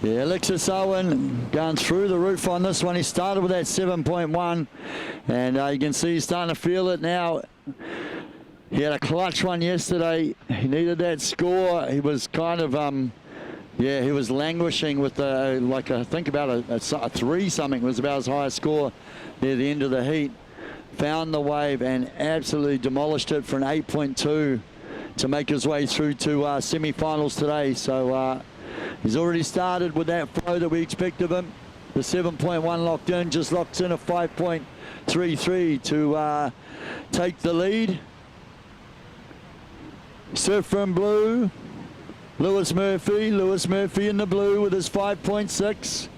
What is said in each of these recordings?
Yeah, Alexis Owen going through the roof on this one. He started with that 7.1, and you can see he's starting to feel it now. He had a clutch one yesterday. He needed that score. He was kind of, yeah, he was languishing with like I think about a 3 something. It was about his highest score near the end of the heat. Found the wave and absolutely demolished it for an 8.2 to make his way through to semi-finals today. So he's already started with that flow that we expect of him. The 7.1 locked in, just locks in a 5.33 to take the lead. Surfer in blue, Lewis Murphy in the blue with his 5.6.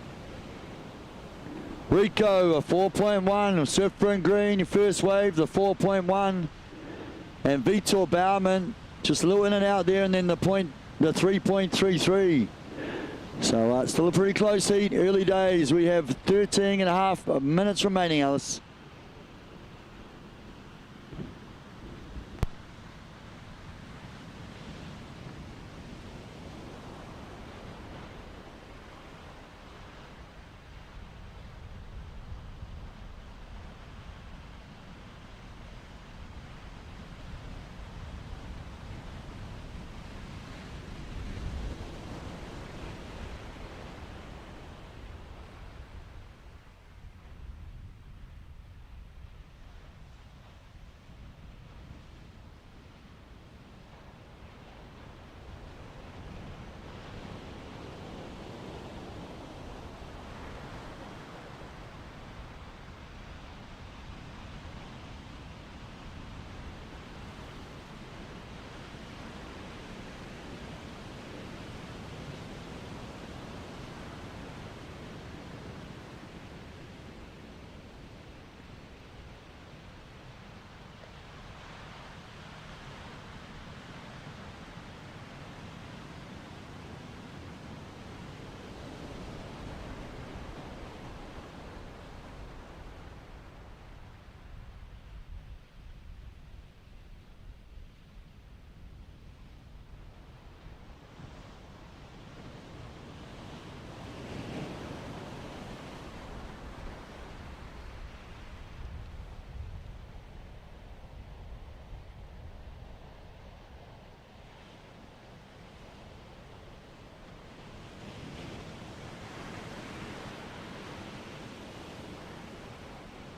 Rico, a 4.1. Surfer in green, your first wave, the 4.1. And Vitor Baumann just a little in and out there, and then the 3.33. So still a pretty close heat, early days. We have 13 and a half minutes remaining, Alice.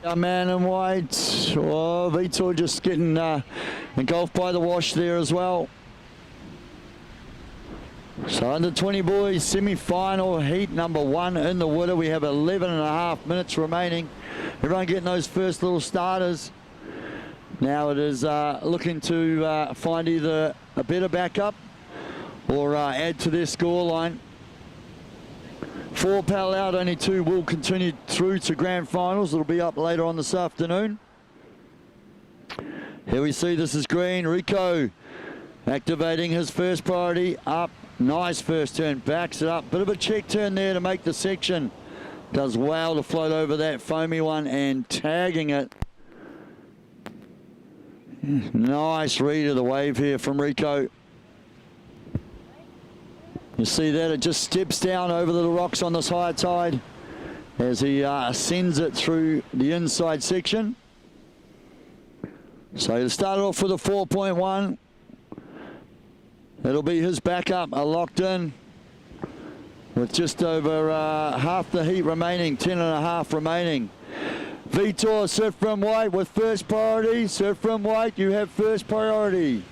Our man in white, oh, Vitor just getting engulfed by the wash there as well. So under 20 boys, semi-final heat number 1 in the water. We have 11 and a half minutes remaining. Everyone getting those first little starters. Now it is looking to find either a better backup or add to their scoreline. 4 paddle out, only 2 will continue through to grand finals. It'll be up later on this afternoon. Here we see this is green. Rico activating his first priority up. Nice first turn, backs it up. Bit of a check turn there to make the section. Does well to float over that foamy one and tagging it. Nice read of the wave here from Rico. You see that it just steps down over the rocks on this high tide as he sends it through the inside section. So he'll start off with a 4.1. It'll be his backup, locked in with just over half the heat remaining, 10 and a half remaining. Vitor, surf from white with first priority. Surf from white, you have first priority.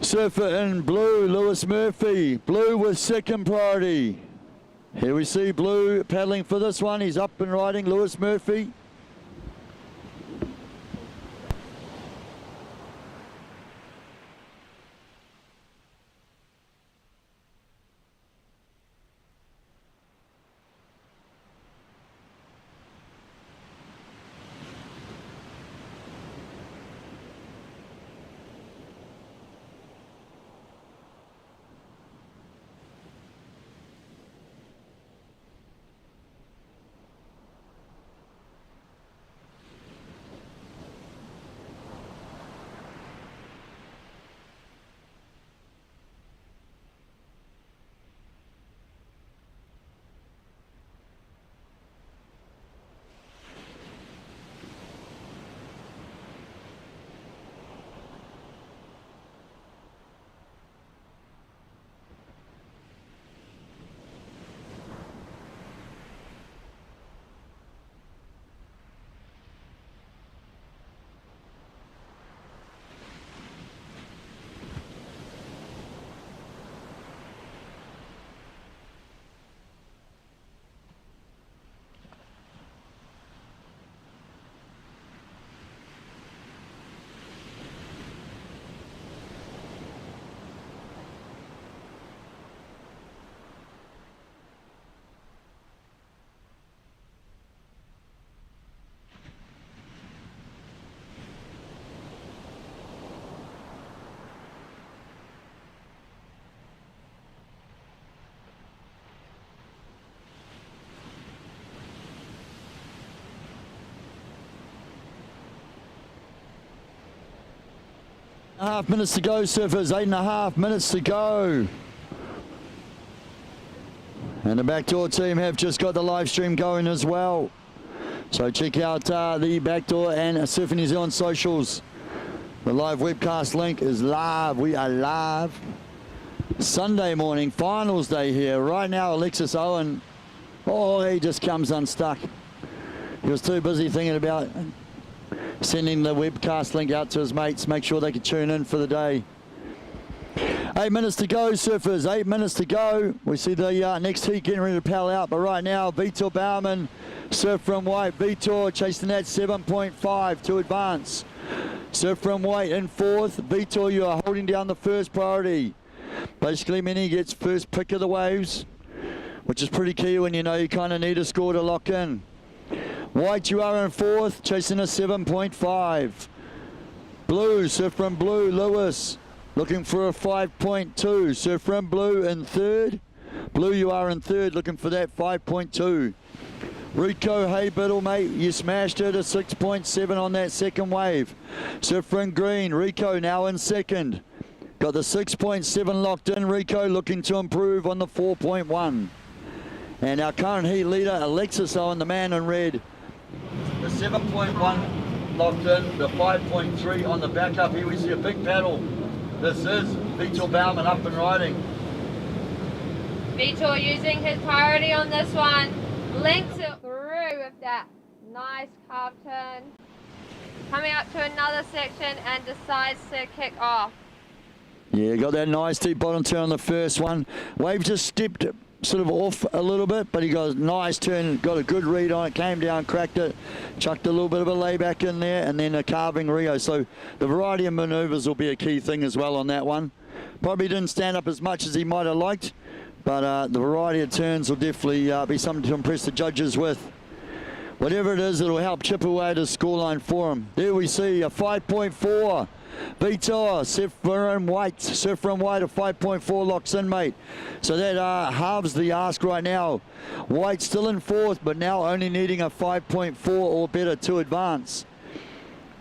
Surfer in blue, Lewis Murphy. Blue with second priority. Here we see blue paddling for this one. He's up and riding, Lewis Murphy. 8.5 minutes to go, surfers. 8.5 minutes to go. And the Backdoor team have just got the live stream going as well. So check out the Backdoor and Surfing New Zealand socials. The live webcast link is live. We are live. Sunday morning, finals day here. Right now, Alexis Owen, oh, he just comes unstuck. He was too busy thinking about sending the webcast link out to his mates, make sure they could tune in for the day. 8 minutes to go, surfers. 8 minutes to go. We see the next heat getting ready to paddle out, but right now, Vitor Baumann, surf from white. Vitor chasing that 7.5 to advance. Surf from white in fourth. Vitor, you are holding down the first priority. Basically, Mini gets first pick of the waves, which is pretty key when you know you kind of need a score to lock in. White, you are in fourth, chasing a 7.5. Blue, surf from blue, Lewis, looking for a 5.2. Surf from blue in third. Blue, you are in third, looking for that 5.2. Rico, hey Biddle, mate, you smashed it, a 6.7 on that second wave. Surf from green, Rico now in second. Got the 6.7 locked in, Rico looking to improve on the 4.1. And our current heat leader, Alexis Owen, the man in red. The 7.1 locked in, the 5.3 on the backup. Here we see a big paddle. This is Vitor Baumann up and riding. Vitor using his priority on this one. Links it through with that nice carve turn. Coming up to another section and decides to kick off. Yeah, got that nice deep bottom turn on the first one. Wave just stepped sort of off a little bit, but he got a nice turn, got a good read on it, came down, cracked it, chucked a little bit of a layback in there, and then a carving Rio. So the variety of maneuvers will be a key thing as well on that one. Probably didn't stand up as much as he might have liked, but the variety of turns will definitely be something to impress the judges with. Whatever it is, it'll help chip away at his scoreline for him. There we see a 5.4. Vitor, surf from white, a 5.4 locks in, mate. So that halves the ask right now. White still in fourth, but now only needing a 5.4 or better to advance.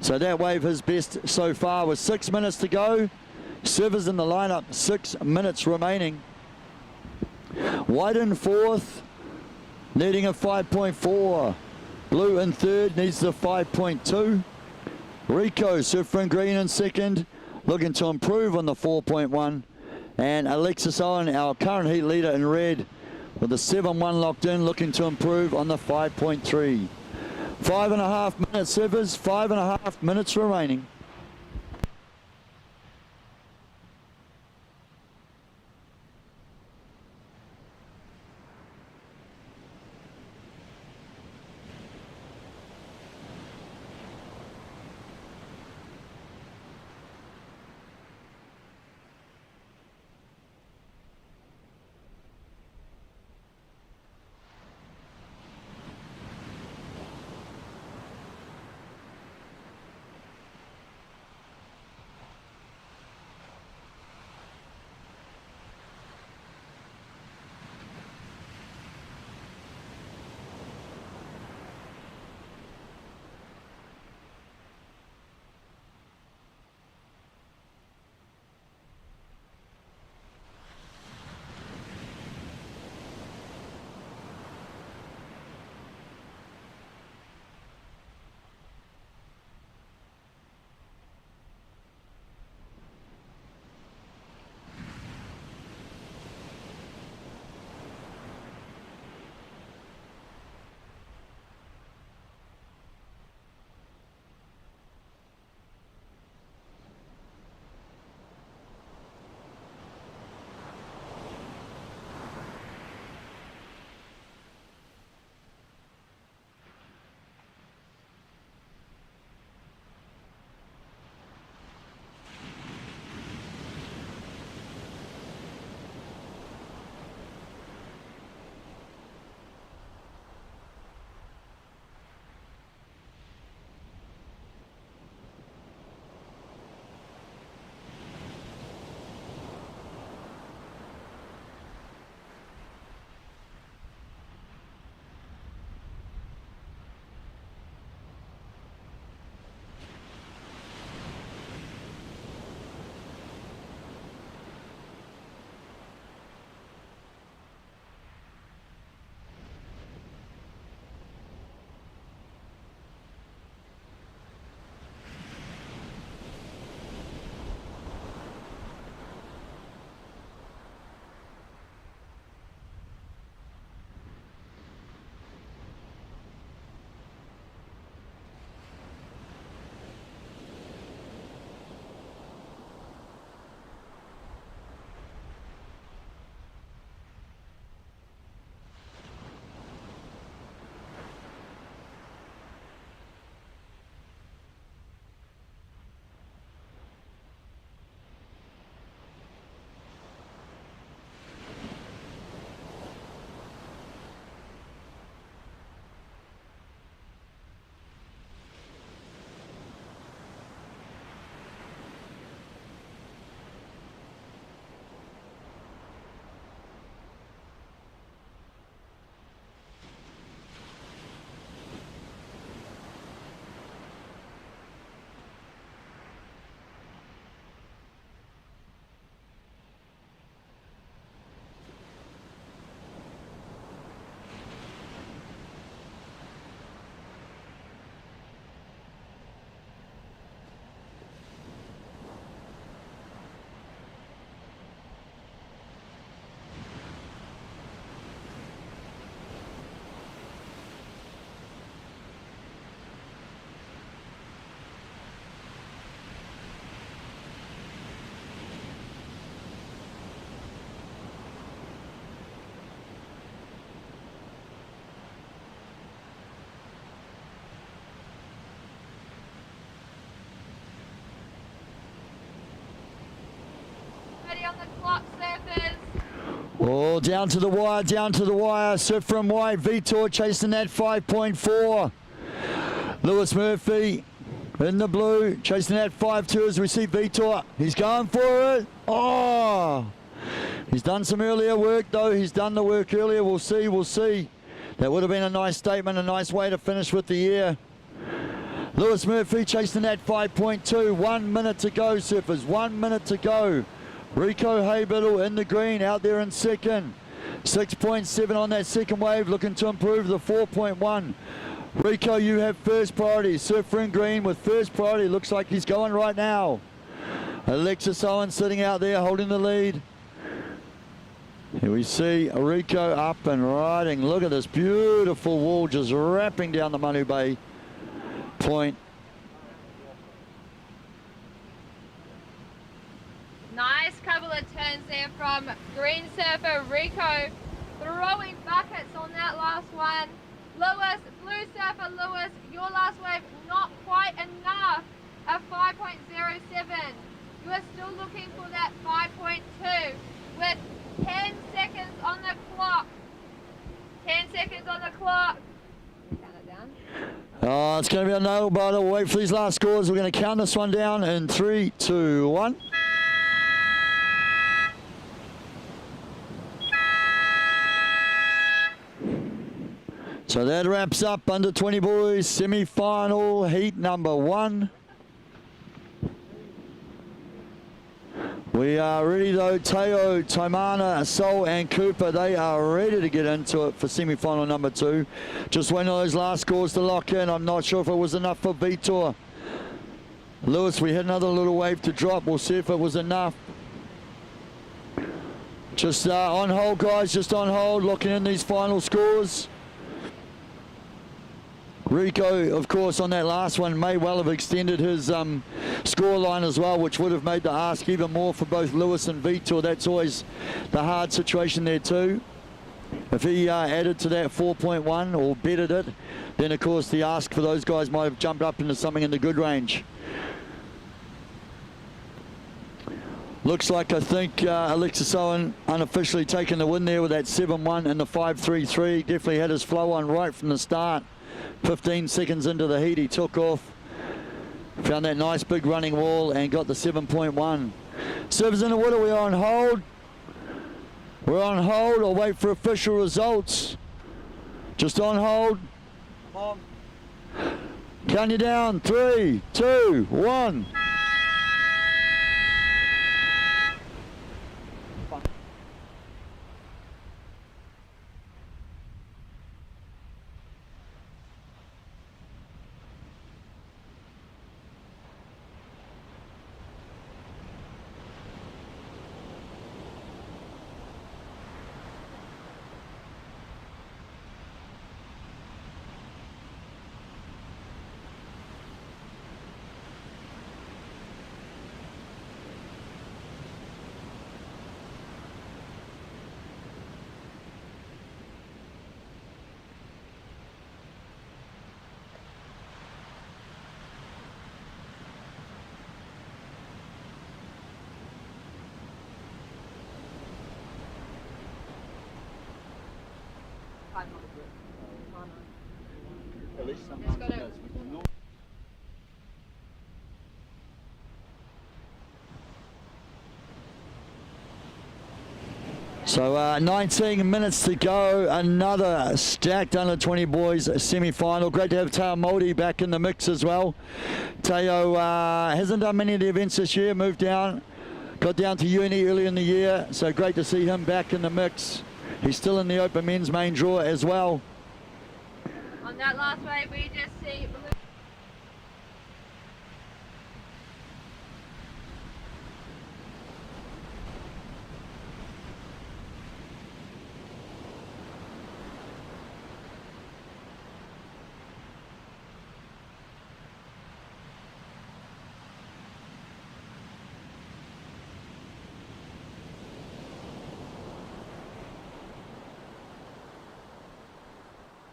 So that wave his best so far with 6 minutes to go. Surfers in the lineup, 6 minutes remaining. White in fourth, needing a 5.4. Blue in third, needs the 5.2. Rico, surf from green in second, looking to improve on the 4.1. And Alexis Owen, our current heat leader in red, with the 7.1 locked in, looking to improve on the 5.3. 5.5 minutes, surfers, 5.5 minutes remaining. priority on the clock, surfers. Oh, down to the wire, down to the wire. Surf from wide. Vitor chasing that 5.4. Lewis Murphy in the blue, chasing that 5.2 as we see Vitor. He's going for it. Oh, he's done some earlier work though. He's done the work earlier. We'll see, we'll see. That would have been a nice statement, a nice way to finish with the year. Lewis Murphy chasing that 5.2. 1 minute to go, surfers. 1 minute to go. Rico Haybiddle in the green, out there in second. 6.7 on that second wave, looking to improve the 4.1. Rico, you have first priority. Surfer in green with first priority. Looks like he's going right now. Alexis Owen sitting out there holding the lead. Here we see Rico up and riding. Look at this beautiful wall just wrapping down the Manu Bay point. Nice couple of turns there from green surfer Rico, throwing buckets on that last one. Lewis, blue surfer Lewis, your last wave not quite enough, a 5.07. You are still looking for that 5.2 with 10 seconds on the clock. 10 seconds on the clock. Count it down. Oh, it's going to be a nail biter. We'll wait for these last scores. We're going to count this one down in 3, 2, 1. So that wraps up under 20 boys semi-final heat number 1. We are ready though. Teo, Taimana, Sol and Cooper, they are ready to get into it for semi-final number 2. Just waiting on those last scores to lock in. I'm not sure if it was enough for Vitor. Lewis, we had another little wave to drop. We'll see if it was enough. Just on hold, guys, just on hold, locking in these final scores. Rico, of course, on that last one may well have extended his score line as well, which would have made the ask even more for both Lewis and Vitor. That's always the hard situation there too. If he added to that 4.1 or bettered it, then of course the ask for those guys might have jumped up into something in the good range. Looks like, I think, Alexis Owen unofficially taking the win there with that 7.1 and the 5.33. Definitely had his flow on right from the start. 15 seconds into the heat, he took off, found that nice big running wall and got the 7.1. Servers in the water, we're on hold. We're on hold or wait for official results. Just on hold. Come on. Count you down. 3, 2, 1. At least sometimes it does. So 19 minutes to go. Another stacked under 20 boys semi-final. Great to have Teo Moldy back in the mix as well. Teo hasn't done many of the events this year. Moved down, got down to uni early in the year. So great to see him back in the mix. He's still in the open men's main draw as well. On that last wave, we just see blue.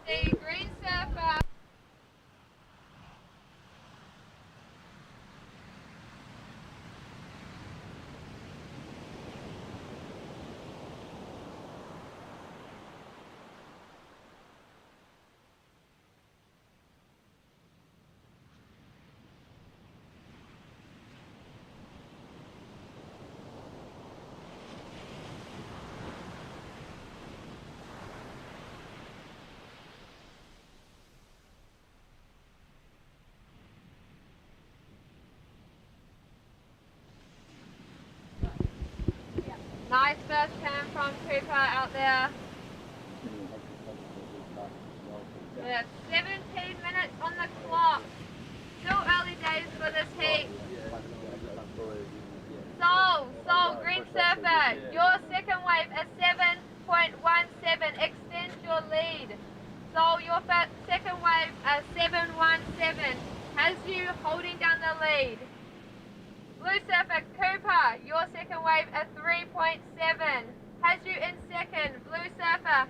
The green surfer. Nice first turn from Cooper out there. We have 17 minutes on the clock. Still early days for this heat. Soul, Green Surfer, your second wave is 7.17. Extend your lead. Soul, your second wave is 7.17. Has you holding down the lead. Blue Surfer, Cooper, your second wave is 3.7. Has you in second. Blue Surfer,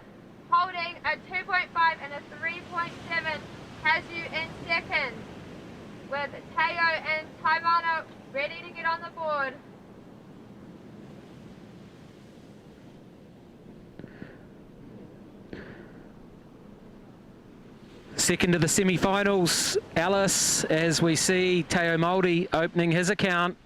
holding a 2.5 and a 3.7. Has you in second. With Teo and Taimano ready to get on the board. Second to the semi-finals, Alice, as we see Teo Māori opening his account.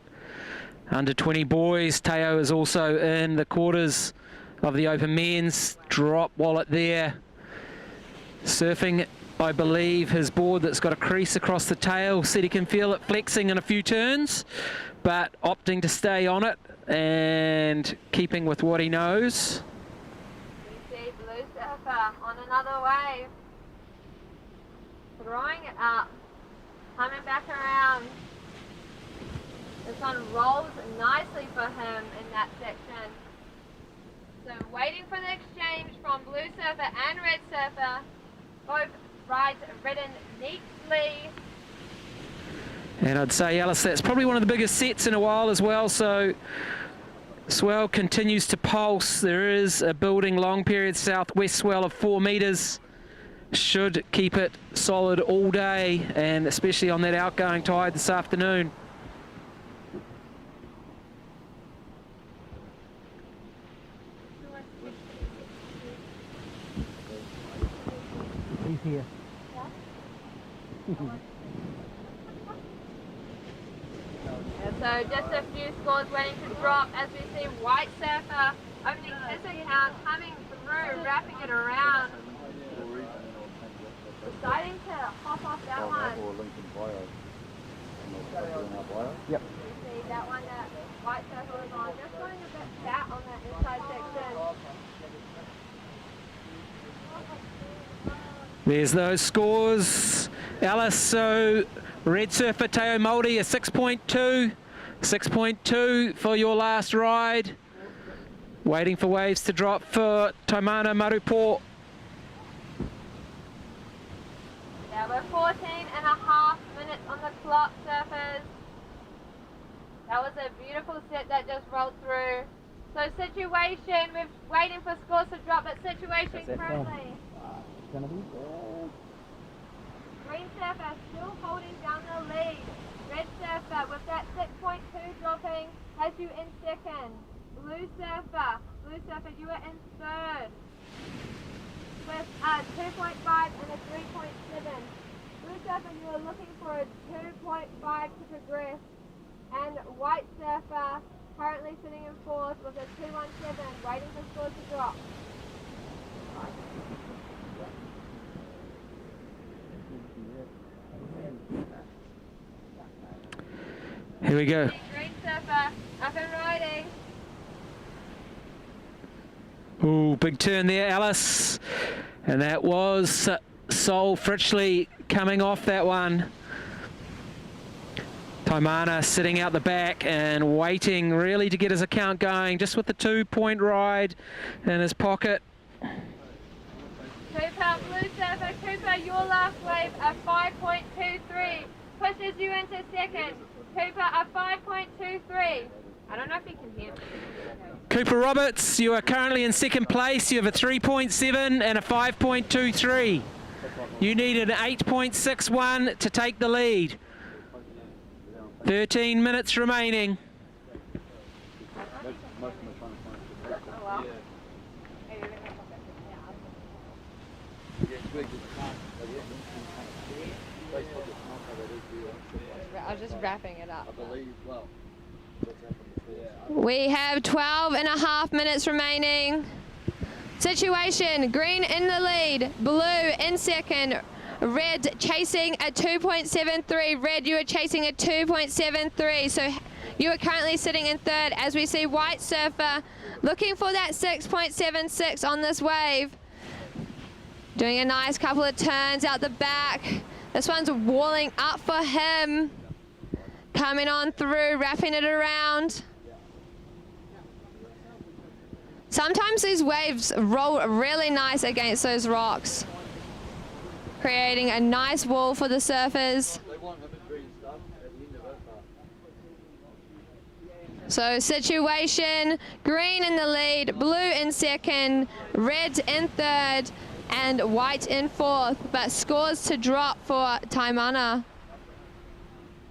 Under 20 boys, Teo is also in the quarters of the Open Men's. Drop wallet there. Surfing, I believe, his board that's got a crease across the tail. Said he can feel it flexing in a few turns, but opting to stay on it and keeping with what he knows. We see Blue Surfer on another wave. Throwing it up, coming back around. This one rolls nicely for him in that section. So waiting for the exchange from Blue Surfer and Red Surfer. Both rides ridden neatly. And I'd say, Alice, that's probably one of the biggest sets in a while as well. So swell continues to pulse. There is a building long period southwest swell of 4 meters. Should keep it solid all day, and especially on that outgoing tide this afternoon. He's here. So just a few scores waiting to drop as we see White Surfer opening his account, coming through, wrapping it around. Deciding to hop off that one. Yep. You see that one that White Surfer was on, just going a bit fat on that inside section. There's those scores, Alice. So Red Surfer Teo Māori a 6.2. 6.2 for your last ride. Waiting for waves to drop for Taimana Marupō. Yeah, we're 14.5 minutes on the clock, surfers. That was a beautiful set that just rolled through. So situation, we're waiting for scores to drop, but situation currently. Green Surfer still holding down the lead. Red Surfer with that 6.2 dropping has you in second. Blue Surfer, you are in third with a 2.5 and a 3.7. Blue Surfer, you are looking for a 2.5 to progress. And White Surfer currently sitting in fourth with a 217, waiting for scores to drop. Here we go. Green Surfer up and riding. Ooh, big turn there, Alice. And that was Sol Fritchley coming off that one. Taimana sitting out the back and waiting really to get his account going, just with the 2-point ride in his pocket. Cooper, Blue Surfer, Cooper, your last wave, a 5.23. Pushes you into second. Cooper, a 5.23. I don't know if you can hear me. Cooper Roberts, you are currently in second place. You have a 3.7 and a 5.23. You need an 8.61 to take the lead. 13 minutes remaining. I was just wrapping it up. We have 12.5 minutes remaining. Situation, green in the lead, blue in second, Red chasing a 2.73. Red, you are chasing a 2.73. So you are currently sitting in third as we see White Surfer looking for that 6.76 on this wave. Doing a nice couple of turns out the back. This one's walling up for him. Coming on through, wrapping it around. Sometimes these waves roll really nice against those rocks, creating a nice wall for the surfers. So situation, green in the lead, blue in second, red in third, and white in fourth, but scores to drop for Taimana.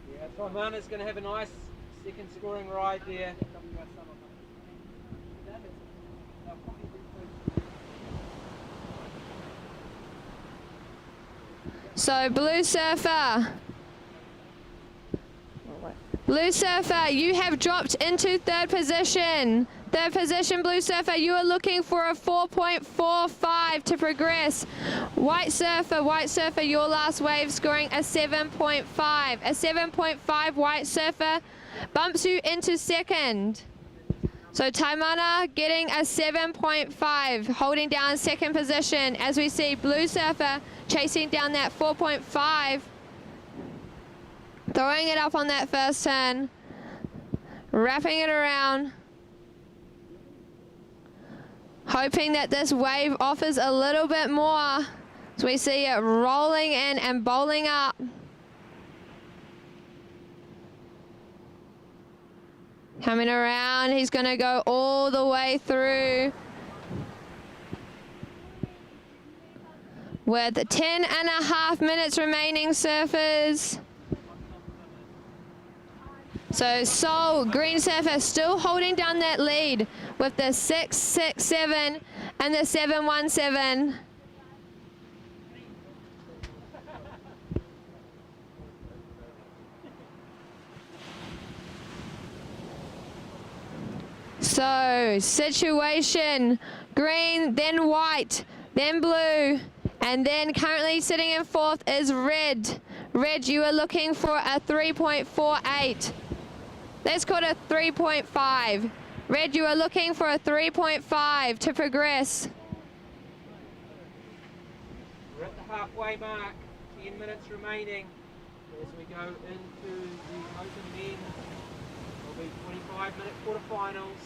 Yeah, Taimana's going to have a nice second scoring ride there. So Blue Surfer, you have dropped into third position. Third position, Blue Surfer, you are looking for a 4.45 to progress. White Surfer, your last wave scoring a 7.5. A 7.5 White Surfer bumps you into second. So Taimana getting a 7.5, holding down second position as we see Blue Surfer chasing down that 4.5. Throwing it up on that first turn, wrapping it around, hoping that this wave offers a little bit more. So we see it rolling in and bowling up. Coming around, he's going to go all the way through. With 10.5 minutes remaining, surfers. So Sol, Green Surfer, still holding down that lead with the 6.67 and the 7.17. So situation, green, then white, then blue, and then currently sitting in fourth is red. Red, you are looking for a 3.48. Let's call it a 3.5. Red, you are looking for a 3.5 to progress. We're at the halfway mark, 10 minutes remaining as we go into the open men's. There'll be 25-minute quarterfinals.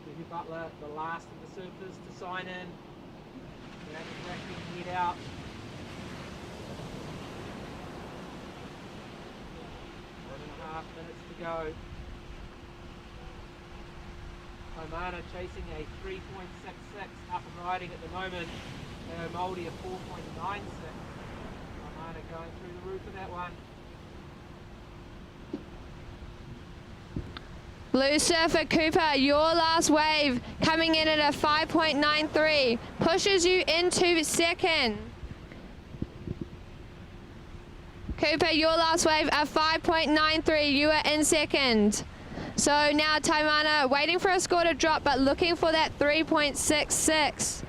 Vivi Butler, the last of the surfers to sign in. Head out. 1.5 minutes to go. Taimana chasing a 3.66, up and riding at the moment. Māori a 4.96. Taimana going through the roof of that one. Blue Surfer Cooper, your last wave coming in at a 5.93, pushes you into second. Cooper, your last wave, a 5.93, you are in second. So now Taimana waiting for a score to drop, but looking for that 3.66.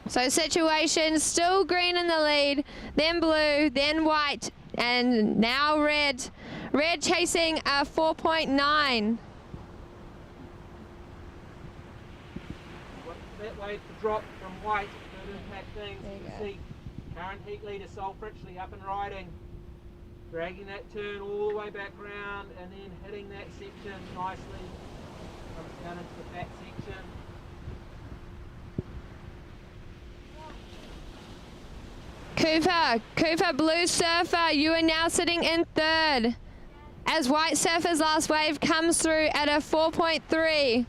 So situation, still green in the lead, then blue, then white, and now red. Red chasing a 4.9. That wave to drop from white, don't impact things. You can see current heat leader Sol Pritchley up and riding, dragging that turn all the way back round and then hitting that section nicely. Comes down into the back section. Cooper, Blue Surfer, you are now sitting in third as White Surfer's last wave comes through at a 4.3.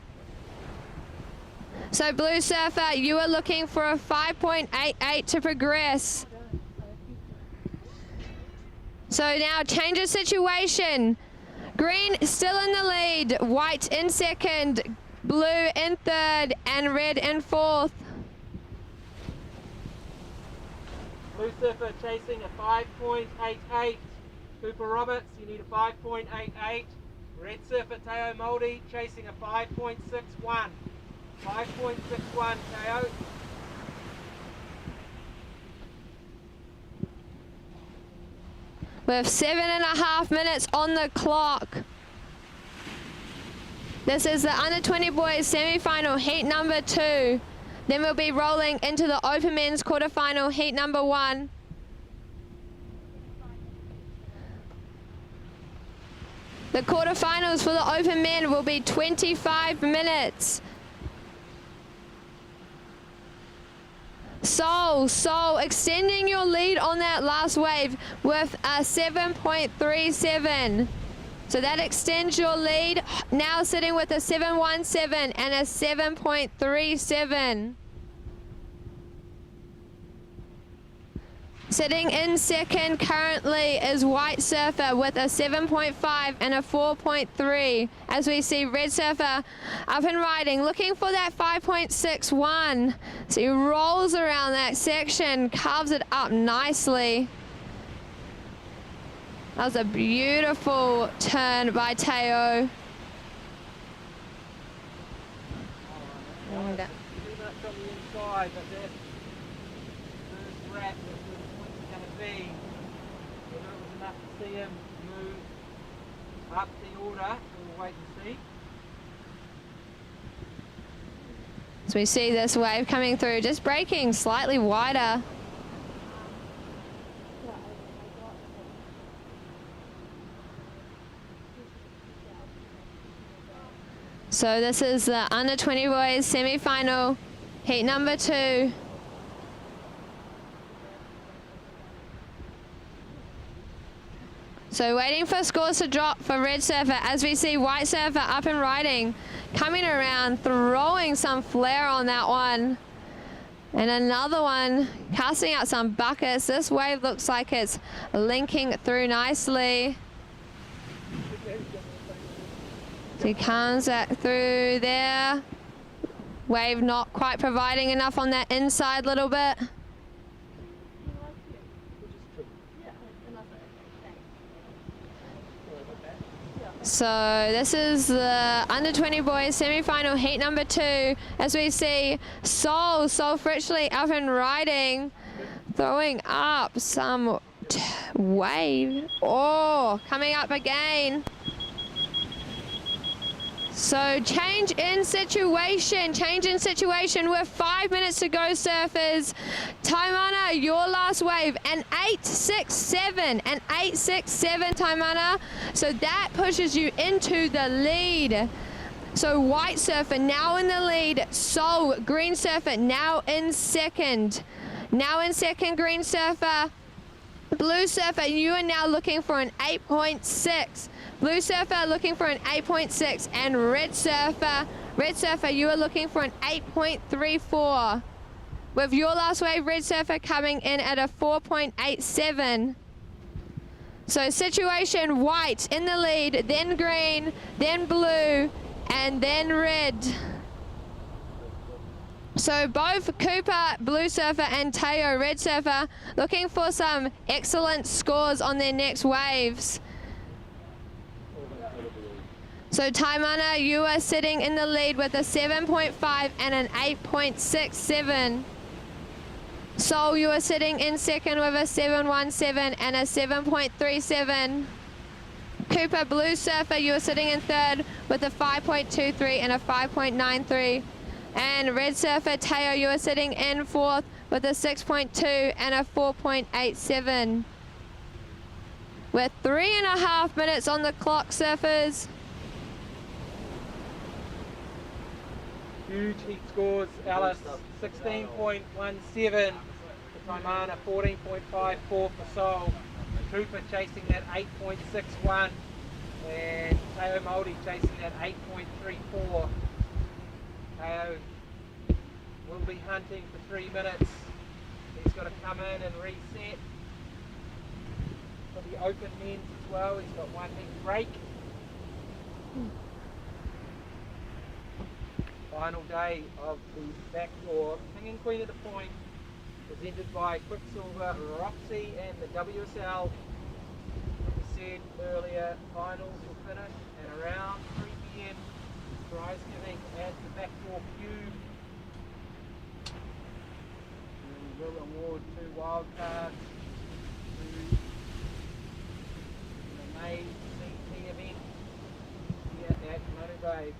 So Blue Surfer, you are looking for a 5.88 to progress. So now change of situation. Green still in the lead, white in second, blue in third, and red in fourth. Blue Surfer chasing a 5.88. Cooper Roberts, you need a 5.88. Red Surfer Teo Māori chasing a 5.61. 5.61 Teo. with 7.5 minutes on the clock. This is the under 20 boys semi-final heat number 2. Then we'll be rolling into the open men's quarterfinal heat number 1. The quarterfinals for the open men will be 25 minutes. Seoul extending your lead on that last wave with a 7.37. So that extends your lead, now sitting with a 7.17 and a 7.37. Sitting in second currently is White Surfer with a 7.5 and a 4.3. As we see Red Surfer up and riding, looking for that 5.61. So he rolls around that section, carves it up nicely. That was a beautiful turn by Teo. See him move up the order, we'll wait and see. So we see this wave coming through, just braking slightly wider. So this is the under 20 boys semi-final, heat number 2. So waiting for scores to drop for Red Surfer as we see White Surfer up and riding, coming around, throwing some flair on that one. And another one casting out some buckets. This wave looks like it's linking through nicely. So he comes through there. Wave not quite providing enough on that inside little bit. So this is the under 20 boys semi-final heat number 2 as we see Seoul Fritchley up and riding, throwing up some wave. Oh, coming up again. So change in situation with 5 minutes to go, surfers. Taimana, your last wave, an 8.67, Taimana. So that pushes you into the lead. So White Surfer now in the lead. Seoul, Green Surfer now in second. Green Surfer. Blue Surfer, you are now looking for an 8.6. Blue Surfer looking for an 8.6, and Red Surfer, you are looking for an 8.34. With your last wave, Red Surfer coming in at a 4.87. So situation, white in the lead, then green, then blue, and then red. So both Cooper, Blue Surfer, and Teo, Red Surfer, looking for some excellent scores on their next waves. So Taimana, you are sitting in the lead with a 7.5 and an 8.67. Seoul, you are sitting in second with a 7.17 and a 7.37. Cooper, Blue Surfer, you are sitting in third with a 5.23 and a 5.93. And Red Surfer, Teo, you are sitting in fourth with a 6.2 and a 4.87. With 3.5 minutes on the clock, surfers. Huge heat scores, Alice 16.17 for Taimana, 14.54 for Seoul. Cooper chasing that 8.61 and Teo Māori chasing that 8.34. Teo will be hunting for 3 minutes. He's got to come in and reset. For the open men's as well, he's got 1 heat break. Final day of the Backdoor King and Queen of the Point, presented by Quicksilver, Roxy and the WSL. Like I said earlier, finals will finish at around 3 PM. Prize giving at the Backdoor Cube. And we will award 2 wildcards to event here at Manu Bay.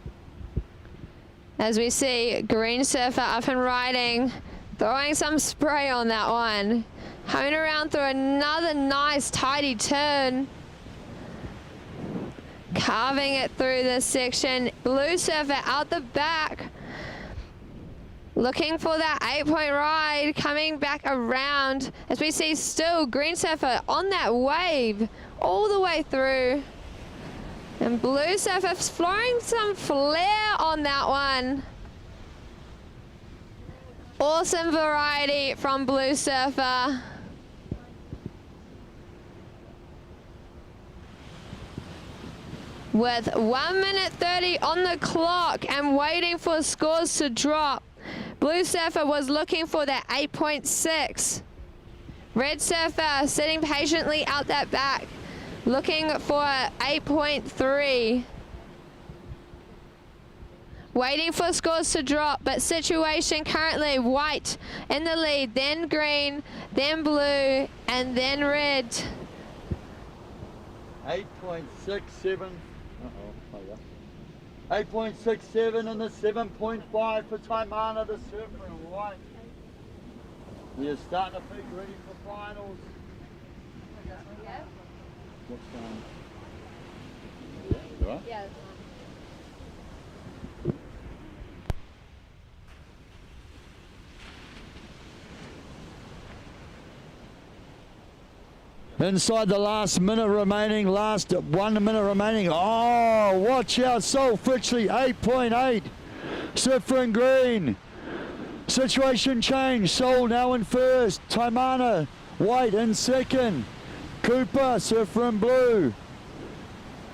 As we see Green Surfer up and riding, throwing some spray on that one. Hone around through another nice tidy turn. Carving it through this section. Blue Surfer out the back. Looking for that 8-point ride, coming back around as we see still Green Surfer on that wave all the way through. And Blue Surfer flowing some flair on that one. Awesome variety from Blue Surfer. With 1 minute 30 on the clock and waiting for scores to drop. Blue Surfer was looking for that 8.6. Red Surfer sitting patiently out that back, looking for 8.3. Waiting for scores to drop, but situation currently white in the lead, then green, then blue, and then red. 8.67. 8.67 and the 7.5 for Taimana, the surfer in white. You're starting to pick ready for finals. What's going on? Yeah, you right? Yeah. Inside the last minute remaining, last 1 minute remaining. Oh, watch out, Sol Fritchley, 8.8. Surfer in green. Situation change, Sol now in first. Taimana, white in second. Cooper, surfer in blue.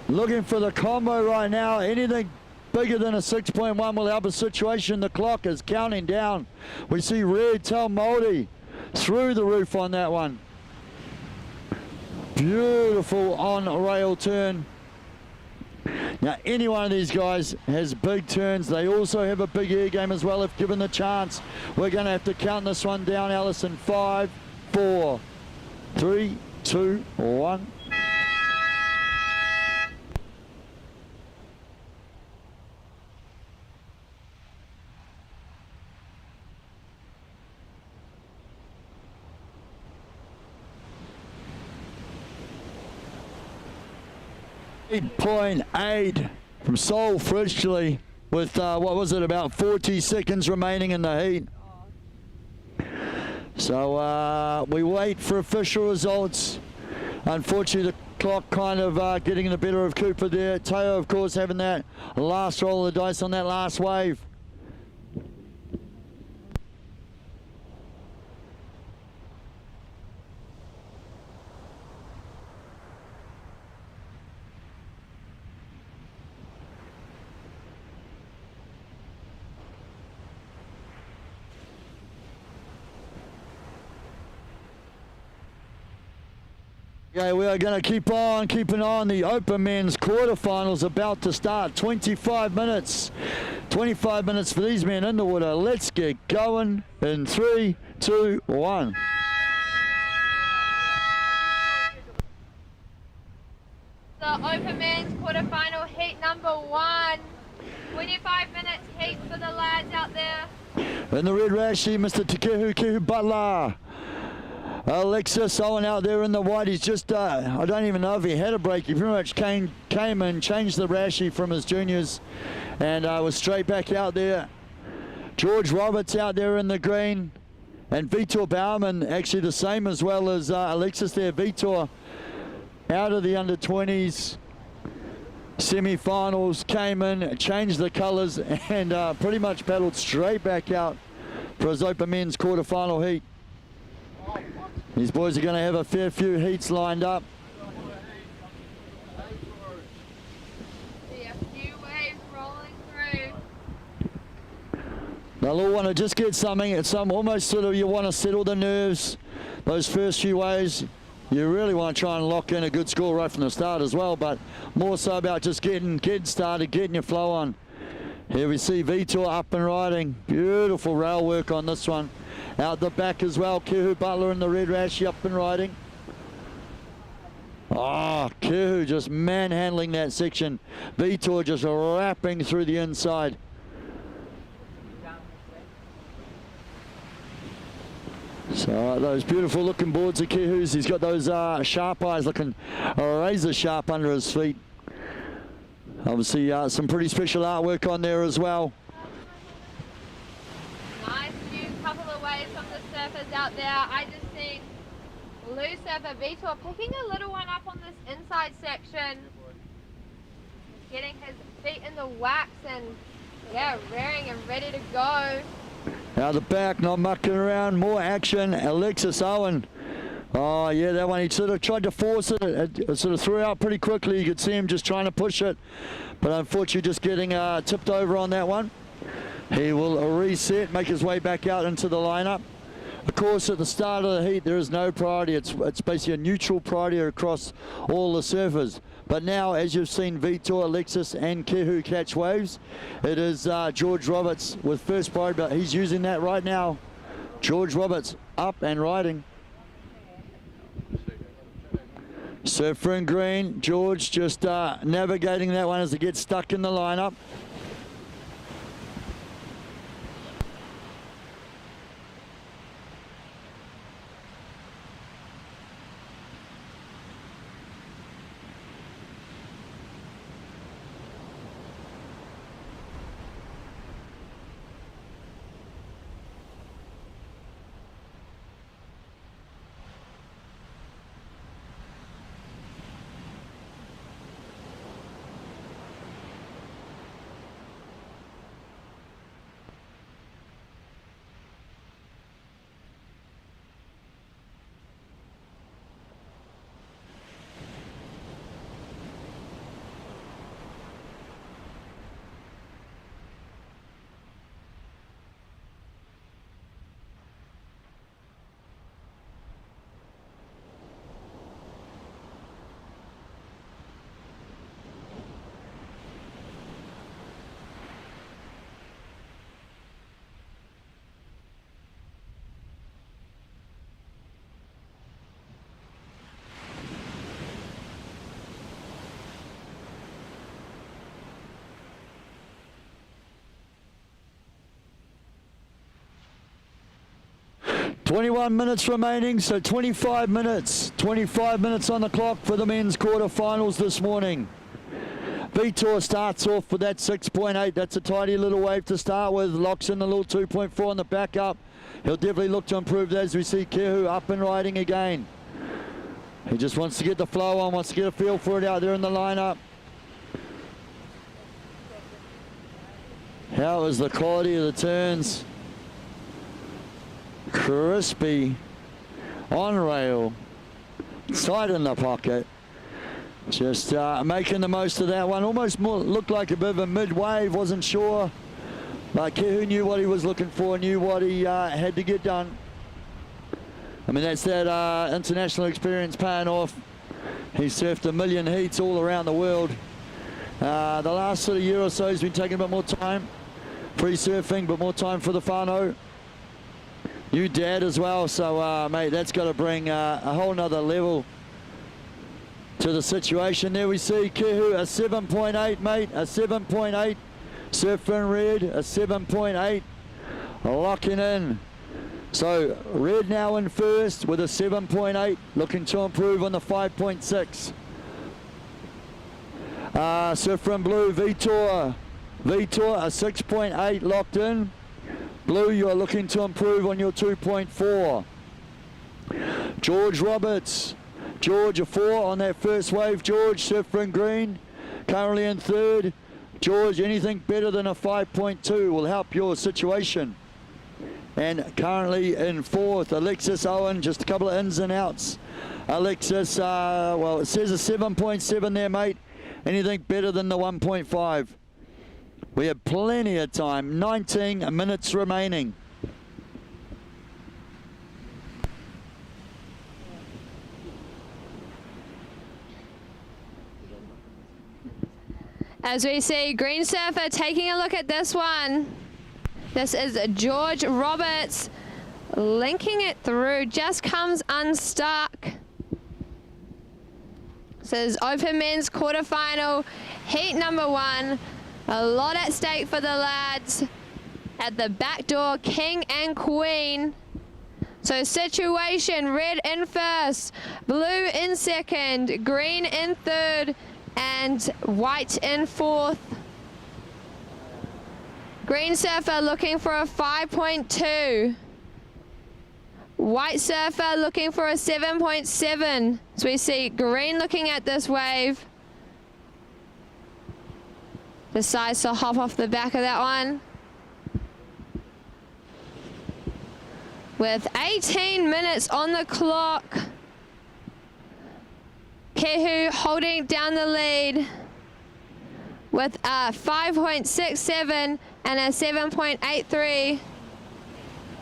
Looking for the combo right now. Anything bigger than a 6.1 will help a situation. The clock is counting down. We see Red Tail Māori through the roof on that one. Beautiful on-rail turn. Now, any one of these guys has big turns. They also have a big air game as well if given the chance. We're going to have to count this one down, Alison. 5, 4, 3, 2, 1. .8 from Sol Fritchley with what was it, about 40 seconds remaining in the heat. So we wait for official results. Unfortunately, the clock kind of getting the better of Cooper there. Teo, of course, having that last roll of the dice on that last wave. Okay, we are going to keep on keeping on. The open men's quarterfinals about to start. 25 minutes. 25 minutes for these men in the water. Let's get going in 3, 2, 1. The open men's quarterfinal heat number 1. 25 minutes heat for the lads out there. In the red rashi, Mr. Kihu Butler. Alexis Owen out there in the white. He's just, I don't even know if he had a break. He pretty much came and changed the rashi from his juniors and was straight back out there. George Roberts out there in the green. And Vitor Bauman actually the same as well as Alexis there. Vitor out of the under-20s. Semi-finals, came in, changed the colours and pretty much paddled straight back out for his open men's quarterfinal heat. These boys are going to have a fair few heats lined up. See a few waves rolling through. They'll all want to just get something. It's almost sort of you want to settle the nerves. Those first few waves, you really want to try and lock in a good score right from the start as well, but more so about just getting started, getting your flow on. Here we see Vitor up and riding. Beautiful rail work on this one. Out the back as well, Kihu Butler in the red rashi up and riding. Oh, Kehu just manhandling that section. Vitor just wrapping through the inside. So those beautiful looking boards of Kehu's. He's got those sharp eyes looking razor sharp under his feet. Obviously some pretty special artwork on there as well. Nice view, couple of waves from the surfers out there. I just seen blue surfer Vitor picking a little one up on this inside section. Getting his feet in the wax and yeah, rearing and ready to go. Out the back, not mucking around, more action. Alexis Owen. Oh yeah, that one, he sort of tried to force it. It sort of threw out pretty quickly. You could see him just trying to push it, but unfortunately just getting tipped over on that one. He will reset, make his way back out into the lineup. Of course, at the start of the heat, there is no priority. It's basically a neutral priority across all the surfers. But now, as you've seen Vitor, Alexis and Kehu catch waves, it is George Roberts with first priority, but he's using that right now. George Roberts up and riding. Surfer in green, George just navigating that one as it gets stuck in the lineup. .21 minutes remaining, so 25 minutes. 25 minutes on the clock for the men's quarterfinals this morning. Vitor starts off with that 6.8. That's a tidy little wave to start with. Locks in the little 2.4 on the back up. He'll definitely look to improve that as we see Kehu up and riding again. He just wants to get the flow on, wants to get a feel for it out there in the lineup. How is the quality of the turns? Crispy, on rail, tight in the pocket. Just making the most of that one. Almost more looked like a bit of a mid-wave, wasn't sure. But Kehu knew what he was looking for, knew what he had to get done. I mean, that's that international experience paying off. He surfed a million heats all around the world. The last sort of year or so he's been taking a bit more time. Free surfing, but more time for the whānau. New dad as well, so mate, that's got to bring a whole nother level to the situation. There we see Kehu, a 7.8, mate, a 7.8. Surfer in red, a 7.8. Locking in. So red now in first with a 7.8, looking to improve on the 5.6. Surfer in blue, Vitor. Vitor, a 6.8 locked in. Blue, you are looking to improve on your 2.4. George Roberts. George, a 4 on that first wave. George, surfer in green. Currently in third. George, anything better than a 5.2 will help your situation. And currently in fourth, Alexis Owen, just a couple of ins and outs. Alexis, well, it says a 7.7 there, mate. Anything better than the 1.5. We have plenty of time, 19 minutes remaining. As we see Green Surfer taking a look at this one. This is George Roberts linking it through, just comes unstuck. This is Open Men's Quarterfinal, heat number 1. A lot at stake for the lads at the Backdoor, King and Queen. So situation, red in first, blue in second, green in third, and white in fourth. Green surfer looking for a 5.2. White surfer looking for a 7.7. So we see green looking at this wave. Decides to hop off the back of that one. With 18 minutes on the clock. Kehu holding down the lead with a 5.67 and a 7.83.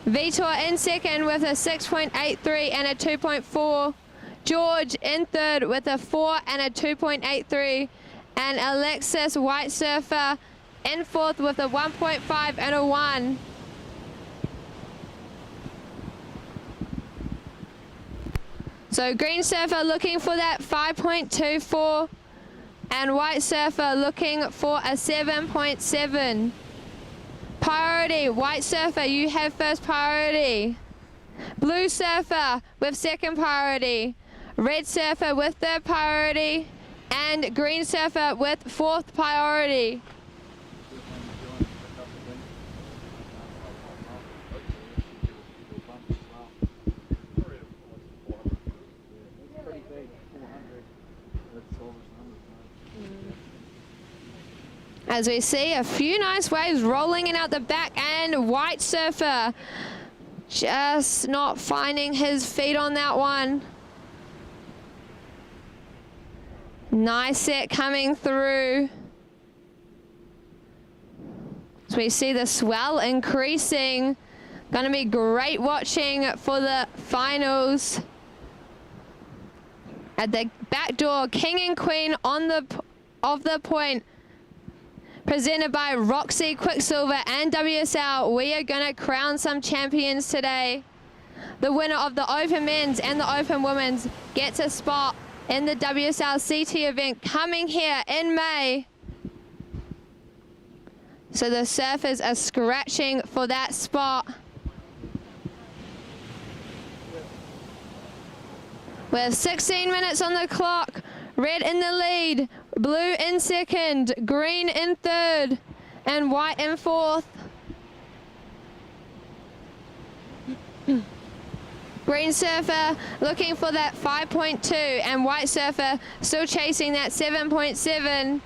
Vitor in second with a 6.83 and a 2.4. George in third with a 4 and a 2.83. And Alexis White Surfer in fourth with a 1.5 and a 1. So Green Surfer looking for that 5.24 and White Surfer looking for a 7.7. Priority, White Surfer, you have first priority. Blue Surfer with second priority. Red Surfer with third priority. And Green Surfer with fourth priority. As we see a few nice waves rolling in out the back, and White Surfer just not finding his feet on that one. Nice set coming through. So we see the swell increasing. Going to be great watching for the finals. At the Backdoor, King and Queen on the point. Presented by Roxy, Quicksilver and WSL. We are going to crown some champions today. The winner of the Open Men's and the Open Women's gets a spot in the WSL CT event coming here in May. So the surfers are scratching for that spot. With 16 minutes on the clock, red in the lead, blue in second, green in third, and white in fourth. Green Surfer looking for that 5.2 and White Surfer still chasing that 7.7.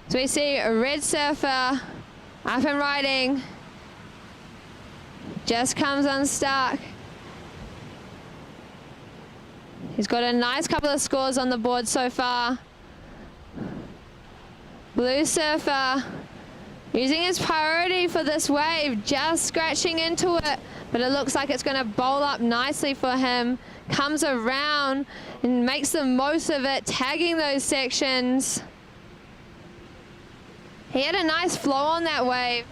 So we see a Red Surfer up and riding. Just comes unstuck. He's got a nice couple of scores on the board so far. Blue Surfer using his priority for this wave, just scratching into it, but it looks like it's going to bowl up nicely for him. Comes around and makes the most of it, tagging those sections. He had a nice flow on that wave.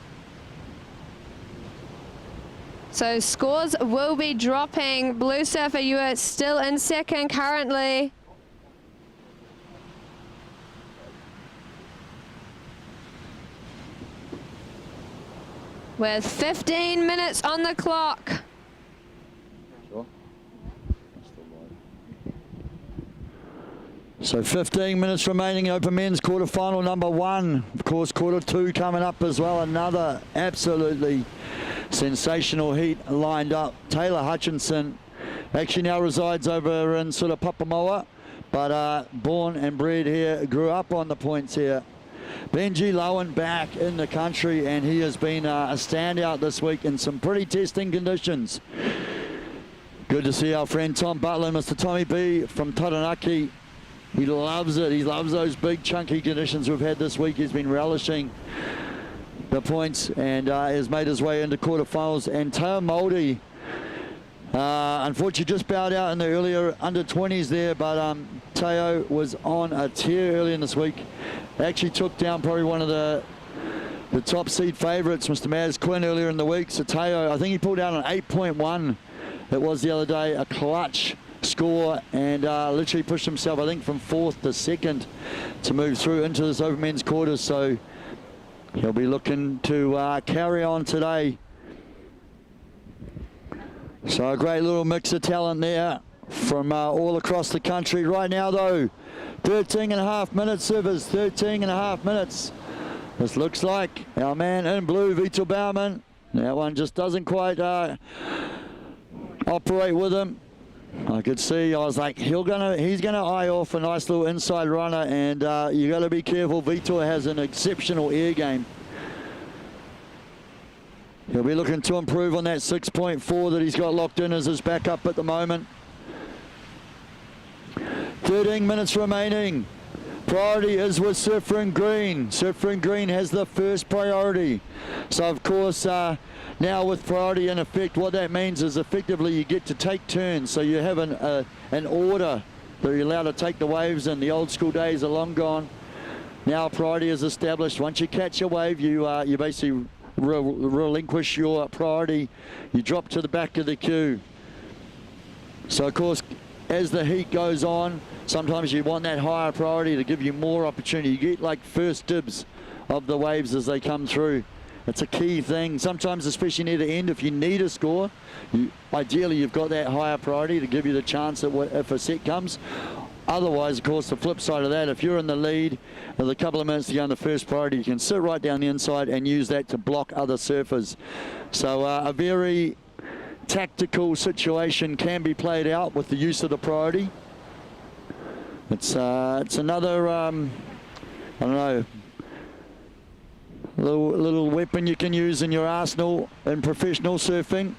So scores will be dropping. Blue Surfer, you are still in second currently. With 15 minutes on the clock. Sure. So 15 minutes remaining, Open Men's Quarterfinal number 1. Of course, quarter 2 coming up as well. Another absolutely sensational heat lined up. Taylor Hutchinson actually now resides over in sort of Papamoa, but born and bred here, grew up on the points here. Benji Lowen back in the country, and he has been a standout this week in some pretty testing conditions. Good to see our friend Tom Butler, Mr. Tommy B from Taranaki. He loves it. He loves those big chunky conditions we've had this week. He's been relishing the points and has made his way into quarterfinals. And Teo Moldy, unfortunately just bowed out in the earlier under 20s there, but Teo was on a tear early in this week. Actually took down probably one of the top seed favourites, Mr. Maz Quinn, earlier in the week. So Teo, I think he pulled out an 8.1. It was the other day, a clutch score and literally pushed himself, I think, from 4th to 2nd to move through into this open men's quarters. So he'll be looking to carry on today. So a great little mix of talent there from all across the country. Right now, though, 13.5 minutes, servers, 13.5 minutes. This looks like our man in blue, Vitor Bauman. That one just doesn't quite operate with him. I could see, I was like, he's gonna eye off a nice little inside runner, and you got to be careful. Vitor has an exceptional air game. He'll be looking to improve on that 6.4 that he's got locked in as his backup at the moment. 13 minutes remaining. Priority is with Surfer in Green. Surfer in Green has the first priority. So of course, now with priority in effect, what that means is effectively you get to take turns. So you have an order that you're allowed to take the waves in. The old school days are long gone. Now priority is established. Once you catch a wave, you basically relinquish your priority. You drop to the back of the queue. So of course, as the heat goes on, sometimes you want that higher priority to give you more opportunity. You get like first dibs of the waves as they come through. It's a key thing. Sometimes, especially near the end, if you need a score, ideally you've got that higher priority to give you the chance that if a set comes. Otherwise, of course, the flip side of that, if you're in the lead with a couple of minutes to go on the first priority, you can sit right down the inside and use that to block other surfers. So a very tactical situation can be played out with the use of the priority. It's another, I don't know, little weapon you can use in your arsenal in professional surfing.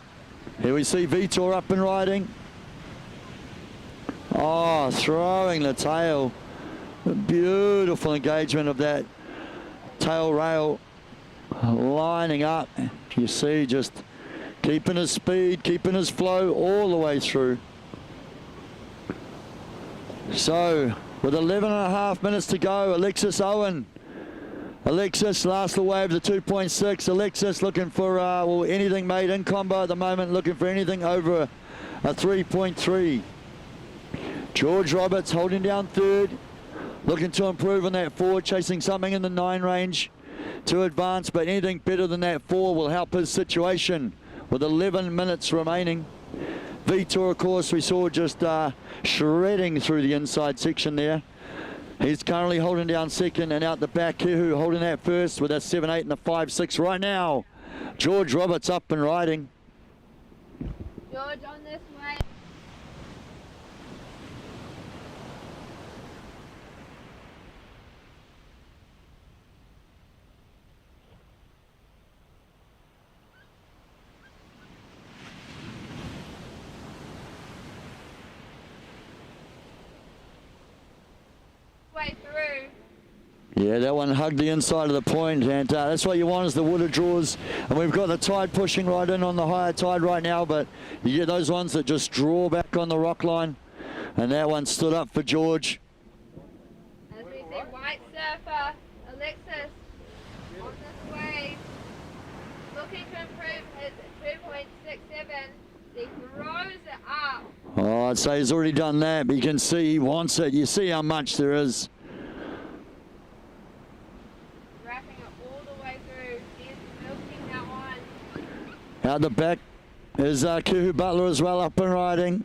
Here we see Vitor up and riding. Oh, throwing the tail. Beautiful engagement of that tail rail lining up. You see, just keeping his speed, keeping his flow all the way through. So, with 11.5 minutes to go, Alexis Owen. Alexis, last little wave, the 2.6. Alexis looking for well, anything made in combo at the moment, looking for anything over a 3.3. George Roberts holding down third, looking to improve on that 4, chasing something in the 9 range to advance, but anything better than that 4 will help his situation with 11 minutes remaining. Vitor, of course, we saw just shredding through the inside section there. He's currently holding down second, and out the back, Kehu holding that first with a 7.8 and a 5.6 right now. George Roberts up and riding. George on this way. Way through. Yeah, that one hugged the inside of the point, and that's what you want is the water draws. And we've got the tide pushing right in on the higher tide right now, but you get those ones that just draw back on the rock line. And that one stood up for George. As we see white surfer, Alexis on this wave, looking to improve his 2.67. He throws it up. Oh, I'd say he's already done that, but you can see he wants it. You see how much there is. Wrapping it all the way through. He's milking that one. Out the back is Kuhu Butler as well, up and riding.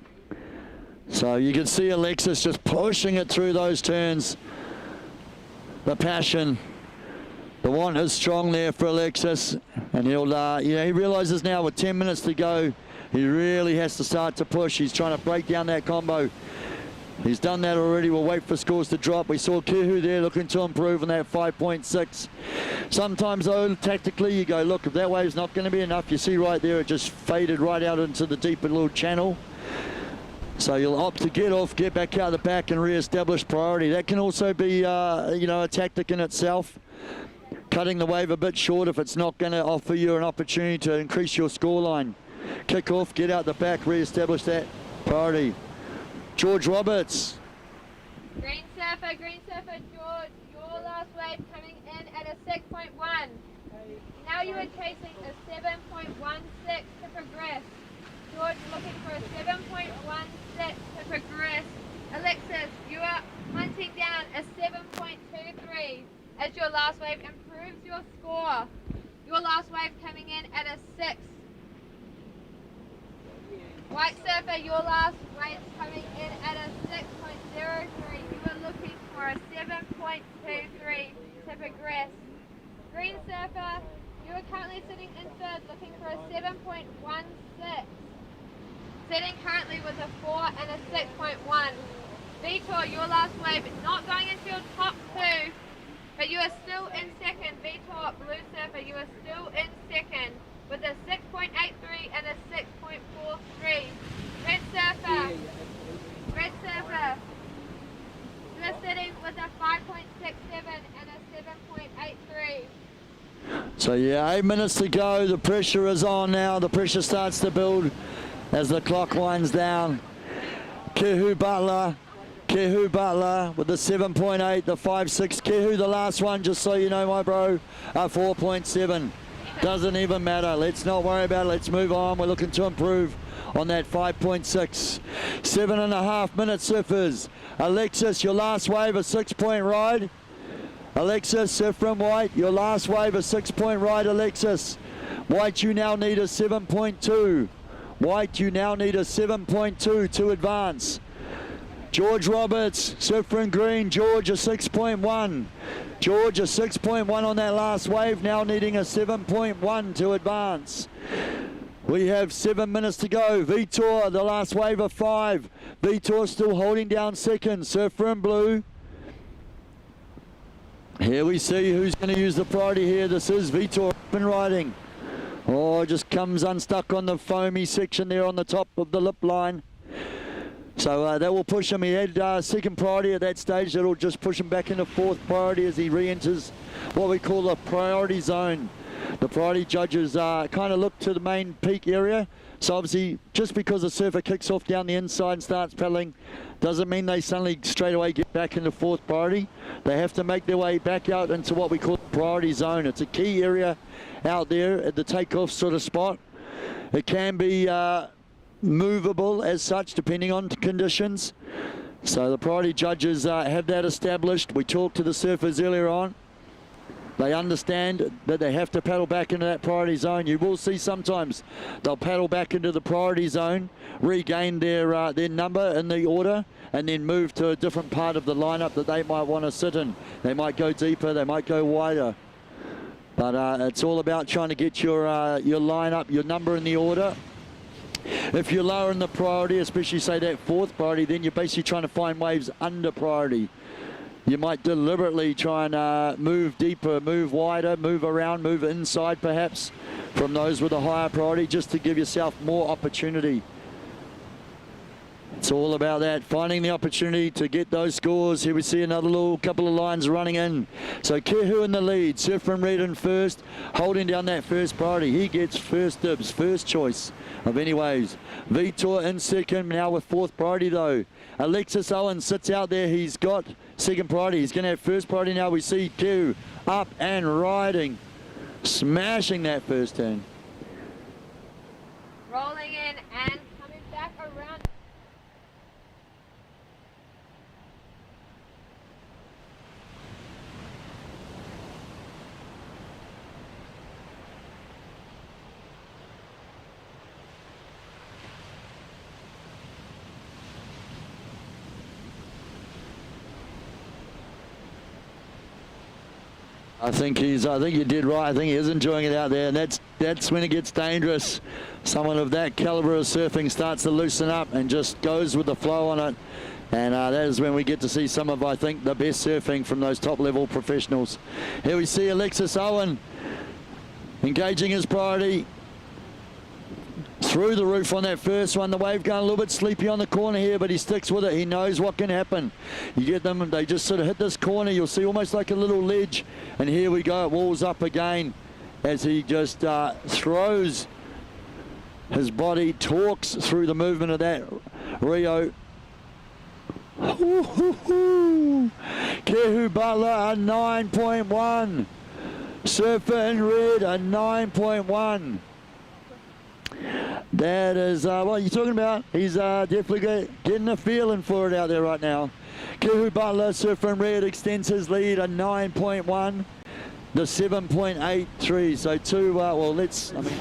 So you can see Alexis just pushing it through those turns. The passion, the want is strong there for Alexis, and he'll, he realizes now with 10 minutes to go, he really has to start to push. He's trying to break down that combo. He's done that already. We'll wait for scores to drop. We saw Kehu there looking to improve on that 5.6. Sometimes, though, tactically, you go, look, if that wave's not going to be enough, you see right there, it just faded right out into the deeper little channel. So you'll opt to get off, get back out the back, and re-establish priority. That can also be, a tactic in itself. Cutting the wave a bit short if it's not going to offer you an opportunity to increase your scoreline. Kick off, get out the back, re-establish that priority. George Roberts. Green surfer, George, your last wave coming in at a 6.1. Now you are chasing a 7.16 to progress. George looking for a 7.16 6 to progress. Alexis, you are hunting down a 7.23 as your last wave improves your score. Your last wave coming in at a 6. White Surfer, your last wave coming in at a 6.03. You are looking for a 7.23 to progress. Green Surfer, you are currently sitting in third, looking for a 7.16. Sitting currently with a 4 and a 6.1. Vitor, your last wave, not going into your top 2, but you are still in second. Vitor, Blue Surfer, you are still in second with a 6.83 and a 6.43. Red Surfer, you are sitting with a 5.67 and a 7.83. So yeah, 8 minutes to go. The pressure is on now. The pressure starts to build as the clock winds down. Kehu Butler with the 7.8, the 5.6. Kehu, the last one, just so you know, my bro, a 4.7. Doesn't even matter. Let's not worry about it. Let's move on. We're looking to improve on that 5.6. 7.5 minutes, surfers. Alexis, your last wave, a 6-point ride. Alexis, surf from White, your last wave, a 6-point ride, Alexis. White, you now need a 7.2. White, you now need a 7.2 to advance. George Roberts, surf from Green. George, a 6.1. George, a 6.1 on that last wave, now needing a 7.1 to advance. We have 7 minutes to go. Vitor, the last wave of 5. Vitor still holding down second. Surfer in blue. Here we see who's going to use the priority here. This is Vitor up and riding. Oh, just comes unstuck on the foamy section there on the top of the lip line. So that will push him. He had second priority at that stage. That'll just push him back into fourth priority as he re-enters what we call the priority zone. The priority judges kind of look to the main peak area. So obviously, just because the surfer kicks off down the inside and starts paddling, doesn't mean they suddenly straight away get back into fourth priority. They have to make their way back out into what we call the priority zone. It's a key area out there at the takeoff sort of spot. It can be movable as such depending on conditions. So the priority judges have that established. We talked to the surfers earlier on. They understand that they have to paddle back into that priority zone. You will see sometimes they'll paddle back into the priority zone, regain their number in the order, and then move to a different part of the lineup that they might want to sit in. They might go deeper, they might go wider. But it's all about trying to get your lineup, your number in the order. If you're lower in the priority, especially say that fourth priority, then you're basically trying to find waves under priority. You might deliberately try and move deeper, move wider, move around, move inside perhaps from those with a higher priority just to give yourself more opportunity. It's all about that, finding the opportunity to get those scores. Here we see another little couple of lines running in. So Kehu in the lead, Surf from Red in first, holding down that first priority. He gets first dibs, first choice of any waves. Vitor in second, now with fourth priority though. Alexis Owen sits out there, he's got second priority. He's going to have first priority now. We see Kehu up and riding, smashing that first turn. Rolling in and coming back around. I think you did right. I think he is enjoying it out there, and that's when it gets dangerous. Someone of that caliber of surfing starts to loosen up and just goes with the flow on it. And that is when we get to see some of, I think, the best surfing from those top-level professionals. Here we see Alexis Owen engaging his priority. Through the roof on that first one. The wave going a little bit sleepy on the corner here, but he sticks with it. He knows what can happen. You get them, they just sort of hit this corner. You'll see almost like a little ledge. And here we go, it walls up again as he just throws his body, torques through the movement of that Rio. Kehu Butler, a 9.1. Surfer in red, a 9.1. That is what you're talking about. He's definitely getting a feeling for it out there right now. Kihu Butler, Surfer in red, extends his lead a 9.1. The 7.83. So two, well, let's, I mean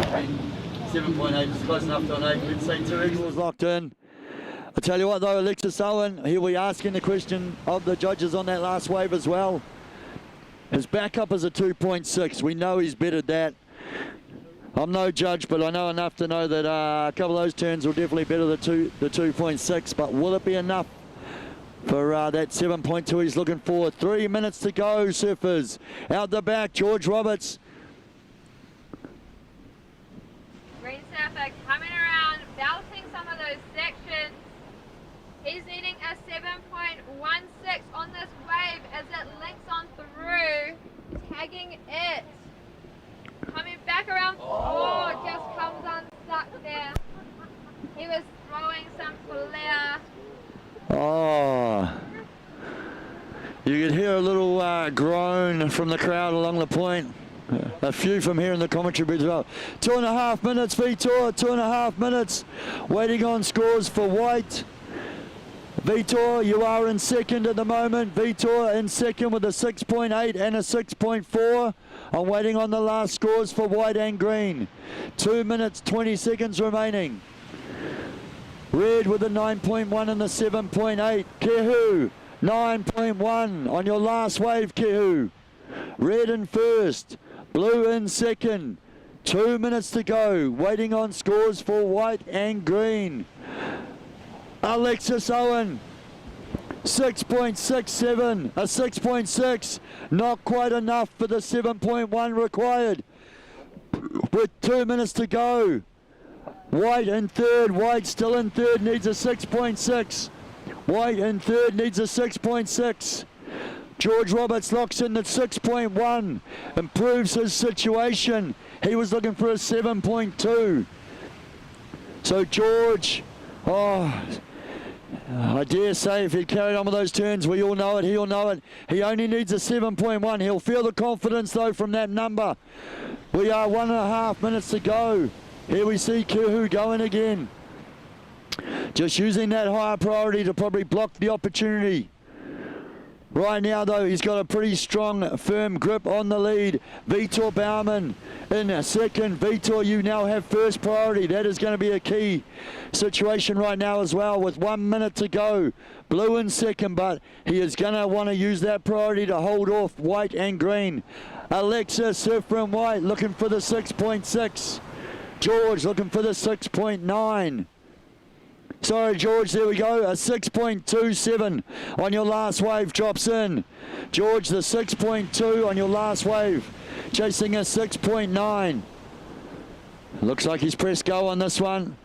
7.8 is close enough to an 8. Let's say 2 equals locked in. I tell you what though, Alexis Owen, he'll be asking the question of the judges on that last wave as well. His backup is a 2.6. We know he's bettered that. I'm no judge, but I know enough to know that a couple of those turns will definitely better the 2.6. But will it be enough for that 7.2 he's looking for? 3 minutes to go, surfers. Out the back, George Roberts. Green surfer coming around, belting some of those sections. He's needing a 7.16 on this wave as it links on through, tagging it. Coming back around, just comes unstuck there. He was throwing some flare. Oh, you could hear a little groan from the crowd along the point. A few from here in the commentary booth as well. 2.5 minutes, Vitor, 2.5 minutes. Waiting on scores for White. Vitor, you are in second at the moment. Vitor in second with a 6.8 and a 6.4. I'm waiting on the last scores for White and Green. 2 minutes, 20 seconds remaining. Red with a 9.1 and the 7.8. Kehu, 9.1 on your last wave, Kehu. Red in first, blue in second. 2 minutes to go. Waiting on scores for White and Green. Alexis Owen, 6.67, a 6.6, not quite enough for the 7.1 required. With 2 minutes to go. White in third, White still in third, needs a 6.6. White in third needs a 6.6. George Roberts locks in at 6.1, improves his situation. He was looking for a 7.2. So George, I dare say if he carried on with those turns, we all know it, he'll know it. He only needs a 7.1. He'll feel the confidence though from that number. We are 1.5 minutes to go. Here we see Kehu going again. Just using that higher priority to probably block the opportunity. Right now though, he's got a pretty strong, firm grip on the lead. Vitor Baumann in a second. Vitor, you now have first priority. That is going to be a key situation right now as well with 1 minute to go. Blue in second, but he is going to want to use that priority to hold off White and Green. Alexa, Surfer in White, looking for the 6.6. George looking for the 6.9. Sorry, George, there we go. A 6.27 on your last wave drops in. George, the 6.2 on your last wave, chasing a 6.9. Looks like he's pressed go on this one.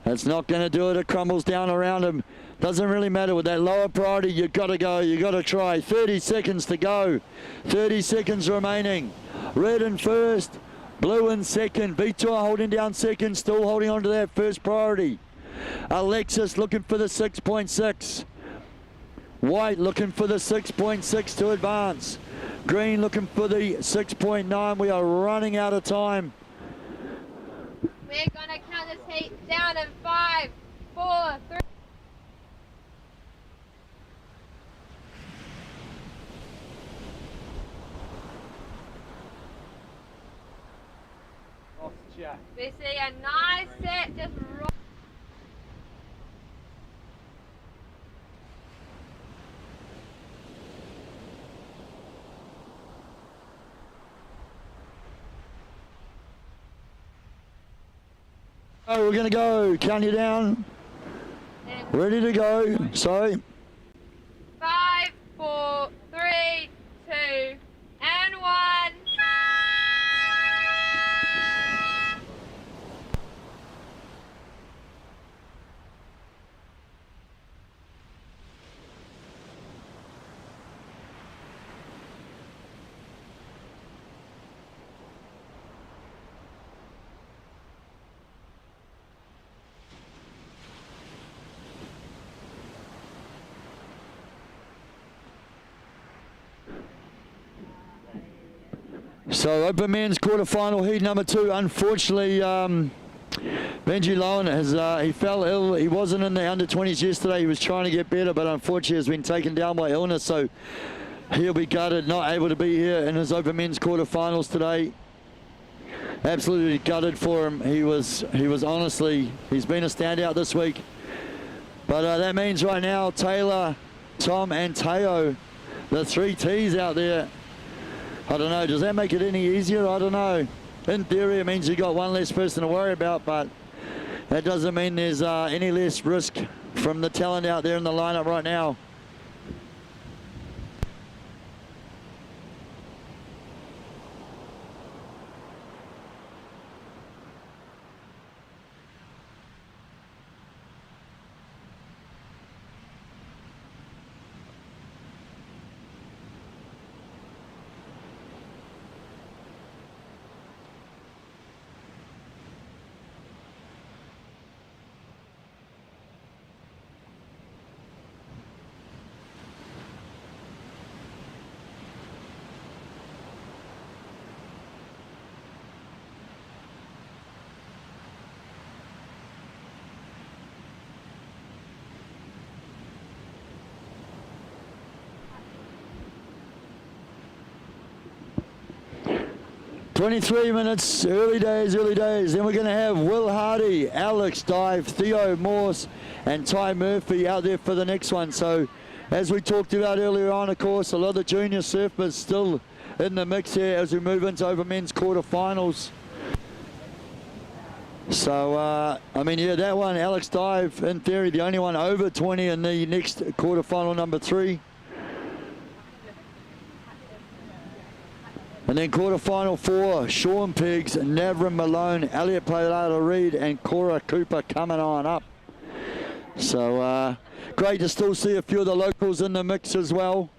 That's not going to do it. It crumbles down around him. Doesn't really matter with that lower priority. You've got to go. You've got to try. 30 seconds to go. 30 seconds remaining. Red in first. Blue in second. Vitor holding down second. Still holding on to that first priority. Alexis looking for the 6.6. White looking for the 6.6 to advance. Green looking for the 6.9. We are running out of time. We're going to count this heat down in 5, 4, 3. We see a nice set just right. Oh, we're going to go. Count you down. Ready to go. Sorry. 5, 4, 3, 2, and 1. So open men's quarterfinal heat number 2. Unfortunately, Benji Lowen has he fell ill. He wasn't in the under-20s yesterday. He was trying to get better, but unfortunately has been taken down by illness. So he'll be gutted, not able to be here in his open men's quarterfinals today. Absolutely gutted for him. He was honestly, he's been a standout this week. But that means right now Taylor, Tom, and Teo, the 3 T's out there. I don't know. Does that make it any easier? I don't know. In theory, it means you got one less person to worry about, but that doesn't mean there's any less risk from the talent out there in the lineup right now. "23 minutes, early days, early days." Then we're going to have Will Hardy, Alex Dive, Theo Morse, and Ty Murphy out there for the next one. So, as we talked about earlier on, of course, a lot of the junior surfers still in the mix here as we move into over men's quarterfinals. So, I mean, yeah, that one, Alex Dive, in theory, the only one over 20 in the next quarterfinal, number 3. And then quarterfinal 4, Sean Piggs, Navrin Malone, Elliot Palata-Reid, and Cora Cooper coming on up. So great to still see a few of the locals in the mix as well.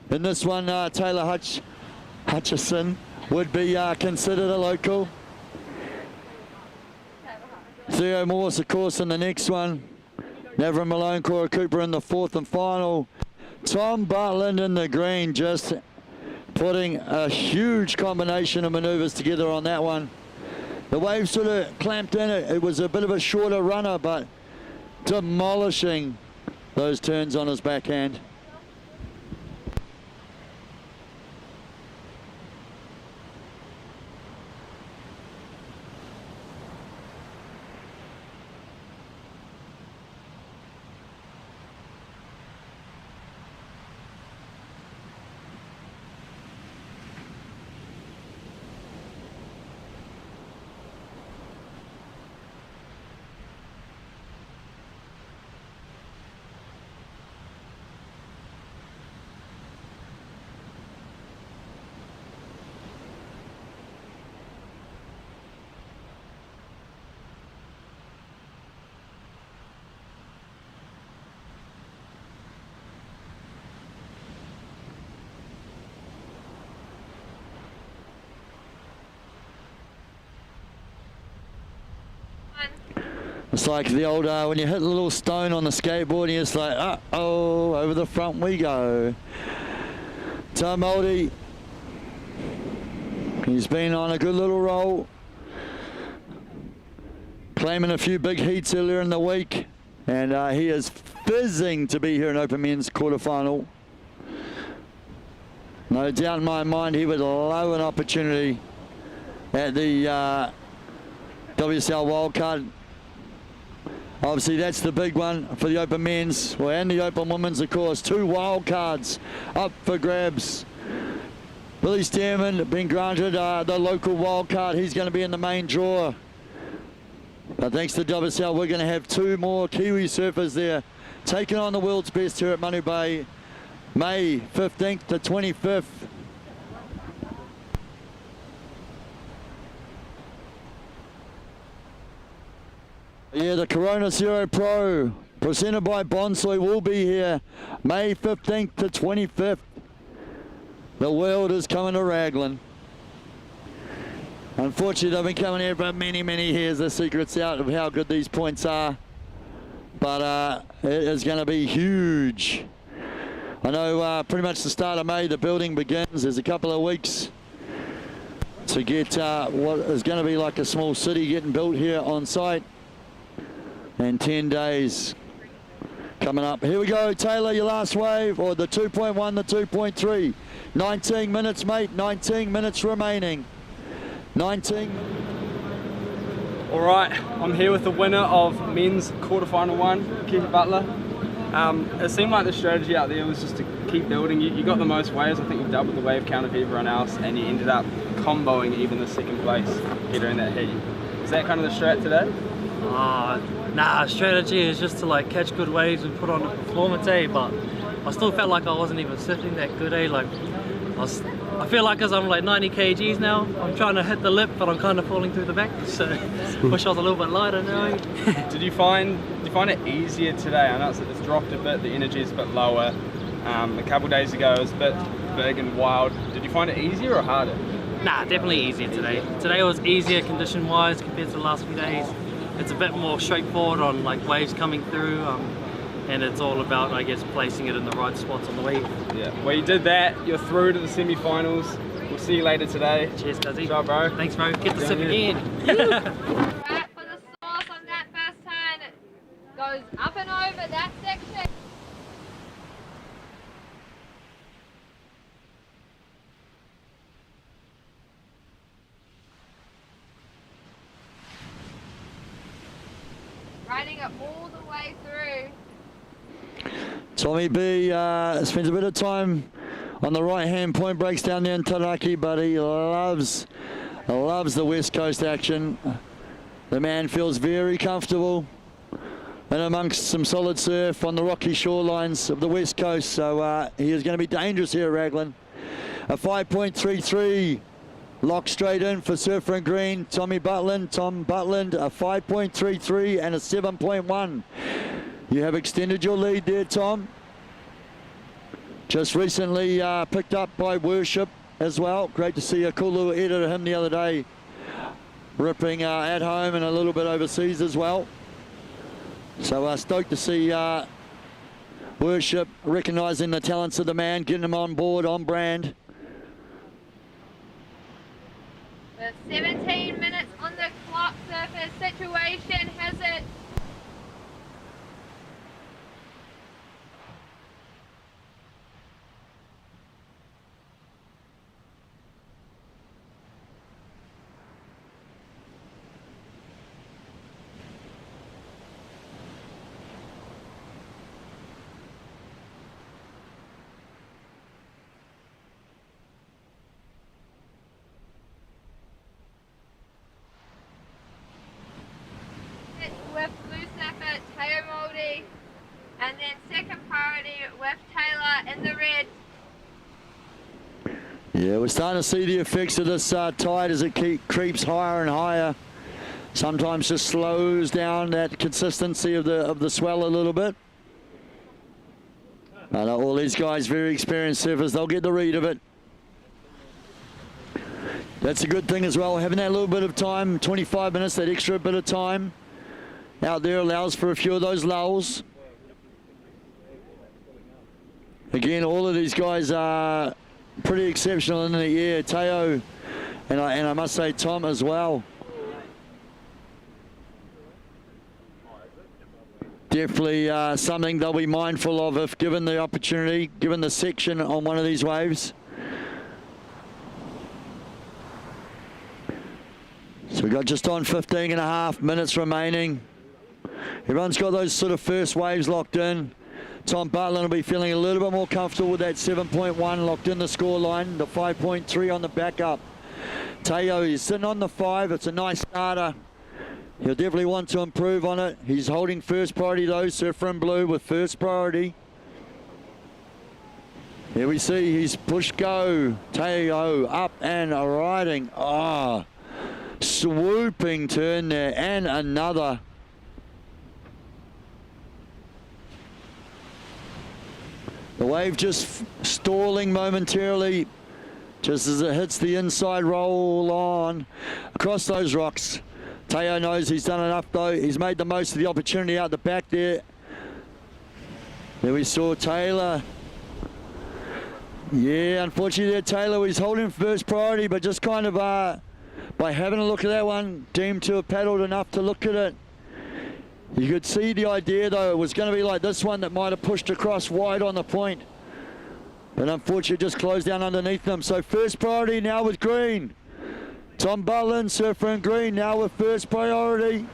In this one, Taylor Hutchison would be considered a local. Theo Morse, of course, in the next one. Navrin Malone, Cora Cooper in the 4th and final. Tom Bartland in the green, just putting a huge combination of maneuvers together on that one. The wave sort of clamped in. It was a bit of a shorter runner, but demolishing those turns on his backhand. It's like the old, when you hit a little stone on the skateboard and it's like, uh-oh, over the front we go. Tom Moldy, he's been on a good little roll. Claiming a few big heats earlier in the week. And he is fizzing to be here in Open Men's quarterfinal. No doubt in my mind he would love an opportunity at the WSL wildcard. Obviously, that's the big one for the Open Men's, well, and the Open Women's, of course. 2 wild cards up for grabs. Billy Stearman been granted the local wild card. He's going to be in the main draw. But thanks to WSL, we're going to have 2 more Kiwi surfers there, taking on the world's best here at Manu Bay, May 15th to 25th. Yeah, the Corona Zero Pro, presented by Bonsoy, will be here May 15th to 25th. The world is coming to Raglan. Unfortunately, they've been coming here for many, many years. The secret's out of how good these points are. But it is going to be huge. I know pretty much the start of May, the building begins. There's a couple of weeks to get what is going to be like a small city getting built here on site. And 10 days coming up. Here we go, Taylor, your last wave, or the 2.1, the 2.3. 19 minutes, mate, 19 minutes remaining. 19. All right, I'm here with the winner of men's quarterfinal 1, Keith Butler. It seemed like the strategy out there was just to keep building. You got the most waves. I think you doubled the wave count of everyone else, and you ended up comboing even the second place header in that heat. Is that kind of the strat today? Nah, strategy is just to like catch good waves and put on a performance, but I still felt like I wasn't even sifting that good, Like I feel like as I'm like 90 kgs now, I'm trying to hit the lip, but I'm kind of falling through the back, so wish I was a little bit lighter now. Did you find it easier today? I know it's dropped a bit, the energy is a bit lower. A couple days ago it was a bit big and wild. Did you find it easier or harder? Nah, definitely easier today. Today was easier condition-wise compared to the last few days. It's a bit more straightforward on like waves coming through, and it's all about, I guess, placing it in the right spots on the wave. Yeah, well, you did that. You're through to the semi-finals. We'll see you later today. Cheers, Cuzzy. Ciao, bro. Thanks, bro. Get the sip again. Right for the sauce on that first turn. Goes up and over that section. Riding it all the way through. Tommy B spends a bit of time on the right-hand point, breaks down there in Taraki, but he loves the West Coast action. The man feels very comfortable and amongst some solid surf on the rocky shorelines of the West Coast, so he is going to be dangerous here, Raglan. A 5.33 locked straight in for surfer in green, Tom Butland, a 5.33 and a 7.1. You have extended your lead there, Tom. Just recently picked up by Worship as well. Great to see a cool little edit of him the other day, ripping at home and a little bit overseas as well. So stoked to see Worship recognising the talents of the man, getting him on board, on brand. With 17 minutes on the clock, surface situation has it. With blue surfer Teo Moldy, and then second priority with Taylor in the red. Yeah, we're starting to see the effects of this tide as it creeps higher and higher. Sometimes just slows down that consistency of the swell a little bit. But all these guys, very experienced surfers, they'll get the read of it. That's a good thing as well, having that little bit of time, 25 minutes, that extra bit of time out there allows for a few of those lulls. Again, all of these guys are pretty exceptional in the air. Teo, and I must say Tom as well. Definitely something they'll be mindful of if given the opportunity, given the section on one of these waves. So we've got just on 15.5 minutes remaining. Everyone's got those sort of first waves locked in. Tom Butland will be feeling a little bit more comfortable with that 7.1 locked in the score line, the 5.3 on the backup. Teo is sitting on the 5. It's a nice starter. He'll definitely want to improve on it. He's holding first priority though, surfer in blue with first priority. Here we see he's push go. Teo up and riding. Swooping turn there, and another. The wave just stalling momentarily, just as it hits the inside roll on across those rocks. Teo knows he's done enough though. He's made the most of the opportunity out the back there. There we saw Taylor Yeah, unfortunately there, Taylor, he's holding first priority, but just kind of by having a look at that one, deemed to have paddled enough to look at it. You could see the idea, though, it was going to be like this one that might have pushed across wide on the point. But unfortunately just closed down underneath them. So first priority now with green. Tom Butland, surfer in green, now with first priority.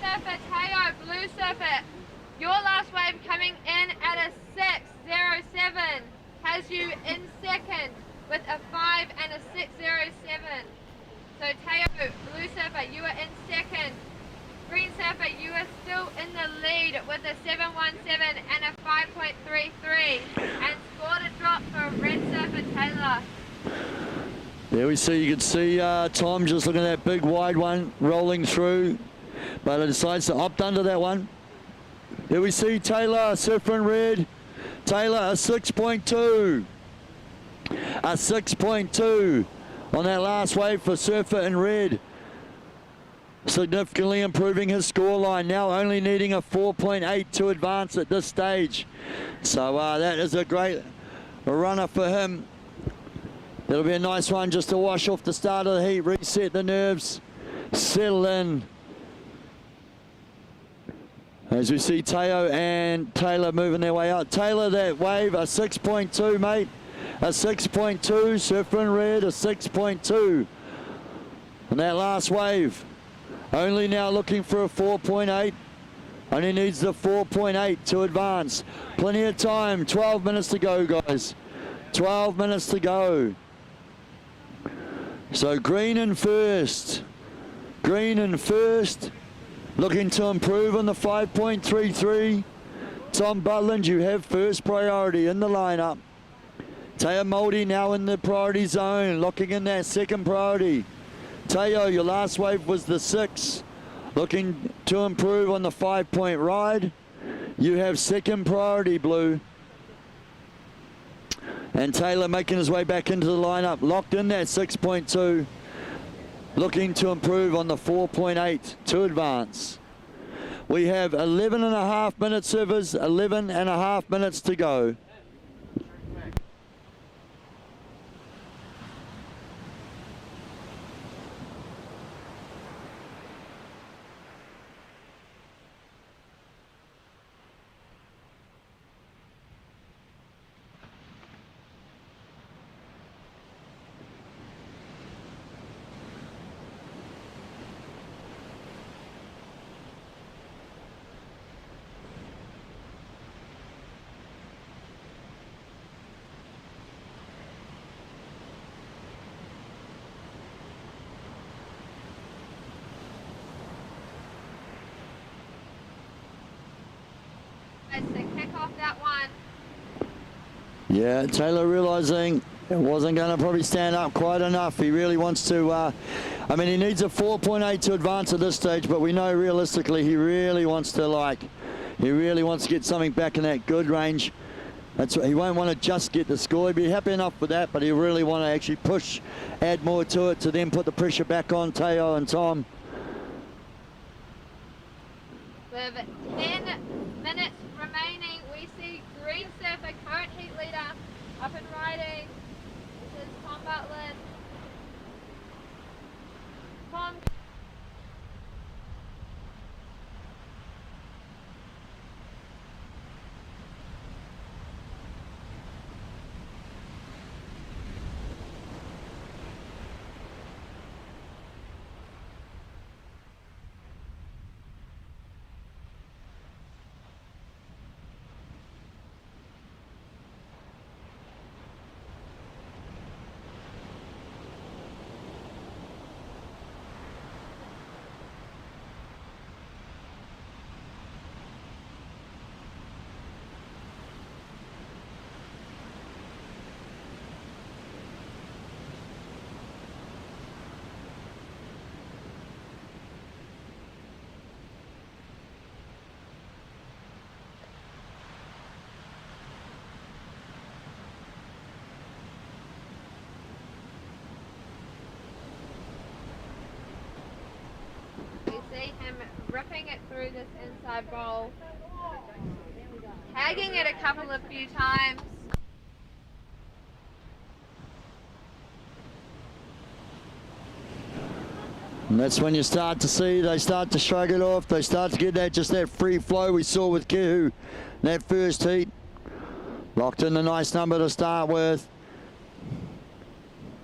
Surfer Teo, blue surfer, your last wave coming in at a 6.07 has you in second with a 5 and a 6.07. So Teo, blue surfer, you are in second. Green surfer, you are still in the lead with a 7.17 and a 5.33, and scored a drop for red surfer Taylor. There we see, you can see Tom just looking at that big wide one rolling through, but it decides to opt under that one. There we see Taylor, surfer in red. Taylor, a 6.2. A 6.2 on that last wave for surfer in red. Significantly improving his scoreline, now only needing a 4.8 to advance at this stage. So that is a great runner for him. It'll be a nice one just to wash off the start of the heat, reset the nerves, settle in. As we see Teo and Taylor moving their way out. Taylor, that wave, a 6.2, mate. A 6.2, surfer in red, a 6.2 on that last wave. Only now looking for a 4.8. Only needs the 4.8 to advance. Plenty of time, 12 minutes to go, guys. 12 minutes to go. So green in first. Green in first. Looking to improve on the 5.33. Tom Butland, you have first priority in the lineup. Teo Moldy now in the priority zone, locking in that second priority. Teo, your last wave was the 6. Looking to improve on the 5-point ride. You have second priority, blue. And Taylor making his way back into the lineup, locked in that 6.2. Looking to improve on the 4.8 to advance. We have 11 and a half minutes, servers, 11 and a half minutes to go. To kick off that one. Yeah, Taylor realizing it wasn't going to probably stand up quite enough. He really wants to, I mean, he needs a 4.8 to advance at this stage, but we know realistically he really wants to get something back in that good range. That's what, he won't want to just get the score. He'd be happy enough with that, but he really want to actually push, add more to it to then put the pressure back on Teo and Tom. With 10 minutes remaining, we see green surfer, current heat leader, up and riding. This is Tom Butland. Tom. ripping it through this inside bowl, tagging it a few times. And that's when you start to see they start to shrug it off. They start to get that free flow we saw with Kehu that first heat. Locked in a nice number to start with.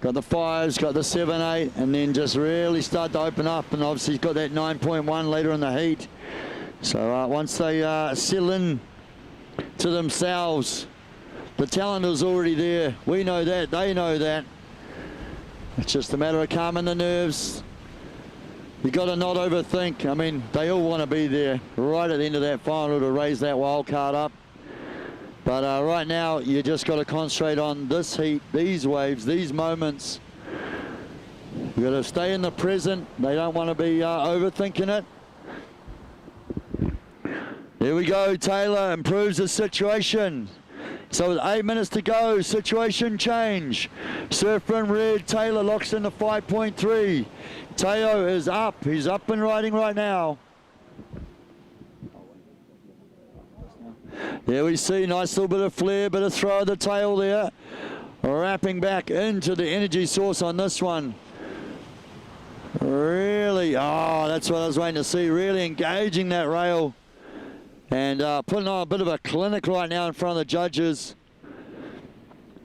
Got the 5s, got the 7, 8, and then just really start to open up. And obviously he's got that 9.1 later in the heat. So once they settle in to themselves, the talent is already there. We know that, they know that. It's just a matter of calming the nerves. You got to not overthink. I mean, they all want to be there right at the end of that final to raise that wild card up. But right now, you just got to concentrate on this heat, these waves, these moments. You got to stay in the present. They don't want to be overthinking it. There we go. Taylor improves the situation. So with 8 minutes to go, situation change. Surfer in red, Taylor locks in the 5.3. Teo is up. He's up and riding right now. There we see, nice little bit of flare, bit of throw of the tail there. Wrapping back into the energy source on this one. Really, that's what I was waiting to see. Really engaging that rail. And putting on a bit of a clinic right now in front of the judges.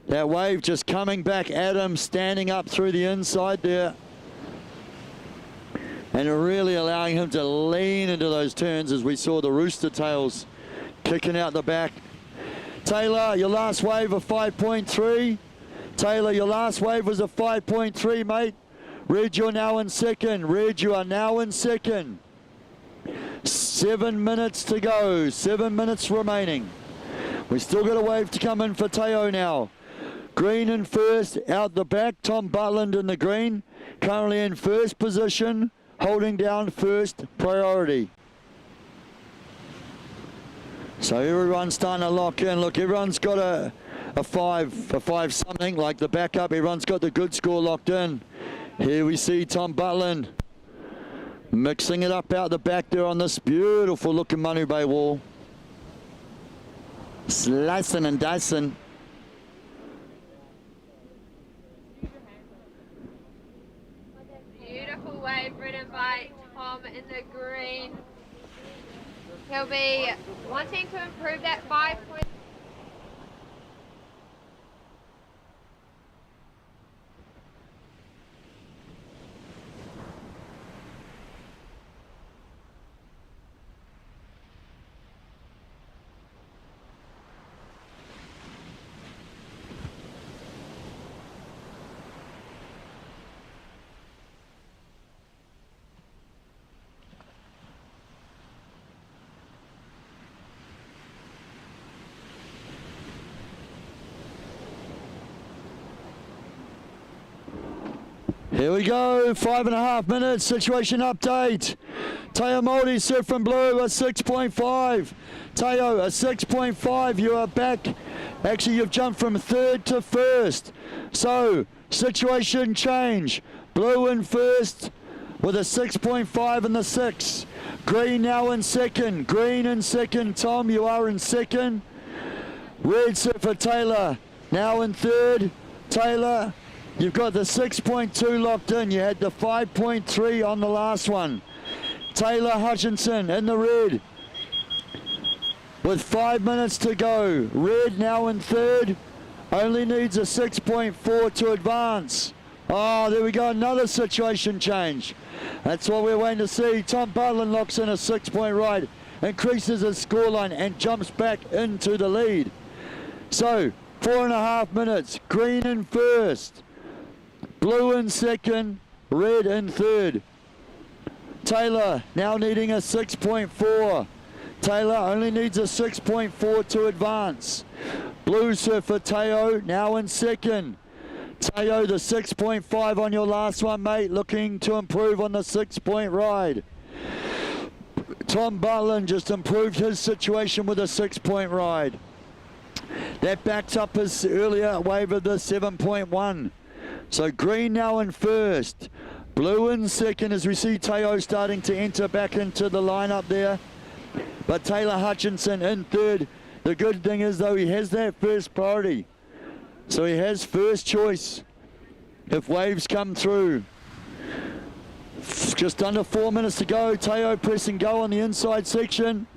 That wave just coming back at him, standing up through the inside there. And really allowing him to lean into those turns as we saw the rooster tails kicking out the back. Taylor, your last wave of 5.3. Taylor, your last wave was a 5.3, mate. Red, you're now in second. Red, you are now in second. 7 minutes to go. 7 minutes remaining. We still got a wave to come in for Teo now. Green in first, out the back. Tom Butland in the green. Currently in first position, holding down first priority. So everyone's starting to lock in. Look, everyone's got a 5 something, like the backup. Everyone's got the good score locked in. Here we see Tom Butland mixing it up out the back there on this beautiful looking Manu Bay wall. Slicing and dicing. Beautiful wave ridden by Tom in the green. He'll be wanting to improve that 5 point. Here we go, 5.5 minutes, situation update. Teo Māori, surf from blue, a 6.5. Teo, a 6.5, you are back. Actually, you've jumped from third to first. So, situation change. Blue in first with a 6.5 in the 6. Green now in second. Green in second. Tom, you are in second. Red surfer Taylor now in third. Taylor, you've got the 6.2 locked in. You had the 5.3 on the last one. Taylor Hutchinson in the red with 5 minutes to go. Red now in third. Only needs a 6.4 to advance. Oh, there we go. Another situation change. That's what we're waiting to see. Tom Butland locks in a 6-point ride, increases his scoreline and jumps back into the lead. So 4.5 minutes. Green in first. Blue in second, red in third. Taylor now needing a 6.4. Taylor only needs a 6.4 to advance. Blue surfer Teo now in second. Teo, the 6.5 on your last one, mate, looking to improve on the 6-point ride. Tom Butland just improved his situation with a 6-point ride. That backs up his earlier wave of the 7.1. So green now in first. Blue in second as we see Teo starting to enter back into the lineup there. But Taylor Hutchinson in third. The good thing is though, he has that first priority. So he has first choice if waves come through. Just under 4 minutes to go. Teo pressing go on the inside section.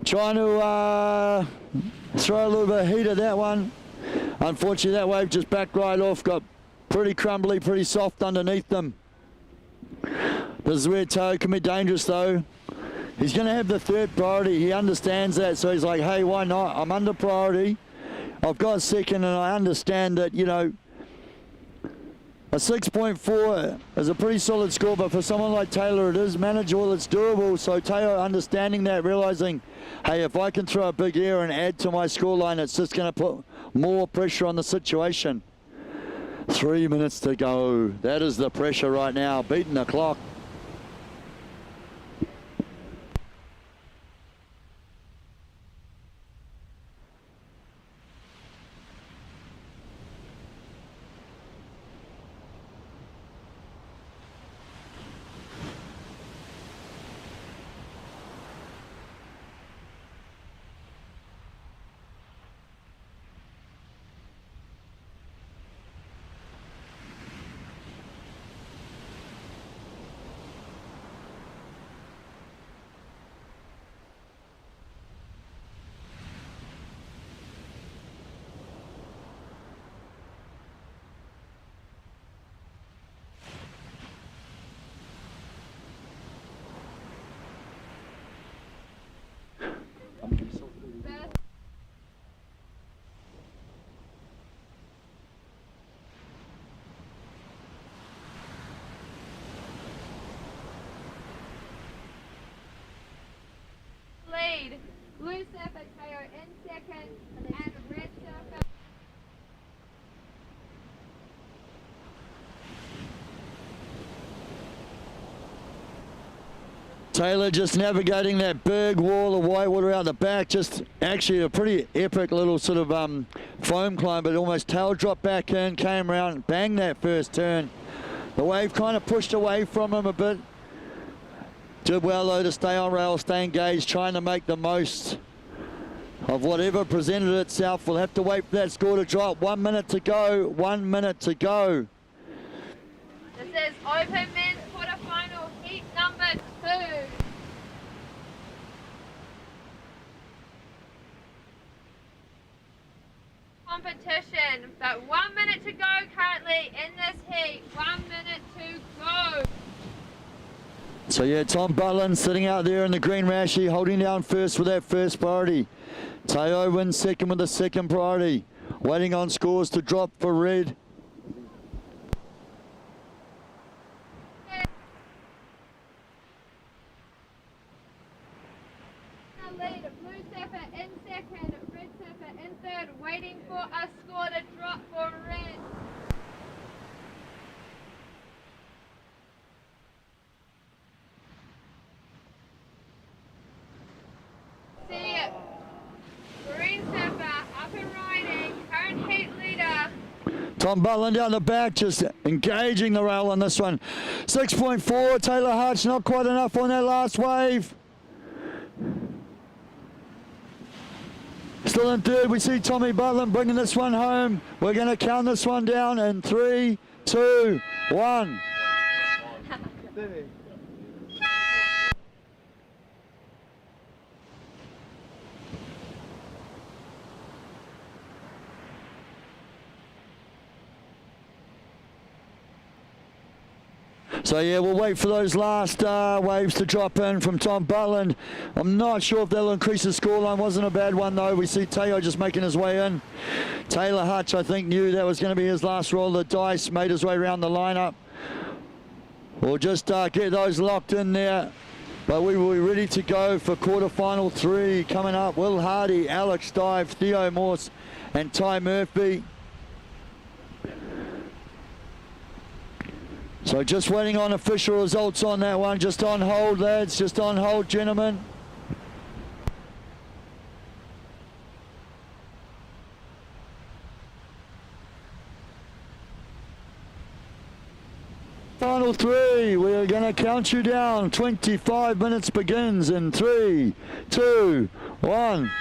Trying to throw a little bit of heat at that one. Unfortunately, that wave just backed right off. Got pretty crumbly, pretty soft underneath them. This is where Teo can be dangerous though. He's going to have the third priority. He understands that. So he's like, hey, why not? I'm under priority. I've got second and I understand that, you know, a 6.4 is a pretty solid score, but for someone like Taylor, it is manageable, it's doable. So Teo understanding that, realizing, hey, if I can throw a big air and add to my scoreline, it's just going to put more pressure on the situation. 3 minutes to go. That is the pressure right now, beating the clock. Lead. Blue surfer Teo in second and red surfer. Taylor just navigating that big wall of white water out the back. Just actually a pretty epic little sort of foam climb, but almost tail dropped back in, came around, banged that first turn. The wave kind of pushed away from him a bit. Did well though to stay on rail, stay engaged, trying to make the most of whatever presented itself. We'll have to wait for that score to drop. 1 minute to go, 1 minute to go. This is Open Men's Quarterfinal Heat number 2. Competition, but 1 minute to go currently in this heat. 1 minute to go. So yeah, Tom Butland sitting out there in the green rashie, holding down first with that first priority. Teo wins second with the second priority. Waiting on scores to drop for red. Lead, blue surfer in second, red surfer in third, waiting for a score to drop for red. See green surfer up and riding, current heat leader. Tom Butland down the back, just engaging the rail on this one. 6.4, Taylor Hutch, not quite enough on that last wave. Still in third, we see Tommy Butland bringing this one home. We're going to count this one down in 3, 2, 1. So yeah, we'll wait for those last waves to drop in from Tom Butland. I'm not sure if they'll increase the scoreline. Wasn't a bad one though. We see Teo just making his way in. Taylor Hutch, I think, knew that was going to be his last roll of the dice, made his way around the lineup. We'll just get those locked in there. But we will be ready to go for quarterfinal 3 coming up. Will Hardy, Alex Dive, Theo Morse and Ty Murphy. So just waiting on official results on that one. Just on hold, lads. Just on hold, gentlemen. final 3. We're going to count you down. 25 minutes begins in 3, 2, 1.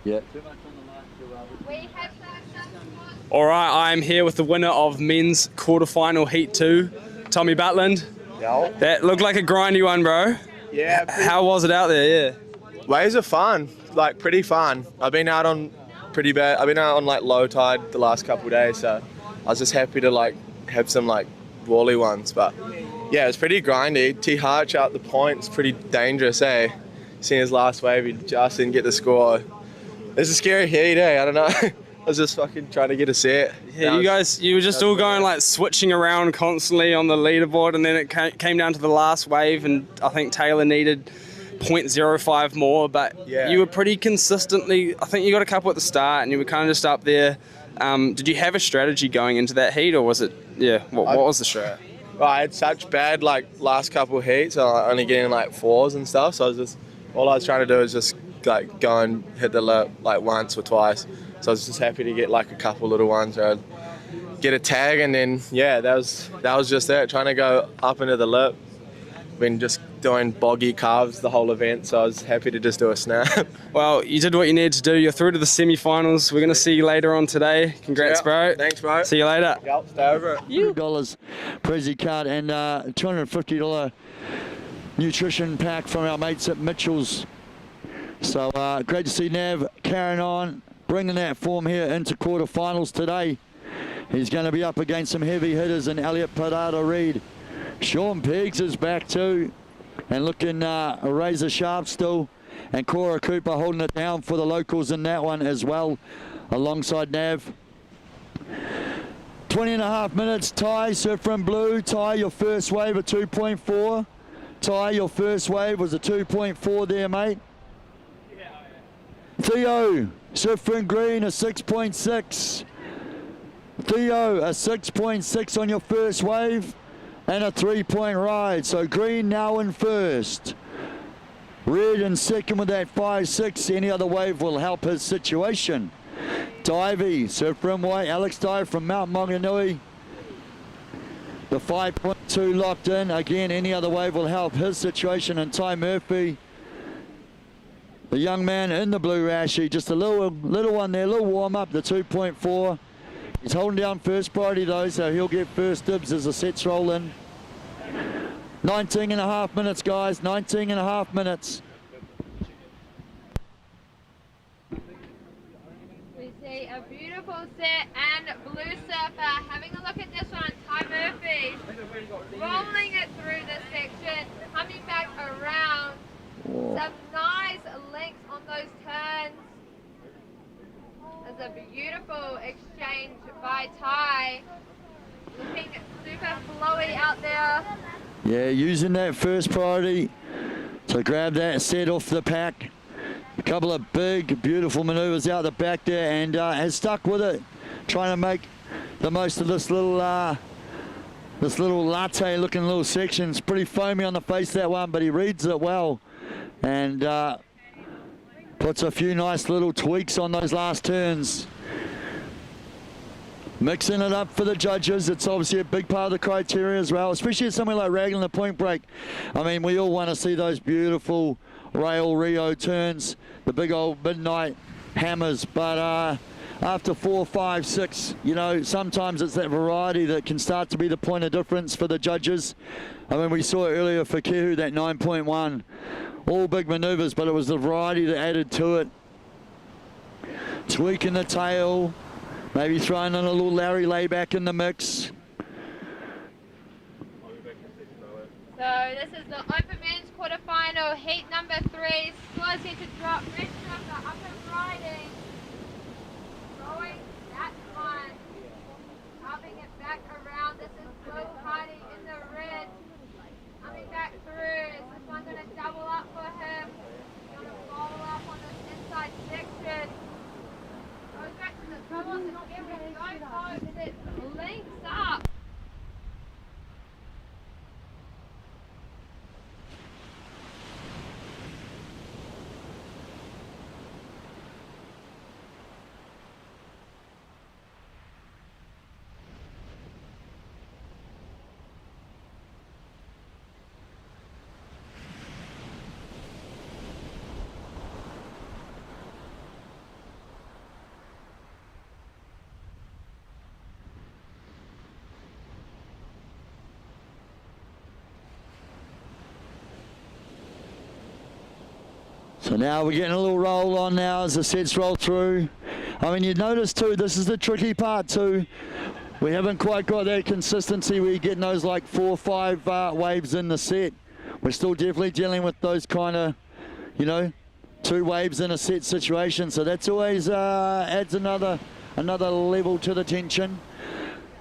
Yeah. We have that. All right, I'm here with the winner of men's quarterfinal heat 2, Tommy Butland. Yeah. That looked like a grindy one, bro. Yeah. How was it out there? Yeah. Waves are fun, like pretty fun. I've been out on like low tide the last couple of days, so I was just happy to like have some like wally ones. But yeah, it was pretty grindy. T Harch out the point's pretty dangerous, eh? Seeing his last wave, he just didn't get the score. It's a scary heat, eh? I don't know. I was just fucking trying to get a set. Yeah, you were just all going like switching around constantly on the leaderboard, and then it came down to the last wave, and I think Taylor needed 0.05 more, but Yeah. you were pretty consistently, I think you got a couple at the start, and you were kind of just up there. Did you have a strategy going into that heat, or was it, what was the strat? Well, I had such bad like last couple of heats, so I only getting like 4s and stuff, so all I was trying to do was just like go and hit the lip like once or twice. So I was just happy to get like a couple little ones where I'd get a tag, and then yeah, that was just it, trying to go up into the lip. Been just doing boggy carves the whole event, so I was happy to just do a snap. Well, you did what you needed to do. You're through to the semi-finals. We're going to see you later on today. Congrats, Yeah. bro. Thanks, bro. See you later. Yep, stay over it. $2 Prezi card and $250 nutrition pack from our mates at Mitchell's. So great to see Nav carrying on, bringing that form here into quarterfinals today. He's going to be up against some heavy hitters in Elliot Parada-Reed. Sean Peggs is back too, and looking razor sharp still. And Cora Cooper holding it down for the locals in that one as well, alongside Nav. 20.5 minutes. Ty, surfer in blue. Ty, your first wave a 2.4. Ty, your first wave was a 2.4 there, mate. Theo, surfer in green a 6.6. Theo, a 6.6 on your first wave and a 3-point ride. So green now in first. Red in second with that 5.6. Any other wave will help his situation. Divey, surf from white. Alex Dive from Mount Maunganui. The 5.2 locked in. Again, any other wave will help his situation. And Ty Murphy, the young man in the blue rashy, just a little one there, a little warm up, the 2.4. He's holding down first priority though, so he'll get first dibs as the sets roll in. 19.5 minutes, guys, 19.5 minutes. We see a beautiful set and Blue Surfer having a look at this one. Ty Murphy rolling it through the section, coming back around. Some nice links on those turns. There's a beautiful exchange by Ty. Looking super flowy out there. Yeah, using that first priority to grab that set off the pack. A couple of big, beautiful maneuvers out the back there, and has stuck with it, trying to make the most of this little latte-looking little section. It's pretty foamy on the face, that one, but he reads it well, and puts a few nice little tweaks on those last turns. Mixing it up for the judges. It's obviously a big part of the criteria as well, especially at somewhere like Raglan, the point break. I mean, we all want to see those beautiful rail Rio turns, the big old midnight hammers, but after 4, 5, 6, you know, sometimes it's that variety that can start to be the point of difference for the judges. I mean, we saw it earlier for Kehu, that 9.1, all big maneuvers, but it was the variety that added to it. Tweaking the tail, maybe throwing in a little Larry layback in the mix. So this is the Open Men's Quarterfinal, heat number 3. Scores here to drop. Red Surfer up and riding. Throwing that one. Carving it back around. This is Blue Hardy in the red. Coming back through. Is this one going to double up for him? Going to follow up on this inside section. Goes back to the doubles and here we go, folks. It links up. So now we're getting a little roll on now as the sets roll through. I mean, you notice too, this is the tricky part too. We haven't quite got that consistency where you're getting those like 4 or 5 waves in the set. We're still definitely dealing with those kind of, you know, 2 waves in a set situation. So that's always adds another level to the tension.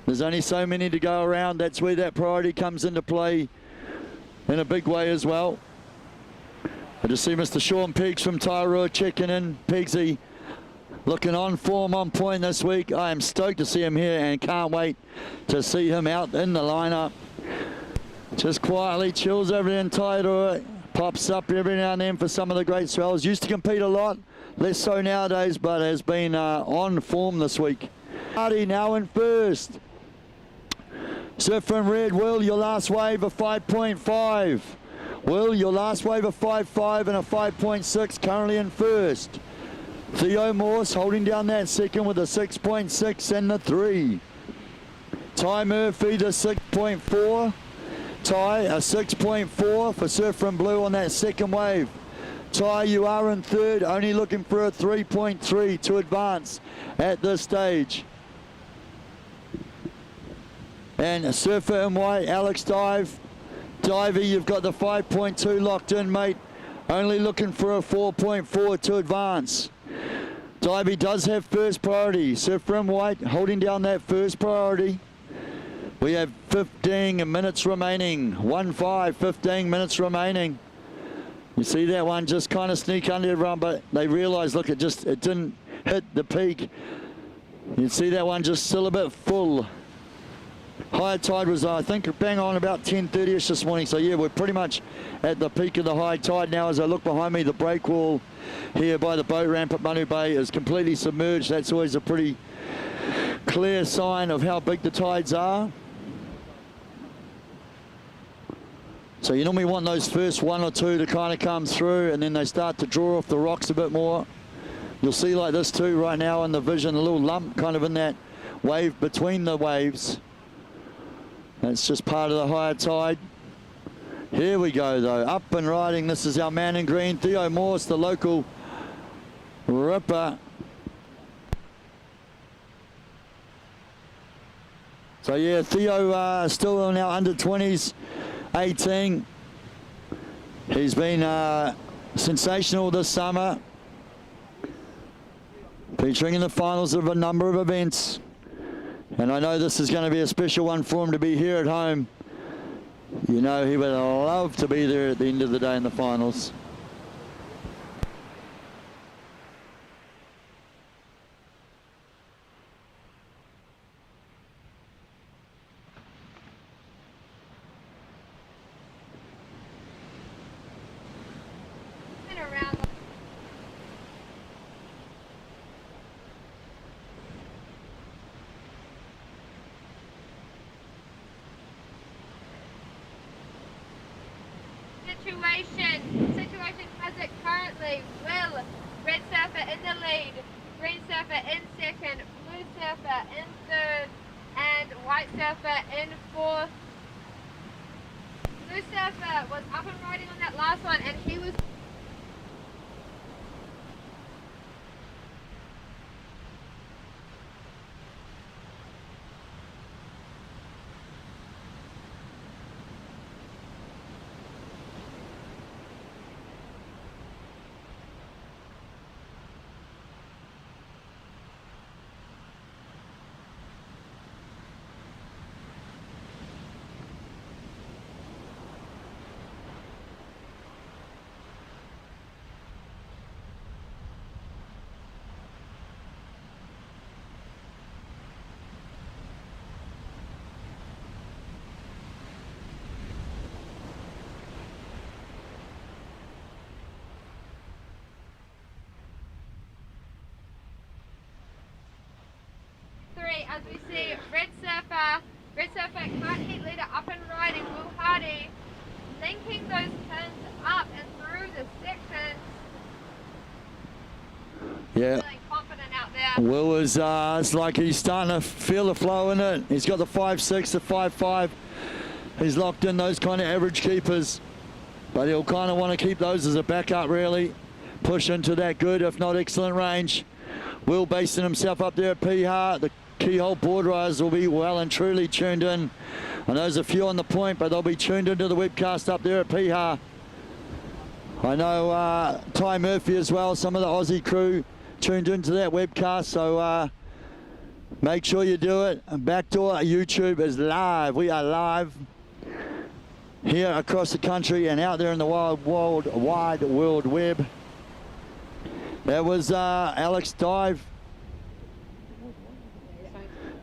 There's only so many to go around. That's where that priority comes into play in a big way as well. I just see Mr. Sean Peaks from Tairua checking in. Peaksy looking on form, on point this week. I am stoked to see him here and can't wait to see him out in the lineup. Just quietly chills over there in Tairua. Pops up every now and then for some of the great swells. Used to compete a lot, less so nowadays, but has been on form this week. Hardy now in first. Surf from red, Will, your last wave of 5.5. Will, your last wave of 5.5 and a 5.6, currently in first. Theo Morse holding down that second with a 6.6 and the 3. Ty Murphy, the 6.4. Ty, a 6.4 for Surf from Blue on that second wave. Ty, you are in third, only looking for a 3.3 to advance at this stage. And Surfer in white, Alex Dive. Divey, you've got the 5.2 locked in, mate. Only looking for a 4.4 to advance. Divey does have first priority. Surf from white holding down that first priority. We have 15 minutes remaining. 1-5, 15 minutes remaining. You see that one just kind of sneak under everyone, but they realize, look, it didn't hit the peak. You can see that one just still a bit full. High tide was, I think, bang on about 10:30ish this morning. So yeah, we're pretty much at the peak of the high tide now. As I look behind me, the break wall here by the boat ramp at Manu Bay is completely submerged. That's always a pretty clear sign of how big the tides are. So you normally want those first one or two to kind of come through, and then they start to draw off the rocks a bit more. You'll see like this too right now in the vision, a little lump kind of in that wave between the waves. That's just part of the higher tide. Here we go though, up and riding. This is our man in green, Theo Morse, the local ripper. So yeah, Theo still in our under 20s, 18. He's been sensational this summer, featuring in the finals of a number of events. And I know this is going to be a special one for him to be here at home. You know, he would love to be there at the end of the day in the finals. Around. Situation has it currently. Will, red surfer in the lead, green surfer in second, blue surfer in third, and white surfer in fourth. Blue surfer was up and riding on that last one, and he was as we see red surfer can't heat leader up and riding, Will Hardy linking those turns up and through the sections. Yeah. Feeling confident out there. Will is, it's like he's starting to feel the flow in it. He's got the 5.6, the 5.5. He's locked in those kind of average keepers, but he'll kind of want to keep those as a backup really. Push into that good, if not excellent range. Will basing himself up there at Piha. The keyhole board riders will be well and truly tuned in. I know there's a few on the point, but they'll be tuned into the webcast up there at Piha. I know Ty Murphy as well, some of the Aussie crew tuned into that webcast, so make sure you do it. Backdoor YouTube is live. We are live here across the country and out there in the wide world web. That was Alex Dive.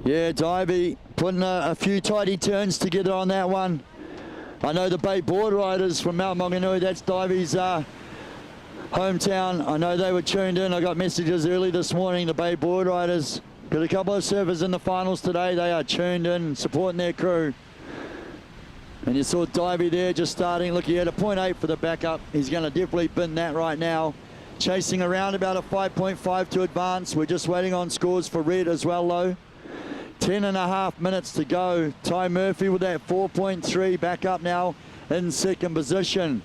Yeah, Divey putting a few tidy turns together on that one. I know the Bay board riders from Mount Maunganui, that's Divey's hometown. I know they were tuned in. I got messages early this morning, the Bay board riders. Got a couple of surfers in the finals today. They are tuned in, supporting their crew. And you saw Divey there just starting. Look, he had a 0.8 for the backup. He's going to definitely bin that right now. Chasing around about a 5.5 to advance. We're just waiting on scores for red as well, though. 10.5 minutes to go. Ty Murphy with that 4.3 back up now in second position.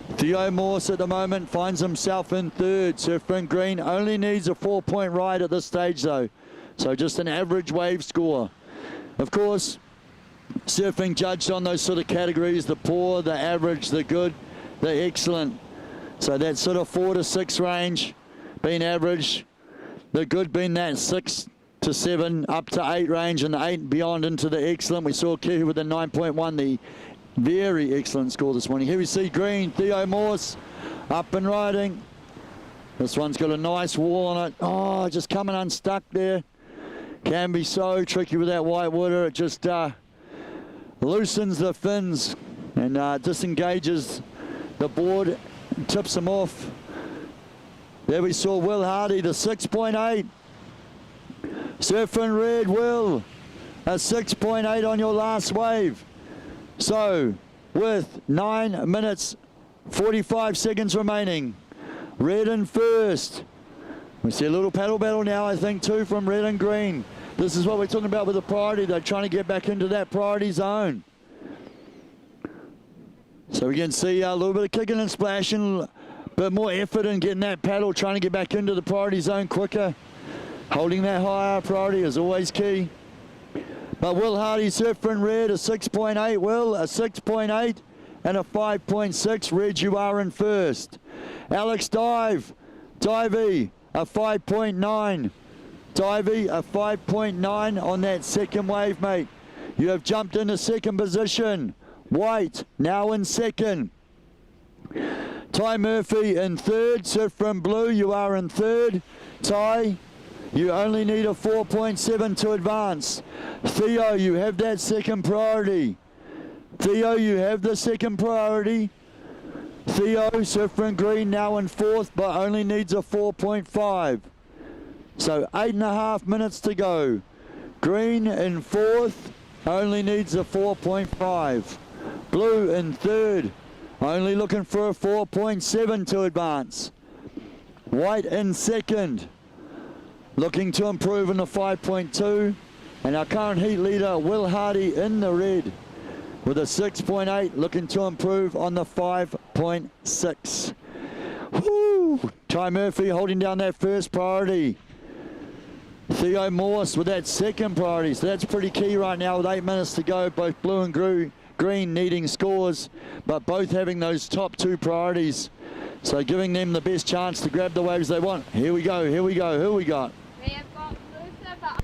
Theo Morse at the moment finds himself in third. Surfing Green only needs a 4-point ride at this stage though. So just an average wave score. Of course, surfing judged on those sort of categories, the poor, the average, the good, the excellent. So that sort of 4 to 6 range being average. The good being that 6 to 7 up to 8 range, and the 8 and beyond into the excellent. We saw Kiwi with a 9.1, the very excellent score this morning. Here we see Green, Theo Morse up and riding. This one's got a nice wall on it. Oh, just coming unstuck there. Can be so tricky with that white water. It just loosens the fins and disengages the board and tips them off. There we saw Will Hardy, the 6.8. Surfing red, Will, a 6.8 on your last wave. So, with 9 minutes, 45 seconds remaining, red in first. We see a little paddle battle now, I think, too, from red and green. This is what we're talking about with the priority. They're trying to get back into that priority zone. So we can see a little bit of kicking and splashing, a bit more effort in getting that paddle, trying to get back into the priority zone quicker. Holding that higher priority is always key. But Will Hardy surfing red, a 6.8. Will, a 6.8 and a 5.6. Red, you are in first. Alex Divey, a 5.9. Divey, a 5.9 on that second wave, mate. You have jumped into second position. White, now in second. Ty Murphy in third. Surf from blue, you are in third. Ty, you only need a 4.7 to advance. Theo, you have that second priority. Theo, you have the second priority. Theo, surfing green, now in fourth, but only needs a 4.5. So 8.5 minutes to go. Green in fourth, only needs a 4.5. Blue in third, only looking for a 4.7 to advance. White in second, looking to improve in the 5.2. And our current heat leader, Will Hardy, in the red with a 6.8, looking to improve on the 5.6. Woo! Ty Murphy holding down that first priority. Theo Morse with that second priority. So that's pretty key right now with 8 minutes to go. Both blue and green needing scores, but both having those top two priorities. So giving them the best chance to grab the waves they want. Here we go, here we go. Who we got? We have got blue surfer.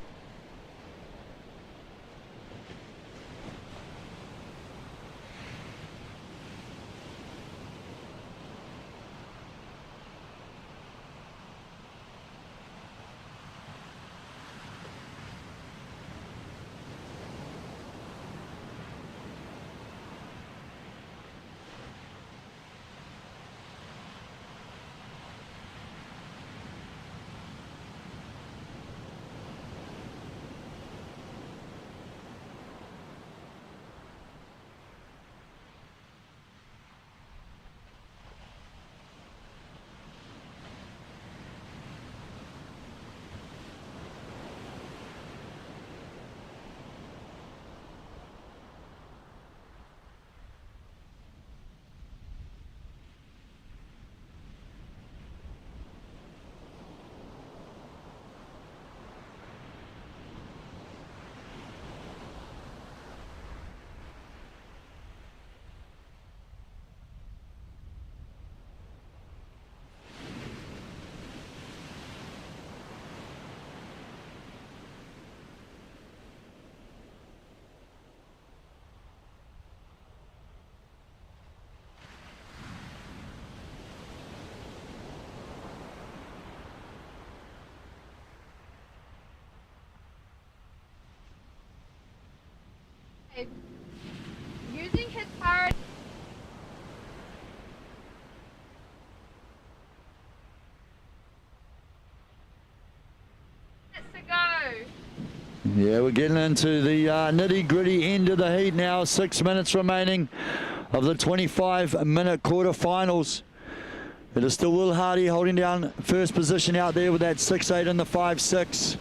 Using his priority. To go. Yeah, we're getting into the nitty-gritty end of the heat now. 6 minutes remaining of the 25-minute quarterfinals. It is still Will Hardy holding down first position out there with that 6.8 and the 5.6.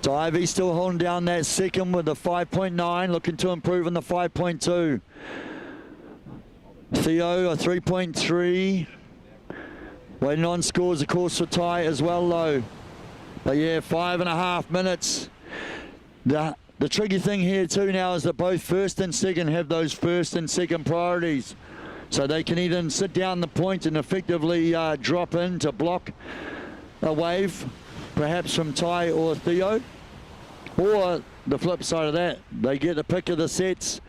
Divey still holding down that second with the 5.9, looking to improve in the 5.2. Theo, a 3.3. Waiting on scores, of course, for Ty as well, though. But yeah, 5.5 minutes. The tricky thing here, too, now is that both first and second have those first and second priorities. So they can either sit down the point and effectively drop in to block a wave, perhaps from Ty or Theo, or the flip side of that, they get the pick of the sets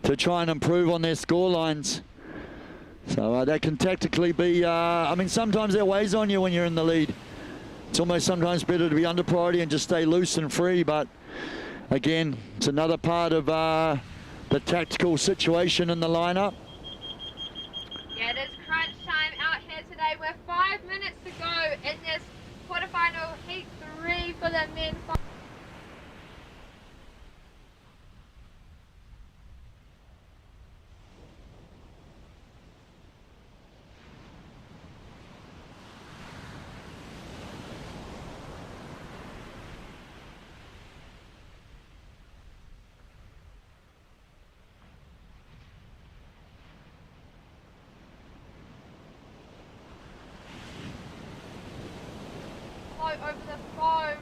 to try and improve on their score lines. So that can tactically be, I mean, sometimes that weighs on you when you're in the lead. It's almost sometimes better to be under priority and just stay loose and free, but again, it's another part of the tactical situation in the lineup. Yeah, it is crunch time out here today. We're 5 minutes to go in this quarterfinal heat 3 for the men. Over the foam,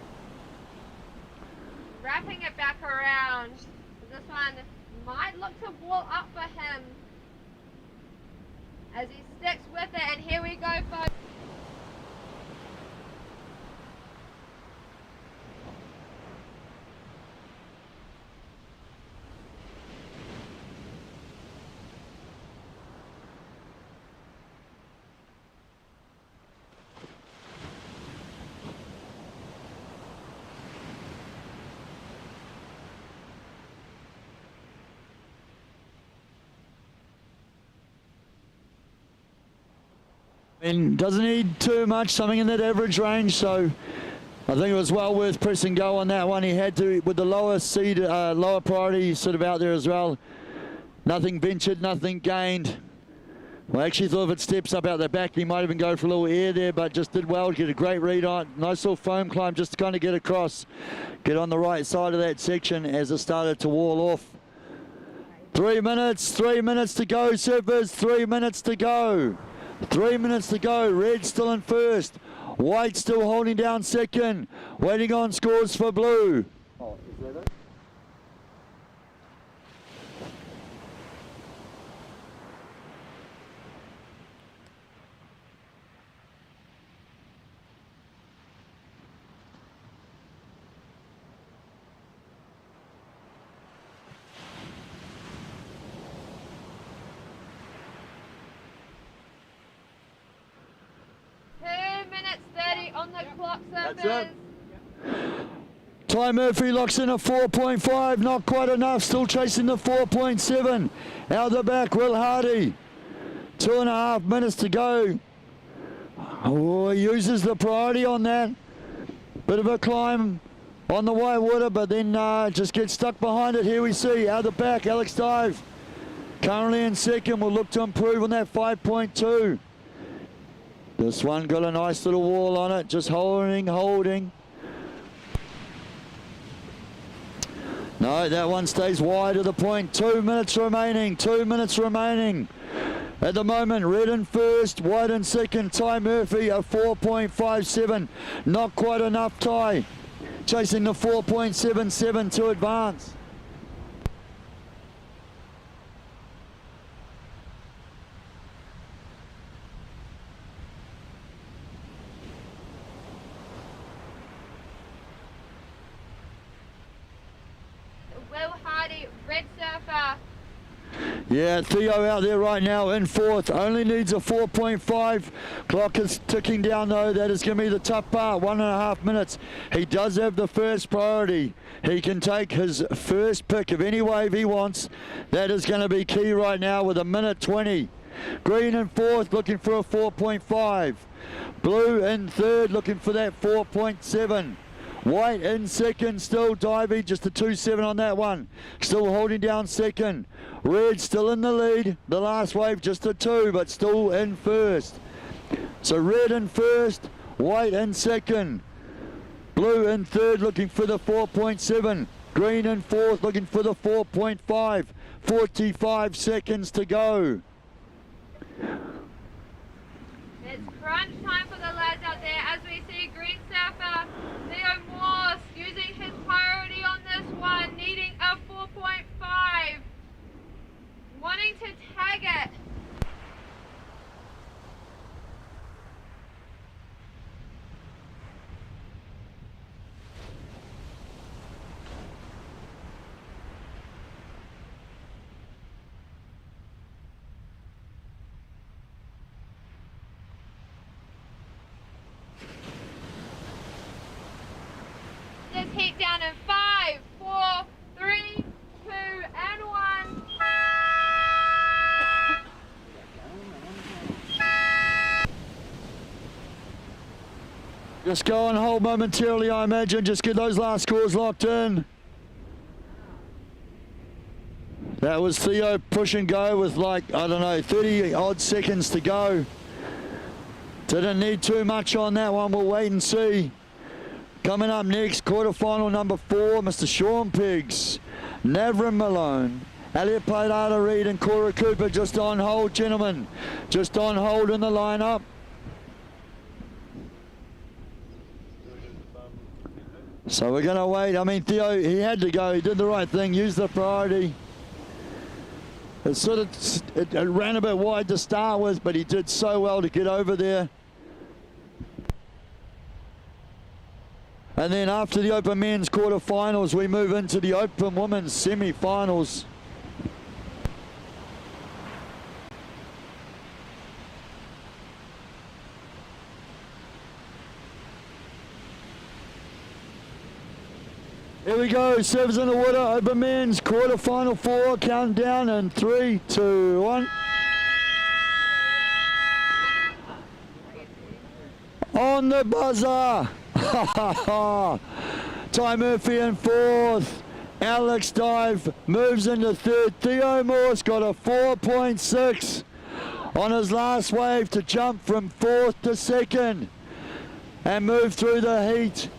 wrapping it back around. This one might look to wall up for him as he sticks with it, and here we go, folks. And doesn't need too much, something in that average range, so I think it was well worth press and go on that one. He had to, with the lower seed, lower priority sort of out there as well. Nothing ventured, nothing gained. Well, I actually thought if it steps up out the back, he might even go for a little air there, but just did well to get a great read on. Nice little foam climb just to kind of get across, get on the right side of that section as it started to wall off. 3 minutes to go, surfers, 3 minutes to go. 3 minutes to go. Red still in first. White still holding down second. Waiting on scores for blue. Oh, is that it? On the clock, That's surfers. it. Ty Murphy locks in a 4.5, not quite enough, still chasing the 4.7. Out the back, Will Hardy. 2.5 minutes to go. Oh, he uses the priority on that. Bit of a climb on the white water, but then just gets stuck behind it. Here we see, out the back, Alex Dive. Currently in second, will look to improve on that 5.2. This one got a nice little wall on it, just holding. No, that one stays wide of the point. 2 minutes remaining, 2 minutes remaining. At the moment, red in first, white in second. Ty Murphy, a 4.57. Not quite enough, Ty. Chasing the 4.77 to advance. Red surfer. Yeah, Theo out there right now in fourth. Only needs a 4.5. Clock is ticking down though. That is going to be the tough part. 1.5 minutes. He does have the first priority. He can take his first pick of any wave he wants. That is going to be key right now with 1:20. Green in fourth, looking for a 4.5. Blue in third, looking for that 4.7. White in second, still diving, just a 2.7 on that one. Still holding down second. Red still in the lead. The last wave just a 2, but still in first. So red in first, white in second. Blue in third, looking for the 4.7. Green in fourth, looking for the 4.5. 45 seconds to go. It's crunch time for the lads out there as we see green surfer Theo Morse using his priority on this one, needing a 4.5, wanting to tag it. heat down in 5, 4, 3, 2, and 1. Just go on hold momentarily, I imagine. Just get those last scores locked in. That was Theo push and go with like, I don't know, 30 odd seconds to go. Didn't need too much on that one. We'll wait and see. Coming up next, quarterfinal number 4, Mr. Sean Piggs, Navrin Malone, Elliot Paidata Reid and Cora Cooper just on hold, gentlemen. Just on hold in the lineup. So we're going to wait. I mean, Theo, he had to go. He did the right thing, used the priority. It ran a bit wide to start with, but he did so well to get over there. And then after the Open Men's quarterfinals, we move into the Open Women's semi-finals. Here we go, serves in the water, Open Men's quarterfinal 4, countdown in 3, 2, 1. On the buzzer. Ty Murphy in 4th. Alex Dive moves into 3rd. Theo Morse got a 4.6 on his last wave to jump from 4th to 2nd and move through the heat.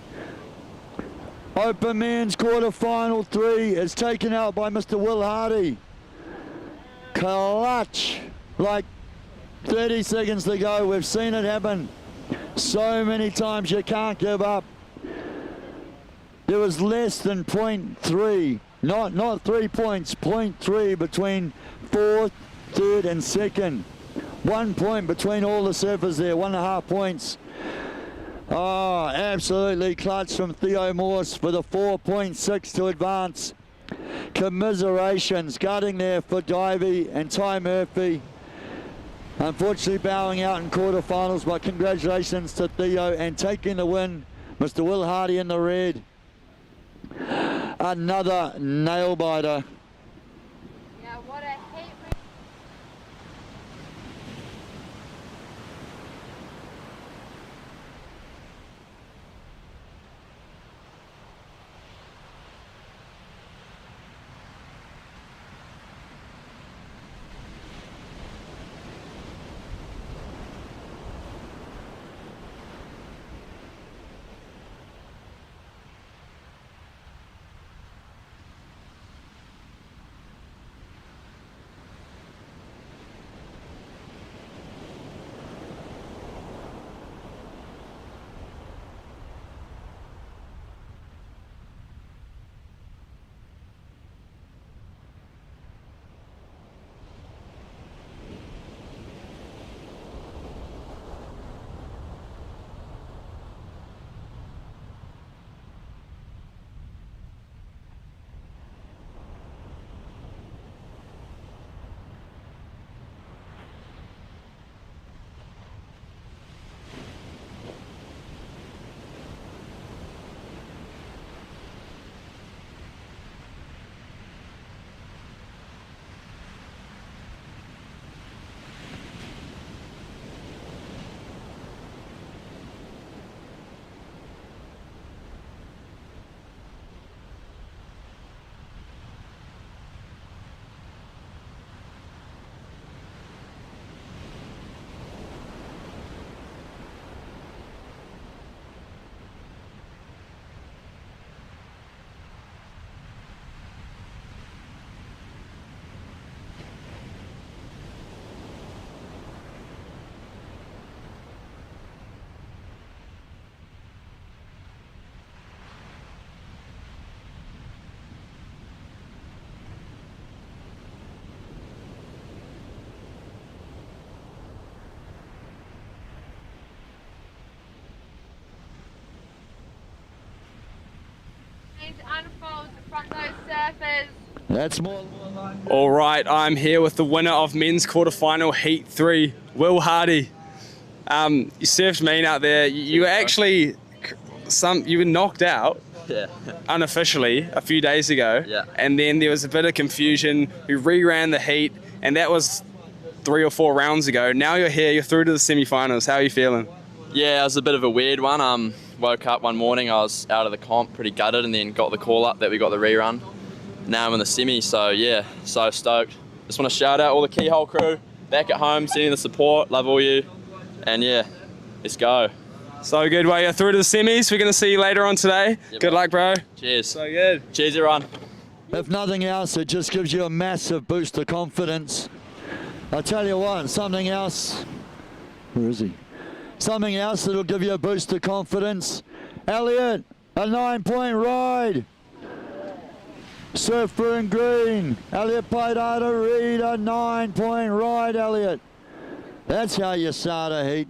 Open Men's quarterfinal 3 is taken out by Mr. Will Hardy. Clutch, like 30 seconds to go. We've seen it happen so many times. You can't give up. There was less than 0.3, not 3 points, 0.3 between 4th, 3rd and 2nd. 1 point between all the surfers there, 1.5 points. Oh, absolutely clutch from Theo Morse for the 4.6 to advance. Commiserations, gutting there for Divey and Ty Murphy. Unfortunately bowing out in quarterfinals, but congratulations to Theo and taking the win, Mr. Will Hardy in the red. Another nail biter. Yeah, what a heat. Unfolds from those surfers. That's more. All right, I'm here with the winner of men's quarterfinal heat 3, Will Hardy. You surfed mean out there. You were actually you were knocked out, Yeah. unofficially a few days ago. Yeah. And then there was a bit of confusion. We reran the heat, and that was 3 or 4 rounds ago. Now you're here, you're through to the semi-finals. How are you feeling? Yeah, it was a bit of a weird one. Woke up one morning, I was out of the comp, pretty gutted, and then got the call up that we got the rerun. Now I'm in the semi, so yeah, so stoked. Just want to shout out all the Keyhole crew back at home, sending the support, love all you, and yeah, let's go. So good. Well, you're through to the semis. We're going to see you later on today. Yep. Good luck, bro. Cheers. So good. Cheers, everyone. If nothing else, it just gives you a massive boost of confidence. I'll tell you what, something else. Where is he? Something else that'll give you a boost of confidence. Elliot, a 9-point ride. Surfer in green. Elliot Paidata Reed, a 9-point ride, Elliot. That's how you start a heat.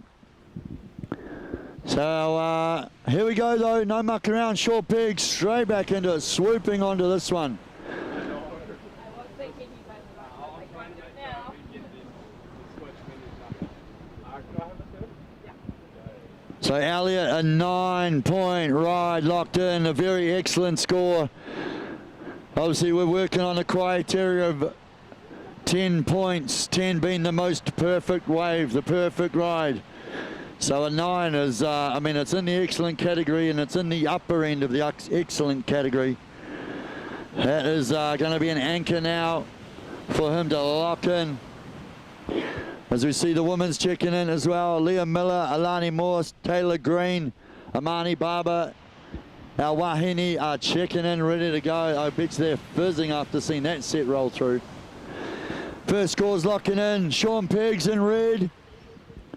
So here we go though, no mucking around, short pig, straight back into it, swooping onto this one. So Elliot, a 9-point ride, locked in, a very excellent score. Obviously we're working on a criteria of 10 points, 10 being the most perfect wave, the perfect ride. So a 9 is, I mean, it's in the excellent category, and it's in the upper end of the excellent category. That is going to be an anchor now for him to lock in. As we see the women's checking in as well. Leah Miller, Alani Morse, Taylor Green, Amani Barber, our Wahine are checking in, ready to go. I bet they're fizzing after seeing that set roll through. First scores locking in. Sean Peggs in red.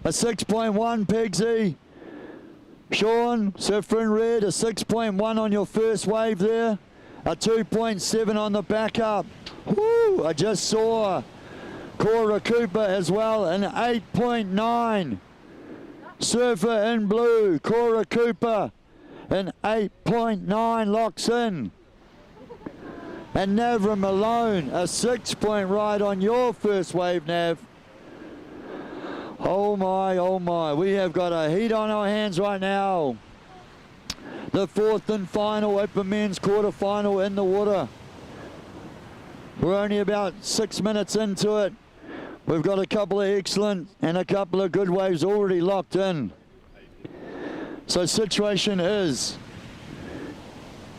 A 6.1 Peggsy. Sean, surfer in red, a 6.1 on your first wave there. A 2.7 on the backup. Woo, I just saw Cora Cooper as well, an 8.9. Surfer in blue, Cora Cooper, an 8.9 locks in. And Navra Malone, a 6-point ride on your first wave, Nav. Oh my, we have got a heat on our hands right now. The 4th and final open men's quarterfinal in the water. We're only about 6 minutes into it. We've got a couple of excellent and a couple of good waves already locked in. So situation is,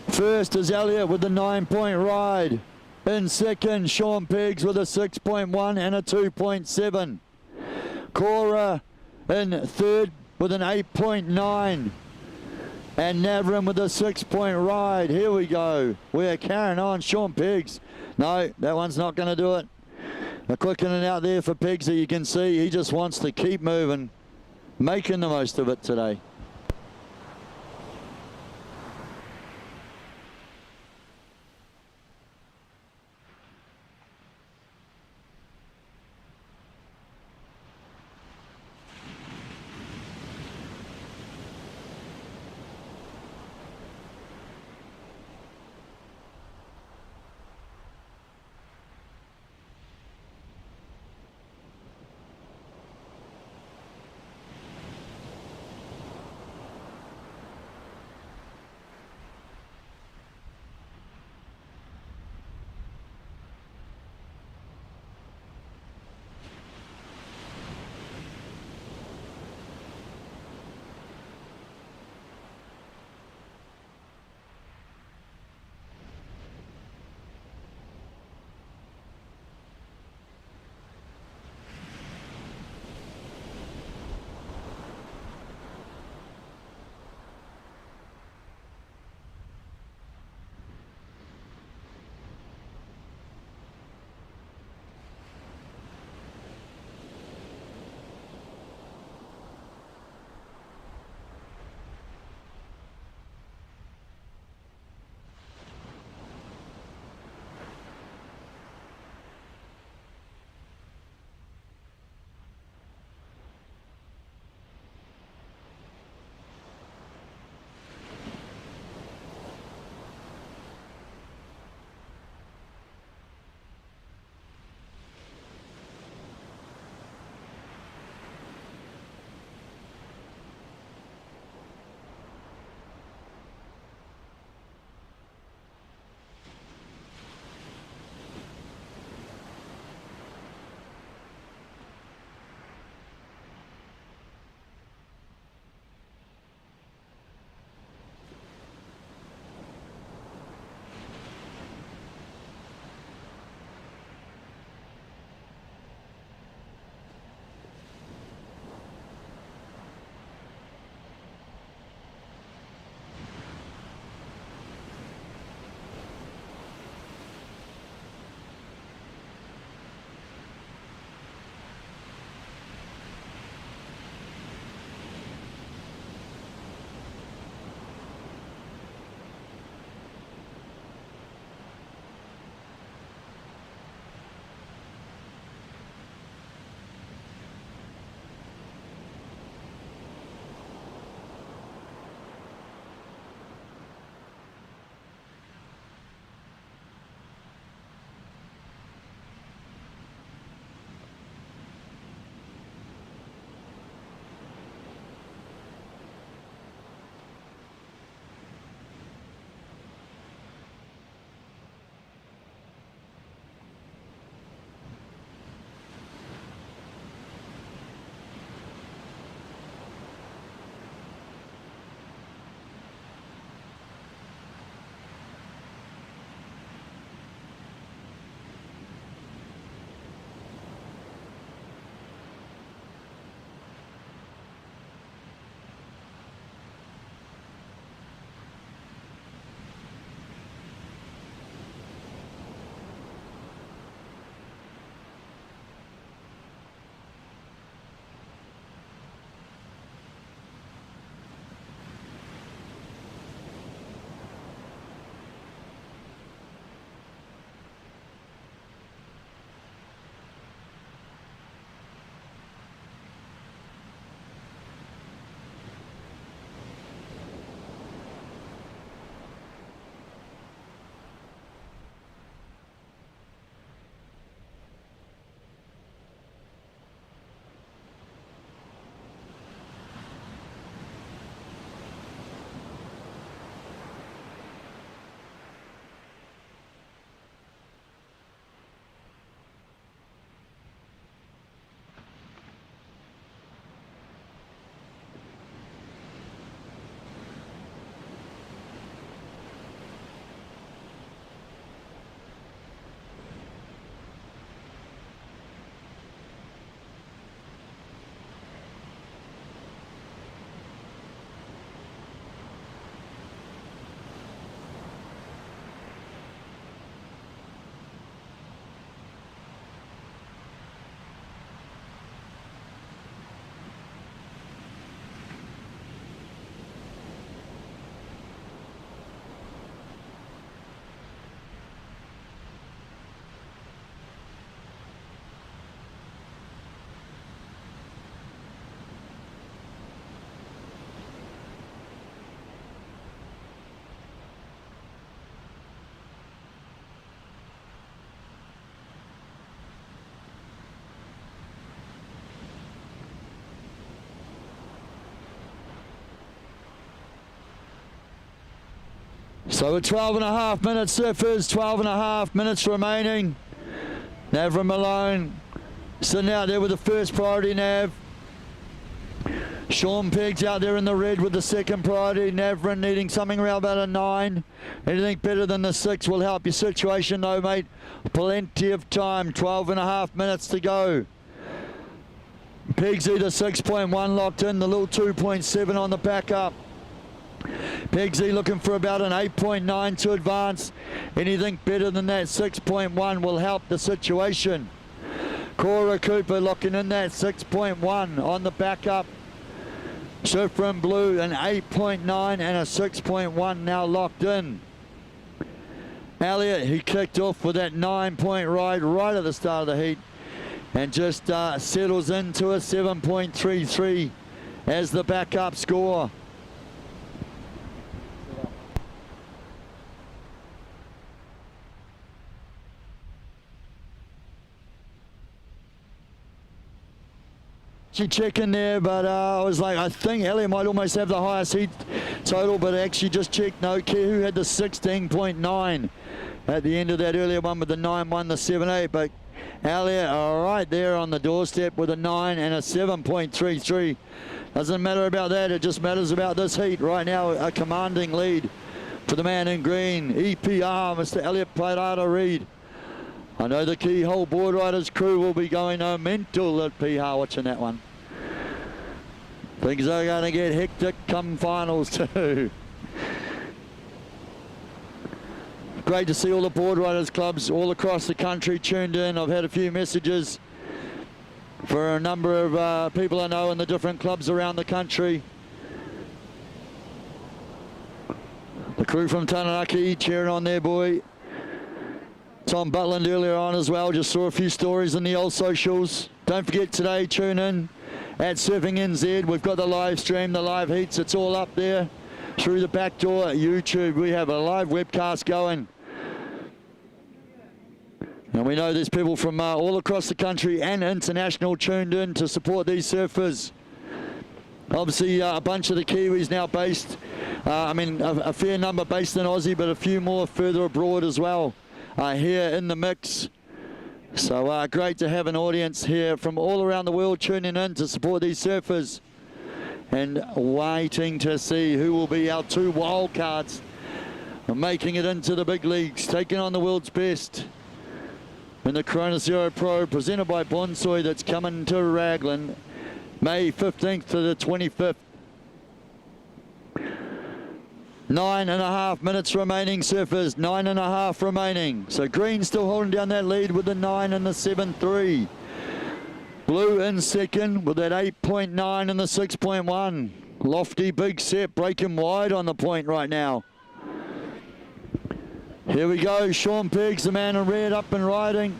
first is Elliot with the 9-point ride. In second, Sean Peggs with a 6.1 and a 2.7. Cora in third with an 8.9. And Navrin with a 6-point ride. Here we go. We're carrying on. Sean Peggs. No, that one's not going to do it. A quickening out there for Peggs, that you can see he just wants to keep moving, making the most of it today. So with 12 and a half minutes, surfers, 12 and a half minutes remaining. Nav Malone sitting out there with the first priority, Nav. Sean Peggs out there in the red with the second priority. Navrin needing something around about a 9. Anything better than the 6 will help your situation though, mate. Plenty of time, 12 and a half minutes to go. Peggsy, the 6.1 locked in, the little 2.7 on the back up. Peggsy looking for about an 8.9 to advance. Anything better than that 6.1 will help the situation. Cora Cooper locking in that 6.1 on the back up. Surfer in blue, an 8.9 and a 6.1 now locked in. Elliott, he kicked off with that 9-point ride right at the start of the heat and just settles into a 7.33 as the backup score. She checking there, but I was like, I think Elliot might almost have the highest heat total, but actually just checked. No, Kehu had the 16.9 at the end of that earlier one with the 9.1, the 7.8, but Elliot, all right there on the doorstep with a 9 and a 7.33. Doesn't matter about that, it just matters about this heat. Right now, a commanding lead for the man in green, EPR, Mr. Elliot Pirata-Reid. I know the Keyhole Board Riders crew will be going mental at PR watching that one. Things are going to get hectic come finals too. Great to see all the board riders clubs all across the country tuned in. I've had a few messages for a number of people I know in the different clubs around the country. The crew from Taranaki cheering on their boy. Tom Butland earlier on as well, just saw a few stories in the old socials. Don't forget today, tune in at Surfing NZ. We've got the live stream, the live heats, it's all up there through the Backdoor YouTube. We have a live webcast going. And we know there's people from all across the country and international tuned in to support these surfers. Obviously, a bunch of the Kiwis now based, a fair number based in Aussie, but a few more further abroad as well. Here in the mix. So great to have an audience here from all around the world tuning in to support these surfers and waiting to see who will be our 2 wildcards making it into the big leagues, taking on the world's best in the Corona Zero Pro presented by Bonsoy that's coming to Raglan May 15th to the 25th. 9.5 minutes remaining, surfers, 9.5 remaining. So green still holding down that lead with the 9 and the 7.3. Blue in second with that 8.9 and the 6.1. Lofty big set breaking wide on the point right now. Here we go, Sean Peggs, the man in red, up and riding.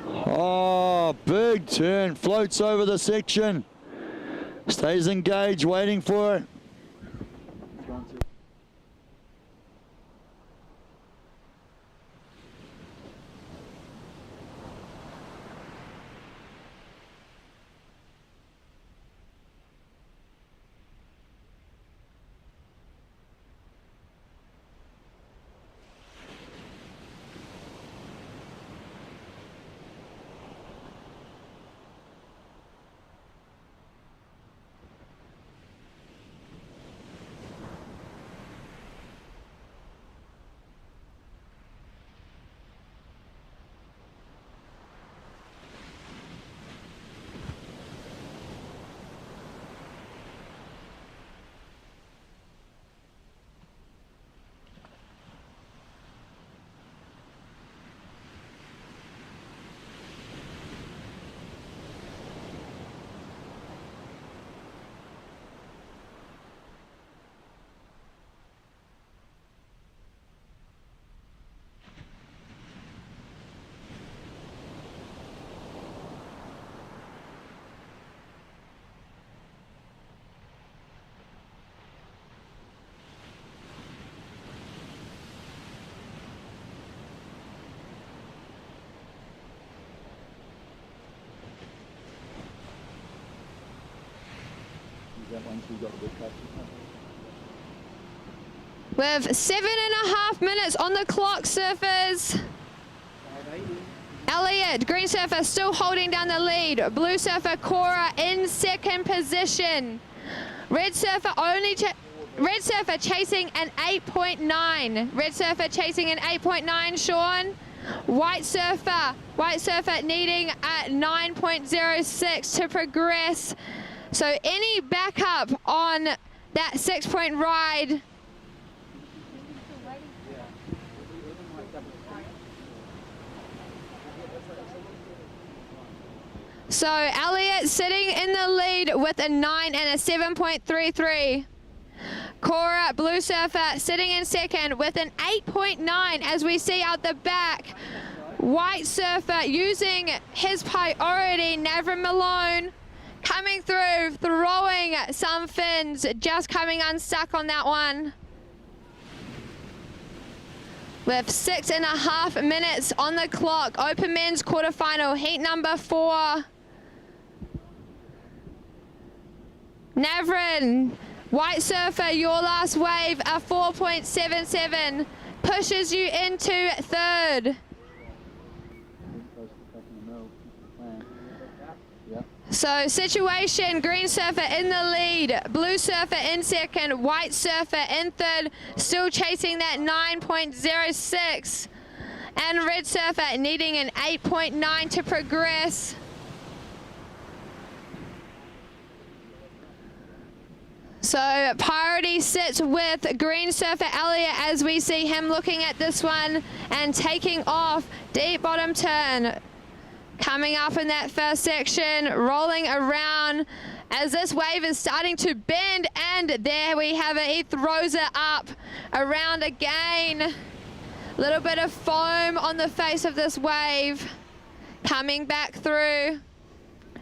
Oh, big turn, floats over the section. Stays engaged, waiting for it. With 7.5 minutes on the clock, surfers. Elliot, green surfer, still holding down the lead. Blue surfer, Cora, in second position. Red surfer chasing an 8.9. Red surfer chasing an 8.9, Sean. White surfer needing a 9.06 to progress. So any backup on that 6-point ride. So Elliot sitting in the lead with a 9 and a 7.33. Cora, blue surfer, sitting in second with an 8.9 as we see out the back. White surfer using his priority, Navra Malone, coming through, throwing some fins, just coming unstuck on that one. With 6.5 minutes on the clock, open men's quarterfinal, heat number 4. Navrin, white surfer, your last wave, a 4.77, pushes you into third. So situation, green surfer in the lead, blue surfer in second, white surfer in third, still chasing that 9.06, and red surfer needing an 8.9 to progress. So priority sits with green surfer Elliot as we see him looking at this one and taking off. Deep bottom turn. Coming up in that first section, rolling around as this wave is starting to bend, and there we have it. He throws it up around again. Little bit of foam on the face of this wave. Coming back through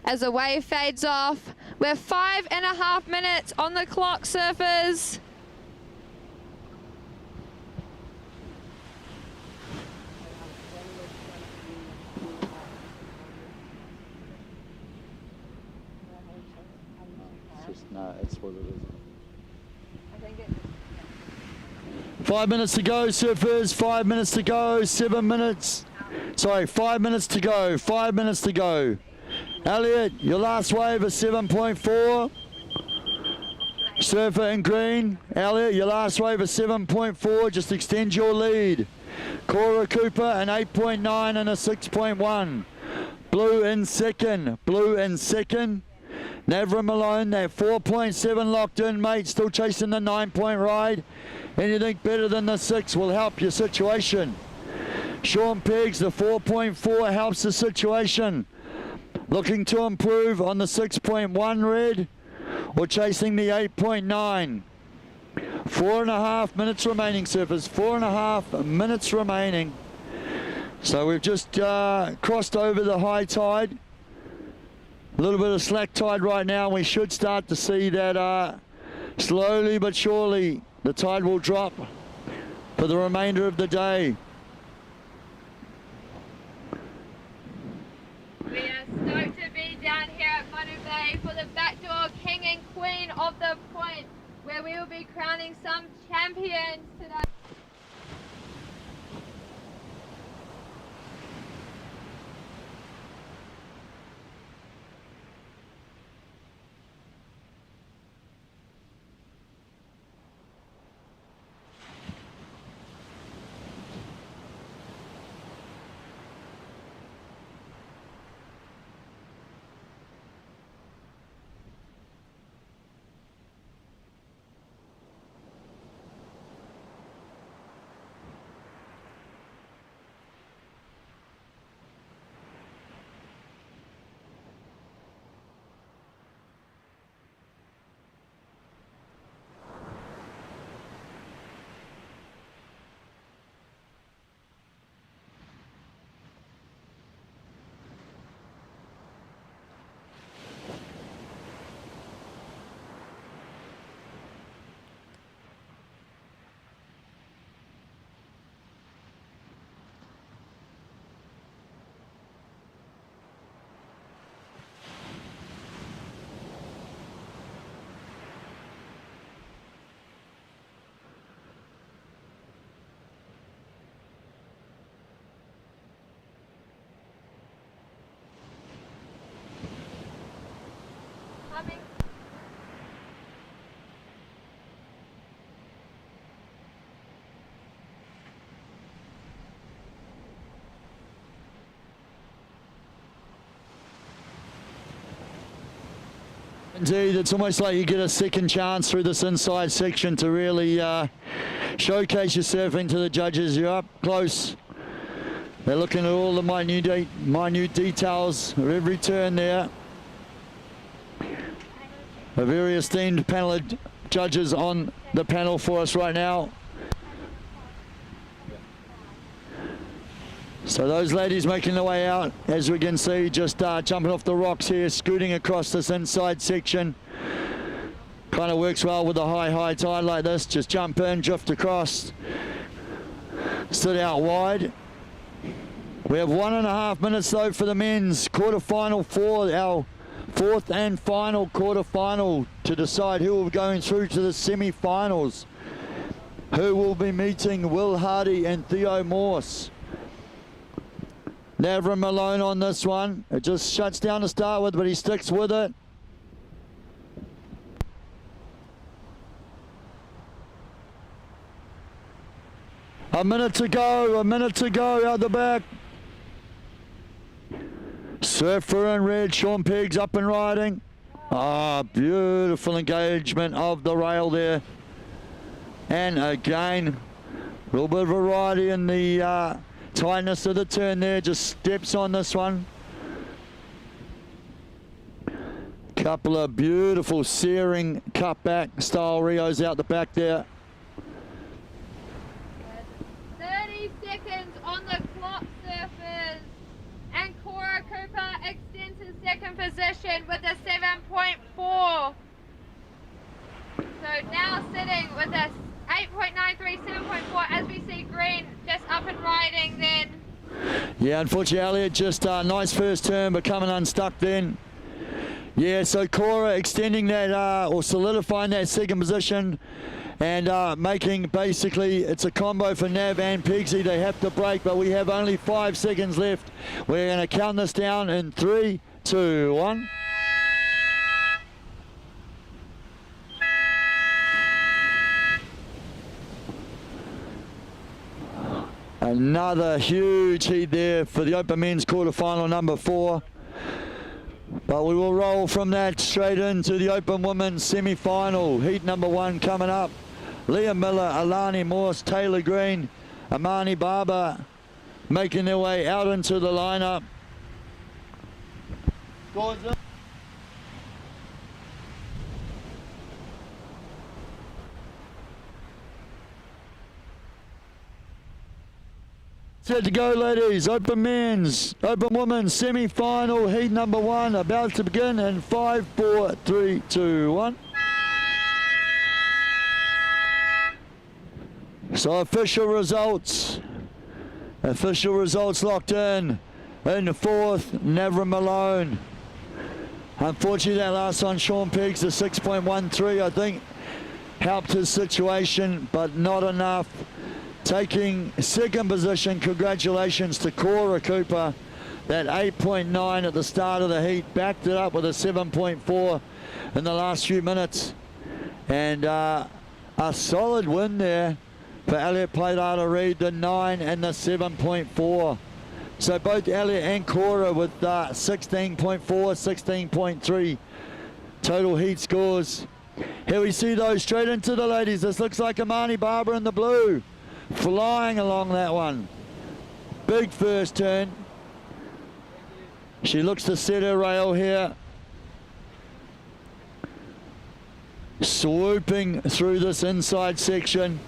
as the wave fades off. We're 5.5 minutes on the clock, surfers. No, it's what it is. 5 minutes to go, surfers. 5 minutes to go. 7 minutes. Sorry, 5 minutes to go. 5 minutes to go. Elliot, your last wave is 7.4. Surfer in green. Elliot, your last wave is 7.4. Just extend your lead. Cora Cooper, an 8.9 and a 6.1. Blue in second. Blue in second. Navra Malone, that 4.7 locked in, mate. Still chasing the 9-point ride. Anything better than the 6 will help your situation. Sean Peggs, the 4.4 helps the situation. Looking to improve on the 6.1 red or chasing the 8.9. 4.5 minutes remaining, surfers. 4.5 minutes remaining. So we've just crossed over the high tide. A little bit of slack tide right now. We should start to see that slowly but surely the tide will drop for the remainder of the day. We are stoked to be down here at Manu Bay for the Backdoor King and Queen of the Point, where we will be crowning some champions today. coming. Indeed, it's almost like you get a second chance through this inside section to really showcase your surfing to the judges. You're up close. They're looking at all the minute details of every turn there. A very esteemed panel of judges on the panel for us right now. So those ladies making their way out, as we can see, just jumping off the rocks here, scooting across this inside section. Kind of works well with a high tide like this. Just jump in, drift across, stood out wide. We have 1.5 minutes though for the men's quarterfinal for our fourth and final quarterfinal to decide who will be going through to the semi-finals. Who will be meeting Will Hardy and Theo Morse. Navram Malone on this one. It just shuts down to start with, but he sticks with it. A minute to go out the back. Surfer in red, Sean Peggs up and riding. Ah, beautiful engagement of the rail there. And again, a little bit of variety in the tightness of the turn there, just steps on this one. Couple of beautiful searing cutback style Rios out the back there. 30 seconds on the clock, surfers. And Cora Cooper extends his second position with a 7.4. So now sitting with a 8.93, 7.4 as we see Green just up and riding then. Yeah, unfortunately Elliot just nice first turn but coming unstuck then. Yeah, so Cora extending that or solidifying that second position and making basically it's a combo for Nav and Peggsy. They have to break, but we have only 5 seconds left. We're going to count this down in 3, 2, 1. Another huge heat there for the Open Men's quarterfinal number 4. But we will roll from that straight into the Open Women's semi-final. Heat number 1 coming up. Leah Miller, Alani Morse, Taylor Green, Amani Barber making their way out into the lineup. Set to go, ladies. Open men's, open women's semi-final, heat number 1 about to begin in 5, 4, 3, 2, 1. So official results locked in the 4th, Navram Malone. Unfortunately that last one, Sean Peggs, the 6.13 I think helped his situation, but not enough. Taking second position, congratulations to Cora Cooper. That 8.9 at the start of the heat, backed it up with a 7.4 in the last few minutes. And a solid win there for Elliot Playdata-Reid, the 9 and the 7.4. So both Elliot and Cora with 16.4, 16.3 total heat scores. Here we see those straight into the ladies. This looks like Amani Barber in the blue. Flying along that one. Big first turn. She looks to set her rail here. Swooping through this inside section.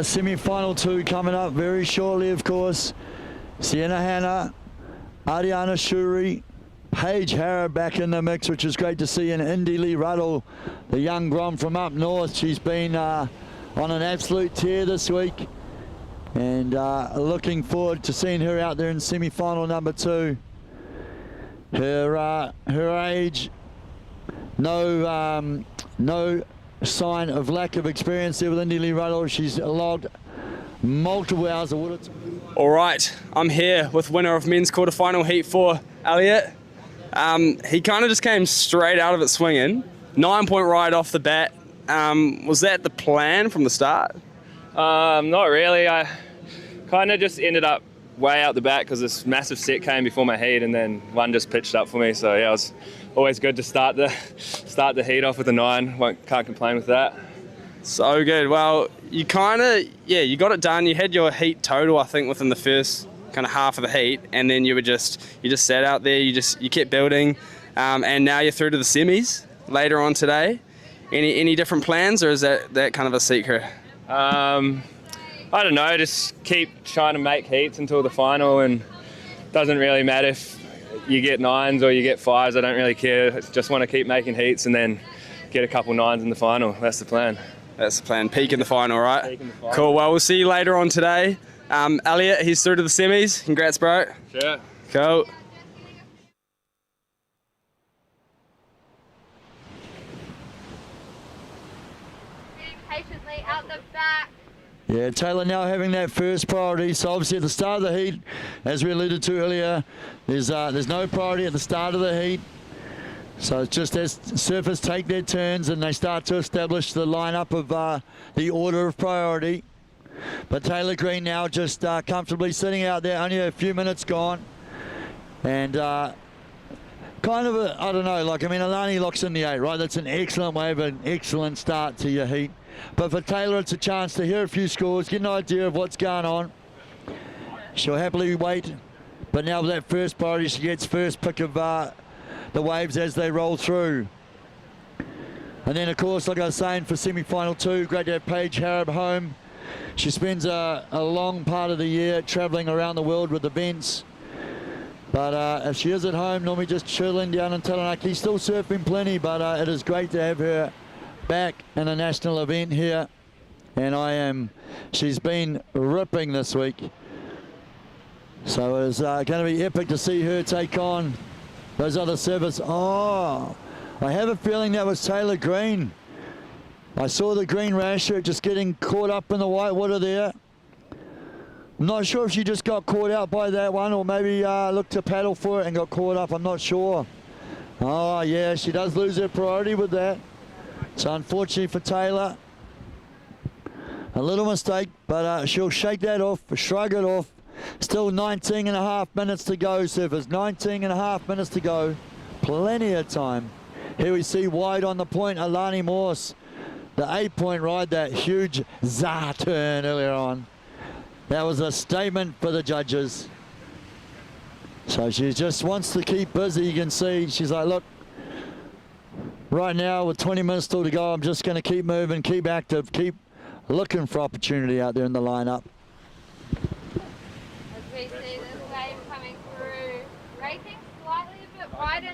Semi-final 2 coming up very shortly, of course. Sienna Hanna, Ariana Shuri, Paige Harrod back in the mix, which is great to see. And Indy Lee Ruddle, the young Grom from up north. She's been on an absolute tear this week. And looking forward to seeing her out there in semi-final number 2. Her age, no sign of lack of experience there with Indy Lee Ruddle. She's logged multiple hours of water. All right, I'm here with winner of men's quarterfinal heat 4, Elliot. He kind of just came straight out of it swinging. 9-point ride off the bat. Was that the plan from the start? Not really. I kind of just ended up way out the back because this massive set came before my heat, and then one just pitched up for me. So yeah, it was always good to start the heat off with a 9. Can't complain with that. So good. Well, you kind of, you got it done. You had your heat total, I think, within the first kind of half of the heat, and then you just sat out there. You kept building, and now you're through to the semis later on today. Any different plans, or is that kind of a secret? I don't know. Just keep trying to make heats until the final, and doesn't really matter if you get 9s or you get 5s. I don't really care. Just want to keep making heats and then get a couple 9s in the final. That's the plan. That's the plan. Peak in the final, right? Peak in the final. Cool. Well, we'll see you later on today. Elliot, he's through to the semis. Congrats, bro. Sure. Cool. Sitting patiently out the back. Yeah, Taylor now having that first priority. So obviously at the start of the heat, as we alluded to earlier, there's no priority at the start of the heat. So it's just as surfers take their turns and they start to establish the lineup of the order of priority. But Taylor Green now just comfortably sitting out there, only a few minutes gone. And kind of I don't know, Alani locks in the 8, right? That's an excellent way of an excellent start to your heat. But for Taylor, it's a chance to hear a few scores, get an idea of what's going on. She'll happily wait. But now with that first priority, she gets first pick of the waves as they roll through. And then, of course, like I was saying, for semi-final 2, great to have Paige Harrod home. She spends a long part of the year travelling around the world with events. But if she is at home, normally just chilling down in Taranaki, still surfing plenty, but it is great to have her back in a national event here. And she's been ripping this week. So it's going to be epic to see her take on those other surfers. Oh, I have a feeling that was Taylor Green. I saw the green rash shirt just getting caught up in the white water there. I'm not sure if she just got caught out by that one or maybe looked to paddle for it and got caught up. I'm not sure. Oh, yeah, she does lose her priority with that. So unfortunately for Taylor, a little mistake, but she'll shake that off, shrug it off. Still 19.5 minutes to go, surfers. 19.5 minutes to go. Plenty of time. Here we see wide on the point, Alani Morse. The 8-point ride, that huge za turn earlier on. That was a statement for the judges. So she just wants to keep busy. You can see she's like, look, right now with 20 minutes still to go, I'm just going to keep moving, keep active, keep looking for opportunity out there in the lineup. As we see this wave coming through, rating slightly a bit wider.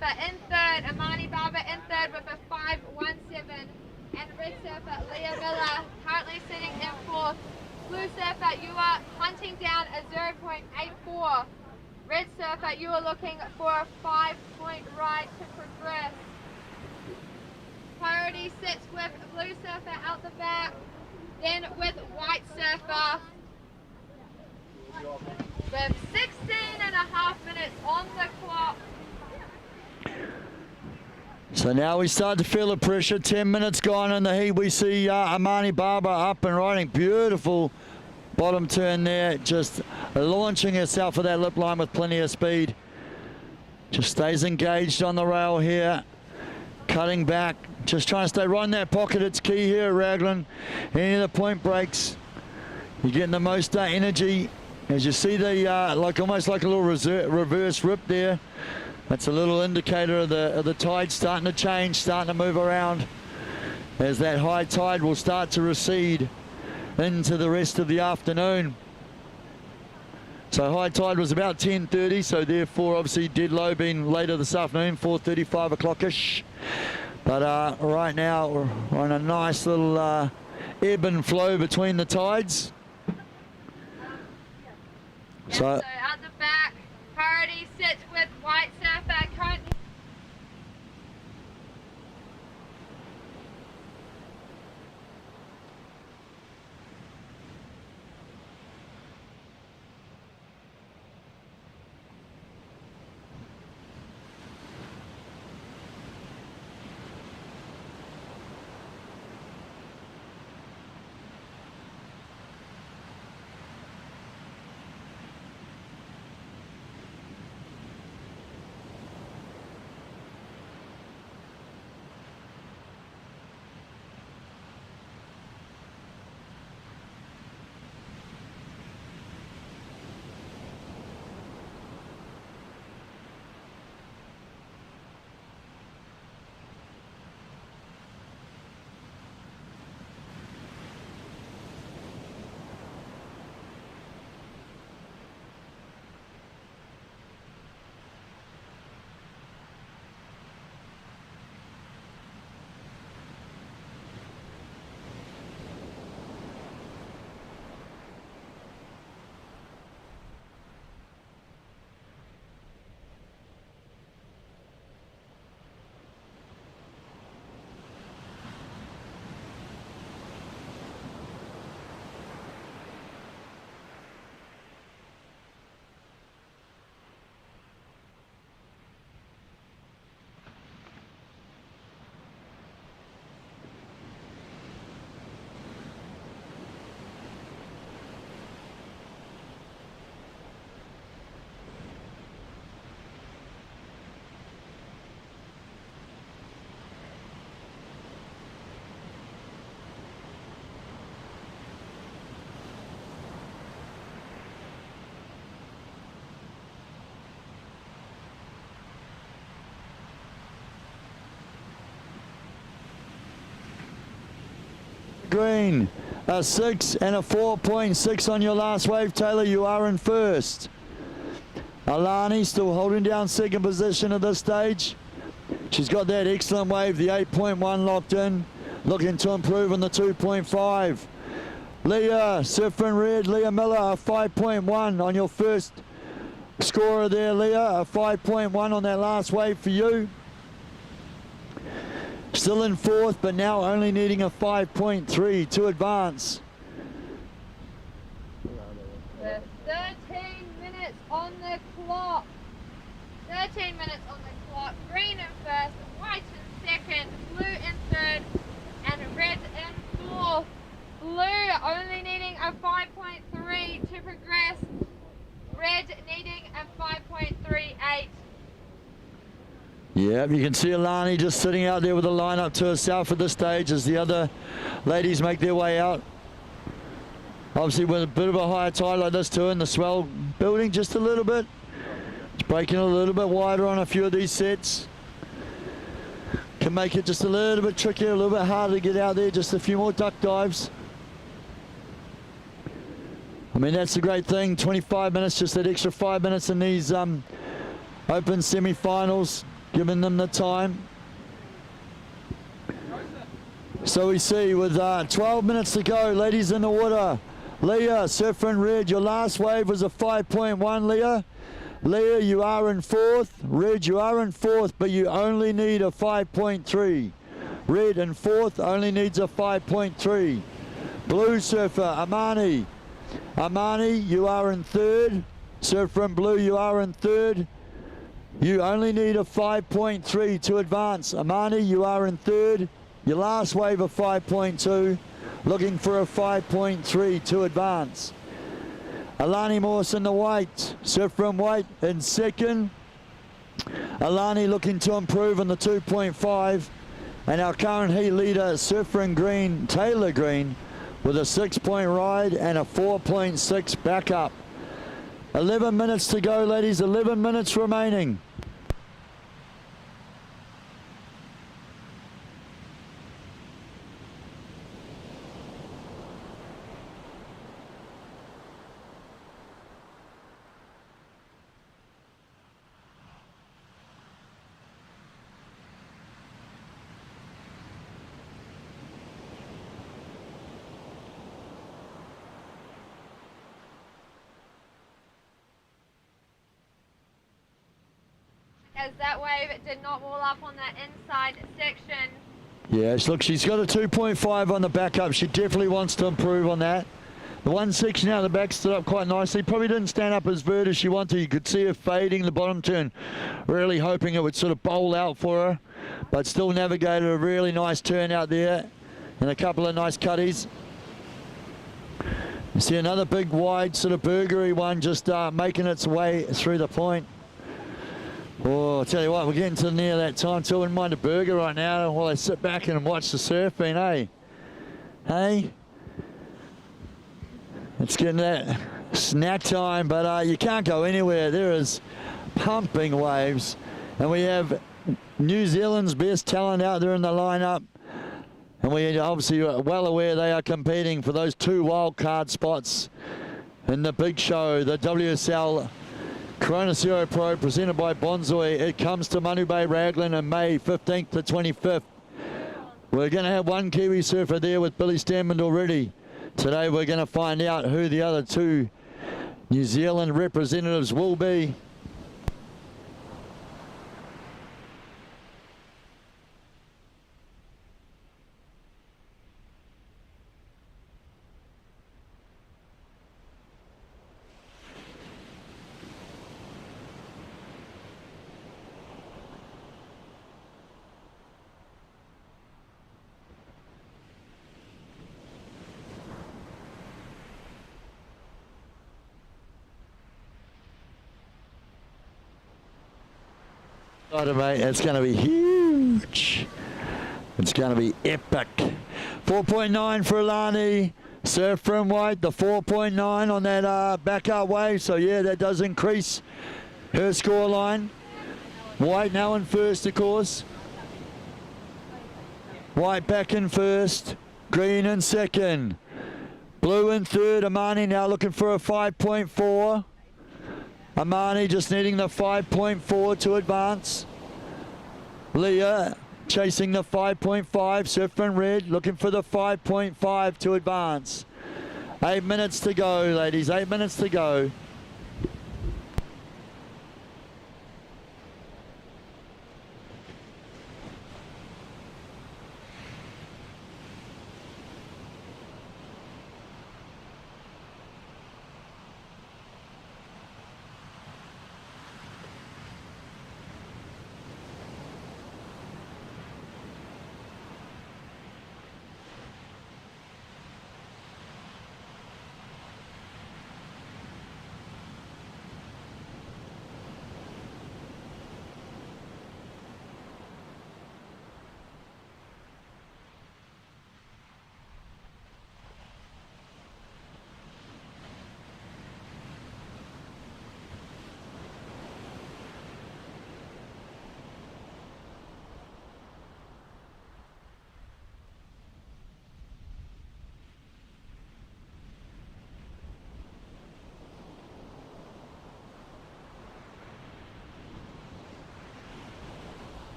surfer in third, Amani Barber in third with a 5.17, and red surfer Leah Miller currently sitting in fourth. Blue surfer, you are hunting down a 0.84. Red surfer, you are looking for a 5-point ride to progress. Priority sits with blue surfer out the back, then with white surfer with 16.5 minutes on the clock. So now we start to feel the pressure. 10 minutes gone in the heat. We see Amani Barber up and riding. Beautiful bottom turn there. Just launching herself for that lip line with plenty of speed. Just stays engaged on the rail here. Cutting back. Just trying to stay right in that pocket. It's key here at Raglan. Any of the point breaks, you're getting the most energy. As you see the almost like a little reverse rip there. That's a little indicator of the tide starting to change, starting to move around, as that high tide will start to recede into the rest of the afternoon. So high tide was about 10:30, so therefore obviously dead low being later this afternoon, 4:30, 5 o'clock-ish. But right now we're on a nice little ebb and flow between the tides. So at the back, priority sits with white surfer currently. Green, a 6 and a 4.6 on your last wave. Taylor, you are in first. Alani still holding down second position at this stage. She's got that excellent wave, the 8.1 locked in, looking to improve on the 2.5. Leah, surfing red, Leah Miller, a 5.1 on your first scorer there, Leah, a 5.1 on that last wave for you. Still in fourth, but now only needing a 5.3 to advance. With 13 minutes on the clock. 13 minutes on the clock. Green in first, white in second, blue in third, and red in fourth. Blue only needing a 5.3 to progress. Red needing a 5.38. Yeah, you can see Alani just sitting out there with the lineup to herself at this stage as the other ladies make their way out. Obviously with a bit of a higher tide like this too, and the swell building just a little bit. It's breaking a little bit wider on a few of these sets. Can make it just a little bit trickier, a little bit harder to get out there, just a few more duck dives. I mean, that's the great thing, 25 minutes, just that extra 5 minutes in these open semi-finals. giving them the time. So we see with 12 minutes to go, ladies in the water. Leah, surfing red, your last wave was a 5.1, Leah. Leah, you are in fourth. Red, you are in fourth, but you only need a 5.3. Red in fourth, only needs a 5.3. Blue surfer, Amani. Amani, you are in third. Surfer in blue, you are in third. You only need a 5.3 to advance. Amani, you are in third. Your last wave of 5.2. Looking for a 5.3 to advance. Alani Morse in the white. Surfer in white in second. Alani looking to improve on the 2.5. And our current heat leader, surfer in green, Taylor Green, with a 6-point ride and a 4.6 backup. 11 minutes to go, ladies. 11 minutes remaining. As that wave did not wall up on that inside section. Yeah, look, she's got a 2.5 on the backup. She definitely wants to improve on that. The one section out of the back stood up quite nicely. Probably didn't stand up as vert as she wanted. You could see her fading the bottom turn, really hoping it would sort of bowl out for her, but still navigated a really nice turn out there and a couple of nice cutties. You see another big wide sort of burgery one just making its way through the point. Oh, I'll tell you what, we're getting to near that time too. I wouldn't mind a burger right now while I sit back and watch the surfing, eh? Hey? It's getting that snack time, but you can't go anywhere. There is pumping waves. And we have New Zealand's best talent out there in the lineup. And we obviously are well aware they are competing for those 2 wildcard spots in the big show, the WSL Corona Zero Pro presented by Bonzoy. It comes to Manu Bay, Raglan on May 15th to 25th. We're going to have one Kiwi surfer there with Billy Stanmond already. Today we're going to find out who the other 2 New Zealand representatives will be. Mate, it's going to be huge. It's going to be epic. 4.9 for Alani. Surf from white, the 4.9 on that backup wave. So yeah, that does increase her score line. White now in first, of course. White back in first. Green in second. Blue in third. Amani now looking for a 5.4. Amani just needing the 5.4 to advance. Leah chasing the 5.5. Surfer in red looking for the 5.5 to advance. 8 minutes to go, ladies. 8 minutes to go.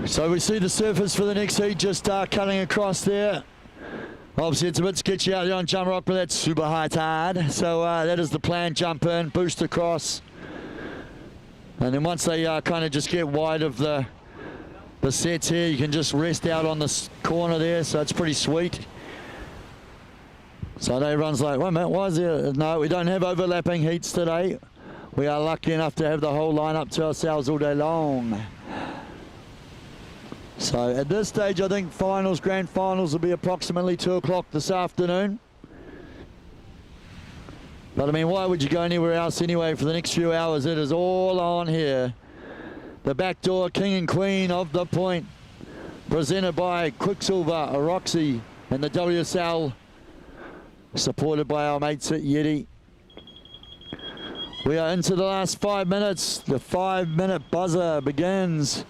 So we see the surface for the next heat just cutting across there. Obviously it's a bit sketchy out there on Jump Rock, but that's super high tide. So that is the plan, jump in, boost across. And then once they kind of just get wide of the sets here, you can just rest out on this corner there, so it's pretty sweet. So everyone's like, wait a minute, why is there? No, we don't have overlapping heats today. We are lucky enough to have the whole lineup to ourselves all day long. So at this stage, I think grand finals will be approximately 2 o'clock this afternoon. But I mean, why would you go anywhere else anyway for the next few hours? It is all on here. The Backdoor King and Queen of the Point, presented by Quicksilver, Roxy, and the WSL, supported by our mates at Yeti. We are into the last 5 minutes. The 5-minute buzzer begins.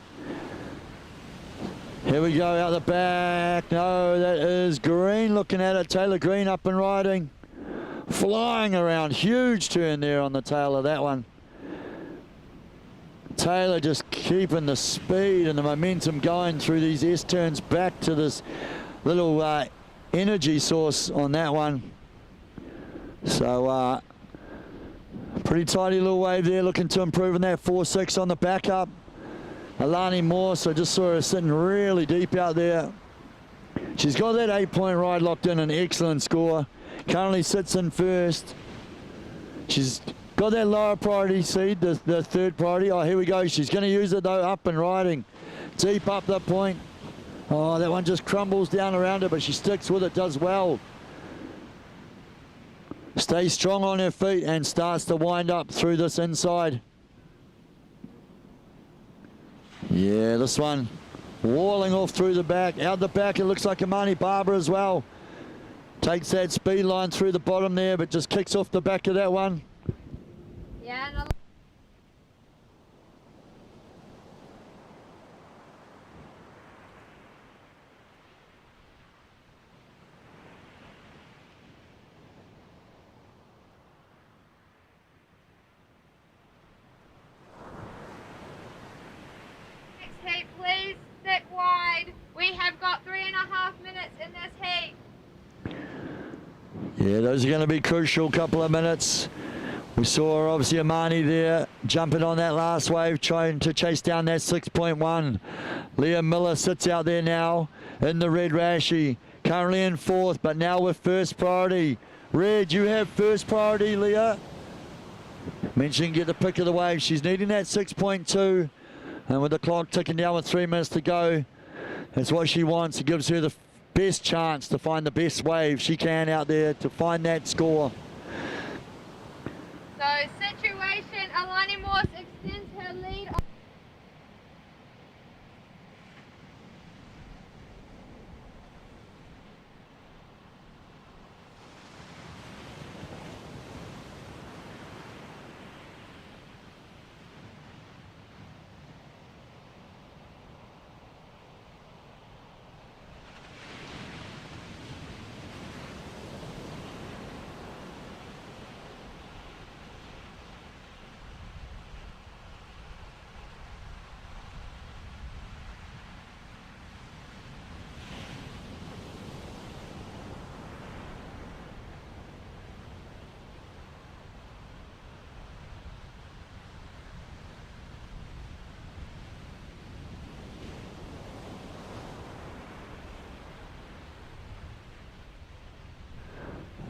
Here we go out the back. No, that is Green looking at it. Taylor Green up and riding. Flying around. Huge turn there on the tail of that one. Taylor just keeping the speed and the momentum going through these S-turns back to this little energy source on that one. So pretty tidy little wave there, looking to improve in that 4.6 on the backup. Alani Moore, so just saw her sitting really deep out there. She's got that 8-point ride locked in, an excellent score. Currently sits in first. She's got that lower priority seed, the third priority. Oh, here we go. She's going to use it though, up and riding. Deep up the point. Oh, that one just crumbles down around her, but she sticks with it, does well. Stays strong on her feet and starts to wind up through this inside. Yeah, this one walling off through the back. Out the back, it looks like Amani Barber as well. Takes that speed line through the bottom there, but just kicks off the back of that one. Yeah, and heat, please stick wide. We have got 3.5 minutes in this heat. Yeah, those are going to be crucial couple of minutes. We saw obviously Amani there jumping on that last wave, trying to chase down that 6.1. Leah Miller sits out there now in the red Rashi, currently in fourth, but now with first priority. Red, you have first priority, Leah. Mentioned get the pick of the wave. She's needing that 6.2. And with the clock ticking down with 3 minutes to go, that's what she wants. It gives her the best chance to find the best wave she can out there to find that score. So situation, Alani Morse extends her lead.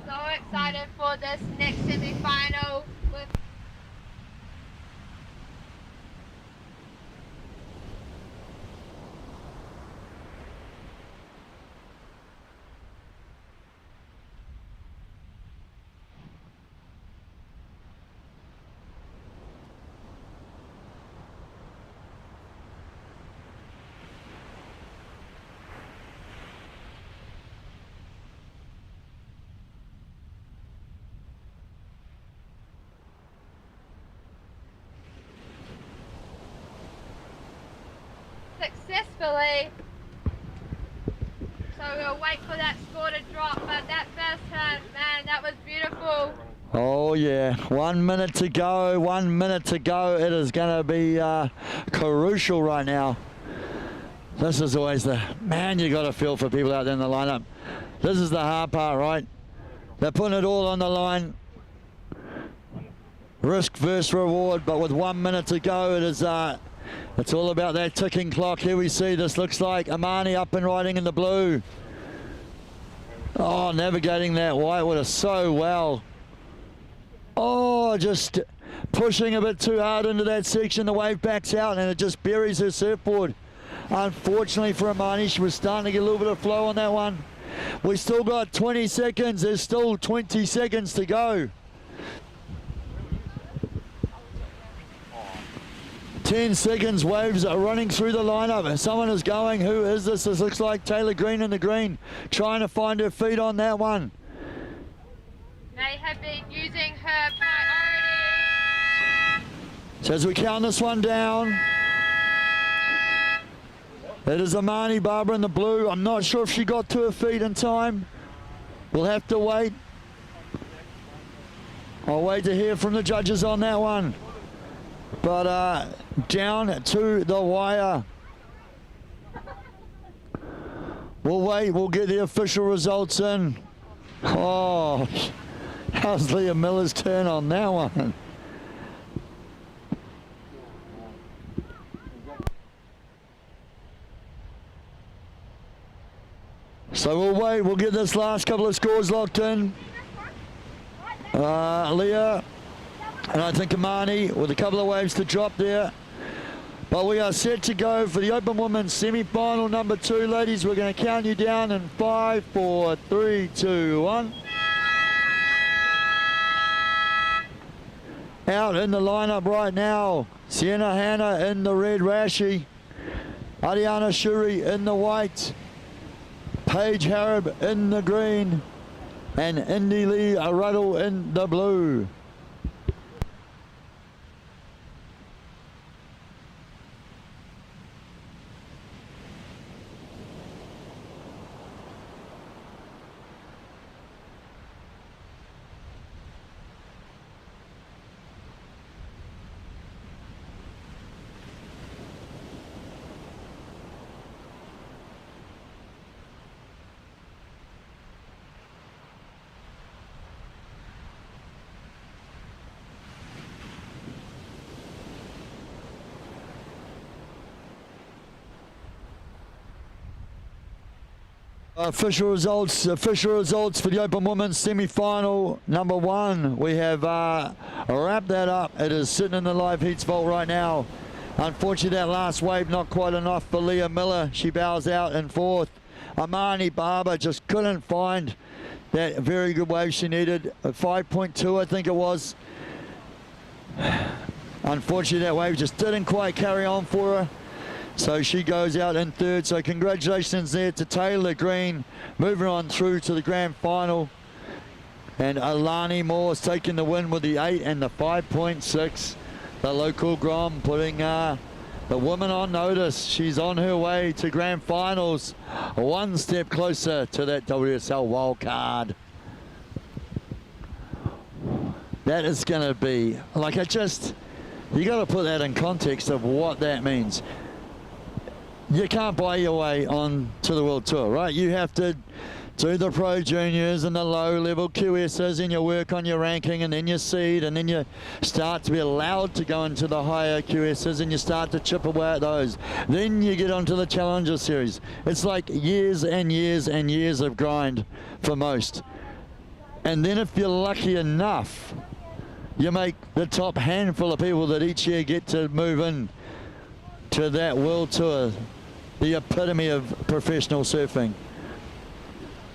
So excited for this next semi-final with successfully. So we'll wait for that score to drop, but that first turn, man, that was beautiful. Oh yeah, 1 minute to go, 1 minute to go. It is going to be crucial right now. This is always the, man, you got to feel for people out there in the lineup. This is the hard part, right? They're putting it all on the line. Risk versus reward, but with 1 minute to go, it's all about that ticking clock. Here we see, this looks like Amani up and riding in the blue. Oh, navigating that whitewater so well. Oh, just pushing a bit too hard into that section. The wave backs out and it just buries her surfboard. Unfortunately for Amani, she was starting to get a little bit of flow on that one. We still got 20 seconds. There's still 20 seconds to go. 10 seconds, waves are running through the lineup and someone is going. Who is this? This looks like Taylor Green in the green, trying to find her feet on that one. They have been using her priority. So as we count this one down, it is Amani Barbara in the blue. I'm not sure if she got to her feet in time. We'll have to wait. I'll wait to hear from the judges on that one. But down to the wire. We'll wait, we'll get the official results in. Oh, how's Leah Miller's turn on that one? So we'll wait, we'll get this last couple of scores locked in. Leah, and I think Amani with a couple of waves to drop there. But we are set to go for the Open Women's semi-final number 2, ladies. We're going to count you down in 5, 4, 3, 2, 1. Out in the lineup right now, Sienna Hanna in the red rashi, Ariana Shuri in the white, Paige Harab in the green, and Indy Lee Ruddle in the blue. Official results for the Open Women's semi-final number 1. We have wrapped that up. It is sitting in the live heats vault right now. Unfortunately, that last wave not quite enough for Leah Miller. She bows out in 4th. Amani Barber just couldn't find that very good wave she needed. A 5.2, I think it was. Unfortunately, that wave just didn't quite carry on for her. So she goes out in 3rd. So congratulations there to Taylor Green, moving on through to the grand final. And Alani Moore's taking the win with the 8 and the 5.6. The local Grom putting the woman on notice. She's on her way to grand finals, one step closer to that WSL wild card. That is going to be, like, you got to put that in context of what that means. You can't buy your way on to the World Tour, right? You have to do the Pro Juniors and the low-level QSs, and you work on your ranking, and then you seed, and then you start to be allowed to go into the higher QSs, and you start to chip away at those. Then you get onto the Challenger Series. It's like years and years and years of grind for most. And then if you're lucky enough, you make the top handful of people that each year get to move in to that World Tour, the epitome of professional surfing.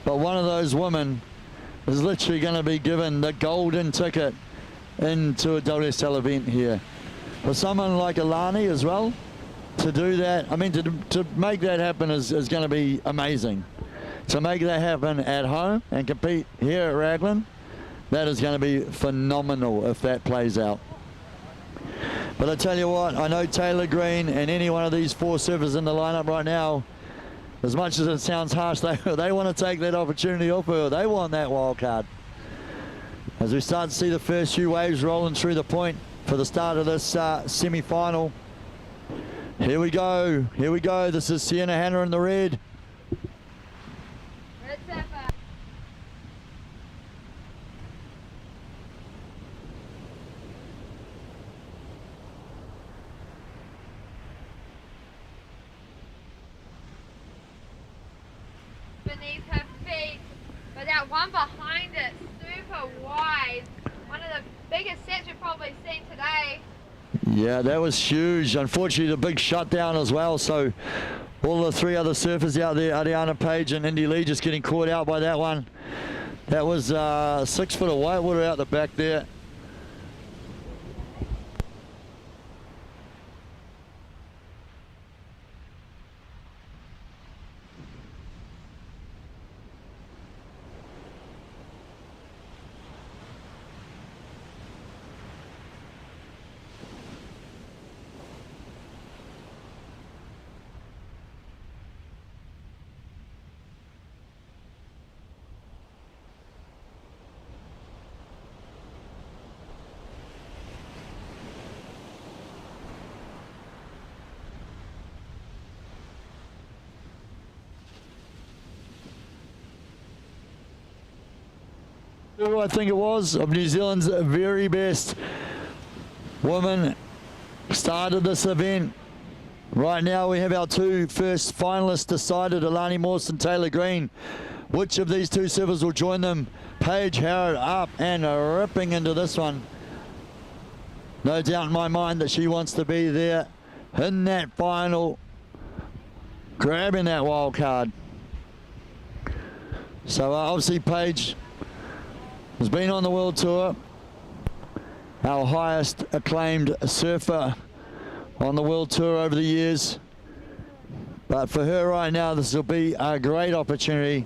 But one of those women is literally going to be given the golden ticket into a WSL event here. For someone like Alani as well, to do that, I mean, to make that happen is going to be amazing. To make that happen at home and compete here at Raglan, that is going to be phenomenal if that plays out. But I tell you what, I know Taylor Green and any one of these 4 surfers in the lineup right now, as much as it sounds harsh, they want to take that opportunity off her. They want that wild card. As we start to see the first few waves rolling through the point for the start of this semi-final, Here we go. Here we go. This is Sienna Hanna in the red. Red surfer. Beneath her feet, but that one behind it, super wide. One of the biggest sets we've probably seen today. Yeah, that was huge. Unfortunately, the big shutdown as well. So all the three other surfers out there, Ariana Page and Indy Lee, just getting caught out by that one. That was 6 foot of whitewater out the back there. Who I think it was of New Zealand's very best woman started this event. Right now we have our two first finalists decided, Alani Morse and Taylor Green. Which of these two surfers will join them? Paige Howard up and ripping into this one. No doubt in my mind that she wants to be there in that final, grabbing that wild card. So obviously Paige has been on the world tour, our highest acclaimed surfer on the world tour over the years. But for her right now, this will be a great opportunity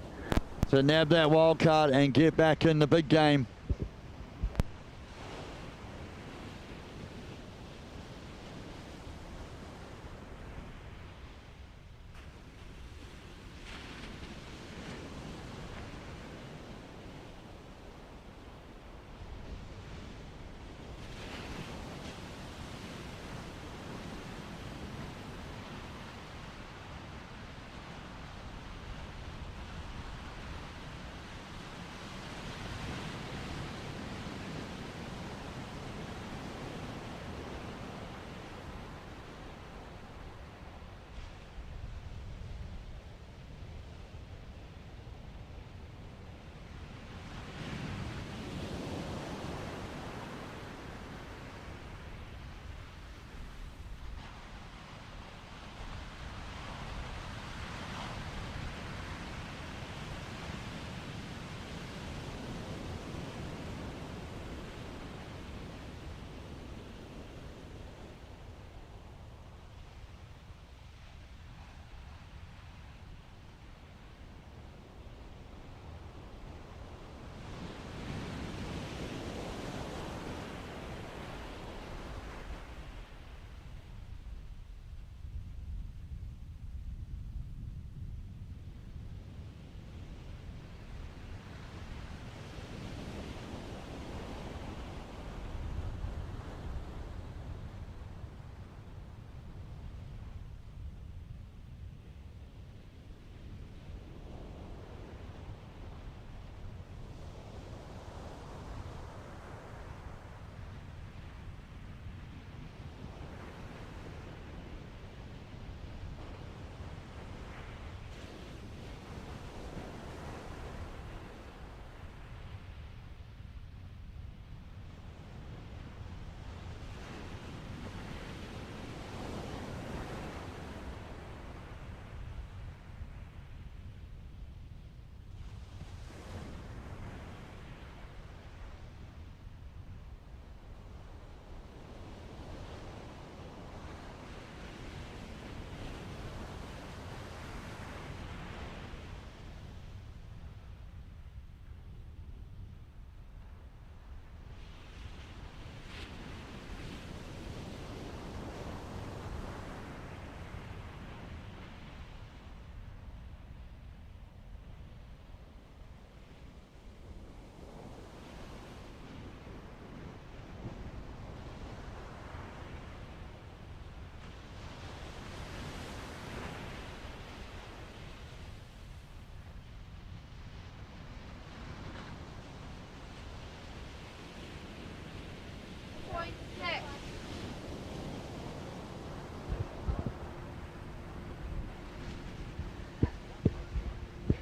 to nab that wild card and get back in the big game.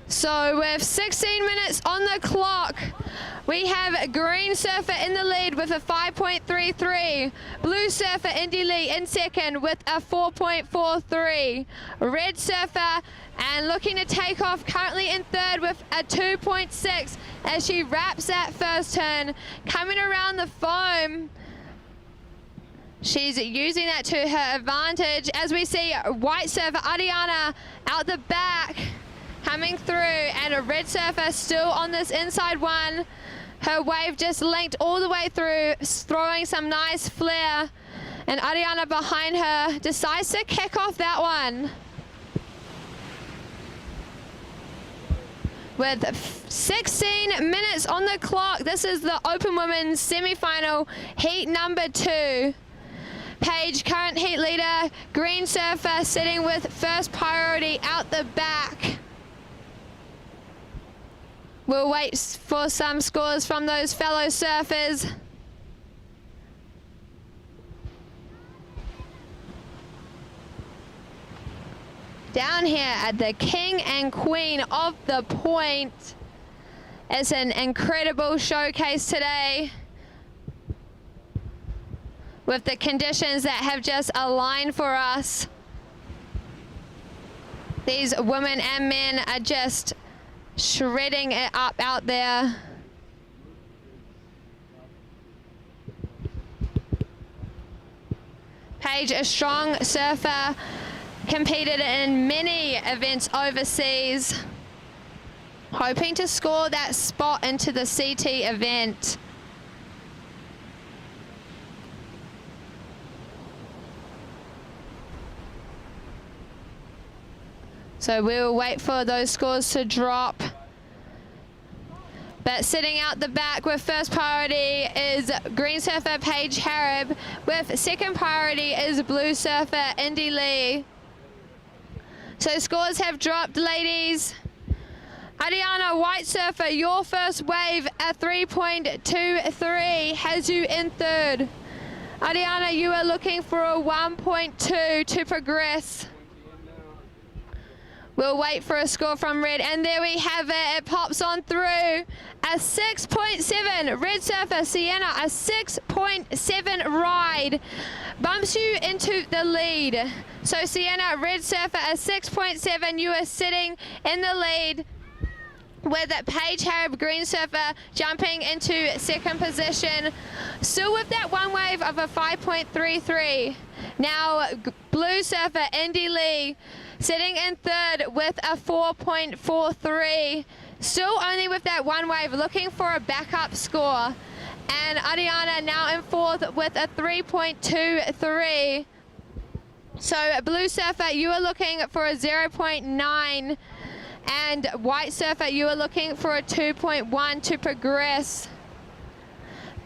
So with 16 minutes on the clock, we have Green Surfer in the lead with a 5.33. Blue Surfer Indy Lee in second with a 4.43. Red Surfer and looking to take off currently in third with a 2.6 as she wraps that first turn. Coming around the foam, she's using that to her advantage as we see White Surfer Ariana out the back coming through, and a Red Surfer still on this inside one. Her wave just linked all the way through, throwing some nice flare, and Ariana behind her decides to kick off that one. With 16 minutes on the clock, this is the Open Women's semi-final, heat number 2. Paige, current heat leader. Green Surfer sitting with first priority out the back. We'll wait for some scores from those fellow surfers. Down here at the King and Queen of the Point. It's an incredible showcase today, with the conditions that have just aligned for us. These women and men are just shredding it up out there. Paige, a strong surfer, competed in many events overseas, hoping to score that spot into the CT event. So we'll wait for those scores to drop. But sitting out the back with first priority is Green Surfer Paige Harib. With second priority is Blue Surfer Indy Lee. So scores have dropped, ladies. Ariana, White Surfer, your first wave at 3.23 has you in third. Ariana, you are looking for a 1.2 to progress. We'll wait for a score from Red, and there we have it. It pops on through. A 6.7. Red Surfer Sienna, a 6.7 ride bumps you into the lead. So Sienna, Red Surfer, a 6.7. You are sitting in the lead, with Paige Harib, Green Surfer, jumping into second position. Still with that one wave of a 5.33. Now Blue Surfer Indy Lee sitting in third with a 4.43. Still only with that one wave, looking for a backup score. And Ariana now in fourth with a 3.23. So Blue Surfer, you are looking for a 0.9. And White Surfer, you are looking for a 2.1 to progress.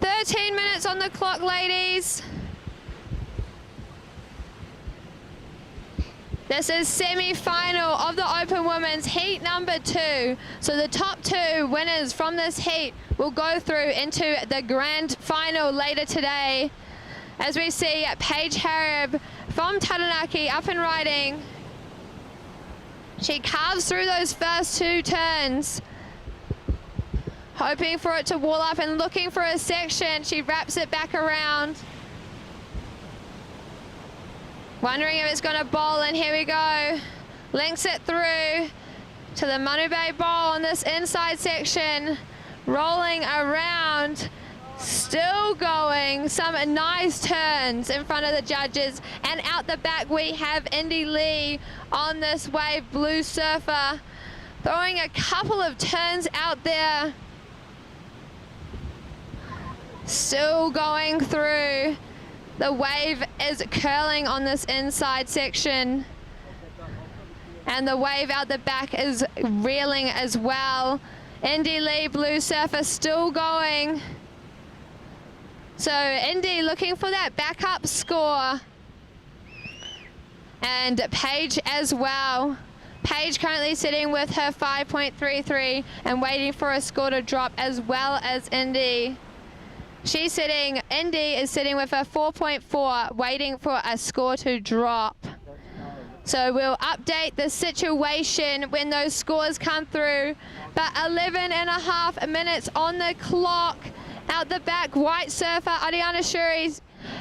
13 minutes on the clock, ladies. This is semi-final of the Open Women's heat number 2. So the top 2 winners from this heat will go through into the grand final later today. As we see Paige Harib from Taranaki up and riding. She carves through those first 2 turns, hoping for it to wall up and looking for a section. She wraps it back around, wondering if it's going to bowl, and here we go. Links it through to the Manu Bay bowl on this inside section, rolling around, still going. Some nice turns in front of the judges, and out the back we have Indy Lee on this wave. Blue Surfer throwing a couple of turns out there, still going through. The wave is curling on this inside section, and the wave out the back is reeling as well. Indy Lee, Blue Surfer still going. So Indy looking for that backup score, and Paige as well. Paige currently sitting with her 5.33 and waiting for a score to drop, as well as Indy. Indy is sitting with a 4.4, waiting for a score to drop. So we'll update the situation when those scores come through. But 11.5 minutes on the clock. Out the back, white surfer Ariana Shuri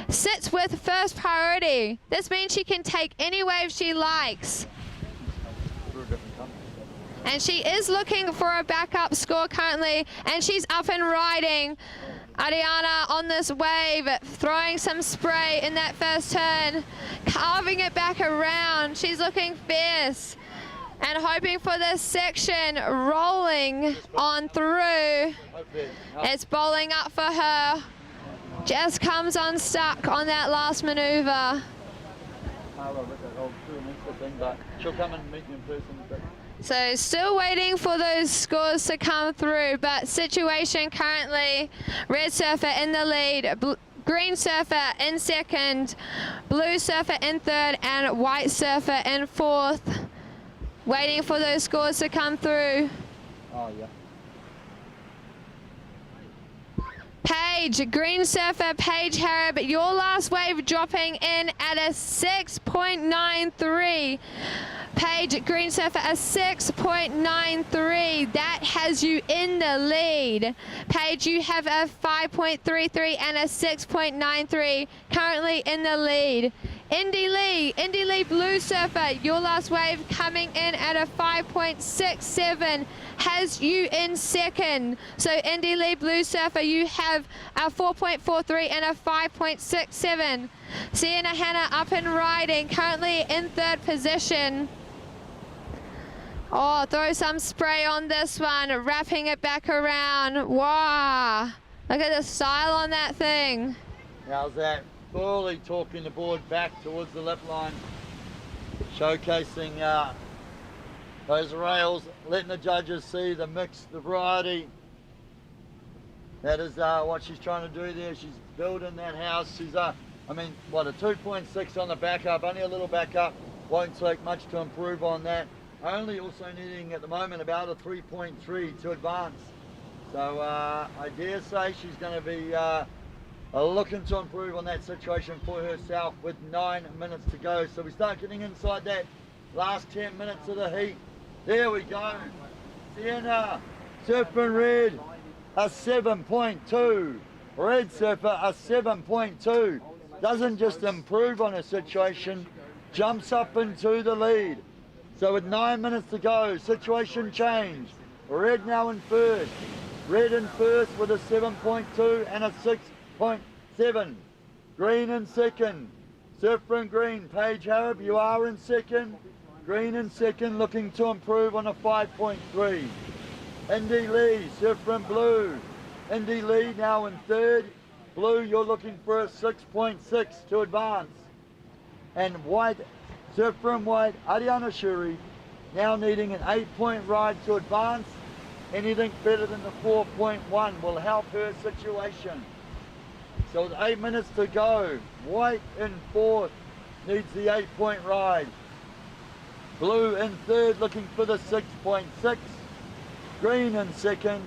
sits with first priority. This means she can take any wave she likes. And she is looking for a backup score currently, and she's up and riding. Ariana on this wave, throwing some spray in that first turn, carving it back around. She's looking fierce and hoping for this section, rolling on through. It's bowling up for her. Just comes unstuck on that last maneuver. So still waiting for those scores to come through, but situation currently, red surfer in the lead, green surfer in second, blue surfer in third, and white surfer in fourth. Waiting for those scores to come through. Oh, yeah. Paige, green surfer, Paige Harrop, your last wave dropping in at a 6.93. Paige, green surfer, a 6.93. That has you in the lead. Paige, you have a 5.33 and a 6.93, currently in the lead. Indy Lee, blue surfer, your last wave coming in at a 5.67, has you in second. So Indy Lee, blue surfer, you have a 4.43 and a 5.67. Sienna Hanna up and riding, currently in third position. Oh, throw some spray on this one, wrapping it back around. Wow, look at the style on that thing. How's that? Fully talking the board back towards the lip line, showcasing those rails, letting the judges see the mix, the variety. That is what she's trying to do there. She's building that house. She's I mean, what, a 2.6 on the backup, only a little backup, won't take much to improve on that. Only also needing at the moment about a 3.3 to advance. So I dare say she's going to be looking to improve on that situation for herself with 9 minutes to go. So we start getting inside that last 10 minutes of the heat. There we go. Sienna, surfer in red, a 7.2. Red surfer, a 7.2. Doesn't just improve on her situation, jumps up into the lead. So with 9 minutes to go, situation change. Red now in first. Red in first with a 7.2 and a 6.7. Green in second. Surfer in green. Paige Harrop, you are in second. Green in second, looking to improve on a 5.3. Indy Lee, surfer in blue. Indy Lee now in third. Blue, you're looking for a 6.6 to advance. And white, surfer in white, Ariana Shuri, now needing an 8-point ride to advance. Anything better than the 4.1 will help her situation. So with 8 minutes to go, white in fourth needs the 8-point ride. Blue in third, looking for the 6.6. Green in second,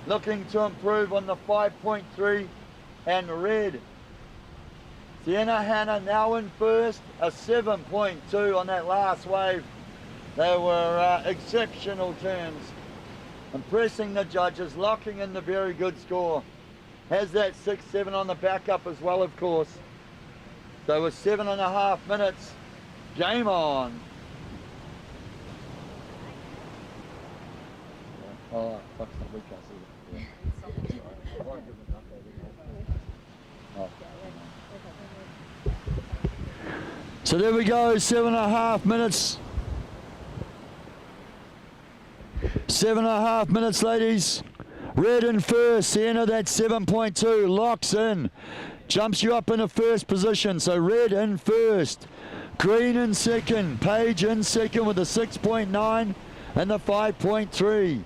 looking to improve on the 5.3. And red, Sienna Hanna now in first, a 7.2 on that last wave. They were exceptional turns, impressing the judges, locking in the very good score. Has that 6-7 on the backup as well, of course. So with 7.5 minutes, game on. Oh, fuck, we can't see it. So there we go, 7.5 minutes. 7.5 minutes, ladies. Red in first, Sienna, that 7.2, locks in. Jumps you up in a first position, so red in first. Green in second, Paige in second with a 6.9 and the 5.3.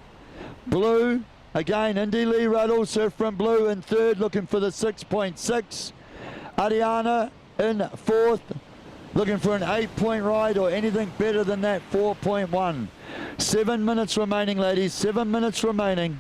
Blue, again, Indy Lee Ruddle, surf from blue in third, looking for the 6.6. Ariana in fourth, looking for an 8-point ride or anything better than that 4.1. 7 minutes remaining, ladies, 7 minutes remaining.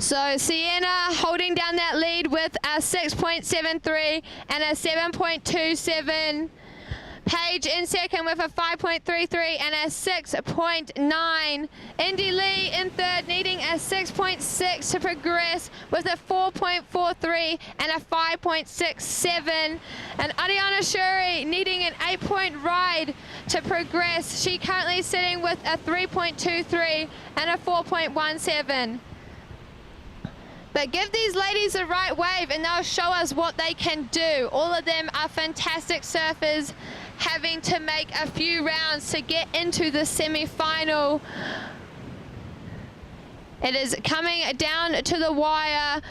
So Sienna holding down that lead with a 6.73 and a 7.27. Paige in second with a 5.33 and a 6.9. Indy Lee in third, needing a 6.6 to progress with a 4.43 and a 5.67. And Ariana Shuri needing an 8-point ride to progress. She currently sitting with a 3.23 and a 4.17. But give these ladies the right wave and they'll show us what they can do. All of them are fantastic surfers, having to make a few rounds to get into the semi-final. It is coming down to the wire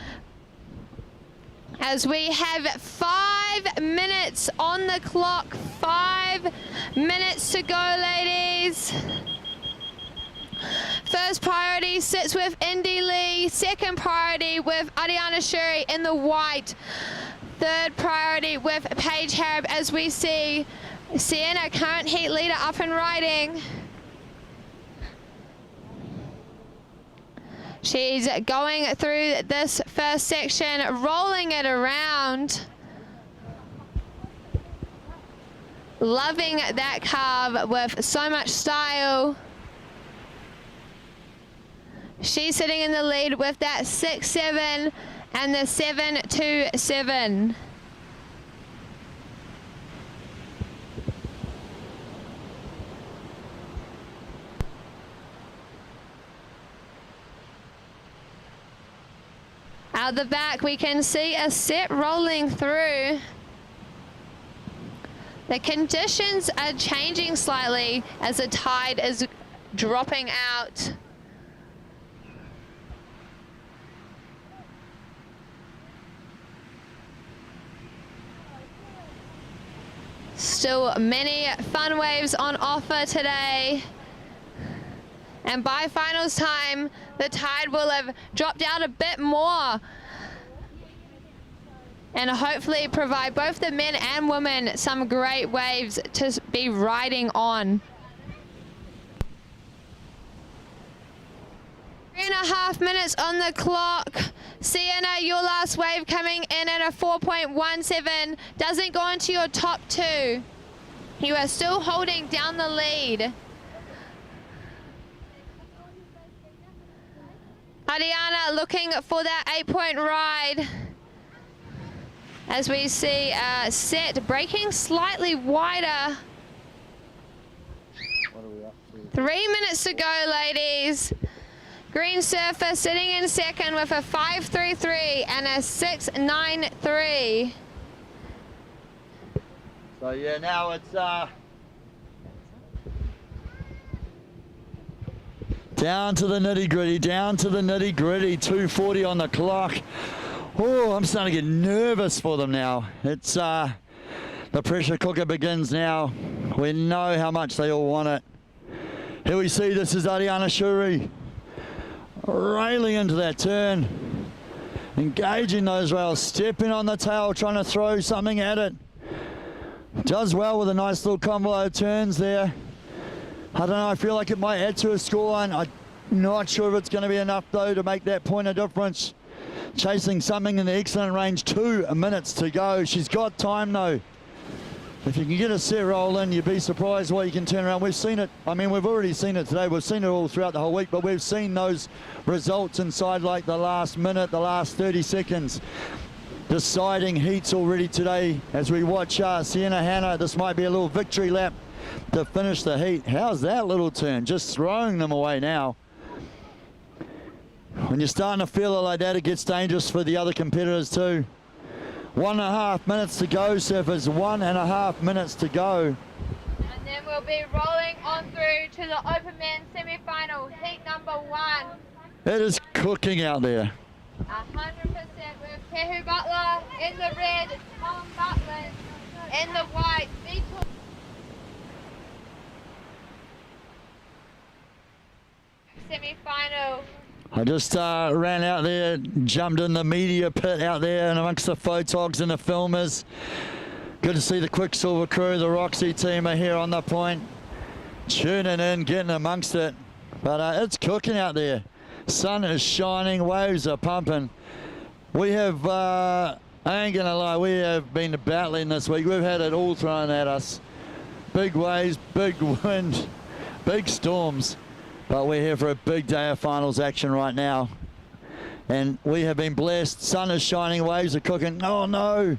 as we have 5 minutes on the clock. 5 minutes to go, ladies. First priority sits with Indy Lee. Second priority with Ariana Shuri in the white. Third priority with Paige Harab, as we see Sienna, current heat leader, up and riding. She's going through this first section, rolling it around. Loving that carve with so much style. She's sitting in the lead with that 6.7 and the 7.27. Out the back, we can see a set rolling through. The conditions are changing slightly as the tide is dropping out. Still many fun waves on offer today. And by finals time, the tide will have dropped out a bit more. And hopefully provide both the men and women some great waves to be riding on. 3.5 minutes on the clock. Sienna, your last wave coming in at a 4.17. Doesn't go into your top two. You are still holding down the lead. Ariana looking for that 8-point ride. As we see set breaking slightly wider. 3 minutes to go, ladies. Green Surfer sitting in second with a 5.33 and a 6.93. So yeah, now it's down to the nitty gritty, down to the nitty gritty. 2:40 on the clock. Oh, I'm starting to get nervous for them now. It's the pressure cooker begins now. We know how much they all want it. Here we see this is Ariana Shuri railing into that turn, engaging those rails, stepping on the tail, trying to throw something at it. Does well with a nice little combo of turns there. I don't know, I feel like it might add to a scoreline. I'm not sure if it's going to be enough though to make that point of difference. Chasing something in the excellent range, 2 minutes to go. She's got time though. If you can get a set roll in, you'd be surprised what you can turn around. We've seen it, I mean, we've already seen it today. We've seen it all throughout the whole week, but we've seen those results inside like the last minute, the last 30 seconds. Deciding heats already today as we watch Sienna Hanna. This might be a little victory lap to finish the heat. How's that little turn? Just throwing them away now. When you're starting to feel it like that, it gets dangerous for the other competitors too. 1.5 minutes to go, surfers. 1.5 minutes to go. And then we'll be rolling on through to the open men's semi-final, heat number 1. It is cooking out there. 100% with Kehu Butler in the red, Tom Butler in the white, Vitor semi-final. I just ran out there, jumped in the media pit out there and amongst the photogs and the filmers. Good to see the Quicksilver crew, the Roxy team are here on the point. Tuning in, getting amongst it. But it's cooking out there. Sun is shining, waves are pumping. We have, I ain't gonna lie, we have been battling this week. We've had it all thrown at us. Big waves, big wind, big storms. But we're here for a big day of finals action right now. And we have been blessed. Sun is shining, waves are cooking. Oh no!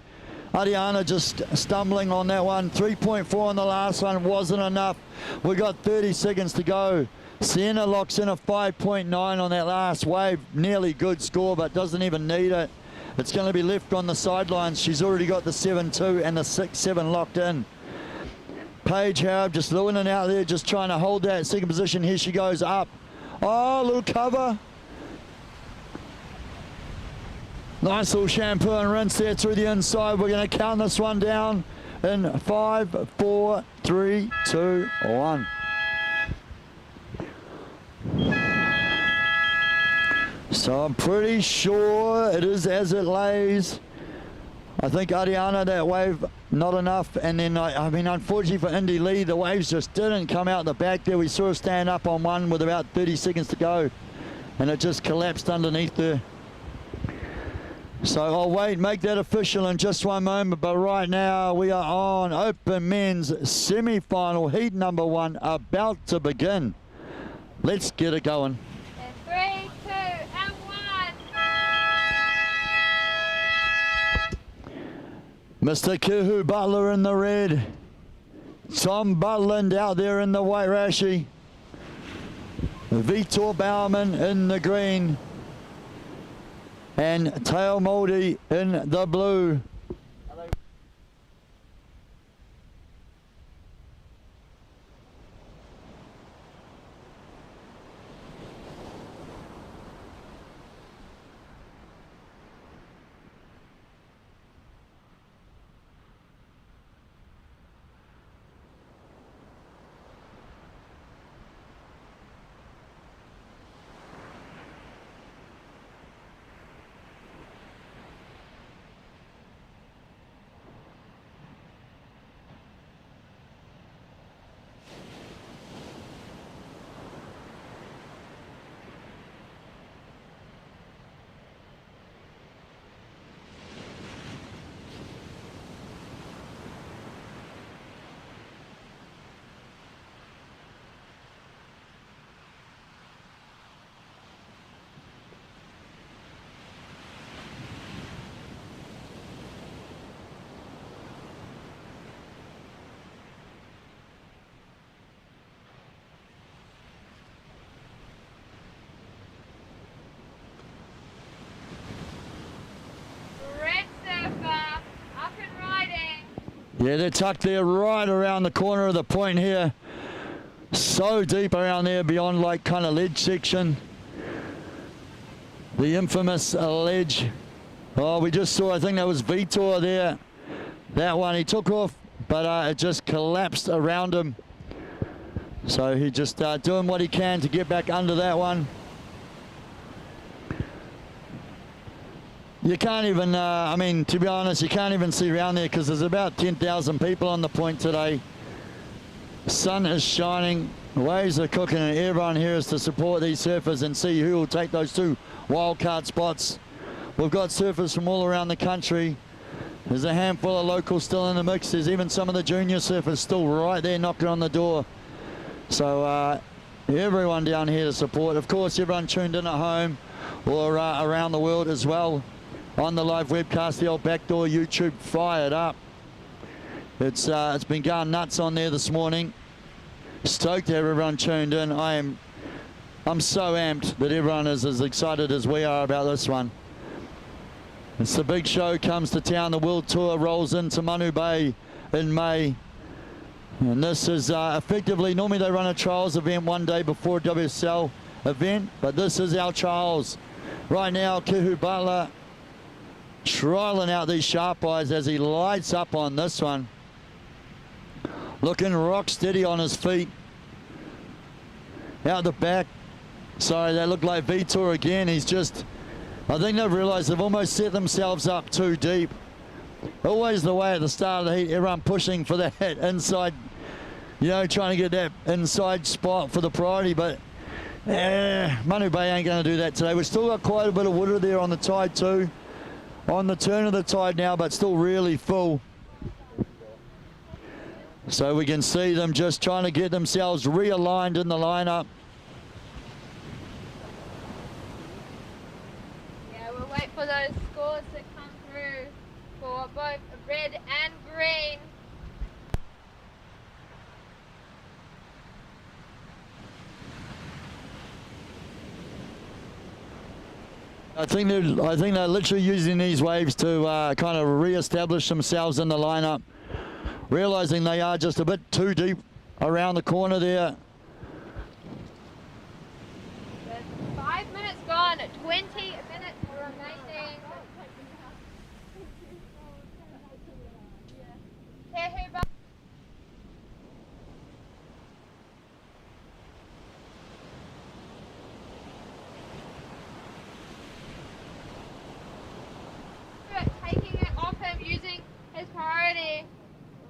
Ariana just stumbling on that one. 3.4 on the last one wasn't enough. We got 30 seconds to go. Sienna locks in a 5.9 on that last wave. Nearly good score, but doesn't even need it. It's going to be left on the sidelines. She's already got the 7.2 and the 6.7 locked in. Paige Harrop just luring out there, just trying to hold that second position. Here she goes up. Oh, little cover. Nice little shampoo and rinse there through the inside. We're going to count this one down in 5, 4, 3, 2, 1. So I'm pretty sure it is as it lays. I think Ariana, that wave, not enough. And then, I mean, unfortunately for Indy Lee, the waves just didn't come out the back there. We saw her stand up on one with about 30 seconds to go. And it just collapsed underneath there. So I'll wait, make that official in just one moment. But right now we are on Open Men's semi-final, heat number 1, about to begin. Let's get it going. 3, 2, and 1. Mr. Kihu Butler in the red. Tom Butland out there in the white rashi. Vitor Bauman in the green. And Tao Moldy in the blue. Yeah, they're tucked there right around the corner of the point here. So deep around there beyond like kind of ledge section. The infamous ledge. Oh, we just saw, I think that was Vitor there. That one he took off, but it just collapsed around him. So he just doing what he can to get back under that one. You can't even, I mean, to be honest, you can't even see around there because there's about 10,000 people on the point today. Sun is shining, waves are cooking, and everyone here is to support these surfers and see who will take those 2 wildcard spots. We've got surfers from all around the country. There's a handful of locals still in the mix. There's even some of the junior surfers still right there knocking on the door. So everyone down here to support. Of course, everyone tuned in at home or around the world as well. On the live webcast, the old Backdoor YouTube fired up. It's been going nuts on there this morning. Stoked to have everyone tuned in. I'm so amped that everyone is as excited as we are about this one. It's the big show comes to town. The World Tour rolls into Manu Bay in May. And this is effectively, normally they run a trials event one day before a WSL event, but this is our trials. Right now, Kihu Butler trialing out these sharp eyes as he lights up on this one. Looking rock steady on his feet. Out the back. Sorry, they look like Vitor again. He's just, I think they've realized they've almost set themselves up too deep. Always the way at the start of the heat, everyone pushing for that inside, you know, trying to get that inside spot for the priority, but Manu Bay ain't going to do that today. We've still got quite a bit of water there on the tide too. On the turn of the tide now, but still really full. So we can see them just trying to get themselves realigned in the lineup. Yeah, we'll wait for those scores to come through for both red and green. I think they're literally using these waves to kind of re-establish themselves in the lineup, realizing they are just a bit too deep around the corner there. With 5 minutes gone, 20 minutes remaining. Tehuba. Taking it off him, using his priority,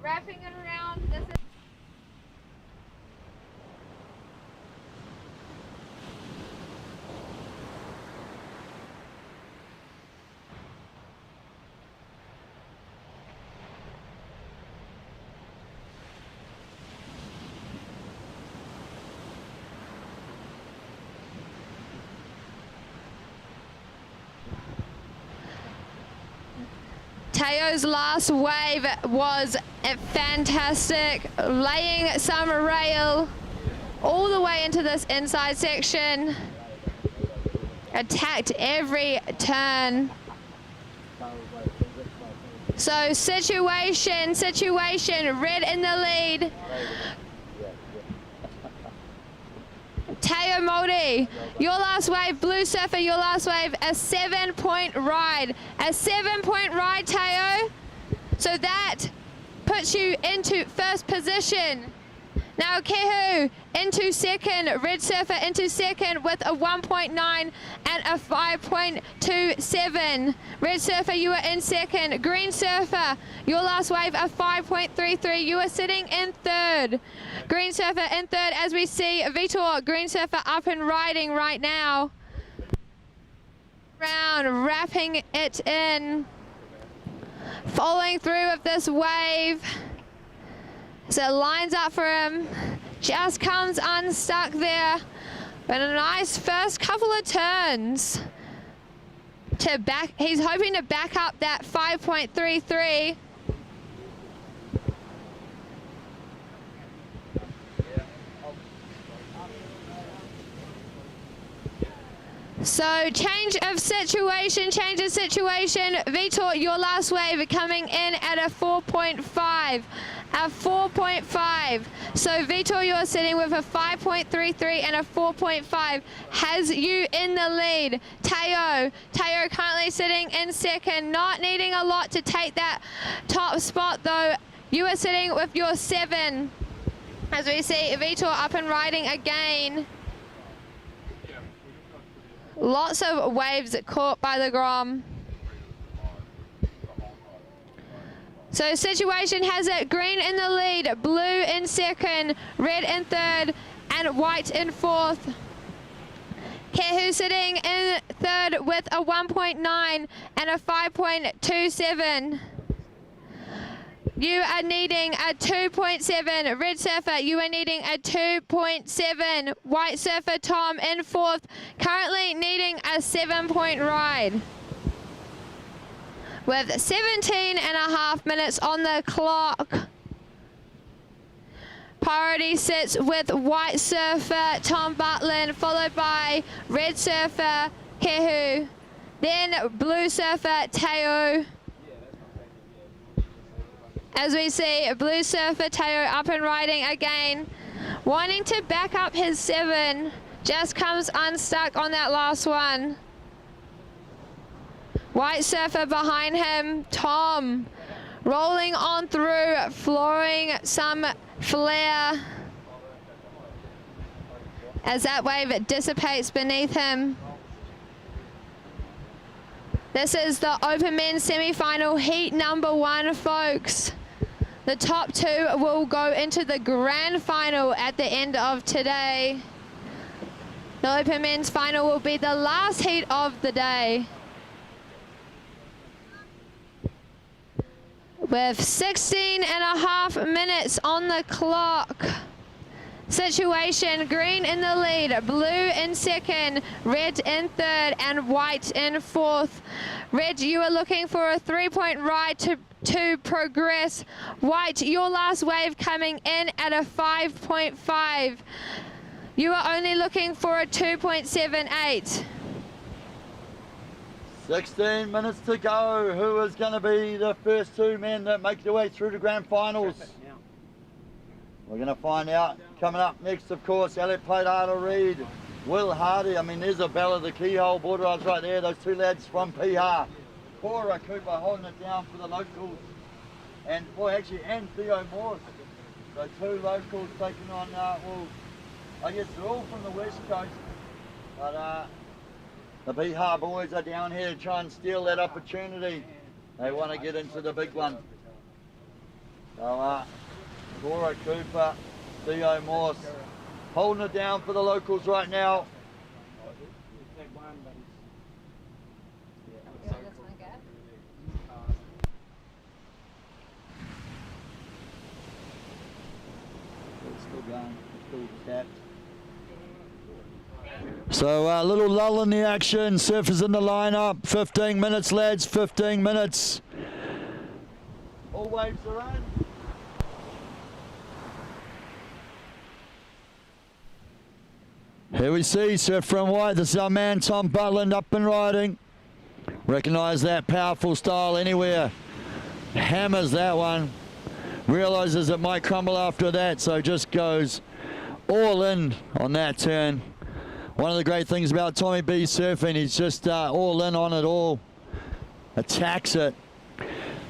wrapping it around. This is Teo's last wave was fantastic, laying some rail all the way into this inside section, attacked every turn. So situation, red in the lead. Teo Moldy, your last wave, Blue Surfer, your last wave, a 7-point ride. A 7-point ride, Teo. So that puts you into first position. Now Kehu into second, Red Surfer into second with a 1.9 and a 5.27. Red Surfer, you are in second. Green Surfer, your last wave, a 5.33. You are sitting in third. Green Surfer in third as we see Vitor, Green Surfer up and riding right now. Round, wrapping it in. Following through with this wave. So it lines up for him, just comes unstuck there, but a nice first couple of turns to back. He's hoping to back up that 5.33. So change of situation. Vitor, your last wave coming in at a 4.5. A 4.5. So Vitor, you're sitting with a 5.33 and a 4.5. Has you in the lead. Teo currently sitting in second, not needing a lot to take that top spot though. You are sitting with your 7. As we see Vitor up and riding again. Lots of waves caught by the Grom. So situation has it green in the lead, blue in second, red in third, and white in fourth. Kehu sitting in third with a 1.9 and a 5.27. You are needing a 2.7. Red Surfer, you are needing a 2.7. White Surfer Tom in fourth, currently needing a 7-point ride. With 17 and a half minutes on the clock. Priority sits with White Surfer Tom Butlin, followed by Red Surfer Kehu, then Blue Surfer Teo. As we see Blue Surfer Teo up and riding again, wanting to back up his 7, just comes unstuck on that last one. White Surfer behind him, Tom, rolling on through, flooring some flare as that wave dissipates beneath him. This is the Open Men's semi-final heat number 1, folks. The top 2 will go into the grand final at the end of today. The Open Men's Final will be the last heat of the day. With 16.5 minutes on the clock. Situation, green in the lead, blue in second, red in third, and white in fourth. Red, you are looking for a 3-point ride to progress. White, your last wave coming in at a 5.5. You are only looking for a 2.78. 16 minutes to go. Who is going to be the first two men that make their way through the grand finals? We're going to find out. Coming up next, of course, Elliot Plate, Reed, Will Hardy. I mean, there's a bell of the keyhole border eyes right there. Those two lads from PR. Cora Cooper holding it down for the locals. And, boy, actually, and Theo Morse. So two locals taking on, well, I guess they're all from the West Coast. But the PR boys are down here to try and steal that opportunity. They want to get into the big one. So, Cora Cooper, Theo Morse, holding it down for the locals right now. Still going, still tapped. So a little lull in the action. Surfers in the lineup. 15 minutes, lads. 15 minutes. All waves are in. Here we see surf from white. This is our man Tom Butland up and riding. Recognise that powerful style anywhere. Hammers that one. Realises it might crumble after that, so just goes all in on that turn. One of the great things about Tommy B surfing, he's just all in on it all. Attacks it.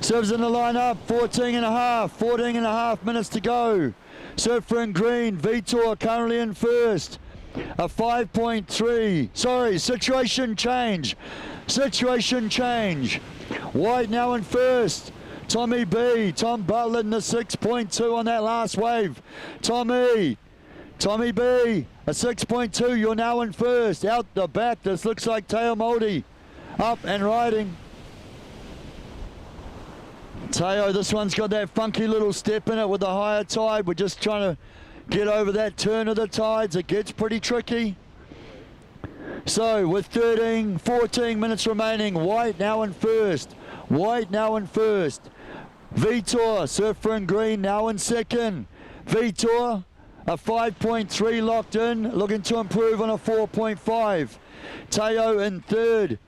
Serves in the lineup, 14.5 minutes to go. Surfer in green, Vitor currently in first. A 5.3, sorry, situation change. Situation change. White now in first. Tommy B, Tom Butler in the 6.2 on that last wave. Tommy B, a 6.2, you're now in first. Out the back, this looks like Teo Moldy. Up and riding. Teo, this one's got that funky little step in it with the higher tide. We're just trying to get over that turn of the tides. It gets pretty tricky. So with 14 minutes remaining, White now in first. White now in first. Vitor, surfer in green, now in second. Vitor, a 5.3 locked in, looking to improve on a 4.5. Teo in third.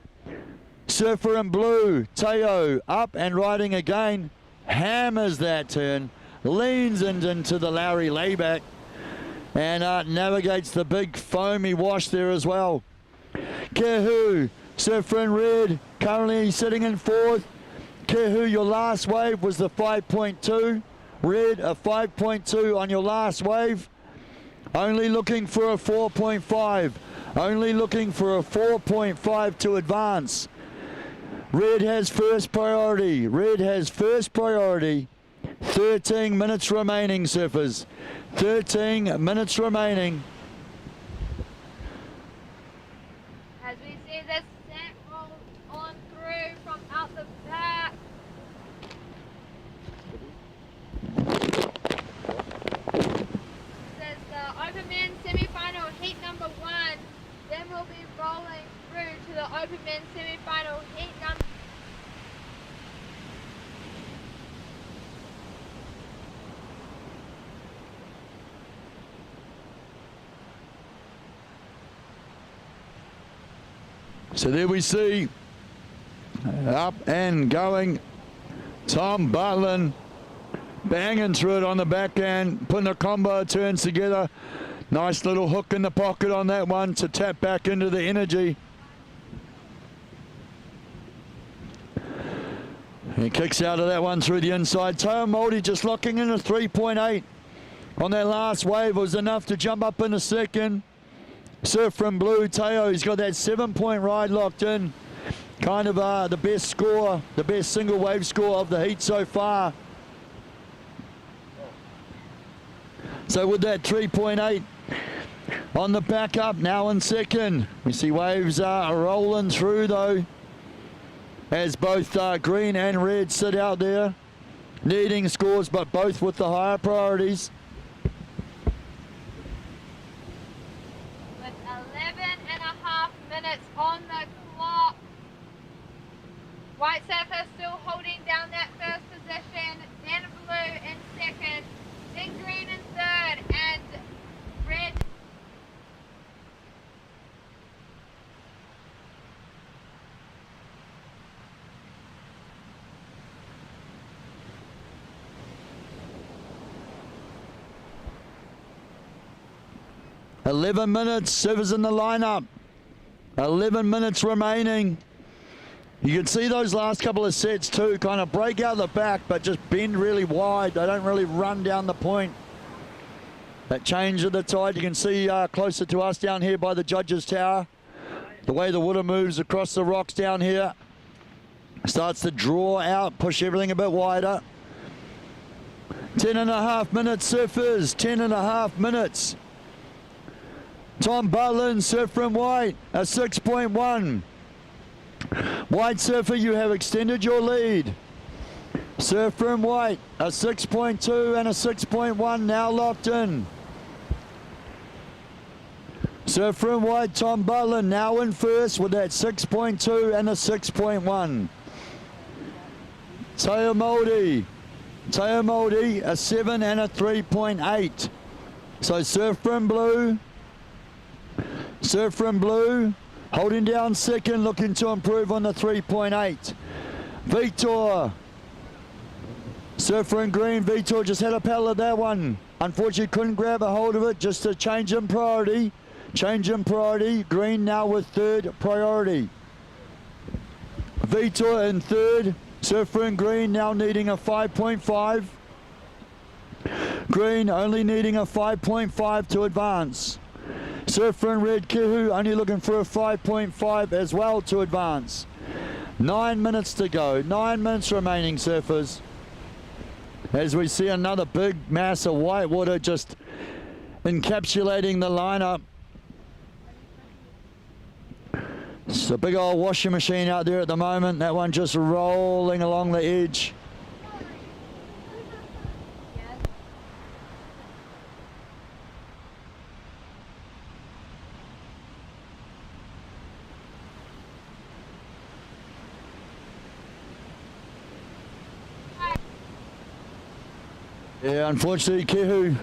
Surfer in blue. Teo up and riding again. Hammers that turn. Leans into the Lowry layback. And navigates the big foamy wash there as well. Kehu, surfer in red, currently sitting in fourth. Kehu, your last wave was the 5.2. Red, a 5.2 on your last wave. Only looking for a 4.5. Only looking for a 4.5 to advance. Red has first priority. Red has first priority. 13 minutes remaining, surfers. 13 minutes remaining. As we see this set roll on through from out the back. This is the Open Men's semi-final heat number 1. Then we'll be rolling through to the Open Men's semi-final heat number. So there we see, up and going, Tom Butland banging through it on the backhand, putting a combo of turns together. Nice little hook in the pocket on that one to tap back into the energy. He kicks out of that one through the inside. Teo Moldy just locking in a 3.8 on that last wave. It was enough to jump up in a second. Surf from blue, Teo, he's got that 7-point ride locked in. Kind of the best score, the best single wave score of the heat so far. So with that 3.8, On the back up, now in second. We see waves rolling through though, as both green and red sit out there, needing scores, but both with the higher priorities. With 11.5 minutes on the clock. White Surfer still holding down that first position, then blue in second, then green in third, and red. "11 minutes, Surfers in the lineup. 11 minutes remaining." You can see those last couple of sets too, kind of break out the back, but just bend really wide. They don't really run down the point. That change of the tide, you can see closer to us down here by the judges' tower. The way the water moves across the rocks down here. Starts to draw out, push everything a bit wider. 10.5 minutes, Surfers, 10.5 minutes. Tom Butlin, Surf from White, a 6.1. White Surfer, you have extended your lead. Surf from White, a 6.2 and a 6.1 now locked in. Surf from White, Tom Butlin now in first with that 6.2 and a 6.1. Teo Moldy, a 7 and a 3.8. So Surf from Blue, holding down second, looking to improve on the 3.8. Vitor, Surfer in green, Vitor just had a paddle at that one. Unfortunately couldn't grab a hold of it, just a change in priority. Green now with third priority. Vitor in third, Surfer in green now needing a 5.5. Green only needing a 5.5 to advance. Surfer in red, Kihu only looking for a 5.5 as well to advance. 9 minutes to go, 9 minutes remaining, Surfers. As we see another big mass of white water just encapsulating the lineup. It's a big old washing machine out there at the moment. That one just rolling along the edge. Yeah, unfortunately, Kihu,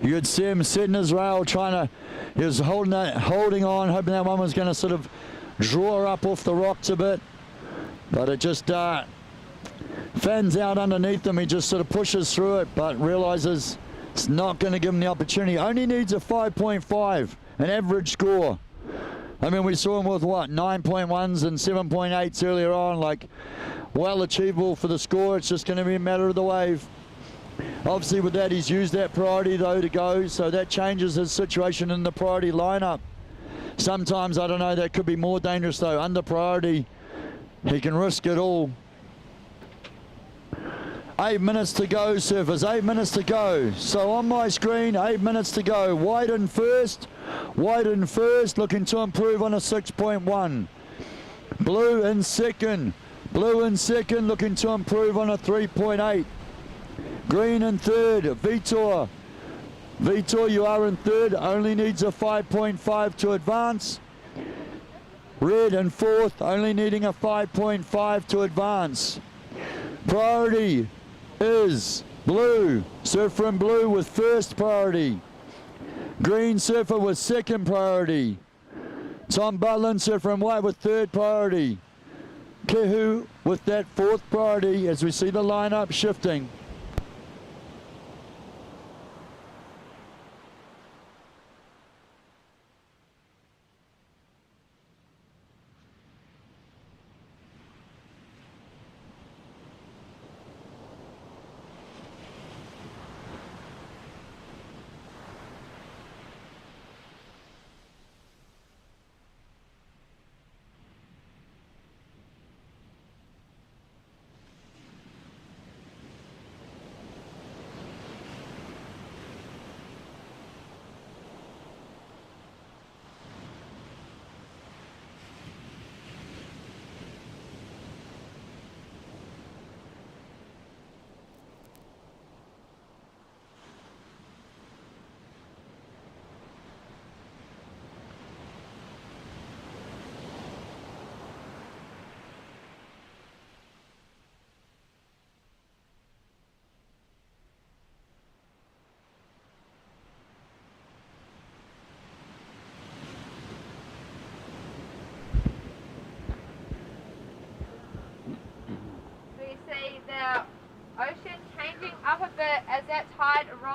you could see him sitting his rail he was holding on, hoping that one was going to sort of draw up off the rocks a bit. But it just fans out underneath him. He just sort of pushes through it, but realizes it's not going to give him the opportunity. Only needs a 5.5, an average score. I mean, we saw him with what, 9.1s and 7.8s earlier on, like well achievable for the score. It's just going to be a matter of the wave. Obviously with that, he's used that priority though to go, so that changes his situation in the priority lineup. Sometimes, I don't know, that could be more dangerous though. Under priority, he can risk it all. 8 minutes to go, Surfers, 8 minutes to go. So on my screen, 8 minutes to go. White in first, looking to improve on a 6.1. Blue in second, looking to improve on a 3.8. Green in third, Vitor, you are in third, only needs a 5.5 to advance. Red in fourth, only needing a 5.5 to advance. Priority is blue, Surfer in blue with first priority. Green Surfer with second priority. Tom Butlin, Surfer in white with third priority. Kihu with that fourth priority as we see the lineup shifting.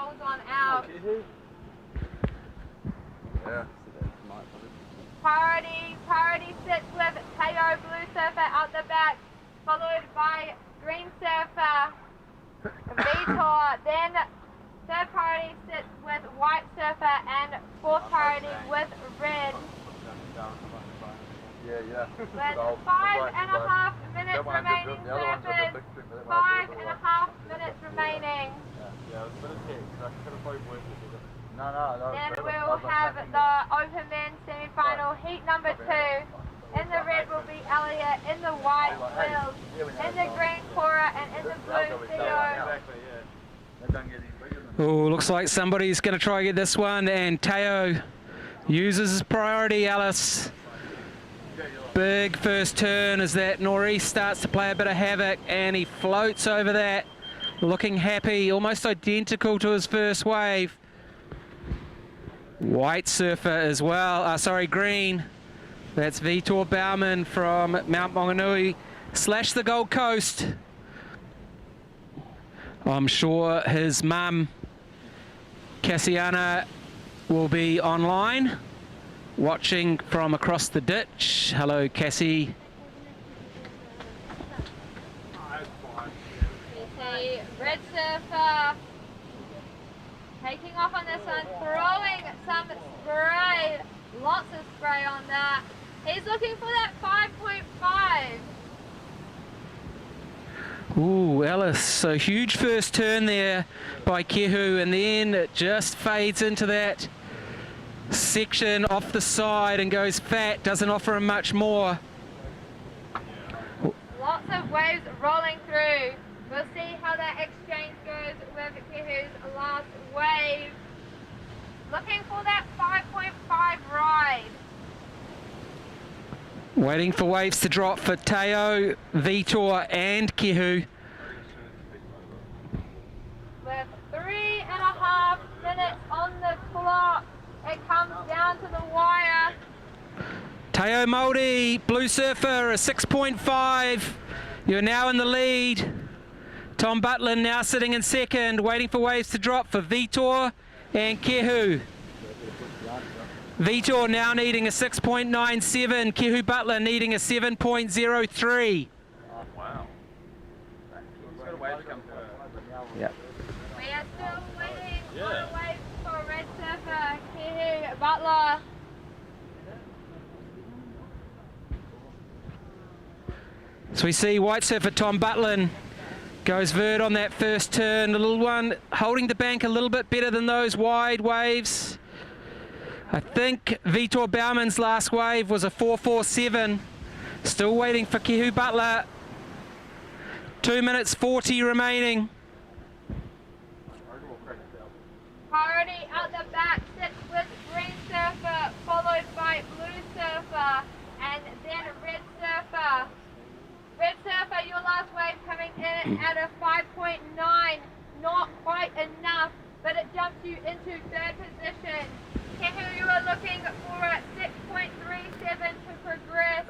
falls on out. Priority sits with Teo Blue Surfer out the back, followed by Green Surfer, Vitor. Then third priority sits with White Surfer and fourth priority with Red. With 5.5 minutes remaining, surfers. 5.5 minutes remaining. Then we'll have the open men's semi-final, heat number 2. In the red will be Elliot, in the white Will, in the green Cora, and in the blue Theo. Oh, looks like somebody's going to try to get this one, and Teo uses his priority, Alice. Big first turn as that nor'east starts to play a bit of havoc, and he floats over that, looking happy, almost identical to his first wave. White Surfer as well, green. That's Vitor Bauman from Mount Maunganui / the Gold Coast. I'm sure his mum, Cassiana, will be online, watching from across the ditch. Hello, Cassie. The red surfer taking off on this one, throwing some spray, lots of spray on that. He's looking for that 5.5. Ooh, Alice, so huge first turn there by Kehu, and then it just fades into that section off the side and goes fat, doesn't offer him much more. Lots of waves rolling through. We'll see how that exchange goes with Kehu's last wave. Looking for that 5.5 ride. Waiting for waves to drop for Teo, Vitor and Kehu. With 3.5 minutes on the clock, it comes down to the wire. Teo Māori, Blue Surfer, a 6.5. You're now in the lead. Tom Butlin now sitting in second, waiting for waves to drop for Vitor and Kehu. Vitor now needing a 6.97, Kehu Butler needing a 7.03. Wow. Yep. We are still waiting on a wave for Red Surfer, Kehu Butler. So we see White Surfer Tom Butlin goes vert on that first turn, the little one holding the bank a little bit better than those wide waves. I think Vitor Bauman's last wave was a 4.47. Still waiting for Kehu Butler. 2 minutes 40 remaining. Priority out the back sits with Green Surfer, followed by Blue Surfer, and then Red Surfer. Red Surfer, your last wave coming in at a 5.9. Not quite enough, but it jumps you into third position. Kehu, you are looking for a 6.37 to progress.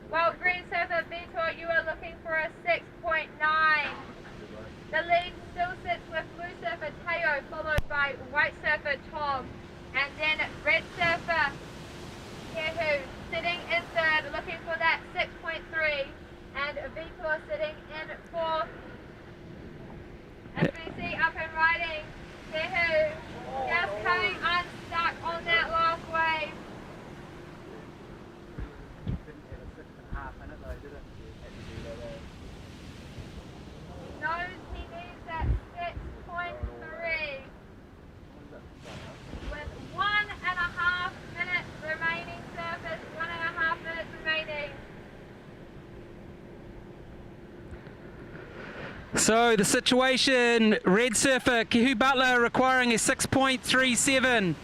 While Green Surfer Vitor, you are looking for a 6.9. The lead still sits with Blue Surfer Teo, followed by White Surfer Tom, and then Red Surfer Kehu sitting in third, looking for that 6.3, and Vitor sitting in fourth. As we see up and riding, Kehu just coming unstuck on that last wave. Knows he needs that 6.3 with 1.5 minutes remaining surface, 1.5 minutes remaining. So the situation, Red Surfer, Kehu Butler requiring a 6.37.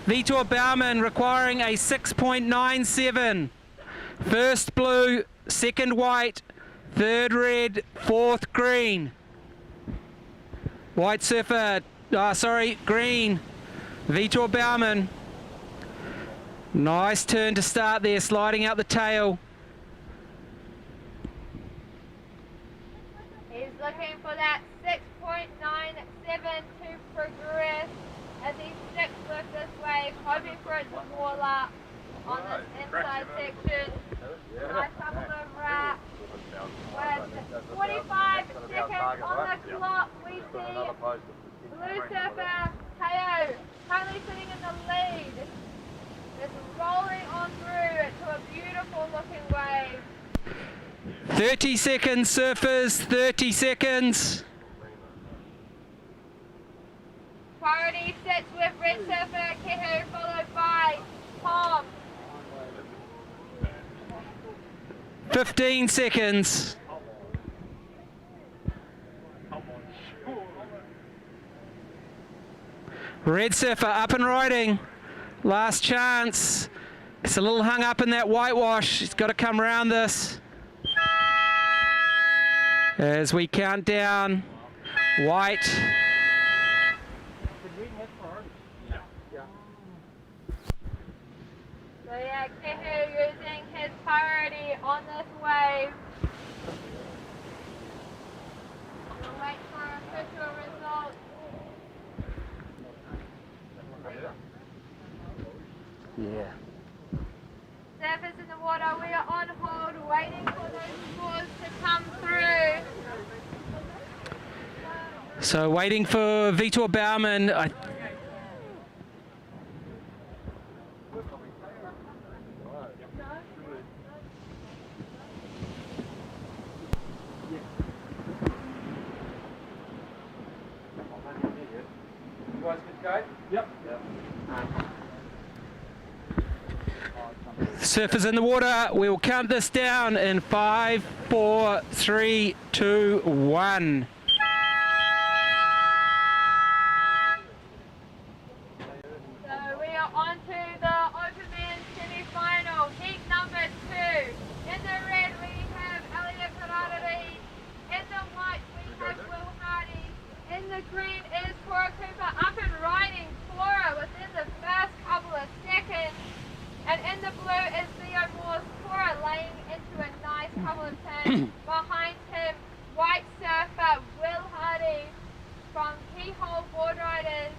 Vitor Bauman requiring a 6.97. First blue, second white, third red, fourth green. White Surfer, green. Vitor Bauman. Nice turn to start there, sliding out the tail. He's looking for that 6.97. 7 to progress as he sticks with this wave, hoping for it to wall up on this inside section. Nice couple of wraps. With 45 seconds on the clock, we see Blue Surfer Teo currently sitting in the lead. Just rolling on through to a beautiful looking wave. 30 seconds, surfers, 30 seconds. Priority sits with Red Surfer Kehu, followed by Tom. 15 seconds. Red Surfer up and riding. Last chance. It's a little hung up in that whitewash. He's got to come around this. As we count down. White. So yeah, Kehu using his priority on this wave. We'll wait for official results. Yeah. Surfers in the water, we are on hold, waiting for those scores to come through. So waiting for Vitor Baumann. Surfers in the water. We will count this down in 5, 4, 3, 2, 1. So we are on to the Open Men's semi-final, heat number 2. In the red we have Elliot Kararari. In the white we have Will Hardy. In the green is Cora Cooper up and riding Cora within the first couple of seconds. And in the blue is Theo Morse, Cora laying into a nice couple of turns. Behind him, white surfer Will Hardy from Keyhole Board Riders.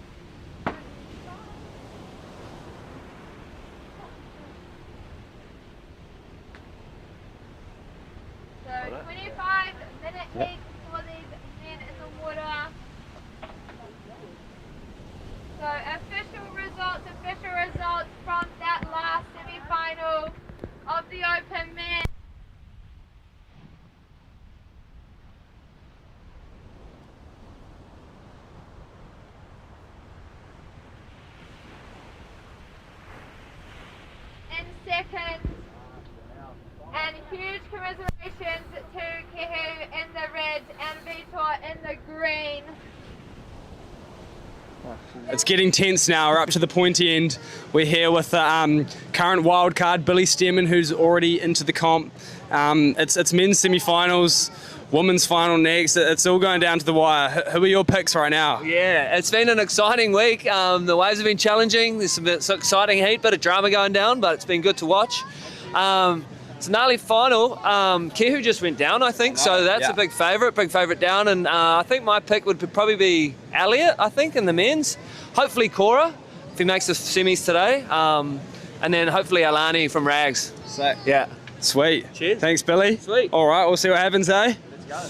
So 25-minute heat for these men in the water. So official results from that last semi-final of the Open Men. In second, and huge commiserations to Kehu in the red and Vitor in the green. It's getting tense now. We're up to the pointy end. We're here with the current wildcard, Billy Stearman, who's already into the comp. It's men's semi-finals, women's final next. It's all going down to the wire. Who are your picks right now? Yeah, it's been an exciting week. The waves have been challenging. There's some exciting heat, bit of drama going down, but it's been good to watch. It's an early final. Kehu just went down, I think, so that's a big favourite down. And I think my pick would probably be Elliot, I think, in the men's. Hopefully Cora, if he makes the semis today. And then hopefully Alani from Rags. Sick. Yeah. Sweet. Cheers. Thanks, Billy. Sweet. All right, we'll see what happens, eh? Let's go.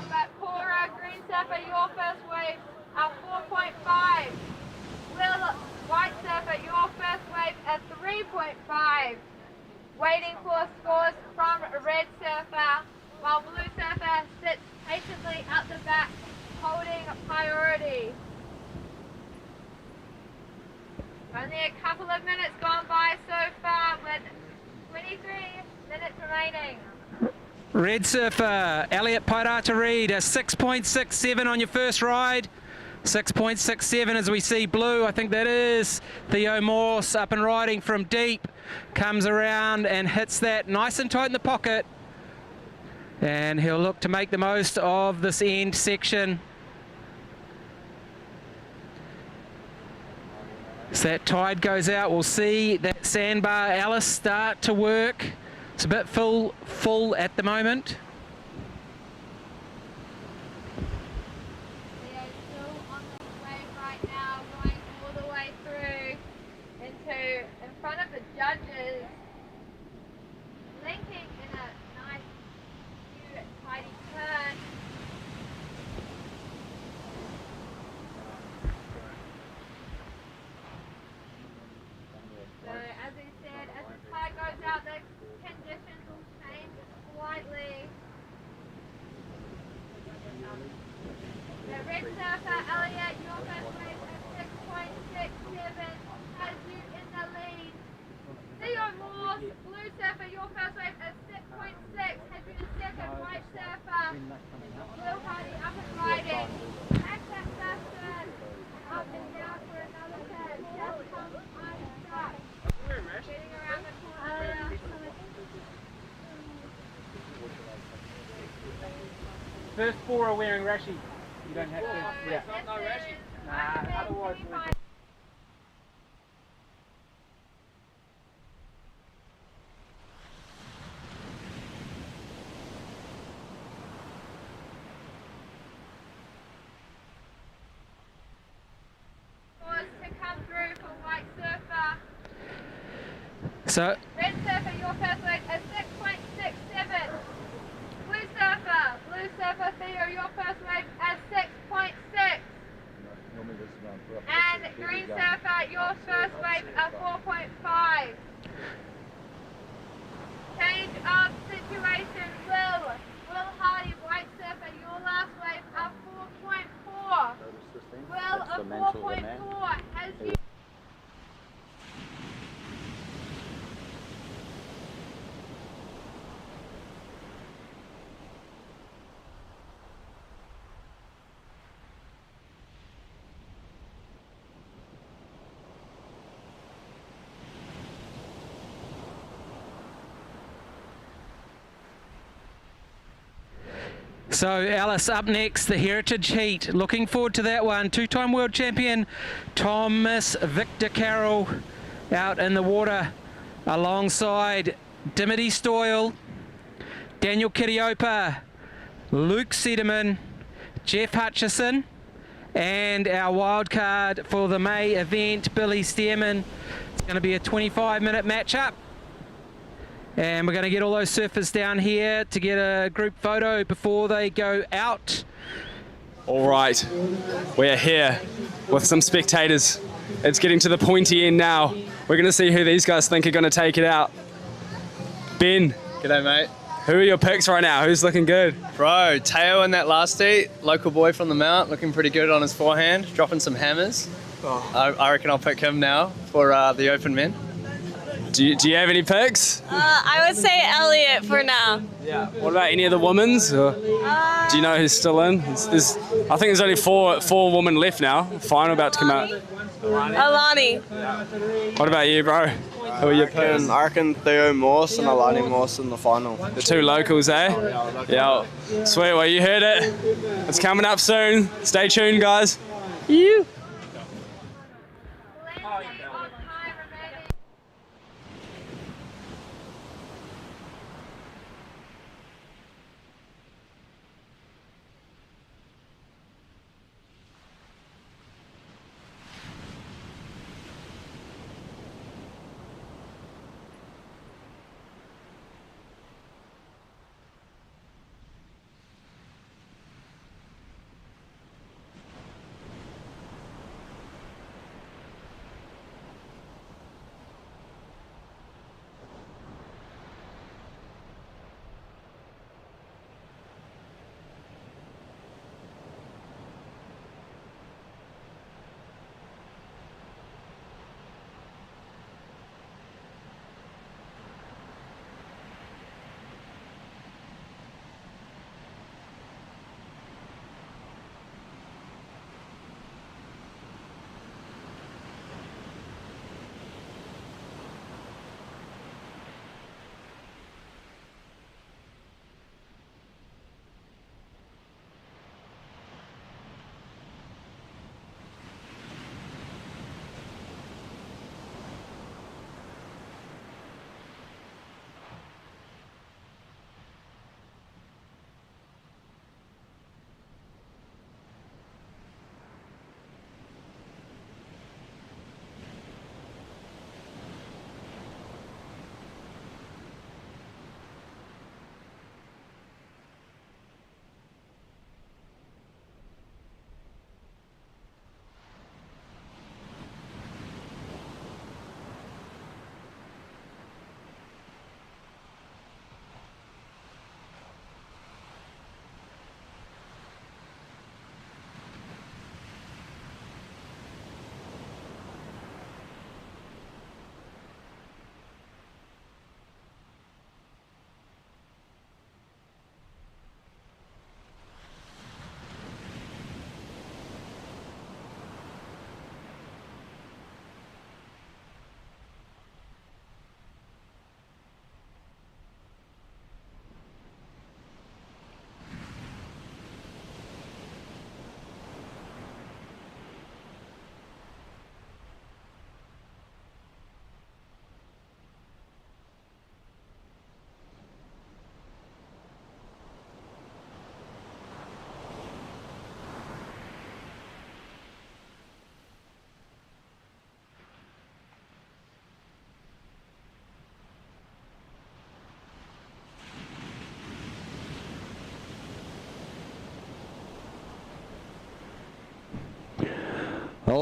But Cora, green surfer, your first wave at 4.5. Will, white surfer, your first wave at 3.5. Waiting for scores from red surfer, while blue surfer sits patiently at the back, holding priority. Only a couple of minutes gone by so far, with 23 minutes remaining. Red Surfer, Elliot Pairata Reid, a 6.67 on your first ride. 6.67 as we see blue. I think that is Theo Morse up and riding from deep. Comes around and hits that nice and tight in the pocket. And he'll look to make the most of this end section. As that tide goes out, we'll see that sandbar Alice start to work. It's a bit full at the moment. Theo right now, going all the way through in front of the judges, linking in a nice, cute, tidy turn. So as we said, as the tide goes out, the conditions will change slightly. The red surfer, Elliot, your first wave at 6.67 has you in the lead. Theo Morse, blue surfer, your first wave at 6.6 has you in second. White surfer, Will Hardy up and riding. Back that first turn, up and down for another turn. Just comes unstuck. Getting around the corner there. First four are wearing rashi. You don't have to. Yeah. No rashi. Nah, otherwise we To come through for white surfer. So Red surfer, your first wave at 6.67. Blue surfer Theo, your first wave at 6.6. And green surfer, your first wave at 4.5. Change of situation, Will Hardy, white surfer, your last wave at 4.4. Will of 4.4 has you. So Alice up next, the Heritage Heat. Looking forward to that one. Two-time world champion Thomas Victor Carroll out in the water alongside Dimity Stoyle, Daniel Kiriopa, Luke Sederman, Jeff Hutchison, and our wild card for the May event, Billy Stearman. It's going to be a 25-minute matchup. And we're going to get all those surfers down here to get a group photo before they go out. All right, we are here with some spectators. It's getting to the pointy end now. We're going to see who these guys think are going to take it out. Ben. G'day, mate. Who are your picks right now? Who's looking good? Bro, Teo in that last heat, local boy from the Mount, looking pretty good on his forehand, dropping some hammers. I reckon I'll pick him now for the open men. Do you have any picks? I would say Elliot for now. Yeah. What about any of the women's? Or do you know who's still in? I think there's only four women left now. Final about to come out. Alani. What about you, bro? Who are you picking? I reckon Theo Morse and Alani Morse in the final. The two locals, eh? Yeah. Sweet, well, you heard it. It's coming up soon. Stay tuned, guys. You.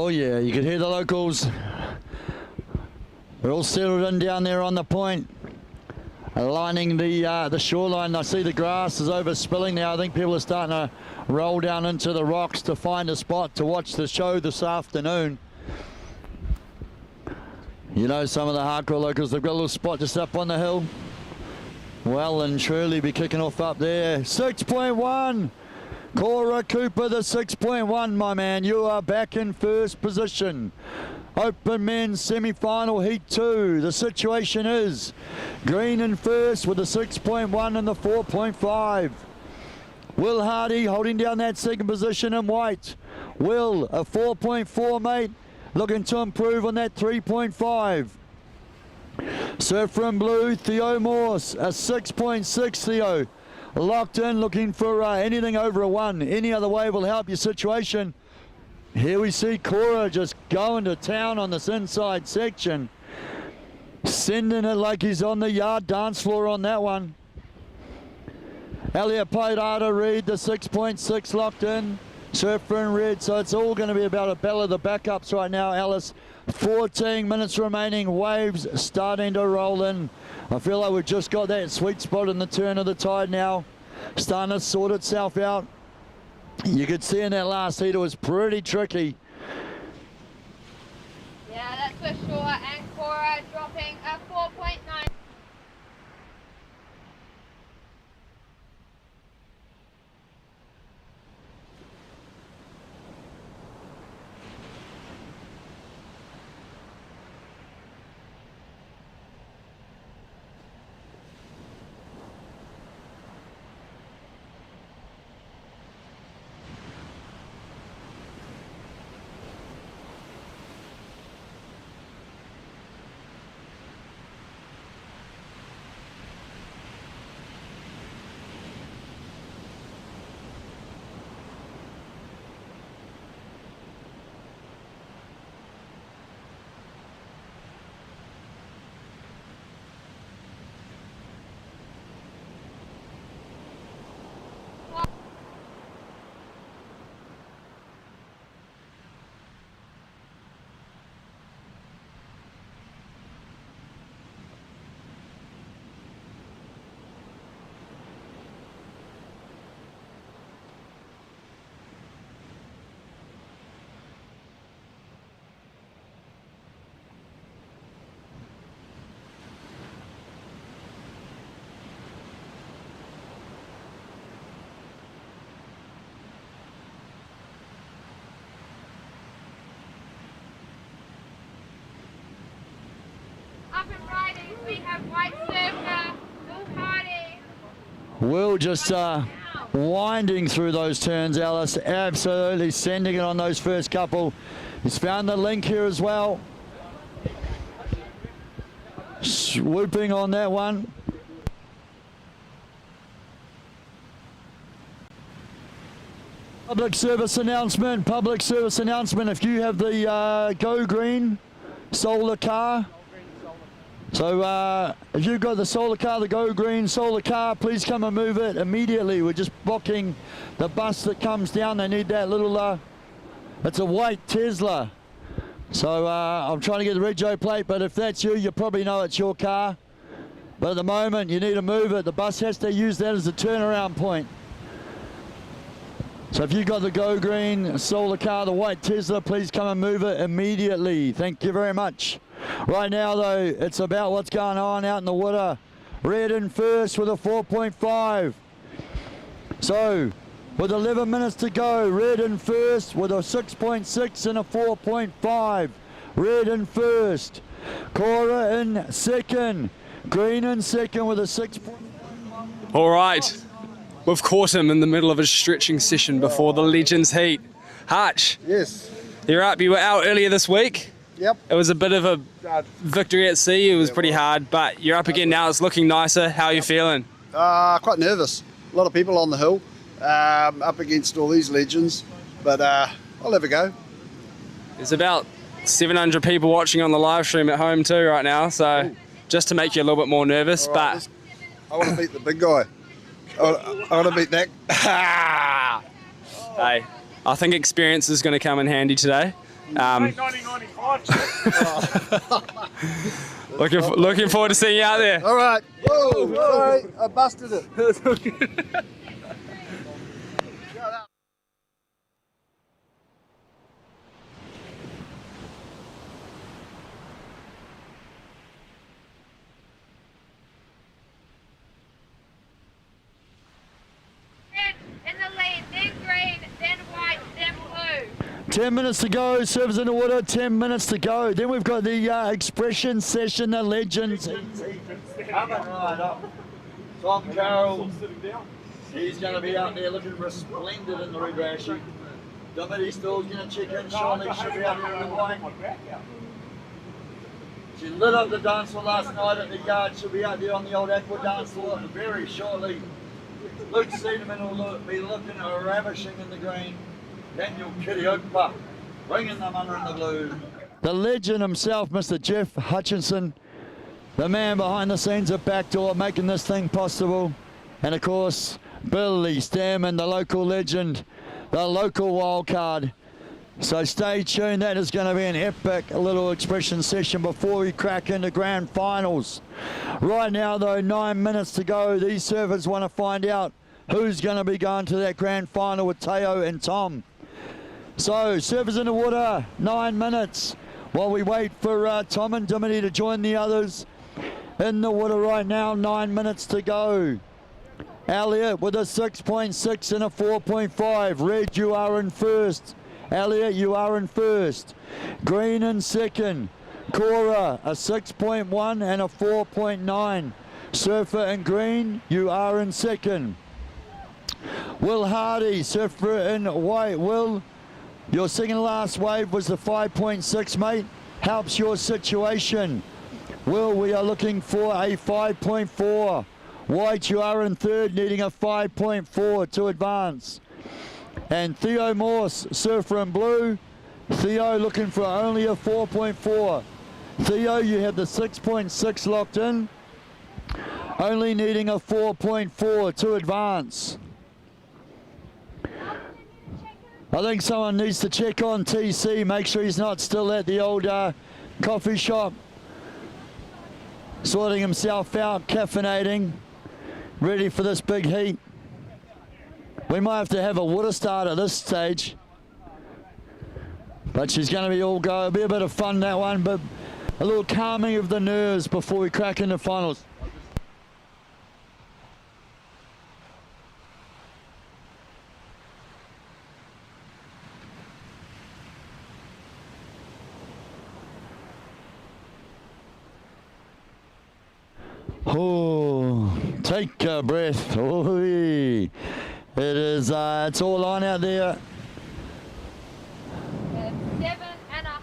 Oh yeah, you could hear the locals. They're all settled in down there on the point, lining the shoreline. I see the grass is overspilling now. I think people are starting to roll down into the rocks to find a spot to watch the show this afternoon. You know, some of the hardcore locals, they've got a little spot just up on the hill. Well and truly be kicking off up there. 6.1. Cora Cooper, the 6.1, my man. You are back in first position. Open men's semi-final heat 2. The situation is green in first with a 6.1 and the 4.5. Will Hardy holding down that second position in white. Will, a 4.4, mate, looking to improve on that 3.5. Surfer in blue, Theo Morse, a 6.6, Theo. Locked in, looking for anything over a 1. Any other way will help your situation. Here we see Cora just going to town on this inside section. Sending it like he's on the yard dance floor on that one. Elliot Paidata Reed, the 6.6 locked in. Surfer in red, so it's all going to be about a battle of the backups right now, Alice. 14 minutes remaining, waves starting to roll in. I feel like we've just got that sweet spot in the turn of the tide now. Starting to sort itself out. You could see in that last heat it was pretty tricky. Yeah, that's for sure. And Cora dropping a 4.9. Up and riding, we have White Surfer, Will Hardy. Will just winding through those turns, Alice. Absolutely sending it on those first couple. He's found the link here as well. Swooping on that one. Public service announcement. If you have the Go Green solar car. So if you've got the solar car, the Go Green solar car, please come and move it immediately. We're just blocking the bus that comes down. They need that little, it's a white Tesla. So I'm trying to get the rego plate, but if that's you, you probably know it's your car. But at the moment, you need to move it. The bus has to use that as a turnaround point. So if you've got the Go Green solar car, the white Tesla, please come and move it immediately. Thank you very much. Right now, though, it's about what's going on out in the water. Red in first with a 4.5. So, with 11 minutes to go, Red in first with a 6.6 and a 4.5. Red in first. Cora in second. Green in second with a 6. All right, we've caught him in the middle of a stretching session before the Legends Heat. Hutch. Yes. You're up. You were out earlier this week. Yep. It was a bit of a victory at sea. It was pretty hard, but you're up again now. It's looking nicer. How are you feeling? Quite nervous. A lot of people on the hill, up against all these legends, but I'll have a go. There's about 700 people watching on the live stream at home too right now, so just to make you a little bit more nervous. Right, but I want to beat the big guy. I want to beat that. Hey, I think experience is going to come in handy today. Looking forward to seeing you out there. All right. Whoa, sorry, I busted it. Red in the lead, then green, then white, then blue. 10 minutes to go, serves in the water, 10 minutes to go. Then we've got the expression session, the legends. Coming right up. Tom Carroll. He's going to be out there looking resplendent in the red rashie. Dominique Still's going to check in shortly. She'll be out there in the white. She lit up the dance floor last night at the yard. She'll be out there on the old aqua dance floor very shortly. Luke Cedarman will be looking ravishing in the green. Daniel Kiriokpa bringing them under in the blue. The legend himself, Mr. Jeff Hutchinson, the man behind the scenes at Backdoor, making this thing possible. And of course, Billy Stamman, the local legend, the local wildcard. So stay tuned, that is going to be an epic little expression session before we crack into grand finals. Right now though, 9 minutes to go. These surfers want to find out who's going to be going to that grand final with Teo and Tom. So surfers in the water, 9 minutes. While we wait for Tom and Dimity to join the others in the water right now, 9 minutes to go. Elliot with a 6.6 and a 4.5. Red, you are in first. Elliot, you are in first. Green in second. Cora, a 6.1 and a 4.9. Surfer in green, you are in second. Will Hardy, surfer in white. Will, your second last wave was the 5.6, mate. Helps your situation. Will, we are looking for a 5.4. White, you are in third, needing a 5.4 to advance. And Theo Morse, surfer in blue. Theo looking for only a 4.4. Theo, you have the 6.6 locked in. Only needing a 4.4 to advance. I think someone needs to check on TC, make sure he's not still at the old coffee shop. Sorting himself out, caffeinating, ready for this big heat. We might have to have a water start at this stage. But she's going to be all go. It'll be a bit of fun, that one, but a little calming of the nerves before we crack into finals. Oh, take a breath. Oh, it is, it's all on out there. 7 and a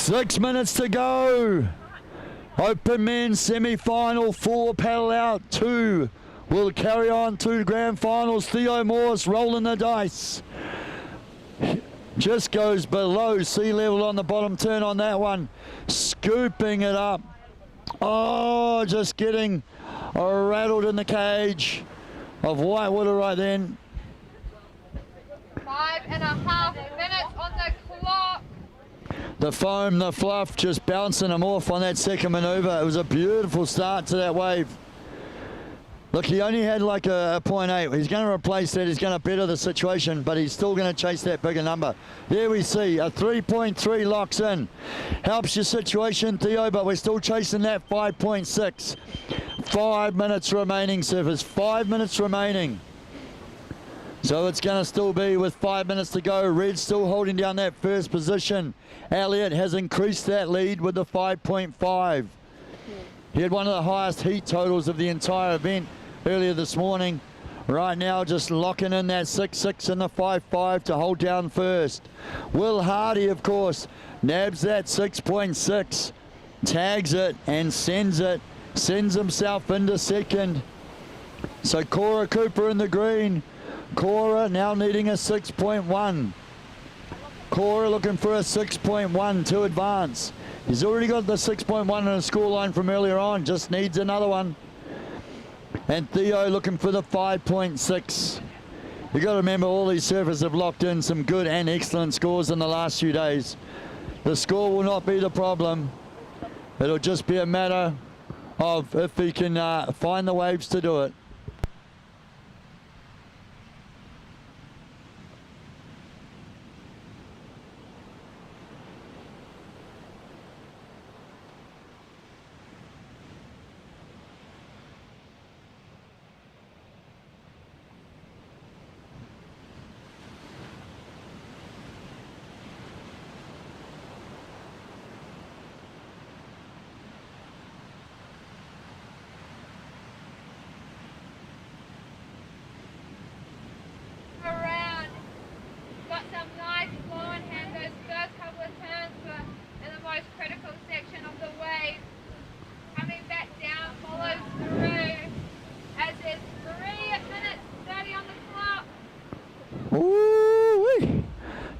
Six minutes to go. Open men's semi-final, 4 paddle out, 2 will carry on to grand finals. Theo Morse rolling the dice. Just goes below sea level on the bottom turn on that one. Scooping it up. Oh, just getting rattled in the cage of white water right then. 5.5 minutes on the clock. The foam, the fluff, just bouncing him off on that second maneuver. It was a beautiful start to that wave. Look, he only had like a 0.8. He's going to replace that. He's going to better the situation, but he's still going to chase that bigger number. There we see a 3.3 locks in. Helps your situation, Theo, but we're still chasing that 5.6. 5 minutes remaining, surfers. 5 minutes remaining. So it's going to still be with 5 minutes to go. Red still holding down that first position. Elliott has increased that lead with the 5.5. He had one of the highest heat totals of the entire event earlier this morning. Right now just locking in that 6.6 and the 5.5 to hold down first. Will Hardy, of course, nabs that 6.6, tags it and sends himself into second. So Cora Cooper in the green. Cora now needing a 6.1. Cora looking for a 6.1 to advance. He's already got the 6.1 on a scoreline from earlier on, just needs another one. And Theo looking for the 5.6. You've got to remember all these surfers have locked in some good and excellent scores in the last few days. The score will not be the problem. It'll just be a matter of if he can find the waves to do it.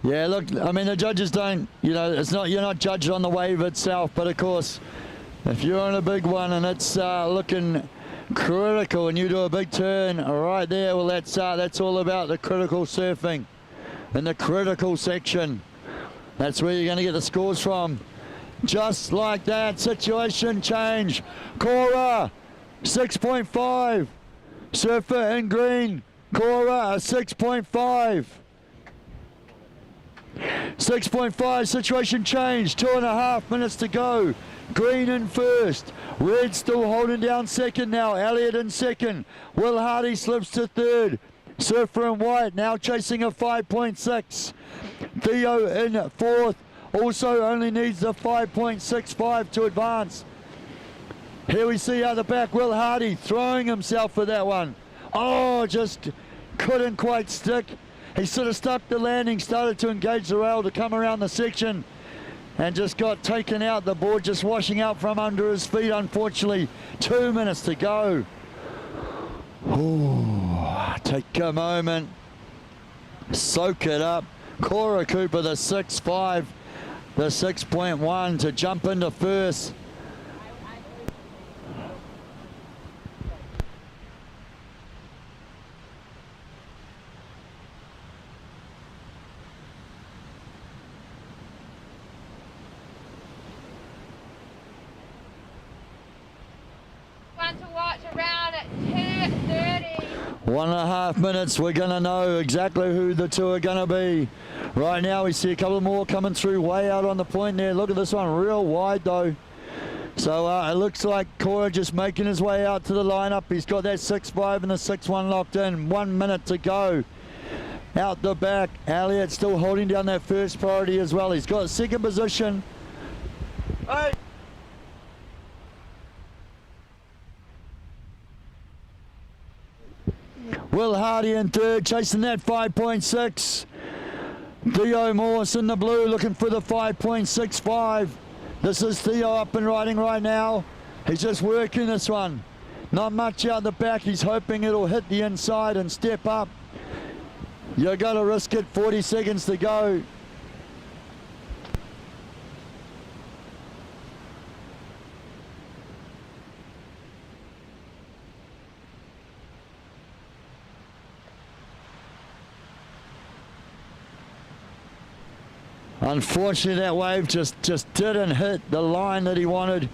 Yeah, look, I mean, the judges don't, you know, you're not judged on the wave itself, but of course, if you're on a big one and it's looking critical and you do a big turn right there, well, that's all about the critical surfing in the critical section. That's where you're going to get the scores from. Just like that, situation change. Cora, 6.5. Surfer in green. Cora, a 6.5. 6.5, situation change, 2.5 minutes to go. Green in first, red still holding down second now, Elliott in second. Will Hardy slips to third. Surfer in white now chasing a 5.6. Theo in fourth, also only needs the 5.65 to advance. Here we see out the back, Will Hardy throwing himself for that one. Oh, just couldn't quite stick. He sort of stuck the landing, started to engage the rail to come around the section and just got taken out. The board just washing out from under his feet, unfortunately. 2 minutes to go. Ooh, take a moment. Soak it up. Cora Cooper, the 6.5, the 6.1 to jump into first. To watch around at 2:30. 1.5 minutes, we're going to know exactly who the two are going to be. Right now we see a couple more coming through way out on the point there. Look at this one, real wide though. So it looks like Cora just making his way out to the lineup. He's got that 6.5 and the 6.1 locked in. 1 minute to go. Out the back, Elliott still holding down that first priority as well. He's got second position. Hey. Will Hardy in third, chasing that 5.6. Theo Morse in the blue, looking for the 5.65. This is Theo up and riding right now. He's just working this one. Not much out the back. He's hoping it'll hit the inside and step up. You got to risk it. 40 seconds to go. Unfortunately, that wave just didn't hit the line that he wanted.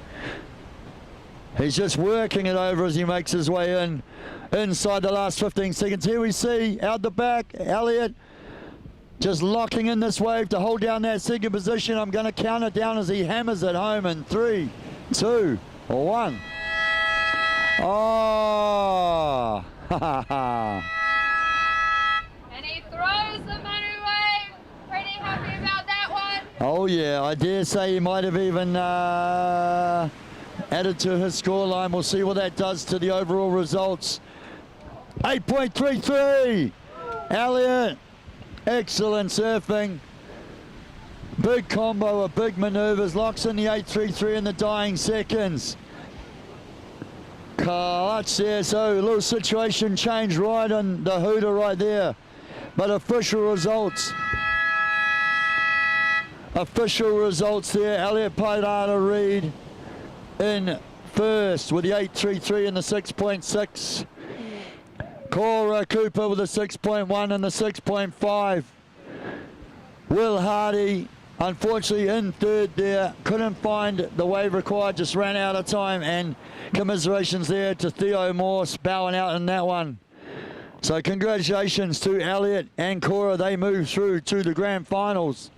He's just working it over as he makes his way in. Inside the last 15 seconds. Here we see out the back, Elliott just locking in this wave to hold down that second position. I'm going to count it down as he hammers it home in 3, 2, 1. Oh! And he throws the Manu Bay. Pretty happy about that one. Oh yeah, I dare say he might have even added to his scoreline. We'll see what that does to the overall results. 8.33. Elliott, excellent surfing. Big combo of big maneuvers, locks in the 8.33 in the dying seconds. Clutch there, so a little situation change right on the hooter right there. But official results there. Elliott Paidata Reid in first with the 8.33 and the 6.6. Cora Cooper with the 6.1 and the 6.5. Will Hardy, unfortunately in third there, couldn't find the wave required, just ran out of time, and commiserations there to Theo Morse bowing out in that one. So congratulations to Elliott and Cora, they move through to the grand finals.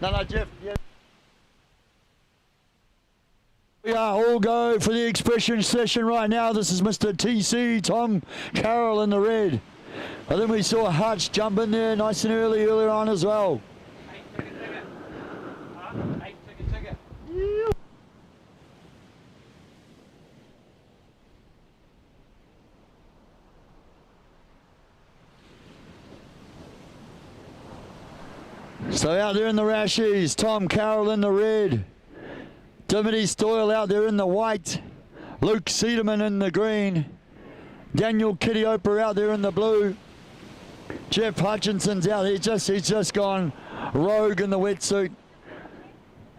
No, Jeff. Yeah. We are all go for the expression session right now. This is Mr. TC, Tom Carroll in the red. I think we saw Hutch jump in there nice and earlier on as well. So out there in the rashies, Tom Carroll in the red, Dimity Stoyle out there in the white, Luke Cederman in the green, Daniel Kittiopa out there in the blue, Jeff Hutchinson's out here, he's just gone rogue in the wetsuit,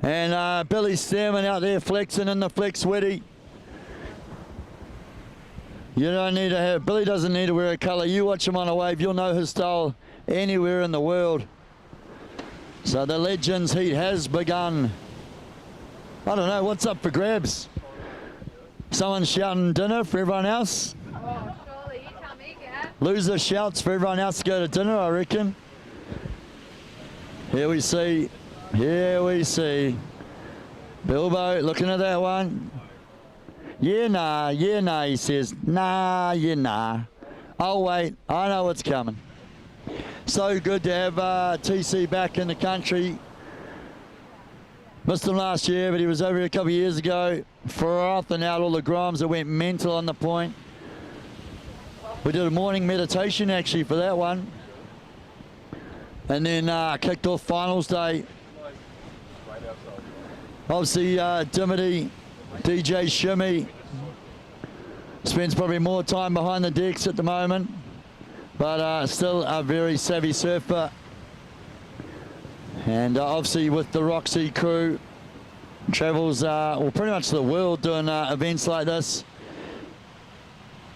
and Billy Stearman out there flexing in the flex wetty. You don't need to have, Billy doesn't need to wear a colour. You watch him on a wave, you'll know his style anywhere in the world. So the Legends heat has begun. I don't know, what's up for grabs? Someone shouting dinner for everyone else? Oh, surely, you tell me, Gav. Loser shouts for everyone else to go to dinner, I reckon. Here we see. Bilbo looking at that one. Yeah, nah, he says. Nah, yeah, nah. I'll wait, I know what's coming. So good to have TC back in the country. Missed him last year, but he was over here a couple of years ago. Frothing out all the groms that went mental on the point. We did a morning meditation actually for that one. And then kicked off finals day. Obviously Dimity, DJ Shimmy, spends probably more time behind the decks at the moment. But still a very savvy surfer. And obviously with the Roxy crew, travels well, pretty much the world doing events like this.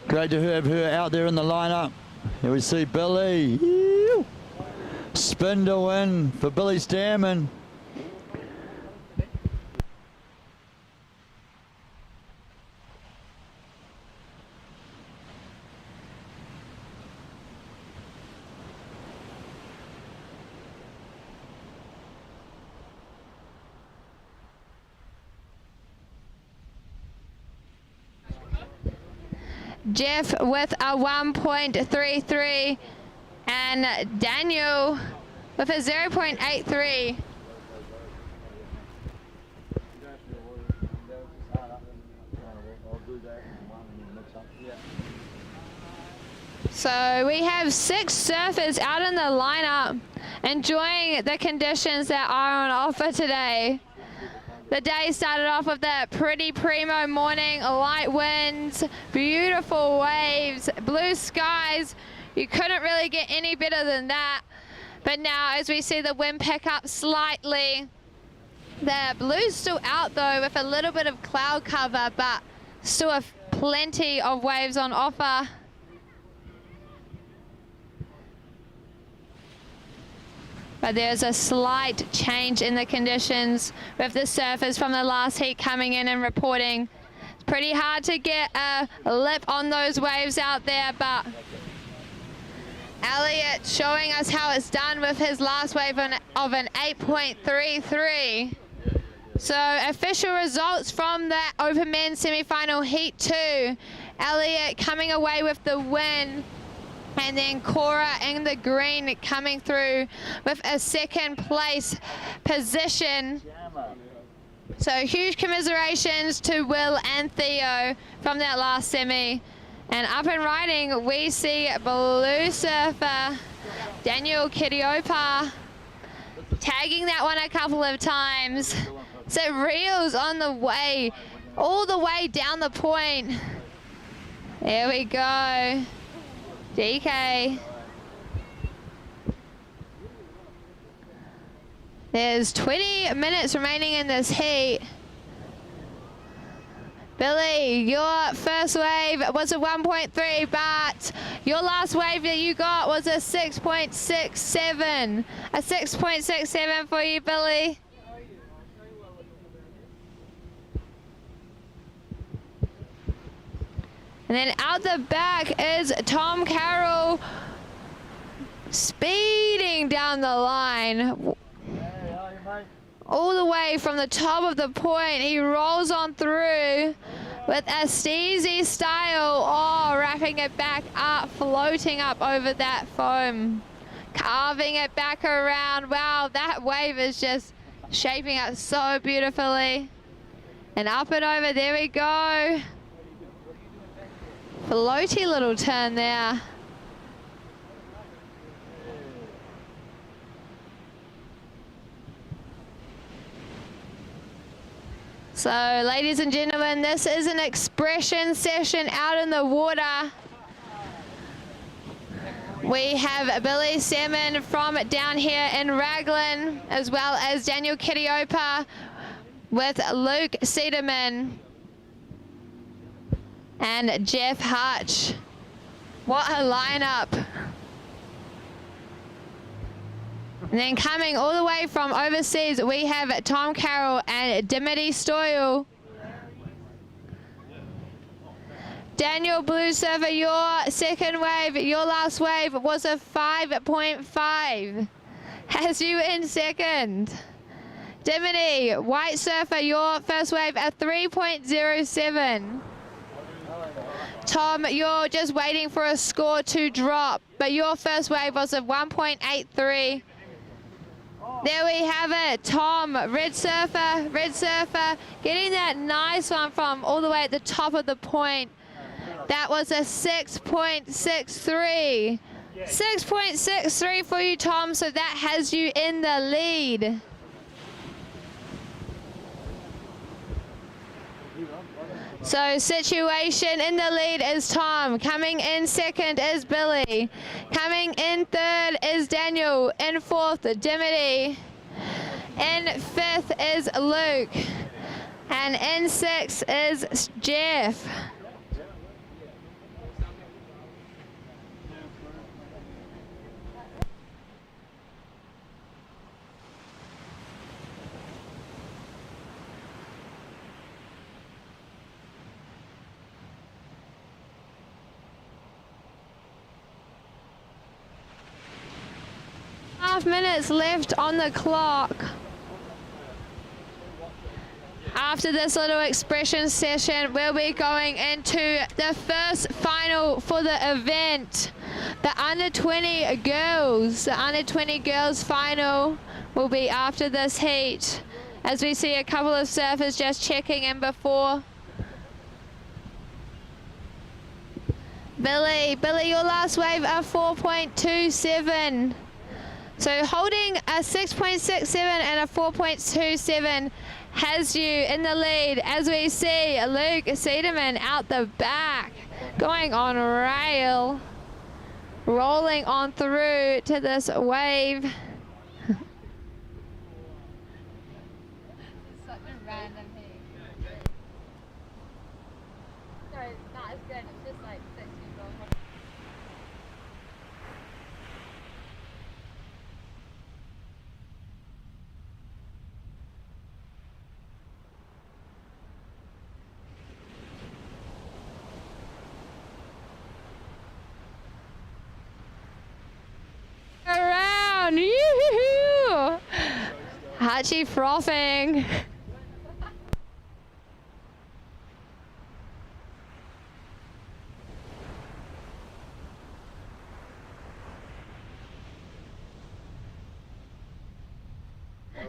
Great to have her out there in the lineup. Here we see Billy. Spin to win for Billy Stearman. Jeff with a 1.33 and Daniel with a 0.83. So we have 6 surfers out in the lineup, enjoying the conditions that are on offer today. The day started off with that pretty primo morning, light winds, beautiful waves, blue skies. You couldn't really get any better than that. But now as we see the wind pick up slightly, the blue's still out though with a little bit of cloud cover, but still have plenty of waves on offer. But there's a slight change in the conditions with the surfers from the last heat coming in and reporting. It's pretty hard to get a lip on those waves out there, but Elliot showing us how it's done with his last wave of an 8.33. So official results from that Open Men's semi-final Heat 2. Elliot coming away with the win. And then Cora in the green coming through with a second place position. So huge commiserations to Will and Theo from that last semi. And up and riding, we see blue surfer Daniel Kiriopa tagging that one a couple of times. So reels on the way, all the way down the point. There we go. DK. There's 20 minutes remaining in this heat. Billy, your first wave was a 1.3, but your last wave that you got was a 6.67. A 6.67 for you, Billy. And then out the back is Tom Carroll speeding down the line. All the way from the top of the point, he rolls on through with a steezy style. Oh, wrapping it back up, floating up over that foam, carving it back around. Wow, that wave is just shaping up so beautifully. And up and over, there we go. Floaty little turn there. So, ladies and gentlemen, this is an expression session out in the water. We have Billy Salmon from down here in Raglan, as well as Daniel Kiriopa with Luke Cederman and Jeff Hutch. What a lineup. And then coming all the way from overseas, we have Tom Carroll and Dimity Stoyle. Daniel Blue Surfer, your second wave, your last wave was a 5.5. Has you in second. Dimity, White Surfer, your first wave, a 3.07. Tom, you're just waiting for a score to drop, but your first wave was a 1.83. There we have it, Tom, Red Surfer, getting that nice one from all the way at the top of the point. That was a 6.63. 6.63 for you, Tom, so that has you in the lead. So situation in the lead is Tom. Coming in second is Billy. Coming in third is Daniel. In fourth, Dimity. In fifth is Luke. And in sixth is Jeff. Minutes left on the clock. After this little expression session, we'll be going into the first final for the event. The under 20 girls. The under 20 girls final will be after this heat. As we see a couple of surfers just checking in before. Billy, your last wave a 4.27. So holding a 6.67 and a 4.27 has you in the lead as we see Luke Cederman out the back, going on rail, rolling on through to this wave. Such a random heat. No, it's good. It's just like 6 people. Around, yoo-hoo-hoo! Hachi frothing.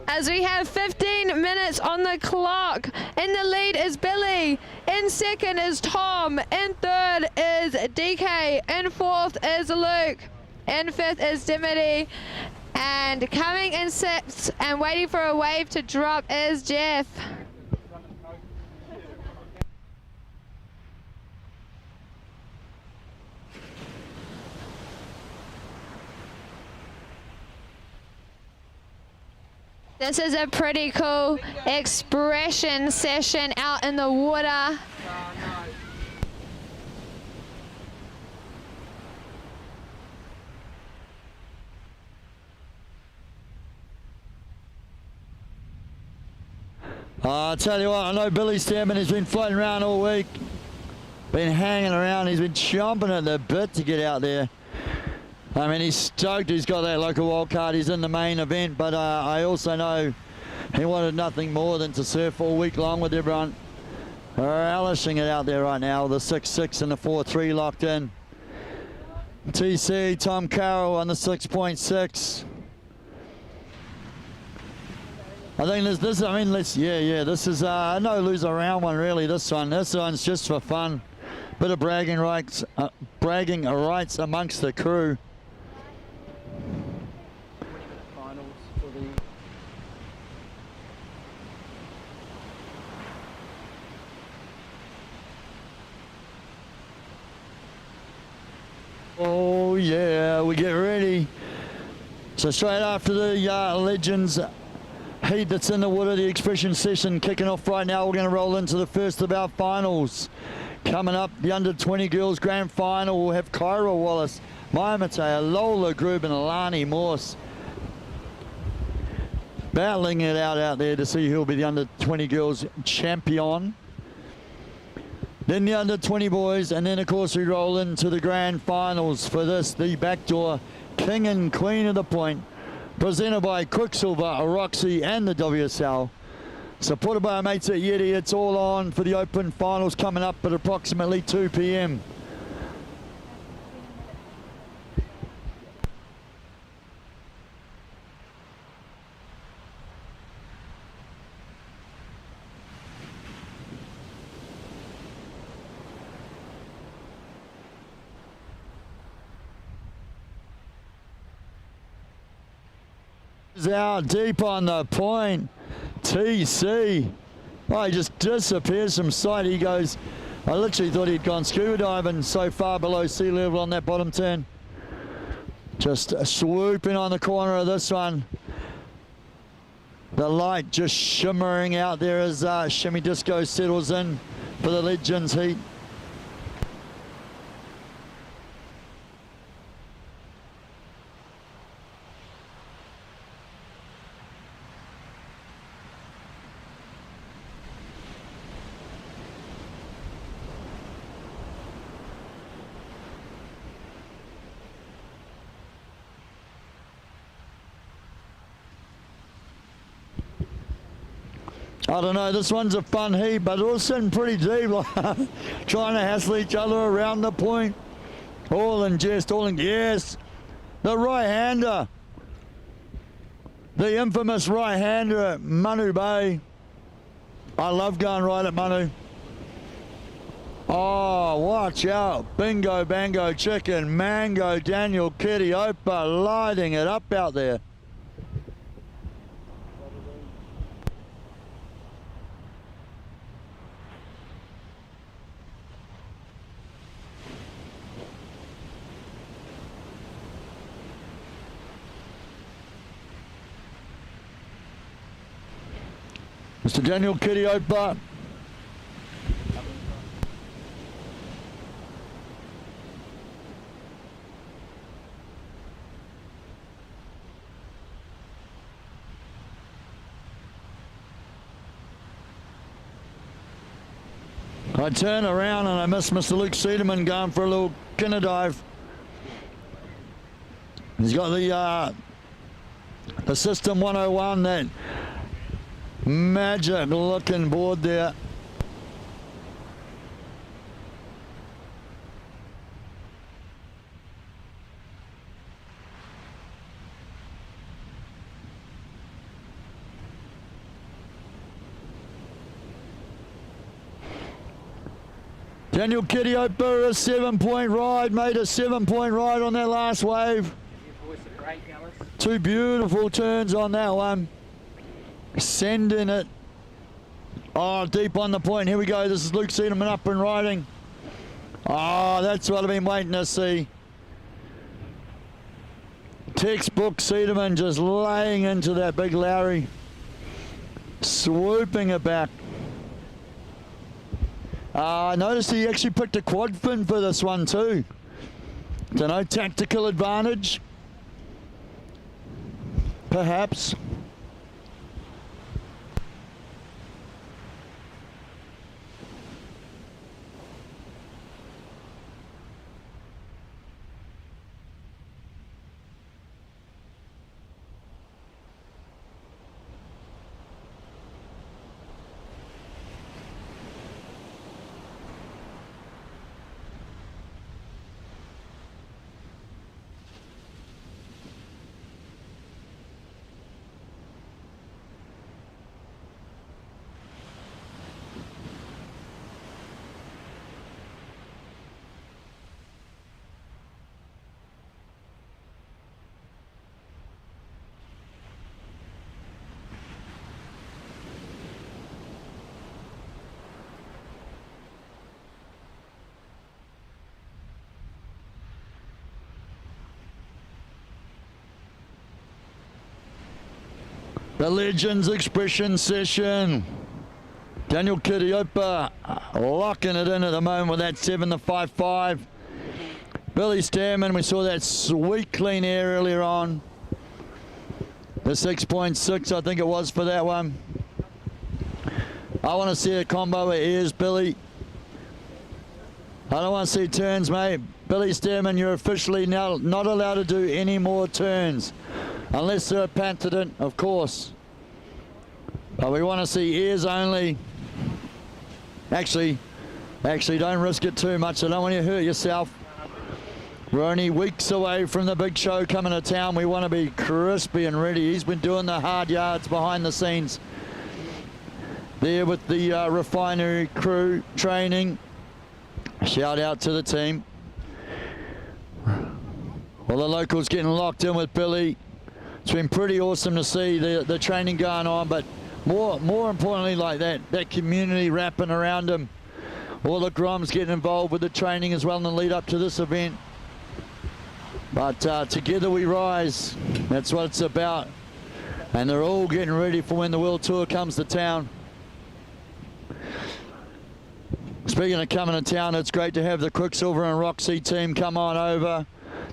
As we have 15 minutes on the clock. In the lead is Billy. In second is Tom. In third is DK. In fourth is Luke. In fifth is Dimity. And coming in sixth and waiting for a wave to drop is Jeff. This is a pretty cool expression session out in the water. I'll tell you what, I know Billy Stearman has been floating around all week, been hanging around, he's been chomping at the bit to get out there. I mean, he's stoked he's got that local wild card, he's in the main event, but I also know he wanted nothing more than to surf all week long with everyone. Relishing it out there right now, the 6.6 and the 4.3 locked in. TC, Tom Carroll on the 6.6. I think this this is a no lose around one really, this one's just for fun. Bit of bragging rights amongst the crew. Oh yeah, we get ready. So straight after the Legends heat that's in the water, the expression session kicking off right now. We're going to roll into the first of our finals. Coming up, the under 20 girls grand final. We'll have Kyra Wallace, Maya Mateo, Lola Grub and Alani Morse battling it out there to see who'll be the under 20 girls champion. Then the under 20 boys, and then of course we roll into the grand finals for this, the Backdoor King and Queen of the Point, presented by Quicksilver, Roxy and the WSL. Supported by our mates at Yeti. It's all on for the open finals coming up at approximately 2 p.m. Out deep on the point, TC. Oh, he just disappears from sight. He goes, I literally thought he'd gone scuba diving so far below sea level on that bottom turn. Just swooping on the corner of this one. The light just shimmering out there as Shimmy Disco settles in for the Legends heat. I don't know, this one's a fun heat, but we're all sitting pretty deep, trying to hassle each other around the point. All in jest, yes. The right-hander. The infamous right-hander at Manu Bay. I love going right at Manu. Oh, watch out. Bingo, bango, chicken, mango, Daniel Kitty Opa lighting it up out there. Mr. Daniel Kitty Opa. I turn around and I miss Mr. Luke Cederman going for a little kinner dive. He's got the System 101, that magic looking board there. Daniel Kitty Opa, a 7-point ride, made a 7-point ride on that last wave. Two beautiful turns on that one. Sending it. Oh, deep on the point. Here we go. This is Luke Cederman up and riding. Oh, that's what I've been waiting to see. Textbook Cederman just laying into that big Lowry. Swooping it back. I noticed he actually picked a quad fin for this one too. Don't know, tactical advantage? Perhaps. The Legends Expression session. Daniel Kitty Opa locking it in at the moment with that 7-5-5. Billy Stearman, we saw that sweet clean air earlier on. The 6.6, I think it was for that one. I want to see a combo of ears, Billy. I don't want to see turns, mate. Billy Stearman, you're officially now not allowed to do any more turns. Unless they're a patented, of course. But we want to see ears only. Actually, don't risk it too much. I don't want you to hurt yourself. We're only weeks away from the big show coming to town. We want to be crispy and ready. He's been doing the hard yards behind the scenes there with the refinery crew training. Shout out to the team. Well, the locals getting locked in with Billy. It's been pretty awesome to see the training going on, but more importantly, like that community wrapping around him. All the Groms getting involved with the training as well in the lead up to this event. But together we rise. That's what it's about. And they're all getting ready for when the World Tour comes to town. Speaking of coming to town, it's great to have the Quicksilver and Roxy team come on over.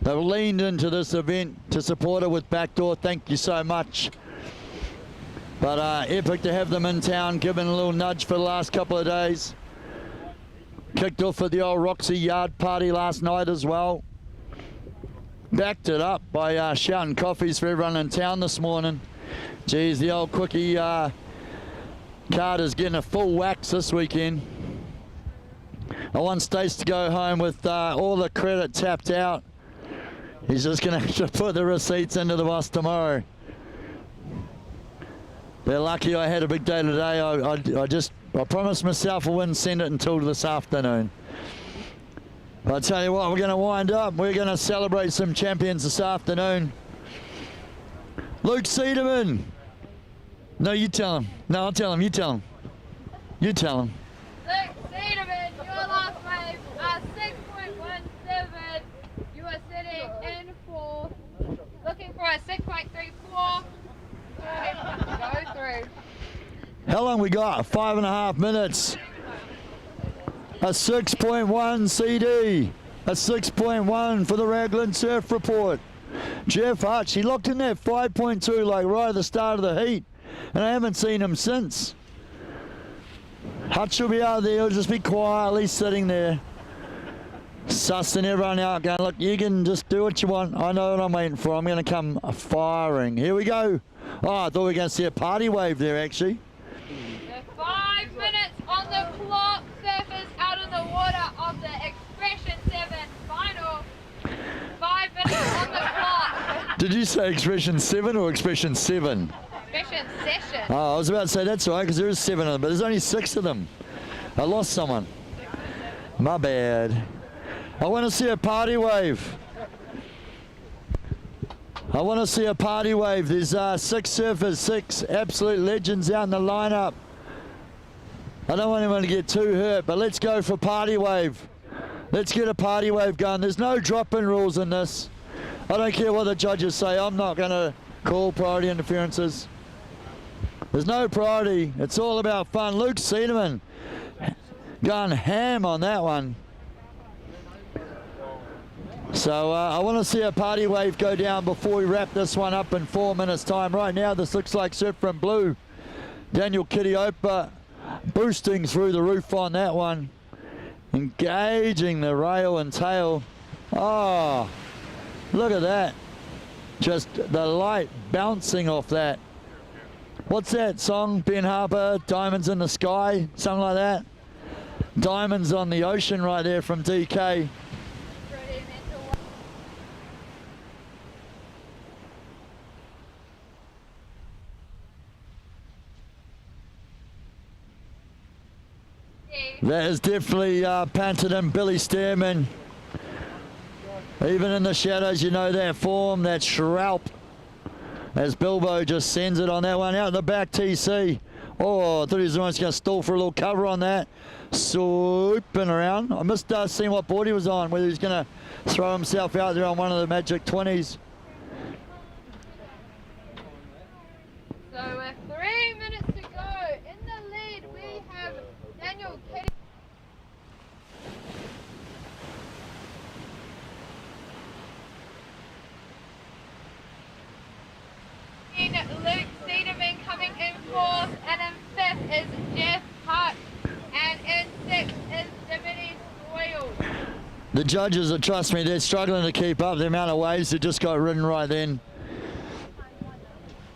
They've leaned into this event to support it with Backdoor. Thank you so much. But epic to have them in town, giving a little nudge for the last couple of days. Kicked off with the old Roxy yard party last night as well. Backed it up by shouting coffees for everyone in town this morning. Geez, the old quickie card is getting a full wax this weekend. I want Stace to go home with all the credit tapped out. He's just going to have to put the receipts into the boss tomorrow. They're lucky I had a big day today. I promised myself I wouldn't send it until this afternoon. I'll tell you what, we're going to wind up. We're going to celebrate some champions this afternoon. Luke Cederman. No, you tell him. No, I'll tell him. You tell him. You tell him. Luke Cederman, your last wave are 6.17. You are sitting in fourth. Looking for a 6.34. Go through. How long we got? 5.5 minutes. A 6.1 CD. A 6.1 for the Raglan Surf Report. Jeff Hutch, he locked in that 5.2 like right at the start of the heat, and I haven't seen him since. Hutch will be out there, he'll just be quietly sitting there, sussing everyone out, going, look, you can just do what you want. I know what I'm waiting for. I'm going to come firing. Here we go. Oh, I thought we were going to see a party wave there, actually. 5 minutes on the clock. Surfers out of the water of the Expression 7 final. 5 minutes on the clock. Did you say Expression 7 or Expression 7? Expression session. Oh, I was about to say that's all right, because there is 7 of them, but there's only 6 of them. I lost someone. My bad. I want to see a party wave. I want to see a party wave. There's 6 surfers, 6 absolute legends out in the lineup. I don't want anyone to get too hurt, but let's go for party wave. Let's get a party wave going. There's no drop-in rules in this. I don't care what the judges say. I'm not going to call priority interferences. There's no priority. It's all about fun. Luke Cederman going ham on that one. So I want to see a party wave go down before we wrap this one up in 4 minutes time. Right now this looks like surf from blue. Daniel Kitiopa boosting through the roof on that one. Engaging the rail and tail. Oh, look at that. Just the light bouncing off that. What's that song, Ben Harper? Diamonds in the Sky? Something like that? Diamonds on the Ocean right there from DK. That is definitely Panton, Billy Stearman. Even in the shadows, you know that form, that Schraub. As Bilbo just sends it on that one out in the back TC. Oh, I thought he was almost going to stall for a little cover on that. Swooping around. I missed seeing what board he was on, whether he's going to throw himself out there on one of the Magic 20s. So with 3 minutes to go, in the lead we have Daniel Kitty. Luke Cederman coming in fourth, and in 5th is Jeff Hart, and in 6th is Dimitri Royal. The judges, trust me, they're struggling to keep up the amount of waves that just got ridden right then.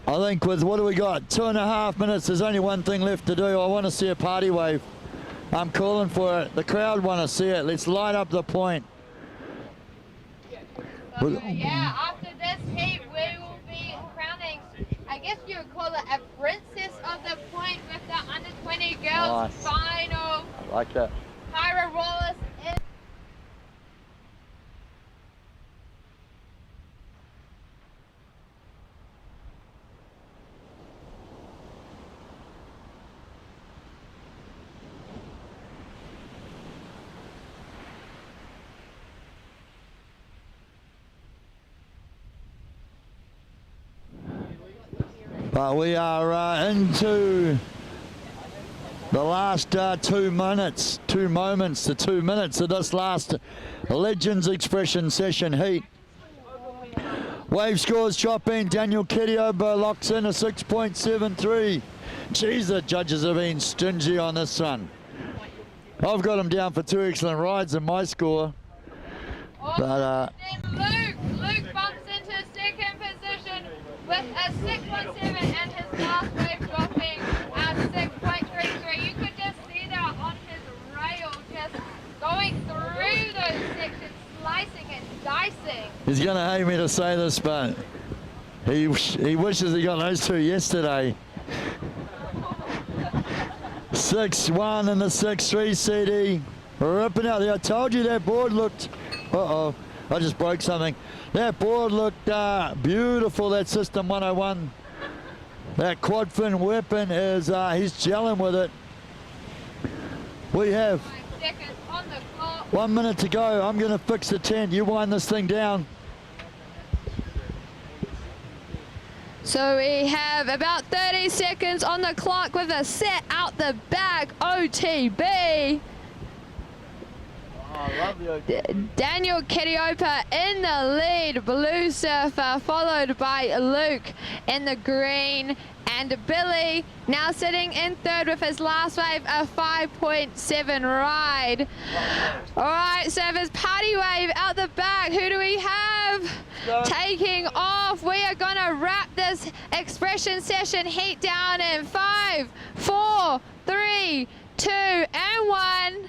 I think with, what do we got, 2.5 minutes, there's only one thing left to do. I want to see a party wave. I'm calling for it. The crowd want to see it. Let's light up the point. So, yeah, after this heat, we will be crowning, I guess you would call it a princess of the point with the under 20 girls final. I like that. Kyra Wallace in. But we are into the last 2 minutes, 2 moments to 2 minutes of this last Legends Expression session heat. Wave scores chopping. Daniel Kitiopa locks in a 6.73. Geez, the judges have been stingy on this one. I've got them down for 2 excellent rides in my score. But Luke bumps into second position with a 6.7 and his last wave dropping 6.33. You could just see that on his rail, just going through those sections, slicing and dicing. he's going to hate me to say this, but he wishes he got those 2 yesterday. 6-1 in the 6-3 CD. ripping out there. I told you that board looked, uh-oh, I just broke something. That board looked beautiful, that System 101. That quad fin weapon is, he's gelling with it. We have 5 seconds on the clock. 1 minute to go. I'm going to fix the tent. You wind this thing down. So we have about 30 seconds on the clock with a set out the back OTB. I love the OTB. Daniel Ketiopa in the lead, Blue Surfer, followed by Luke in the green, and Billy now sitting in third with his last wave, a 5.7 ride. All right, surfers, party wave out the back. Who do we have? Taking off. We are gonna wrap this expression session heat down in 5, 4, 3, 2, and 1.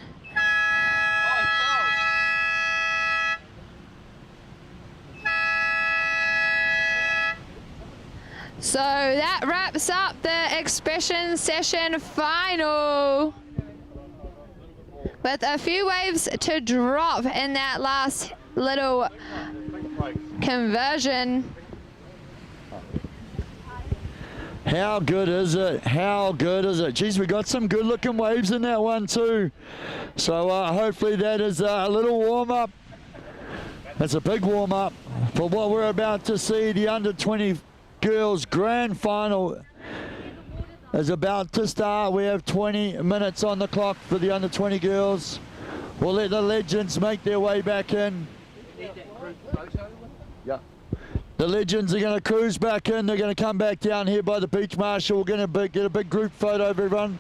So that wraps up the expression session final. With a few waves to drop in that last little conversion. How good is it? How good is it? Geez, we got some good looking waves in that one too. So hopefully that is a little warm up. That's a big warm up for what we're about to see. The under 20 girls grand final is about to start. We have 20 minutes on the clock for the under 20 girls. We'll let the legends make their way back in. Yeah. The legends are going to cruise back in. They're going to come back down here by the beach marshal. We're going to get a big group photo of everyone.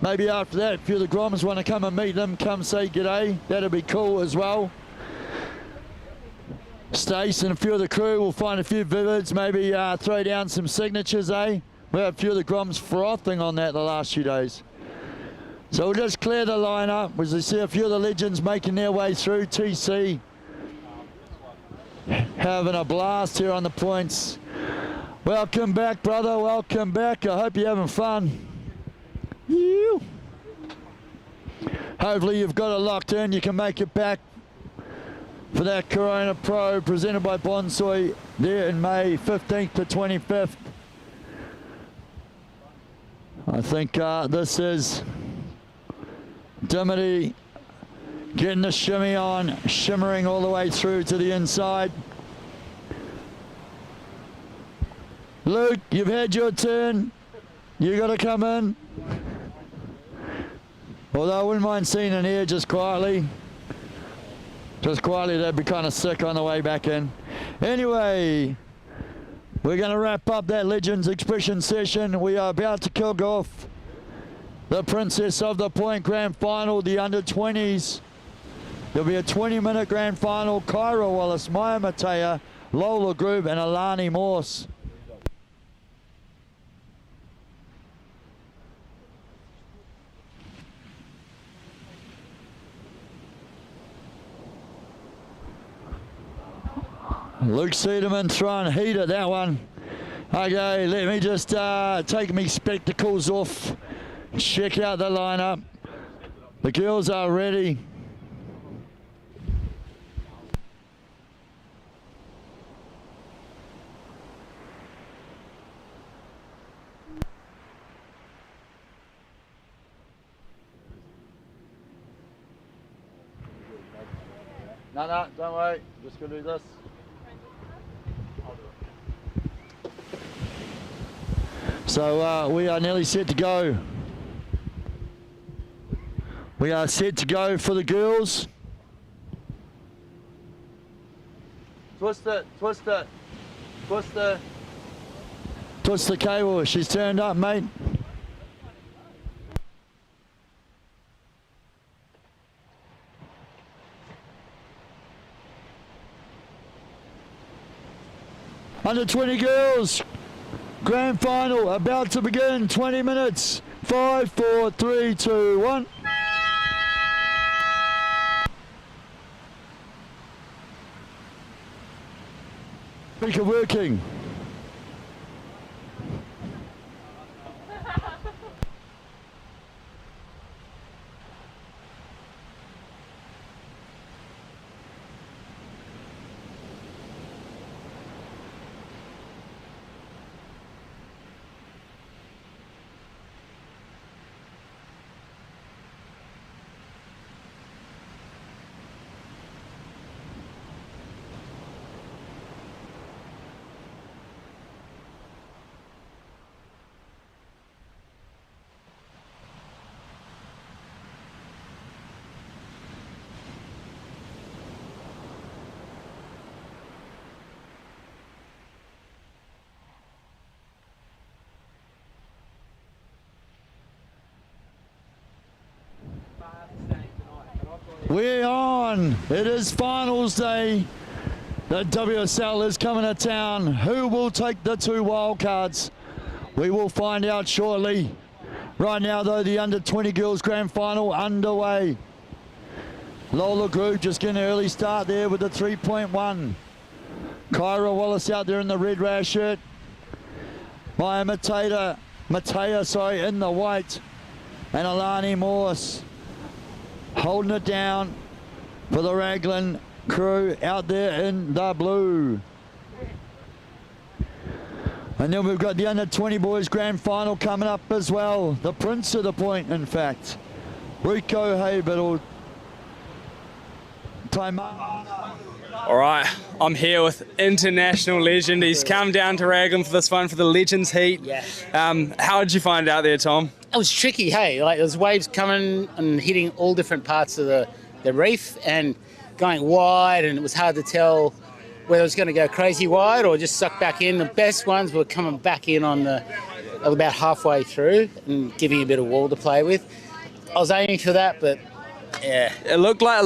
Maybe after that, a few of the Groms want to come and meet them, come say g'day. That'll be cool as well. Stace and a few of the crew will find a few vivids, maybe throw down some signatures, eh? We have a few of the Groms frothing on that the last few days. So we'll just clear the line up as we see a few of the legends making their way through. TC having a blast here on the points. Welcome back, brother. Welcome back. I hope you're having fun. You. Hopefully you've got it locked in. You can make it back for that Corona Pro presented by Bonsoi there in May 15th to 25th. I think this is Dimity getting the shimmy on, shimmering all the way through to the inside. Luke, you've had your turn. You got to come in. Although I wouldn't mind seeing in here just quietly. Just quietly, they'd be kind of sick on the way back in. Anyway, we're going to wrap up that Legends Expression session. We are about to kick off the Princess of the Point Grand Final, the under 20s. There'll be a 20-minute Grand Final. Kyra Wallace, Maya Matea, Lola Group, and Alani Morse. Luke Cederman throwing heat at that one. Okay, let me just take me spectacles off. Check out the lineup. The girls are ready. No, don't worry. Just gonna do this. So we are nearly set to go. We are set to go for the girls. Twist it, twist it, twist it. Twist the cable, she's turned up, mate. Under 20 girls. Grand final about to begin, 20 minutes. 5, 4, 3, 2, 1. Speaker working. We're on. It is finals day. The WSL is coming to town. Who will take the 2 wildcards? We will find out shortly. Right now, though, the under-20 girls grand final underway. Lola Group just getting an early start there with the 3.1. Kyra Wallace out there in the red rash shirt. Maya Matea, in the white. And Alani Morse holding it down for the Raglan crew out there in the blue. And then we've got the under-20 boys grand final coming up as well. The prince of the point, in fact. Rico Haybittle. All right, I'm here with international legend. He's come down to Raglan for this one, for the Legends Heat. Yeah. How did you find out there, Tom? It was tricky, hey. Like, there's waves coming and hitting all different parts of the reef and going wide, and it was hard to tell whether it was going to go crazy wide or just suck back in. The best ones were coming back in on about halfway through and giving a bit of wall to play with. I was aiming for that, but yeah. It looked like,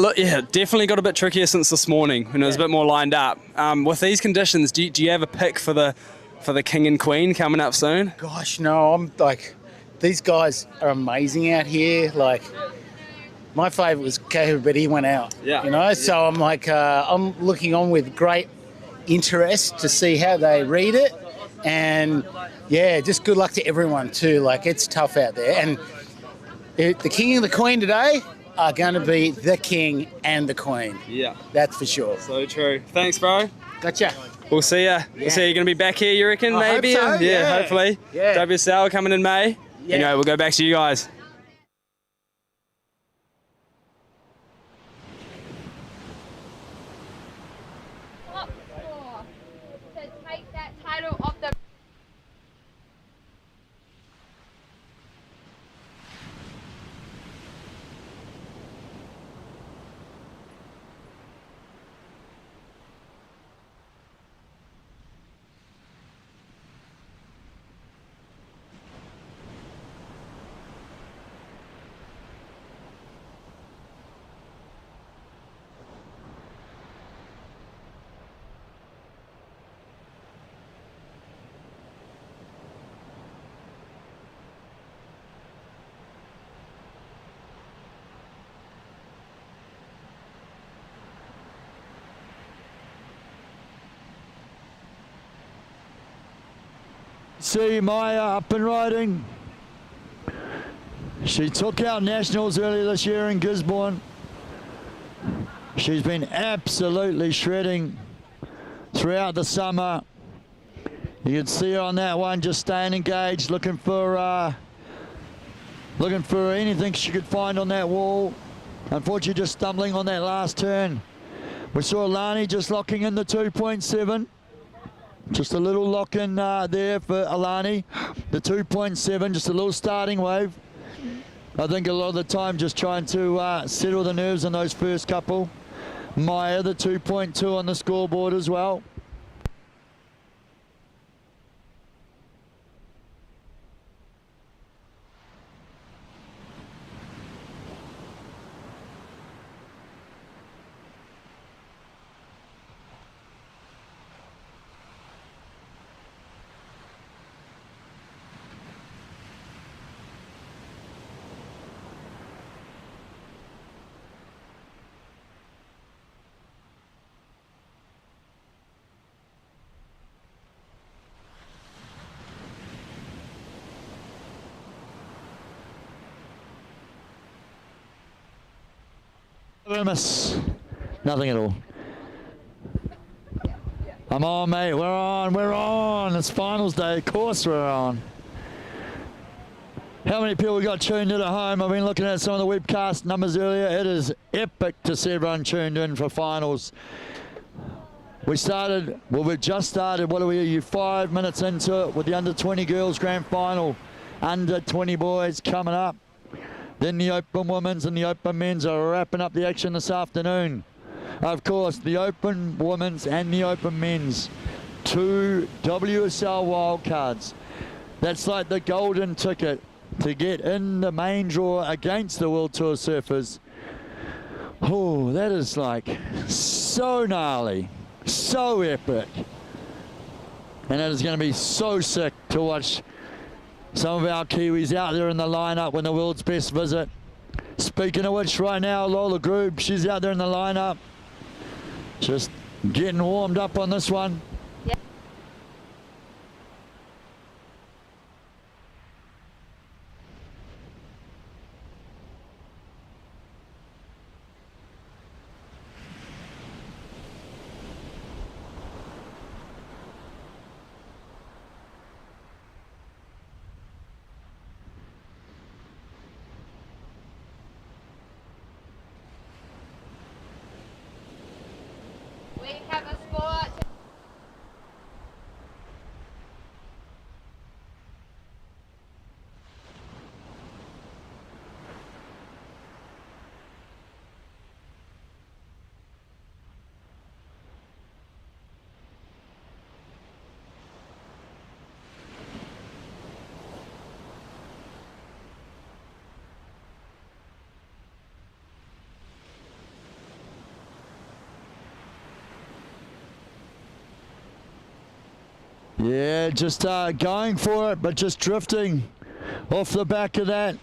definitely got a bit trickier since this morning when it was a bit more lined up. With these conditions, do you have a pick for the king and queen coming up soon? Gosh, no, I'm like, these guys are amazing out here. Like, my favourite was Kehu, but he went out. Yeah. You know, so I'm like, I'm looking on with great interest to see how they read it. And yeah, just good luck to everyone too. Like, it's tough out there. And the king and the queen today are going to be the king and the queen. Yeah. That's for sure. So true. Thanks, bro. Gotcha. We'll see ya. We'll see you going to be back here, you reckon, I maybe? hope so, yeah. Hopefully. Yeah. WSL coming in May. Yeah. Anyway, we'll go back to you guys. Top 4 to take that title of the See Maya up and riding. She took out nationals earlier this year in Gisborne. She's been absolutely shredding throughout the summer. You can see her on that one, just staying engaged, looking for anything she could find on that wall. Unfortunately, just stumbling on that last turn. We saw Alani just locking in the 2.7. Just a little lock in there for Alani. The 2.7, just a little starting wave. I think a lot of the time just trying to settle the nerves on those first couple. Maya, the 2.2 on the scoreboard as well. Miss. Nothing at all. I'm on, mate. We're on. It's finals day. Of course we're on. How many people got tuned in at home? I've been looking at some of the webcast numbers earlier. It is epic to see everyone tuned in for finals. We've just started, what are we, 5 minutes into it with the under-20 girls grand final. Under-20 boys coming up. Then the open women's and the open men's are wrapping up the action this afternoon. Of course, the open women's and the open men's. 2 WSL wildcards. That's like the golden ticket to get in the main draw against the World Tour surfers. Oh, that is like so gnarly, so epic. And it is going to be so sick to watch some of our Kiwis out there in the lineup when the world's best visit. Speaking of which, right now, Lola Groob, she's out there in the lineup. Just getting warmed up on this one. We have a sport. Yeah, just going for it, but just drifting off the back of that.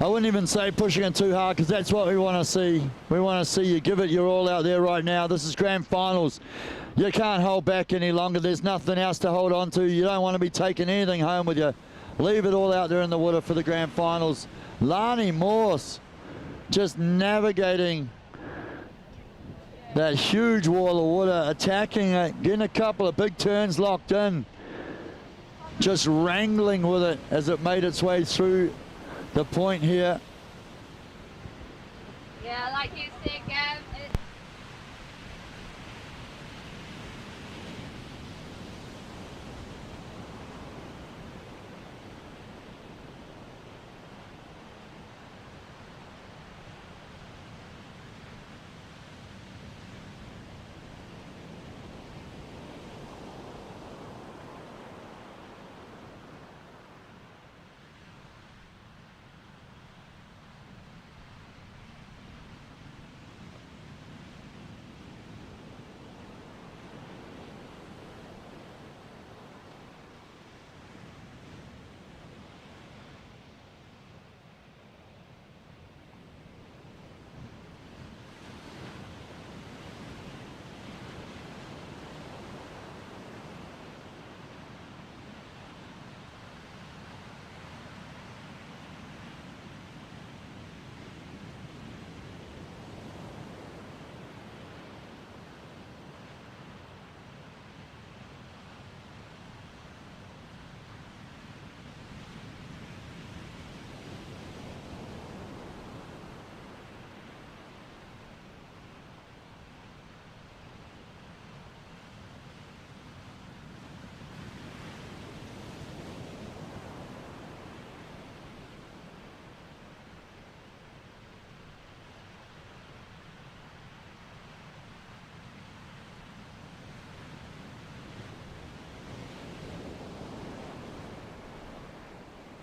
I wouldn't even say pushing it too hard, because that's what we want to see. We want to see you give it your all out there right now. This is grand finals. You can't hold back any longer. There's nothing else to hold on to. You don't want to be taking anything home with you. Leave it all out there in the water for the grand finals. Lani Morse just navigating that huge wall of water, attacking it, getting a couple of big turns locked in, just wrangling with it as it made its way through the point here. Yeah, like you said, Gav,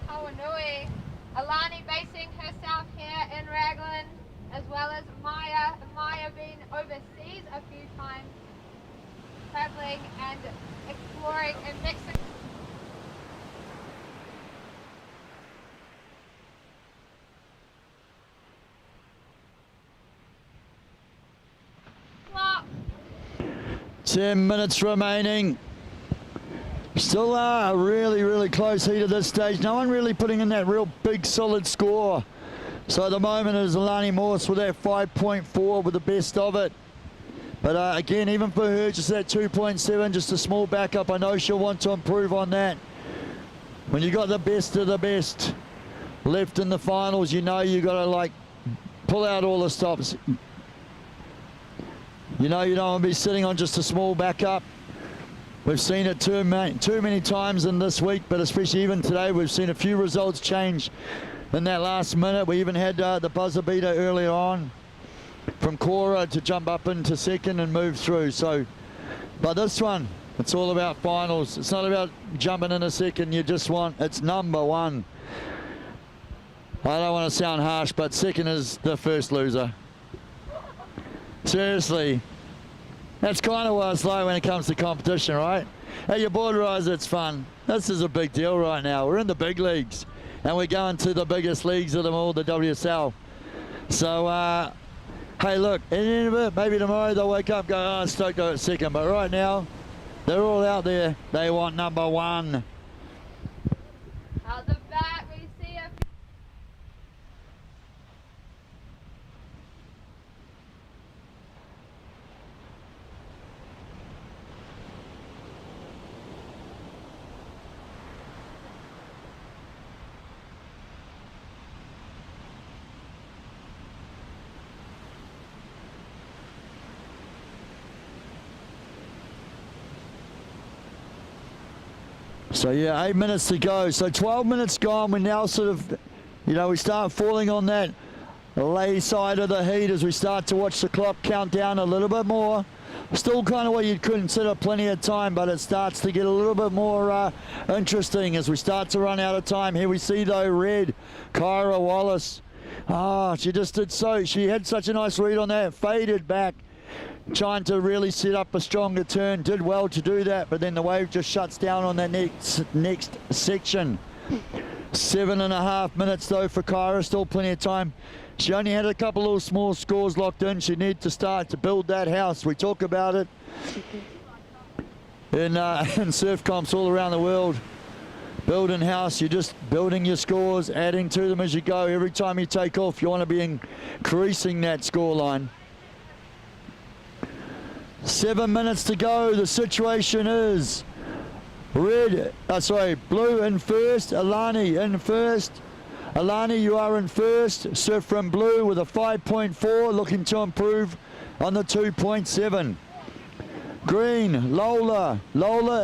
Kawanui. Alani basing herself here in Raglan, as well as Maya. Maya been overseas a few times, traveling and exploring in Mexico. Clock. 10 minutes remaining. Still a really, really close heat at this stage. No one really putting in that real big, solid score. So at the moment it is Alani Morse with that 5.4 with the best of it. But again, even for her, just that 2.7, just a small backup. I know she'll want to improve on that. When you got the best of the best left in the finals, you know you got to like pull out all the stops. You know you don't want to be sitting on just a small backup. We've seen it too many times in this week, but especially even today, we've seen a few results change in that last minute. We even had the buzzer beater earlier on from Cora to jump up into second and move through. So, but this one, it's all about finals. It's not about jumping in a second. You just want, it's number one. I don't want to sound harsh, but second is the first loser. Seriously. That's kind of what it's like when it comes to competition, right? At your board rise, it's fun. This is a big deal right now. We're in the big leagues, and we're going to the biggest leagues of them all, the WSL. So, hey, look, at the end of it, maybe tomorrow they'll wake up and go, oh, Stoke go at second. But right now, they're all out there. They want number one. Out the back, we see a So yeah, 8 minutes to go. So 12 minutes gone. We're now sort of, we start falling on that lay side of the heat as we start to watch the clock count down a little bit more. Still kind of what you'd consider plenty of time, but it starts to get a little bit more interesting as we start to run out of time. Here we see though red, Kyra Wallace. She had such a nice read on that, faded back, trying to really set up a stronger turn, did well to do that, but then the wave just shuts down on that next section. 7.5 minutes though for Kyra, still plenty of time. She only had a couple little small scores locked in. She needs to start to build that house. We talk about it in surf comps all around the world. Building house, you're just building your scores, adding to them as you go. Every time you take off, you want to be increasing that score line. 7 minutes to go. The situation is blue in first, Alani in first. Alani, you are in first. Surf from blue with a 5.4, looking to improve on the 2.7. Green, Lola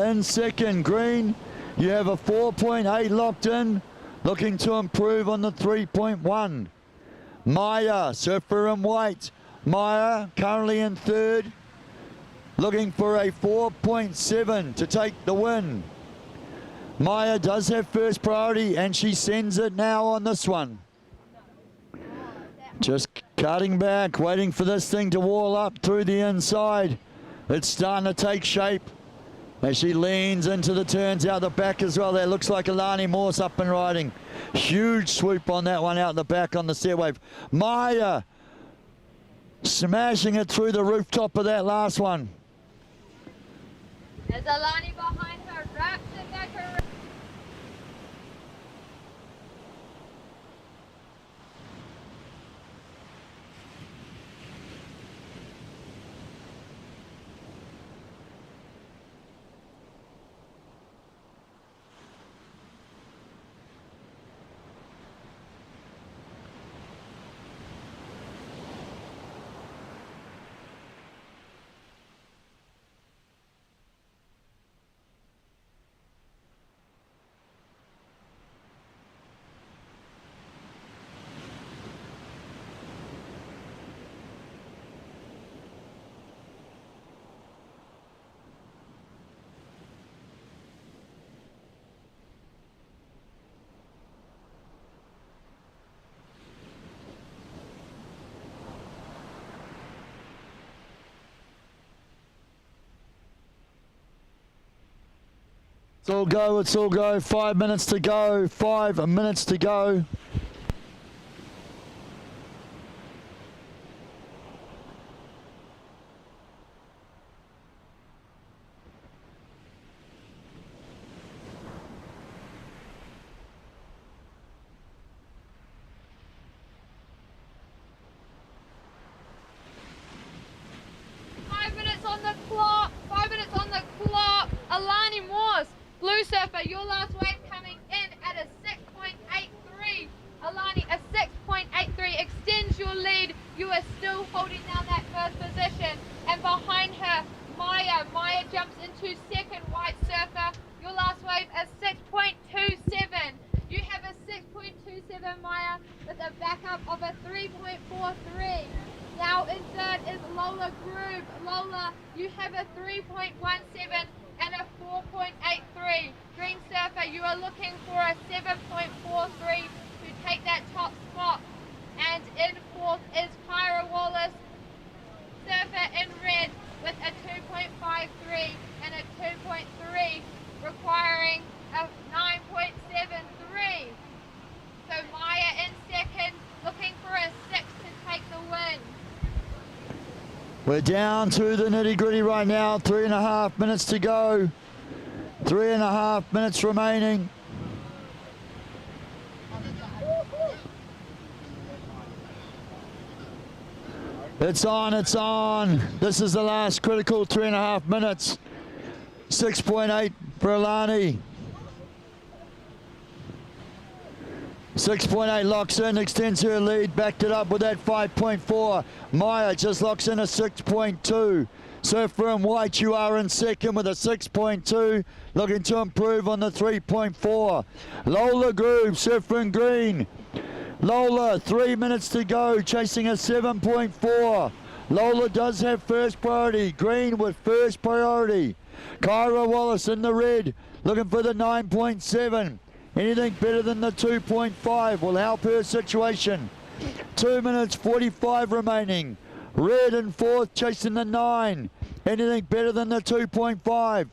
in second. Green, you have a 4.8 locked in, looking to improve on the 3.1. Maya, surfer in white. Maya currently in third, looking for a 4.7 to take the win. Maya does have first priority, and she sends it now on this one. Just cutting back, waiting for this thing to wall up through the inside. It's starting to take shape as she leans into the turns out the back as well. That looks like Alani Morse up and riding. Huge swoop on that one out the back on the set wave. Maya smashing it through the rooftop of that last one. There's Alani behind her, wraps it back around. It's all go. 5 minutes to go. 5 minutes to go. Alani Morse, blue surfer, your last wave coming in at a 6.83. Alani, a 6.83 extends your lead. You are still holding down that first position. And behind her, Maya. Maya jumps into second, white surfer. Your last wave, a 6.27. You have a 6.27, Maya, with a backup of a 3.43. Now in third is Lola Groove. Lola, you have a 3.17 and a 4.83. Green surfer, you are looking for a 7.43 to take that top spot. And in fourth is Kyra Wallace, surfer in red with a 2.53 and a 2.3 requiring a 9.73. So Maya in second, looking for a 6 to take the win. We're down to the nitty-gritty right now. 3.5 minutes to go. 3.5 minutes remaining. It's on, it's on. This is the last critical 3.5 minutes. 6.8 for Alani. 6.8 locks in, extends her lead, backed it up with that 5.4. Maya just locks in a 6.2. Surfer in white, you are in second with a 6.2, looking to improve on the 3.4. Lola Groove, surfer in green. Lola, 3 minutes to go, chasing a 7.4. Lola does have first priority. Green with first priority. Kyra Wallace in the red, looking for the 9.7. Anything better than the 2.5 will help her situation. 2 minutes 45 remaining. Red in fourth, chasing the 9. Anything better than the 2.5.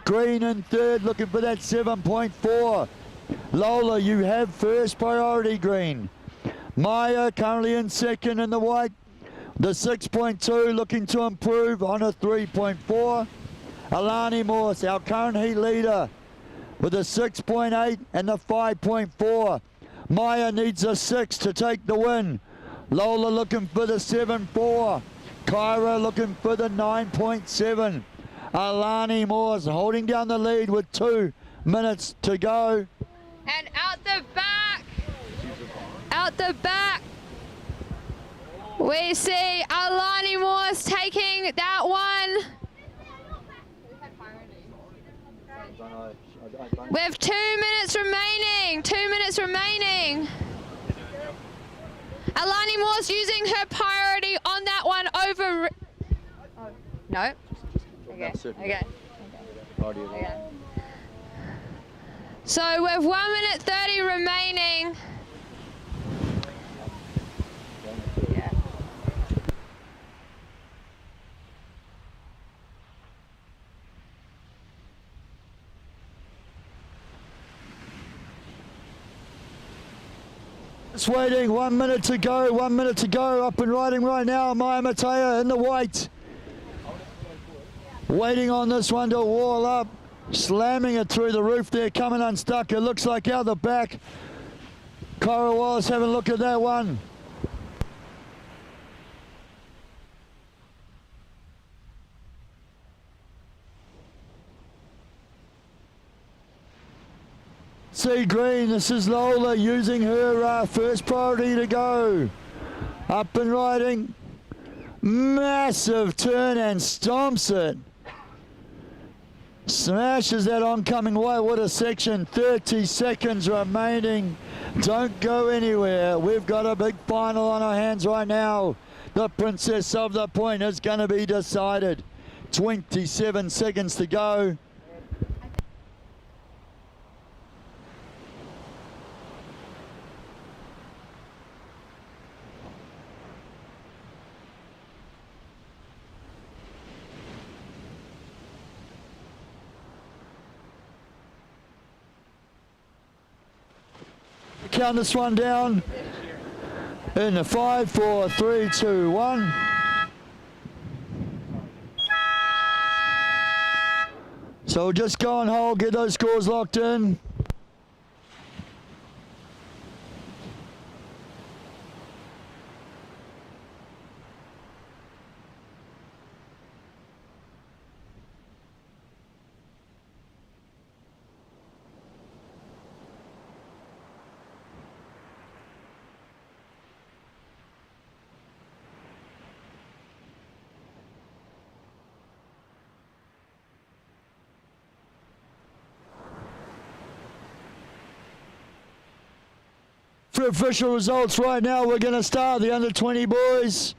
Green in third, looking for that 7.4. Lola, you have first priority, Green. Maya currently in second in the white. The 6.2 looking to improve on a 3.4. Alani Morse, our current heat leader, with a 6.8 and the 5.4. Maya needs a 6 to take the win. Lola looking for the 7.4. Kyra looking for the 9.7. Alani Morse holding down the lead with 2 minutes to go. And out the back, we see Alani Morse taking that one. We have 2 minutes remaining. 2 minutes remaining. Alani Morse using her priority on that one over. Oh, no. Okay. So we have 1 minute 30 remaining. Yeah. Just waiting, 1 minute to go, 1 minute to go. Up and riding right now, Maya Matea in the white. Waiting on this one to wall up. Slamming it through the roof there, coming unstuck. It looks like out the back. Kyra Wallace having a look at that one. Sea Green, this is Lola using her first priority to go. Up and riding. Massive turn and stomps it. Smashes that oncoming white water section. 30 seconds remaining. Don't go anywhere. We've got a big final on our hands right now. The Princess of the Point is going to be decided. 27 seconds to go. Count this one down in a 5, 4, 3, 2, 1. So just go on hold, get those scores locked in. For official results right now, we're going to start the under 20 boys.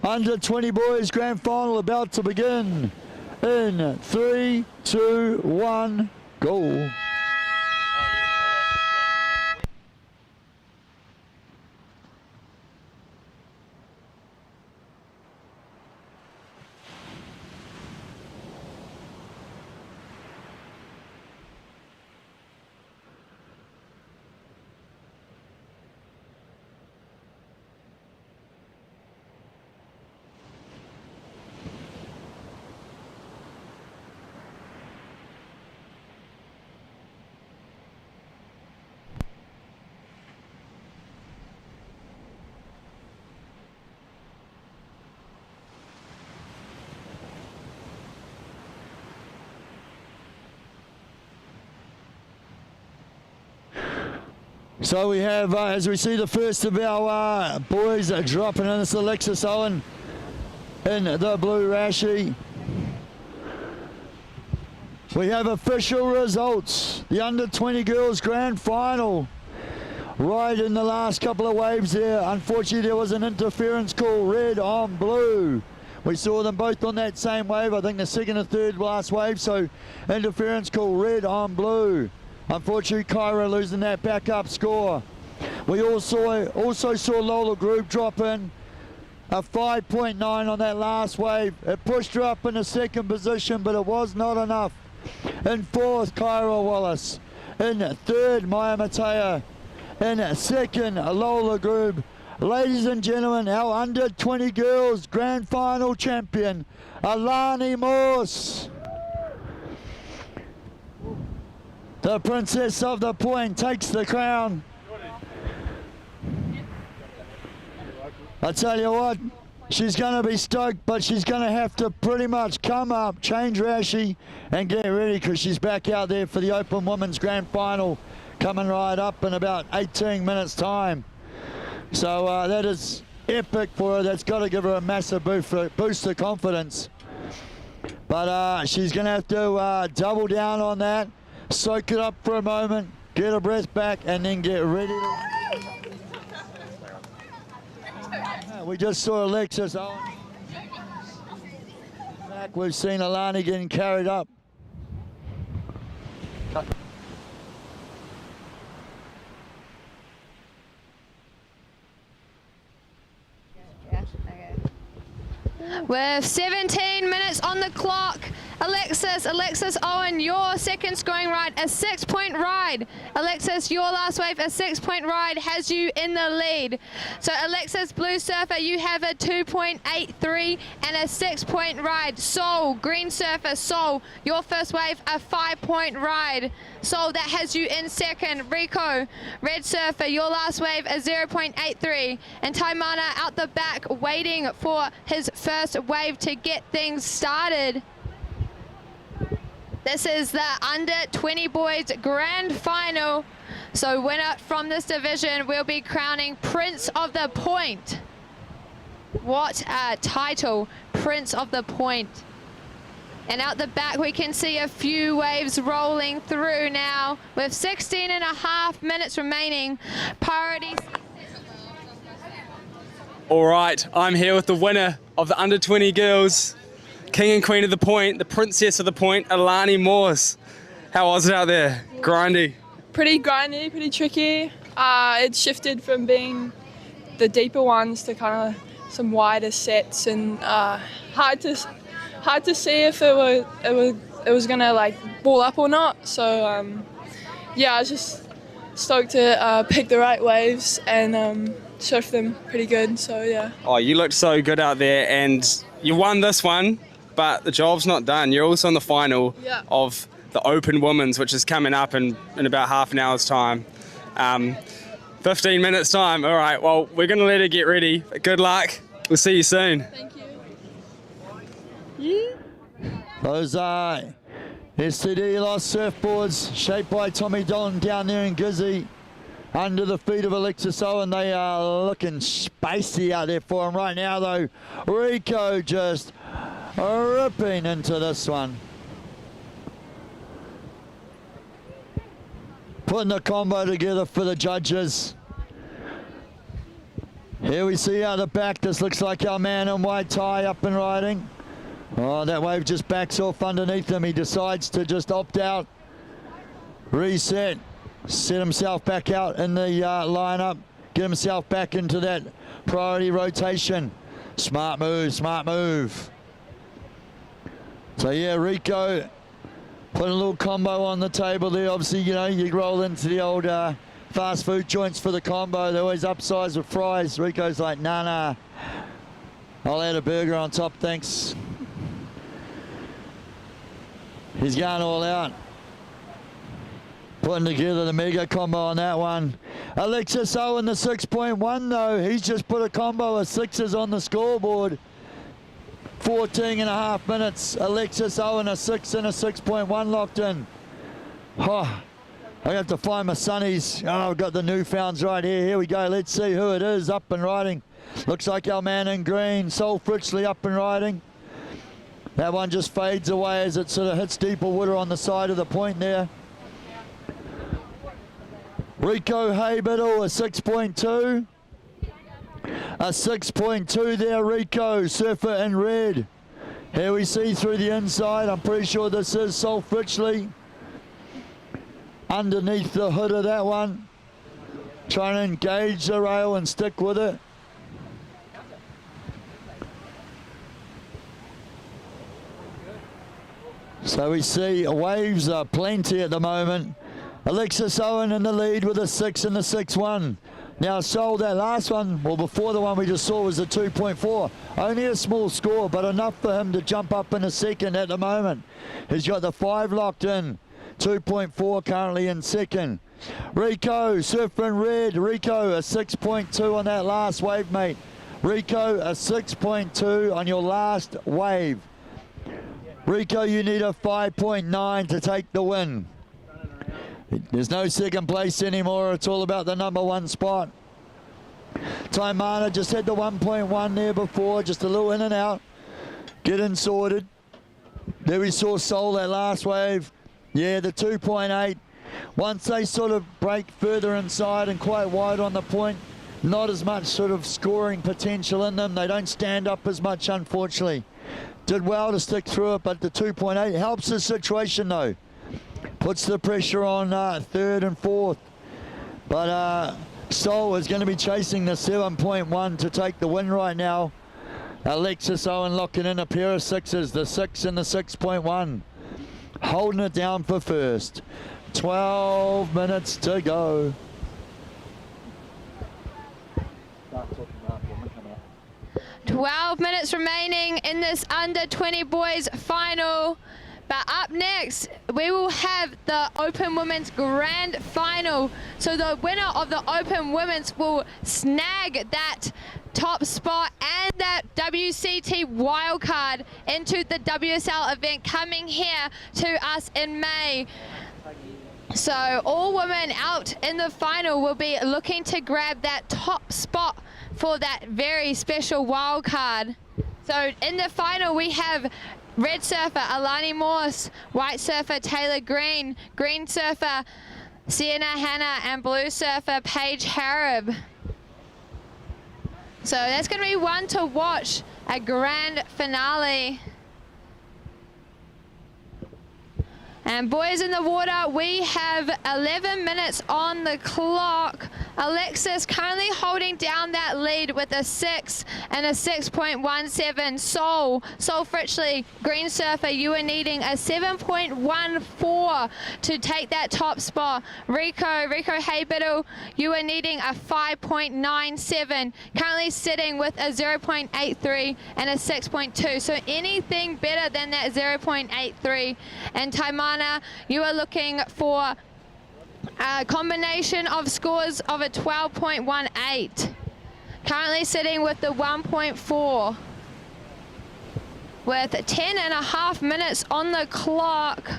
Under 20 boys grand final about to begin in 3, 2, 1, go. So we have, as we see the first of our boys dropping in, this Alexis Owen in the blue rashie. We have official results. The under-20 girls grand final. Right in the last couple of waves there. Unfortunately, there was an interference call, red on blue. We saw them both on that same wave, I think the second and third last wave, so interference call, red on blue. Unfortunately, Kyra losing that backup score. We also saw Lola Group drop in a 5.9 on that last wave. It pushed her up in the second position, but it was not enough. In fourth, Kyra Wallace. In third, Maya Mateo. In second, Lola Group. Ladies and gentlemen, our under-20 girls grand final champion, Alani Morse. The Princess of the Point takes the crown. I tell you what, she's going to be stoked, but she's going to have to pretty much come up, change rashie, and get ready because she's back out there for the Open Women's Grand Final coming right up in about 18 minutes' time. So that is epic for her. That's got to give her a massive boost of confidence. But she's going to have to double down on that. Soak it up for a moment, get her breath back, and then get ready to... We just saw Alexis Owen. Back, we've seen Alani getting carried up. With 17 minutes on the clock, Alexis Owen, your second scoring ride, a 6-point ride. Alexis, your last wave, a 6-point ride, has you in the lead. So Alexis, Blue Surfer, you have a 2.83 and a 6-point ride. Sol, Green Surfer, Sol, your first wave, a 5-point ride. Sol, that has you in second. Rico, Red Surfer, your last wave, a 0.83. And Taimana out the back waiting for his first wave to get things started. This is the under-20 boys grand final. So winner from this division will be crowning Prince of the Point. What a title, Prince of the Point. And out the back we can see a few waves rolling through now with 16.5 minutes remaining. Priority. All right, I'm here with the winner of the under-20 girls, King and Queen of the Point, the Princess of the Point, Alani Morse. How was it out there? Grindy? Pretty grindy, pretty tricky. It shifted from being the deeper ones to kind of some wider sets, and hard to see if it was gonna like ball up or not. So yeah, I was just stoked to pick the right waves and surf them pretty good. So yeah. Oh, you looked so good out there, and you won this one, but the job's not done. You're also in the final of the Open Women's, which is coming up in about half an hour's time. 15 minutes time. All right, well, we're going to let her get ready. Good luck. We'll see you soon. Thank you. Those are STD Lost surfboards shaped by Tommy Don down there in Gizzy. Under the feet of Alexis Owen. They are looking spacey out there for him right now, though. Rico just ripping into this one. Putting the combo together for the judges. Here we see out the back, this looks like our man in white tie up and riding. Oh, that wave just backs off underneath him. He decides to just opt out. Reset. Set himself back out in the lineup. Get himself back into that priority rotation. Smart move, smart move. So yeah, Rico put a little combo on the table there. Obviously, you know, you roll into the old fast food joints for the combo. They're always upsized with fries. Rico's like, nah. I'll add a burger on top, thanks. He's going all out. Putting together the mega combo on that one. Alexis Owen, the 6.1 though. He's just put a combo of sixes on the scoreboard. 14.5 minutes. Alexis Owen, a 6 and a 6.1 locked in. Oh, I have to find my sunnies. Oh, I've got the newfounds right here. Here we go. Let's see who it is up and riding. Looks like our man in green, Sol Fritchley, up and riding. That one just fades away as it sort of hits deeper water on the side of the point there. Rico Haybiddle, a 6.2. A 6.2 there, Rico, surfer in red. Here we see through the inside. I'm pretty sure this is Sol Fritchley. Underneath the hood of that one. Trying to engage the rail and stick with it. So we see waves are plenty at the moment. Alexis Owen in the lead with a 6 and the 6-1. Now Sol, that last one, well before the one we just saw was a 2.4. Only a small score, but enough for him to jump up in a second at the moment. He's got the 5 locked in. 2.4 currently in second. Rico, surfer in red. Rico, a 6.2 on that last wave, mate. Rico, a 6.2 on your last wave. Rico, you need a 5.9 to take the win. There's no second place anymore. It's all about the number 1 spot. Taimana just had the 1.1 there before, just a little in and out. Getting sorted. There we saw Sol that last wave. Yeah, the 2.8. Once they sort of break further inside and quite wide on the point, not as much sort of scoring potential in them. They don't stand up as much, unfortunately. Did well to stick through it, but the 2.8 helps the situation though. Puts the pressure on 3rd and 4th. But Sol is going to be chasing the 7.1 to take the win right now. Alexis Owen locking in a pair of 6s, the 6 and the 6.1. Holding it down for first. 12 minutes to go. 12 minutes remaining in this under 20 boys final. But up next, we will have the Open Women's Grand Final. So the winner of the Open Women's will snag that top spot and that WCT wildcard into the WSL event coming here to us in May. So all women out in the final will be looking to grab that top spot for that very special wildcard. So in the final we have red surfer Alani Morse, white surfer Taylor Green, green surfer Sienna Hanna, and blue surfer Paige Harib. So that's going to be one to watch, a grand finale. And boys in the water, we have 11 minutes on the clock. Alexis currently holding down that lead with a 6 and a 6.17. Sol Fritchley, green surfer, you are needing a 7.14 to take that top spot. Rico Haybiddle, you are needing a 5.97. Currently sitting with a 0.83 and a 6.2. So anything better than that 0.83. And Taimana, you are looking for a combination of scores of a 12.18. Currently sitting with the 1.4. With 10.5 minutes on the clock.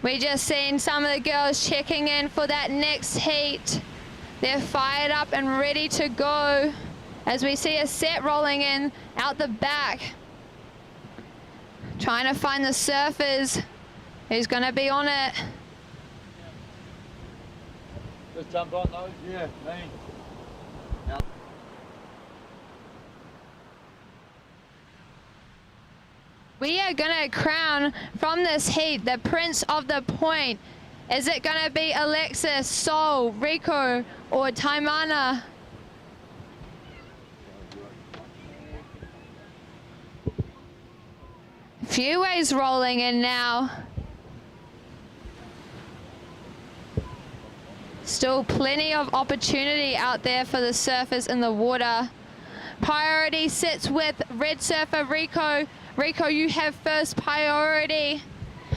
We just seen some of the girls checking in for that next heat. They're fired up and ready to go as we see a set rolling in out the back. Trying to find the surfers. Who's going to be on it? Just jump on those? Yeah, me. We are going to crown from this heat the Prince of the Point. Is it going to be Alexis, Sol, Rico, or Taimana? Few waves rolling in now. Still plenty of opportunity out there for the surfers in the water. Priority sits with red surfer Rico. Rico, you have first priority.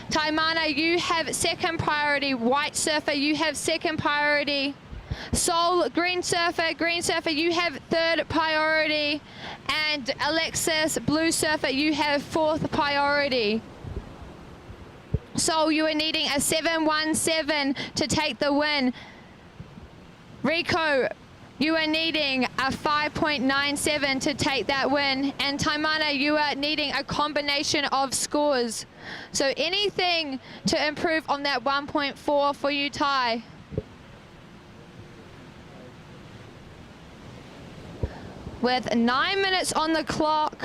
Taimana, you have second priority. White surfer, you have second priority. Sol, green surfer, you have third priority. And Alexis, blue surfer, you have fourth priority. So you are needing a 7.17 to take the win. Rico, you are needing a 5.97 to take that win. And Taimana, you are needing a combination of scores. So anything to improve on that 1.4 for you, Tai. With 9 minutes on the clock.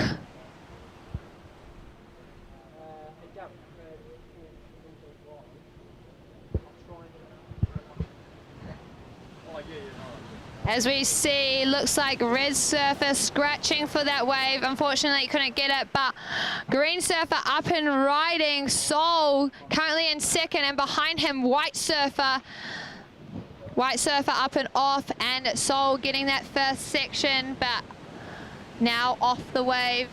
As we see, looks like Red Surfer scratching for that wave. Unfortunately, couldn't get it, but Green Surfer up and riding. Soul currently in second, and behind him, White Surfer. White Surfer up and off, and Soul getting that first section, but now off the wave.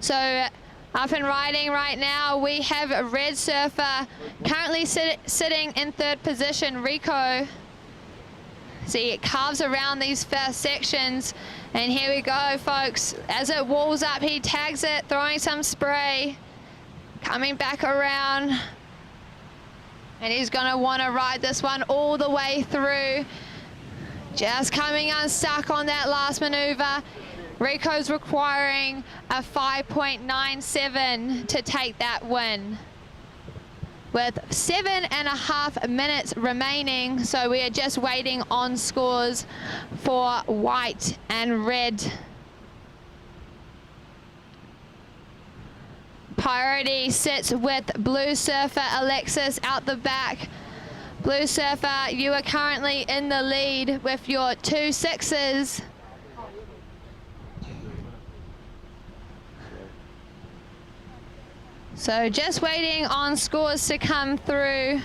So up and riding right now, we have Red Surfer currently sitting in third position. Rico. See, it carves around these first sections, and here we go, folks. As it walls up, he tags it, throwing some spray, coming back around, and he's gonna wanna ride this one all the way through. Just coming unstuck on that last maneuver. Rico's requiring a 5.97 to take that win. With 7.5 minutes remaining, so we are just waiting on scores for White and Red. Priority sits with Blue Surfer. Alexis out the back. Blue Surfer, you are currently in the lead with your 2 6s. So just waiting on scores to come through,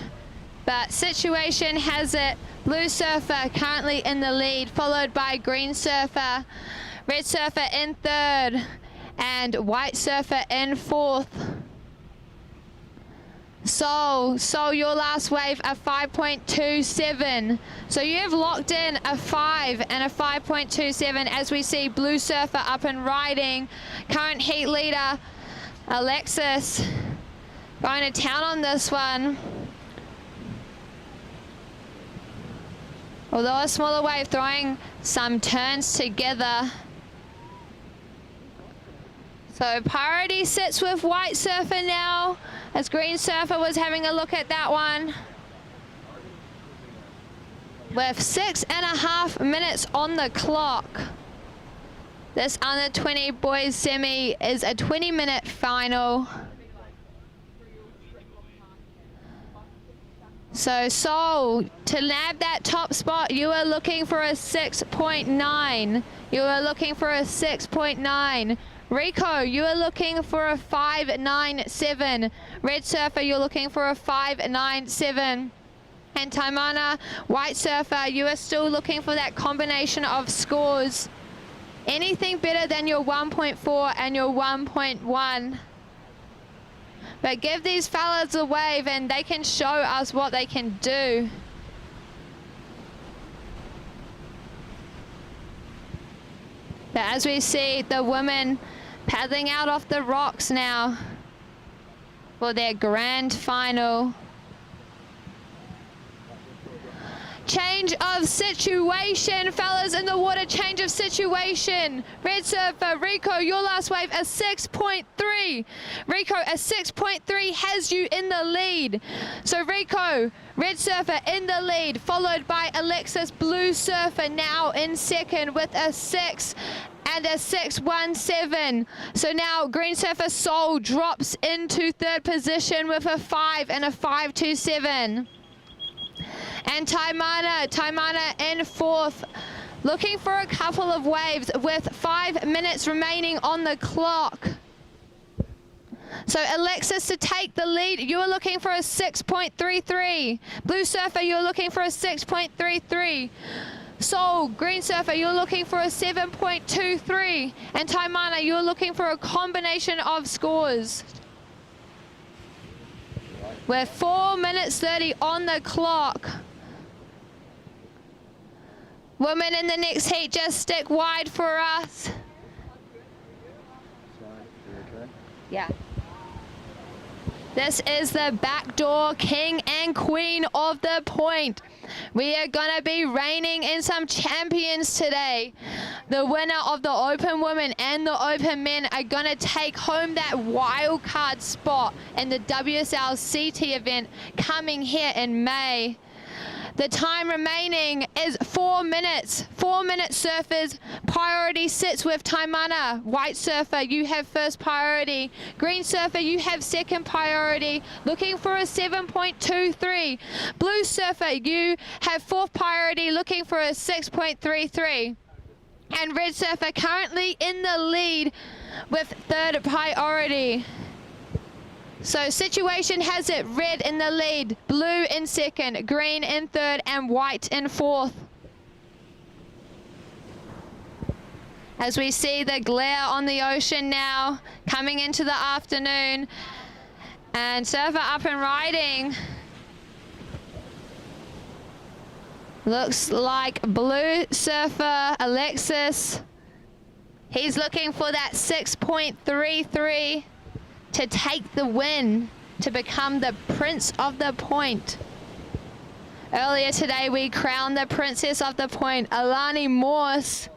but situation has it, Blue Surfer currently in the lead, followed by Green Surfer, Red Surfer in third, and White Surfer in fourth. Soul, your last wave, a 5.27. So you have locked in a 5 and a 5.27 as we see Blue Surfer up and riding. Current heat leader, Alexis, going to town on this one. Although a smaller wave, throwing some turns together. So priority sits with White Surfer now, as Green Surfer was having a look at that one. With 6.5 minutes on the clock. This under 20 boys semi is a 20-minute final. So Soul, to nab that top spot, you are looking for a 6.9. You are looking for a 6.9. Rico, you are looking for a 5.97. Red Surfer, you're looking for a 5.97. And Taimana, White Surfer, you are still looking for that combination of scores. Anything better than your 1.4 and your 1.1. But give these fellas a wave and they can show us what they can do. But as we see the women paddling out off the rocks now for their grand final. Change of situation, fellas in the water, change of situation. Red Surfer, Rico, your last wave, a 6.3. Rico, a 6.3 has you in the lead. So Rico, Red Surfer in the lead, followed by Alexis, Blue Surfer now in second with a 6 and a 6.17. So now Green Surfer Soul drops into third position with a 5 and a 5.27. And Taimana in fourth, looking for a couple of waves with 5 minutes remaining on the clock. So Alexis to take the lead, you are looking for a 6.33. Blue Surfer, you're looking for a 6.33. Soul, Green Surfer, you're looking for a 7.23. And Taimana, you're looking for a combination of scores. We're 4 minutes 30 on the clock. Women in the next heat, just stick wide for us. Yeah. This is the Backdoor king and queen of the point. We are going to be reigning in some champions today. The winner of the Open Women and the Open Men are going to take home that wild card spot in the WSL CT event coming here in May. The time remaining is 4 minutes. 4 minutes, surfers. Priority sits with Taimana. White surfer, you have first priority. Green surfer, you have second priority. Looking for a 7.23. Blue surfer, you have fourth priority, looking for a 6.33. And red surfer currently in the lead with third priority. So situation has it, red in the lead, blue in second, green in third, and white in fourth. As we see the glare on the ocean now, coming into the afternoon, and surfer up and riding. Looks like blue surfer, Alexis. He's looking for that 6.33. to take the win, to become the Prince of the Point. Earlier today, we crowned the Princess of the Point, Alani Morse,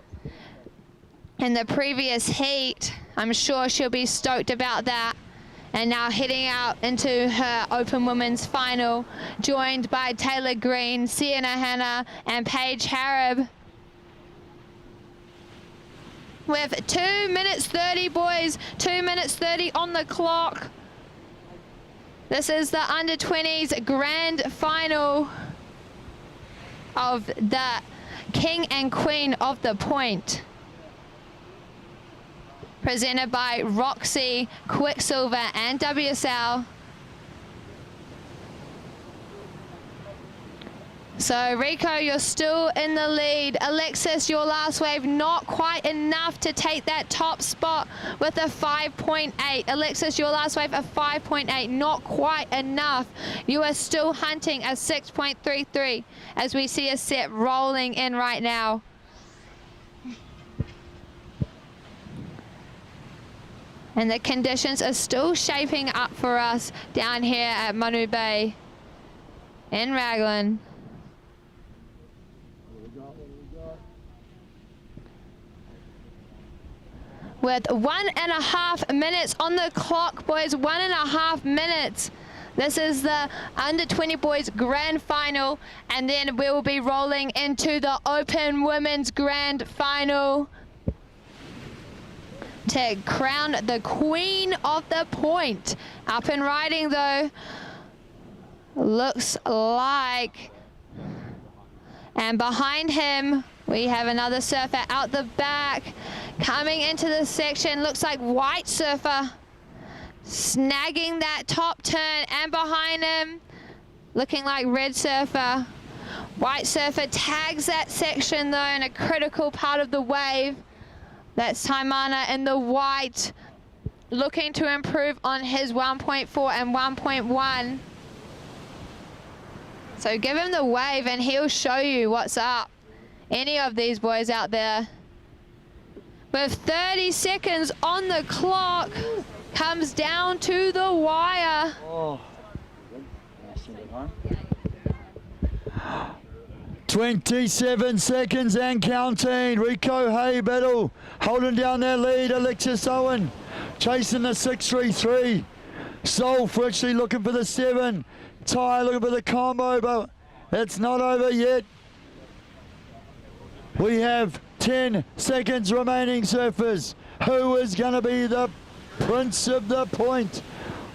in the previous heat. I'm sure she'll be stoked about that. And now heading out into her Open Women's final, joined by Taylor Green, Sienna Hanna, and Paige Harab. With 2 minutes 30, boys, 2 minutes 30 on the clock. This is the under-20s grand final of the King and Queen of the Point. Presented by Roxy, Quicksilver, and WSL. So Rico, you're still in the lead. Alexis, your last wave, not quite enough to take that top spot with a 5.8. Alexis, your last wave, a 5.8, not quite enough. You are still hunting a 6.33 as we see a set rolling in right now. And the conditions are still shaping up for us down here at Manu Bay in Raglan. With 1.5 minutes on the clock, boys, 1.5 minutes. This is the under-20 boys grand final, and then we will be rolling into the Open Women's grand final to crown the Queen of the Point. Up and riding though, looks like. And behind him, we have another surfer out the back. Coming into the section, looks like white surfer snagging that top turn, and behind him, looking like red surfer. White surfer tags that section though in a critical part of the wave. That's Taimana in the white, looking to improve on his 1.4 and 1.1. So give him the wave and he'll show you what's up. Any of these boys out there. With 30 seconds on the clock, comes down to the wire. Oh. 27 seconds and counting. Rico Hay battle holding down their lead. Alexis Owen chasing the 6.33. Sol Fritchley looking for the 7. Ty looking for the combo, but it's not over yet. We have 10 seconds remaining, surfers. Who is going to be the Prince of the Point?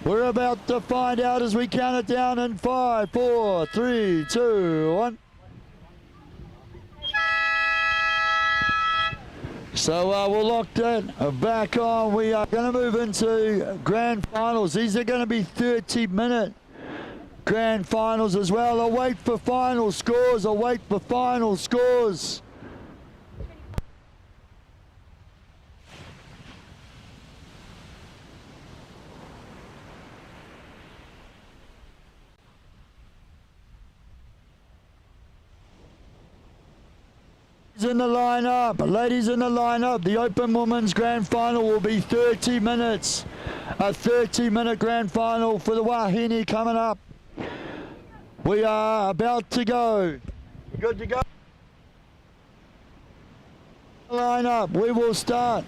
We're about to find out as we count it down in 5, 4, 3, 2, 1. So we'll lock that back on. We are going to move into grand finals. These are going to be 30-minute grand finals as well. Await for final scores. Await for final scores. In the lineup, ladies in the lineup, the Open Women's Grand Final will be 30 minutes. A 30-minute Grand Final for the Wahine coming up. We are about to go. Good to go. Lineup, we will start.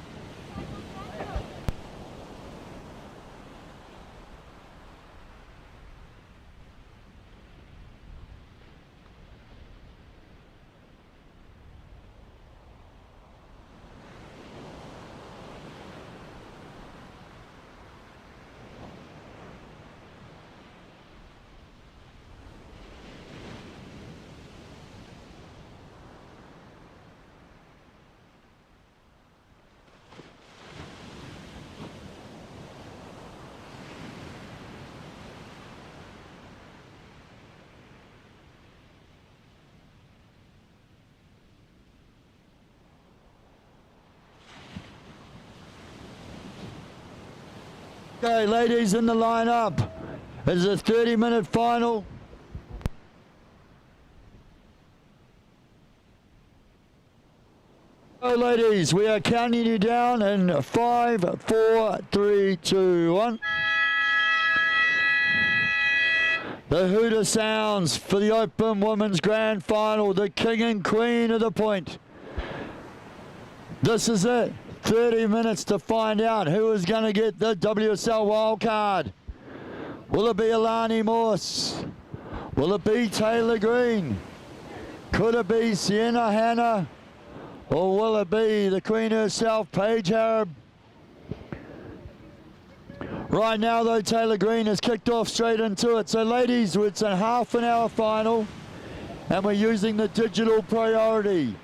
Okay, ladies in the lineup, this is a 30-minute final. So ladies, we are counting you down in 5, 4, 3, 2, 1. The hooter sounds for the Open Women's Grand Final, the king and queen of the point. This is it. 30 minutes to find out who is going to get the WSL wildcard. Will it be Alani Morse? Will it be Taylor Green? Could it be Sienna Hanna? Or will it be the queen herself, Paige Harrop? Right now though, Taylor Green has kicked off straight into it. So ladies, it's a half-an-hour final and we're using the digital priority.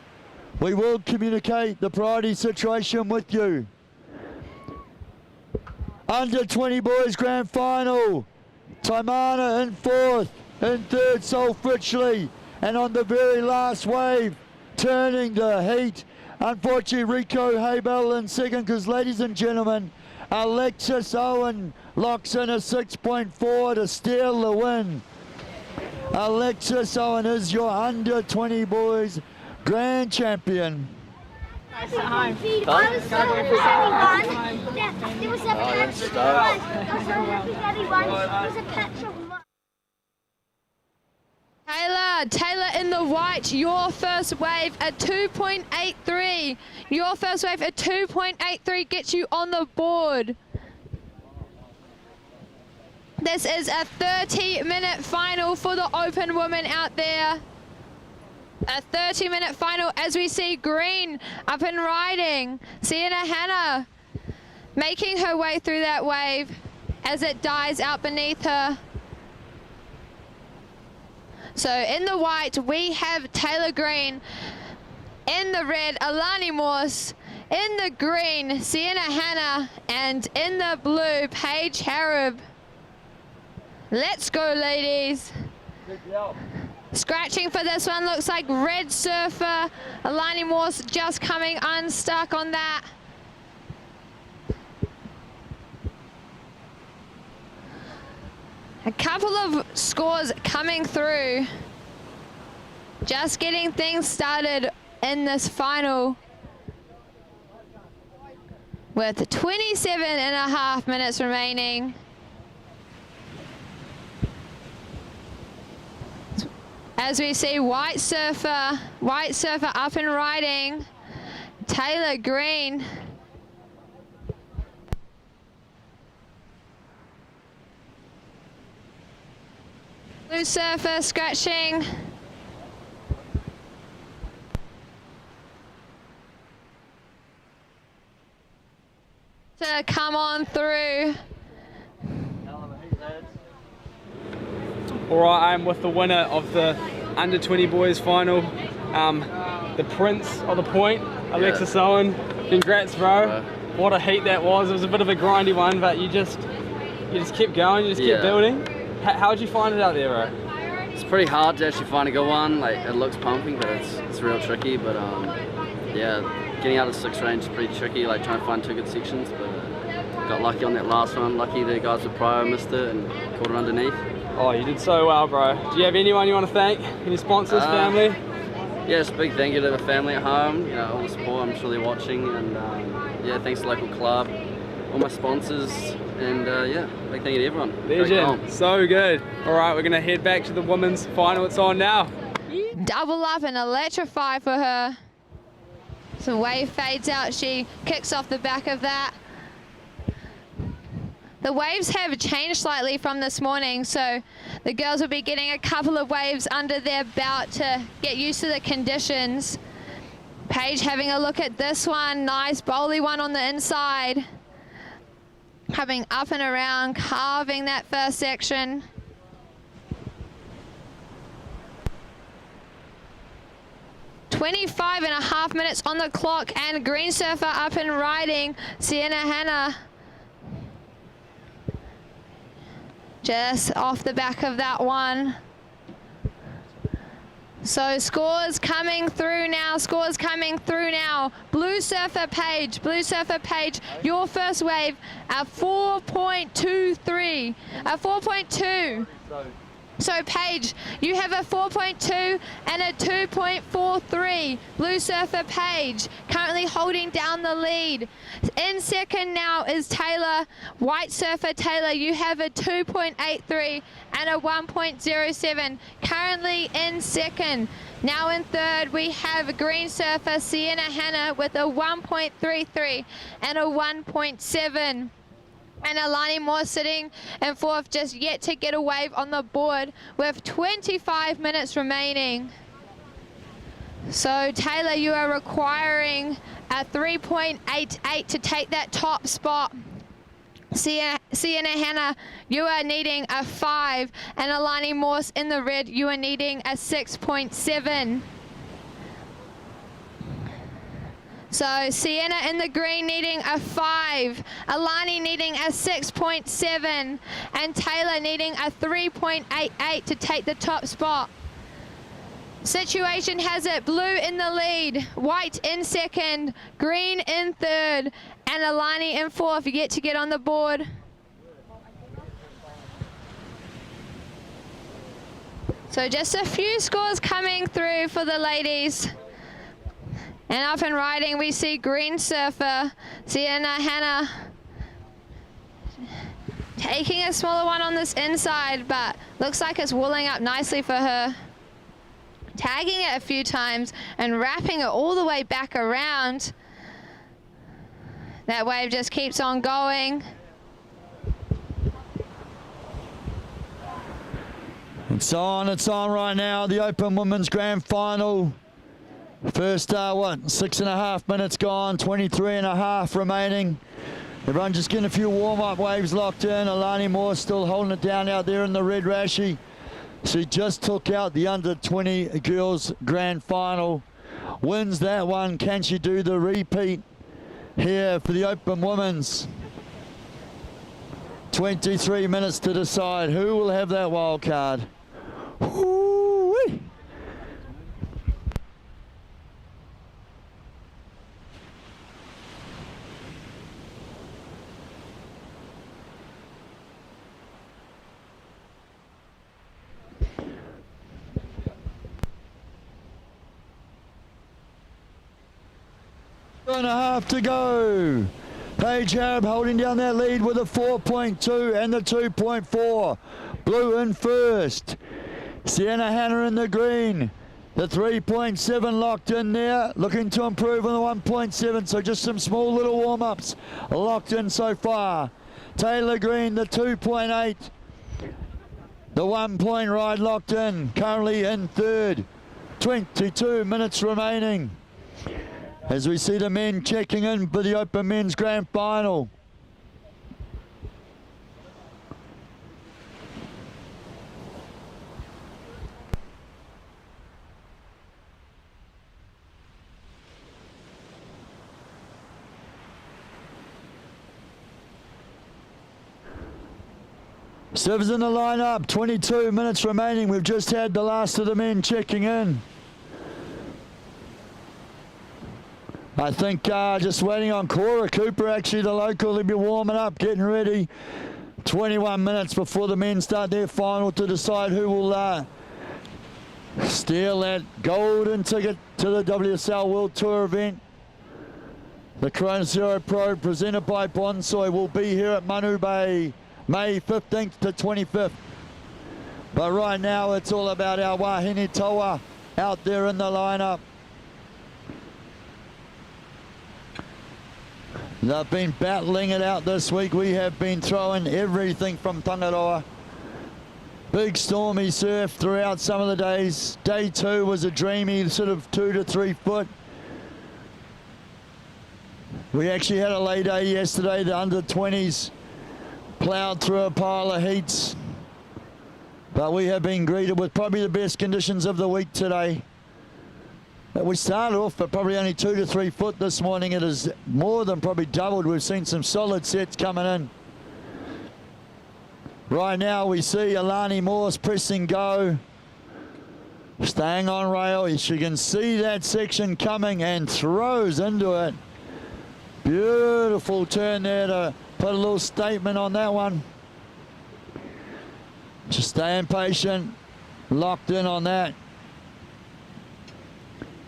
We will communicate the priority situation with you. Under 20 boys grand final. Taimana in 4th, in 3rd Sol Fritchley, and on the very last wave, turning the heat. Unfortunately, Rico Habel in 2nd, because ladies and gentlemen, Alexis Owen locks in a 6.4 to steal the win. Alexis Owen is your under 20 boys grand champion. I was so happy that he won. There was a picture. I was so happy that he won. There was a picture of my... Taylor in the white, your first wave at 2.83. Your first wave at 2.83 gets you on the board. This is a 30-minute final for the Open women out there. A 30-minute final as we see Green up and riding. Sienna Hanna making her way through that wave as it dies out beneath her. So in the white, we have Taylor Green. In the red, Alani Morse. In the green, Sienna Hanna. And in the blue, Paige Harrop. Let's go, ladies. Scratching for this one looks like Red Surfer. Alani Morse just coming unstuck on that. A couple of scores coming through. Just getting things started in this final. With 27.5 minutes remaining. As we see White Surfer up and riding. Taylor Green. Blue Surfer scratching. To come on through. All right, I'm with the winner of the under 20 boys final, the prince of the point, Alexis Owen. Congrats, bro. What a heat that was. It was a bit of a grindy one, but you just kept going, you just kept building. How did you find it out there, bro? It's pretty hard to actually find a good one. Like, it looks pumping, but it's real tricky. But yeah, getting out of 6 range is pretty tricky. Like trying to find 2 good sections, but got lucky on that last one. Lucky the guys with prior missed it and caught it underneath. Oh, you did so well, bro. Do you have anyone you want to thank? Any sponsors, family? yeah, just a big thank you to the family at home, you know, all the support, I'm sure they're watching, and yeah, thanks to the local club, all my sponsors, and yeah, big thank you to everyone. Legend, so good. All right, we're gonna head back to the women's final. It's on now. Double up and electrify for her. So wave fades out, she kicks off the back of that. The waves have changed slightly from this morning, so the girls will be getting a couple of waves under their belt to get used to the conditions. Paige having a look at this one, nice bowly one on the inside. Coming up and around, carving that first section. .25.5 minutes on the clock, and Green Surfer up and riding. Sienna Hanna just off the back of that one. So scores coming through now, scores coming through now. Blue Surfer Paige, your first wave at 4.23, at 4.2. So Paige, you have a 4.2 and a 2.43. Blue Surfer Paige currently holding down the lead. In second now is Taylor. White Surfer Taylor, you have a 2.83 and a 1.07. Currently in second. Now in third we have Green Surfer Sienna Hanna with a 1.33 and a 1.7. And Alani Moore sitting in fourth, just yet to get a wave on the board with 25 minutes remaining. So Taylor, you are requiring a 3.88 to take that top spot. Sienna Hanna, you are needing a 5, and Alani Morse in the red, you are needing a 6.7. So Sienna in the green needing a 5, Alani needing a 6.7, and Taylor needing a 3.88 to take the top spot. Situation has it blue in the lead, white in second, green in third, and Alani in fourth, yet to get on the board. So just a few scores coming through for the ladies. And up and riding, we see Green Surfer, Sienna Hanna, taking a smaller one on this inside, but looks like it's wooling up nicely for her. Tagging it a few times and wrapping it all the way back around. That wave just keeps on going. It's on right now, the Open Women's Grand Final. First, 6.5 minutes gone, 23.5 remaining. Everyone just getting a few warm-up waves locked in. Alani Moore still holding it down out there in the red rashi. She just took out the under-20 girls Grand Final. Wins that one. Can she do the repeat here for the Open Women's? 23 minutes to decide who will have that wild card. Woo-wee. And a half to go. Paige Harrop holding down that lead with a 4.2 and the 2.4. Blue in first. Sienna Hanna in the green. The 3.7 locked in there. Looking to improve on the 1.7. So just some small little warm-ups locked in so far. Taylor Green, the 2.8. The 1 point ride locked in. Currently in third. 22 minutes remaining. As we see the men checking in for the Open Men's Grand Final. Servers in the lineup, 22 minutes remaining. We've just had the last of the men checking in. I think just waiting on Cora Cooper, actually the local, they'll be warming up, getting ready. 21 minutes before the men start their final to decide who will steal that golden ticket to the WSL World Tour event. The Corona Zero Pro presented by Bonsai will be here at Manu Bay May 15th to 25th. But right now it's all about our Wahine Toa out there in the lineup. They've been battling it out this week. We have been throwing everything from Tangaroa. Big stormy surf throughout some of the days. Day 2 was a dreamy sort of 2 to 3 foot. We actually had a lay day yesterday. The under 20s plowed through a pile of heats. But we have been greeted with probably the best conditions of the week today. But we started off at probably only 2 to 3 foot this morning. It is more than probably doubled. We've seen some solid sets coming in. Right now we see Alani Morse pressing go. Staying on rail. She can see that section coming and throws into it. Beautiful turn there to put a little statement on that one. Just staying patient, locked in on that.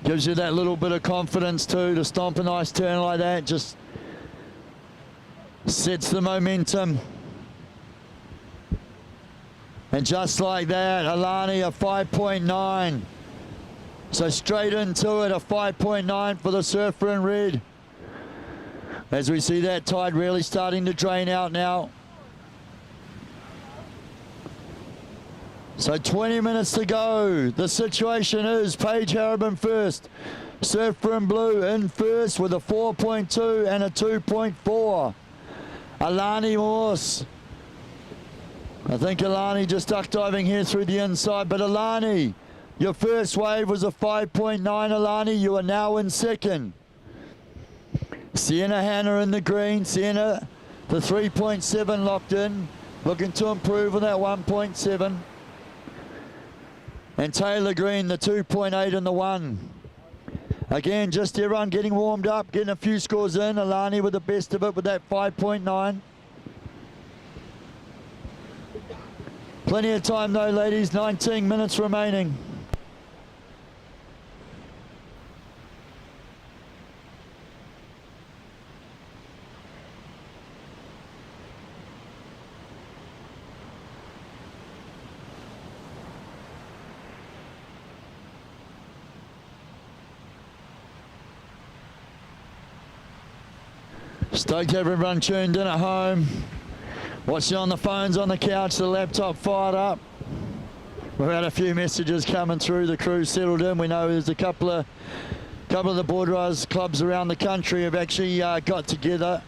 Gives you that little bit of confidence too to stomp a nice turn like that. Just sets the momentum. And just like that, Alani a 5.9. So straight into it, a 5.9 for the surfer in red. As we see that tide really starting to drain out now. So 20 minutes to go. The situation is Paige Harriman first. Surfer in blue in first with a 4.2 and a 2.4. Alani Morse. I think Alani just duck diving here through the inside, but Alani, your first wave was a 5.9. Alani, you are now in second. Sienna Hanna in the green. Sienna, the 3.7 locked in. Looking to improve on that 1.7. And Taylor Green, the 2.8 and the 1. Again, just everyone getting warmed up, getting a few scores in. Alani with the best of it with that 5.9. Plenty of time though, ladies. 19 minutes remaining. Stoked everyone tuned in at home. Watching on the phones, on the couch, the laptop fired up. We've had a few messages coming through. The crew settled in. We know there's a couple of the board riders clubs around the country have actually got together,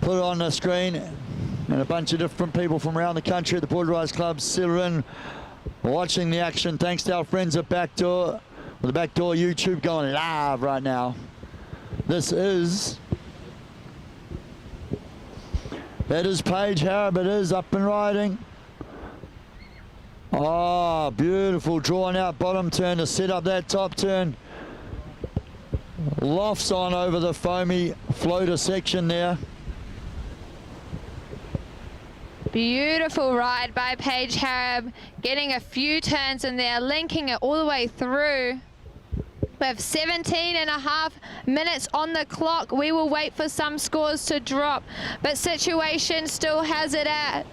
put it on the screen, and a bunch of different people from around the country at the board riders clubs settled in, watching the action. Thanks to our friends at Backdoor, with the Backdoor YouTube going live right now. This is. That is Paige Harrop. It is up and riding. Oh, beautiful drawn out bottom turn to set up that top turn. Lofts on over the foamy floater section there. Beautiful ride by Paige Harrop, getting a few turns in there, linking it all the way through. We have 17.5 minutes on the clock. We will wait for some scores to drop, but situation still has it at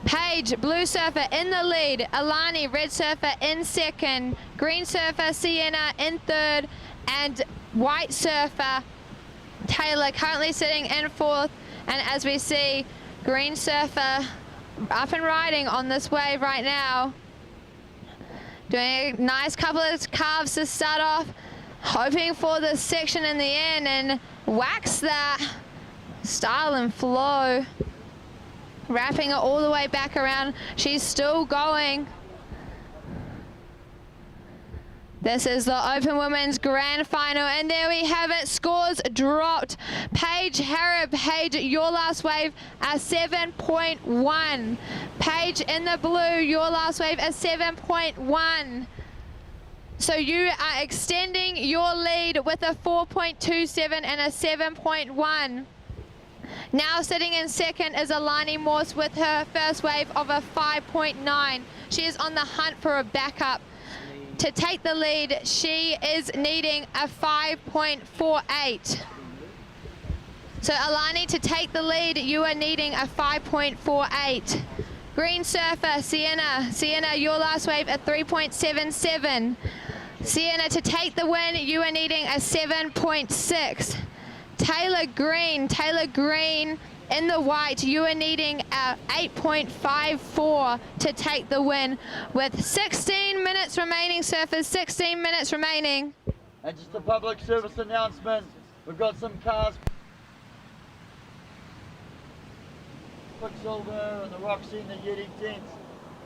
Paige, blue surfer in the lead, Alani, red surfer in second, green surfer Sienna in third, and white surfer Taylor currently sitting in fourth. And as we see, green surfer up and riding on this wave right now. Doing a nice couple of carves to start off, hoping for the section in the end and wax that style and flow. Wrapping it all the way back around. She's still going. This is the Open Women's Grand Final, and there we have it. Scores dropped. Paige Harrop, Paige, your last wave, a 7.1. Paige in the blue, your last wave, a 7.1. So you are extending your lead with a 4.27 and a 7.1. Now sitting in second is Alani Morse with her first wave of a 5.9. She is on the hunt for a backup. to take the lead, she is needing a 5.48. So Alani, to take the lead, you are needing a 5.48. Green Surfer, Sienna, your last wave, a 3.77. Sienna, to take the win, you are needing a 7.6. Taylor Green in the white, you are needing a 8.54 to take the win with 16 minutes remaining, surfers, 16 minutes remaining. And just a public service announcement, we've got some cars. Quicksilver and the Roxy and the Yeti tents.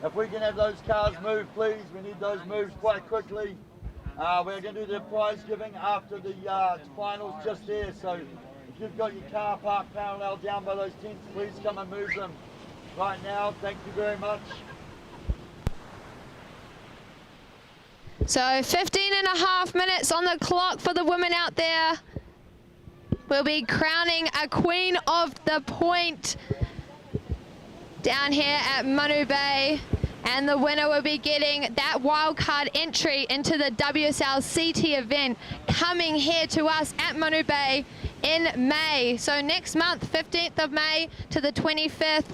If we can have those cars moved, please, we need those moved quite quickly. We're going to do the prize giving after the finals just there, so if you've got your car parked parallel down by those tents, please come and move them right now. Thank you very much. So 15 and a half minutes on the clock for the women out there. We'll be crowning a Queen of the Point down here at Manu Bay. And the winner will be getting that wildcard entry into the WSL CT event coming here to us at Manu Bay in May. So next month, 15th of May to the 25th.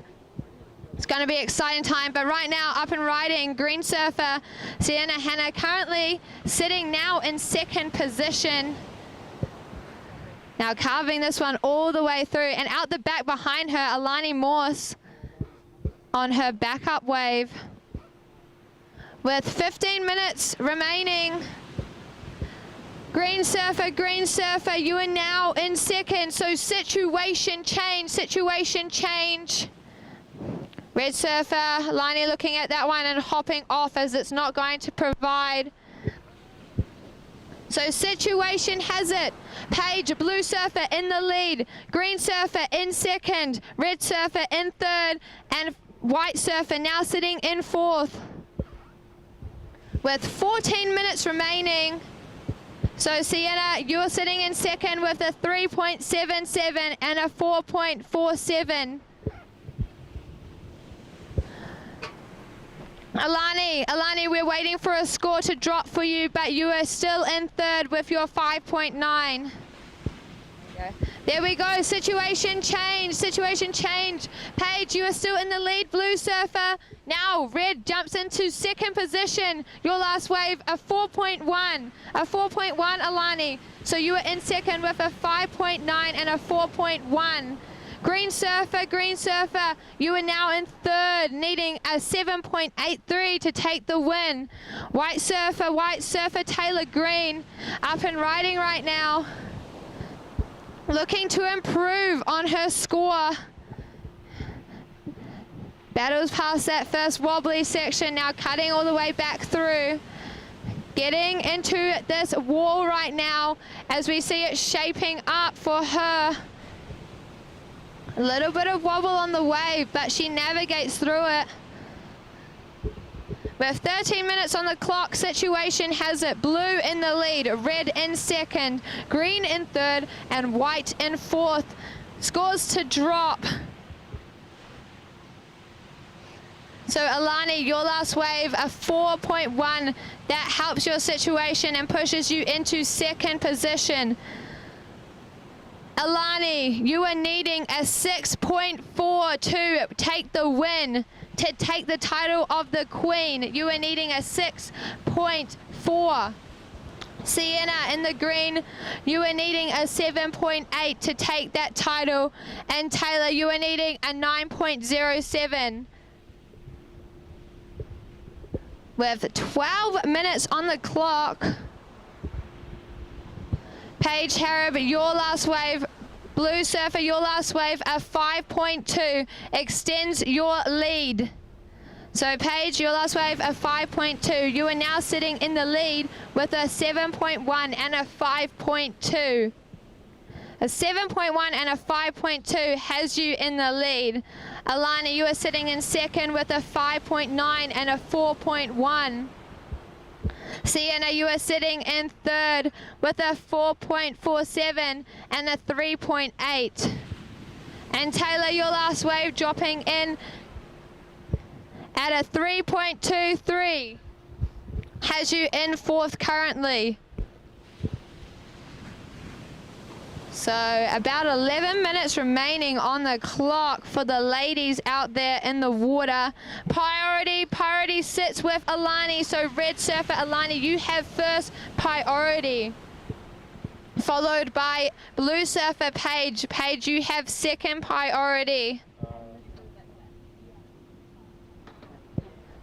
It's going to be an exciting time. But right now, up and riding, Green Surfer, Sienna Hanna, currently sitting now in second position. Now carving this one all the way through. And out the back behind her, Alani Morse on her backup wave. With 15 minutes remaining, Green Surfer, you are now in second, so situation change. Red Surfer, Lani looking at that one and hopping off as it's not going to provide. So situation has it. Paige, Blue Surfer in the lead, Green Surfer in second, Red Surfer in third, and White Surfer now sitting in fourth. With 14 minutes remaining. So Sienna, you're sitting in second with a 3.77 and a 4.47. Alani, we're waiting for a score to drop for you, but you are still in third with your 5.9. There we go, situation change. Paige, you are still in the lead, Blue Surfer. Now Red jumps into second position. Your last wave, a 4.1, Alani. So you are in second with a 5.9 and a 4.1. Green Surfer, you are now in third, needing a 7.83 to take the win. White Surfer, Taylor Green, up and riding right now. Looking to improve on her score. Battles past that first wobbly section, now cutting all the way back through. Getting into this wall right now as we see it shaping up for her. A little bit of wobble on the wave, but she navigates through it. With 13 minutes on the clock, situation has it. Blue in the lead, Red in second, Green in third, and White in fourth. Scores to drop. So Alani, your last wave, a 4.1. That helps your situation and pushes you into second position. Alani, you are needing a 6.4 to take the win, to take the title of the Queen. You are needing a 6.4. Sienna in the green, you are needing a 7.8 to take that title. And Taylor, you are needing a 9.07. With 12 minutes on the clock. Paige Harrop, your last wave. Blue Surfer, your last wave, a 5.2 extends your lead. So Paige, your last wave, a 5.2. You are now sitting in the lead with a 7.1 and a 5.2. A 7.1 and a 5.2 has you in the lead. Alani, you are sitting in second with a 5.9 and a 4.1. Sienna, you are sitting in third with a 4.47 and a 3.8. And Taylor, your last wave, dropping in at a 3.23. has you in fourth currently. So about 11 minutes remaining on the clock for the ladies out there in the water. Priority sits with Alani. So red surfer Alani, you have first priority. Followed by blue surfer Paige. Paige, you have second priority.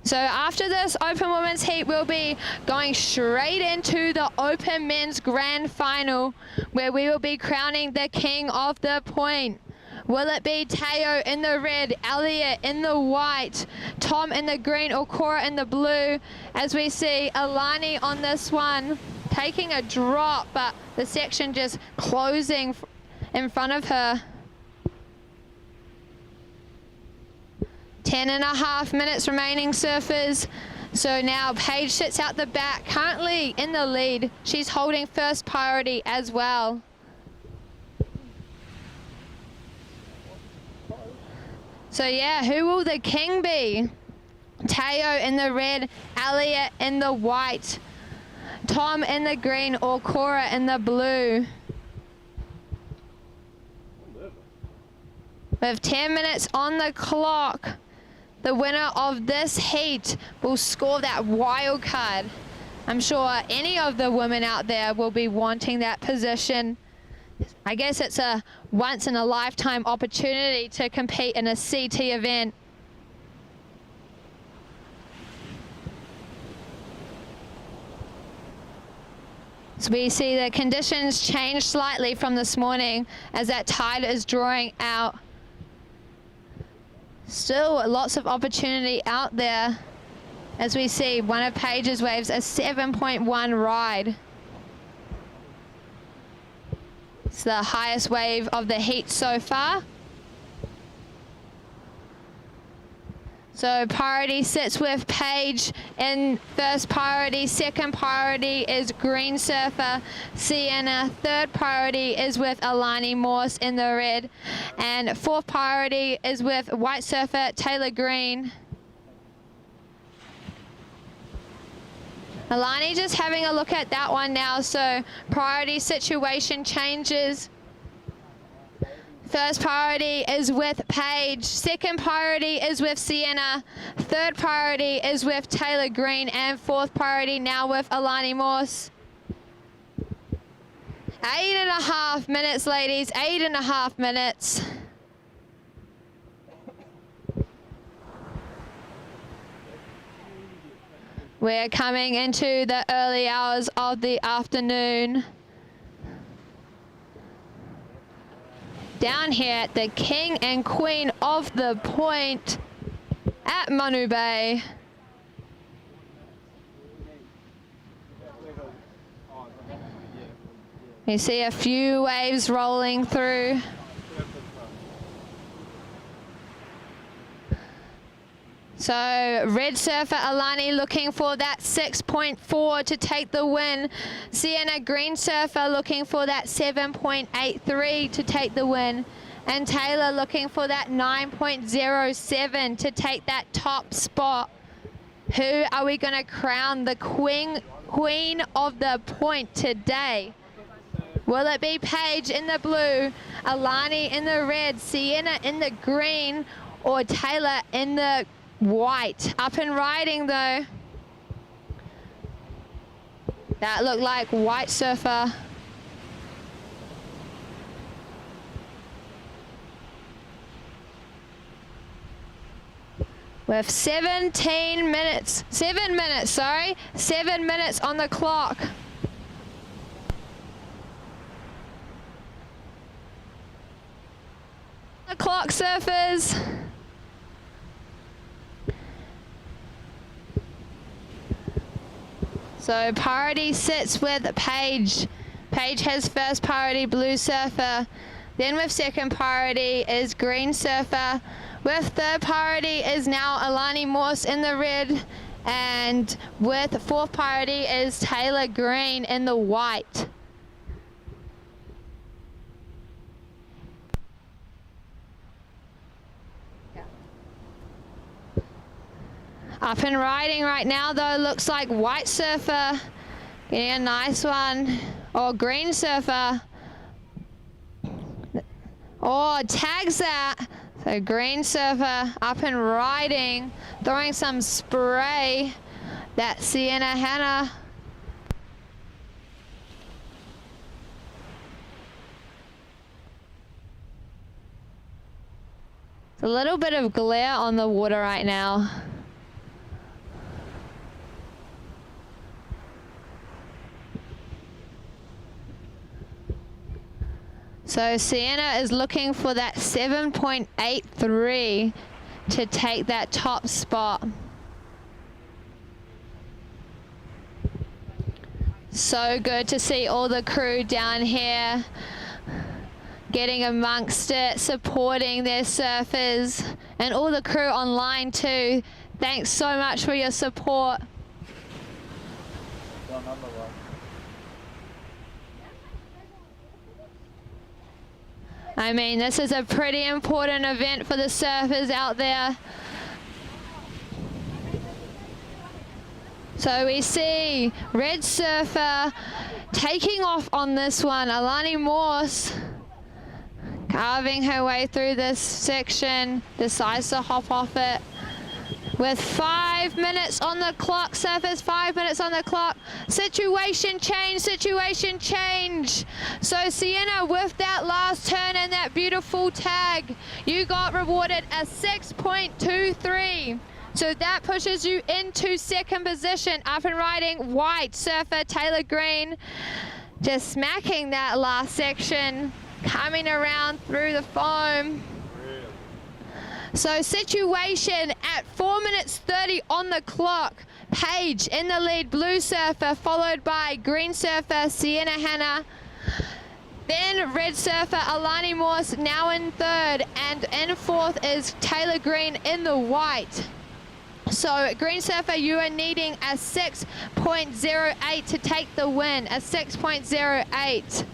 So after this open women's heat, we'll be going straight into the open men's grand final, where we will be crowning the king of the point. Will it be Teo in the red, Elliot in the white, Tom in the green, or Cora in the blue? As we see Alani on this one taking a drop, but the section just closing in front of her. 10.5 minutes remaining, surfers. So now Paige sits out the back, currently in the lead. She's holding first priority as well. So yeah, who will the king be? Teo in the red, Elliot in the white, Tom in the green, or Cora in the blue? With 10 minutes on the clock, the winner of this heat will score that wild card. I'm sure any of the women out there will be wanting that position. I guess it's a once in a lifetime opportunity to compete in a CT event. So we see the conditions change slightly from this morning as that tide is drawing out. Still lots of opportunity out there as we see one of Paige's waves, a 7.1 ride. It's the highest wave of the heat so far. So priority sits with Paige in first priority. Second priority is green surfer Sienna. Third priority is with Alani Morse in the red. And fourth priority is with white surfer Taylor Green. Alani just having a look at that one now. So priority situation changes. First priority is with Paige. Second priority is with Sienna. Third priority is with Taylor Green. And fourth priority now with Alani Morse. 8.5 minutes, ladies. 8.5 minutes. We're coming into the early hours of the afternoon. Down here at the king and queen of the point at Manu Bay. You see a few waves rolling through. So red surfer Alani looking for that 6.4 to take the win. Sienna green surfer looking for that 7.83 to take the win. And Taylor looking for that 9.07 to take that top spot. Who are we going to crown the queen of the point today? Will it be Paige in the blue, Alani in the red, Sienna in the green, or Taylor in the white? Up and riding though. That looked like white surfer. With 7 minutes on the clock. The clock, surfers. So priority sits with Paige. Paige has first priority, blue surfer. Then with second priority is green surfer. With third priority is now Alani Morse in the red. And with fourth priority is Taylor Green in the white. Up and riding right now though, looks like white surfer getting a nice one, or green surfer. Oh, tags that. So green surfer up and riding, throwing some spray. That's Sienna Hannah. It's a little bit of glare on the water right now. So Sienna is looking for that 7.83 to take that top spot. So good to see all the crew down here getting amongst it, supporting their surfers, and all the crew online too. Thanks so much for your support. I mean, this is a pretty important event for the surfers out there. So we see red surfer taking off on this one. Alani Morse carving her way through this section, decides to hop off it. With 5 minutes on the clock, surfers, 5 minutes on the clock. Situation change, situation change. So Sienna, with that last turn and that beautiful tag, you got rewarded a 6.23. So that pushes you into second position. Up and riding, white surfer Taylor Green, just smacking that last section, coming around through the foam. So situation at 4 minutes 30 on the clock. Paige in the lead, blue surfer, followed by green surfer Sienna Hannah. Then red surfer Alani Morse now in third, and in fourth is Taylor Green in the white. So green surfer, you are needing a 6.08 to take the win, a 6.08.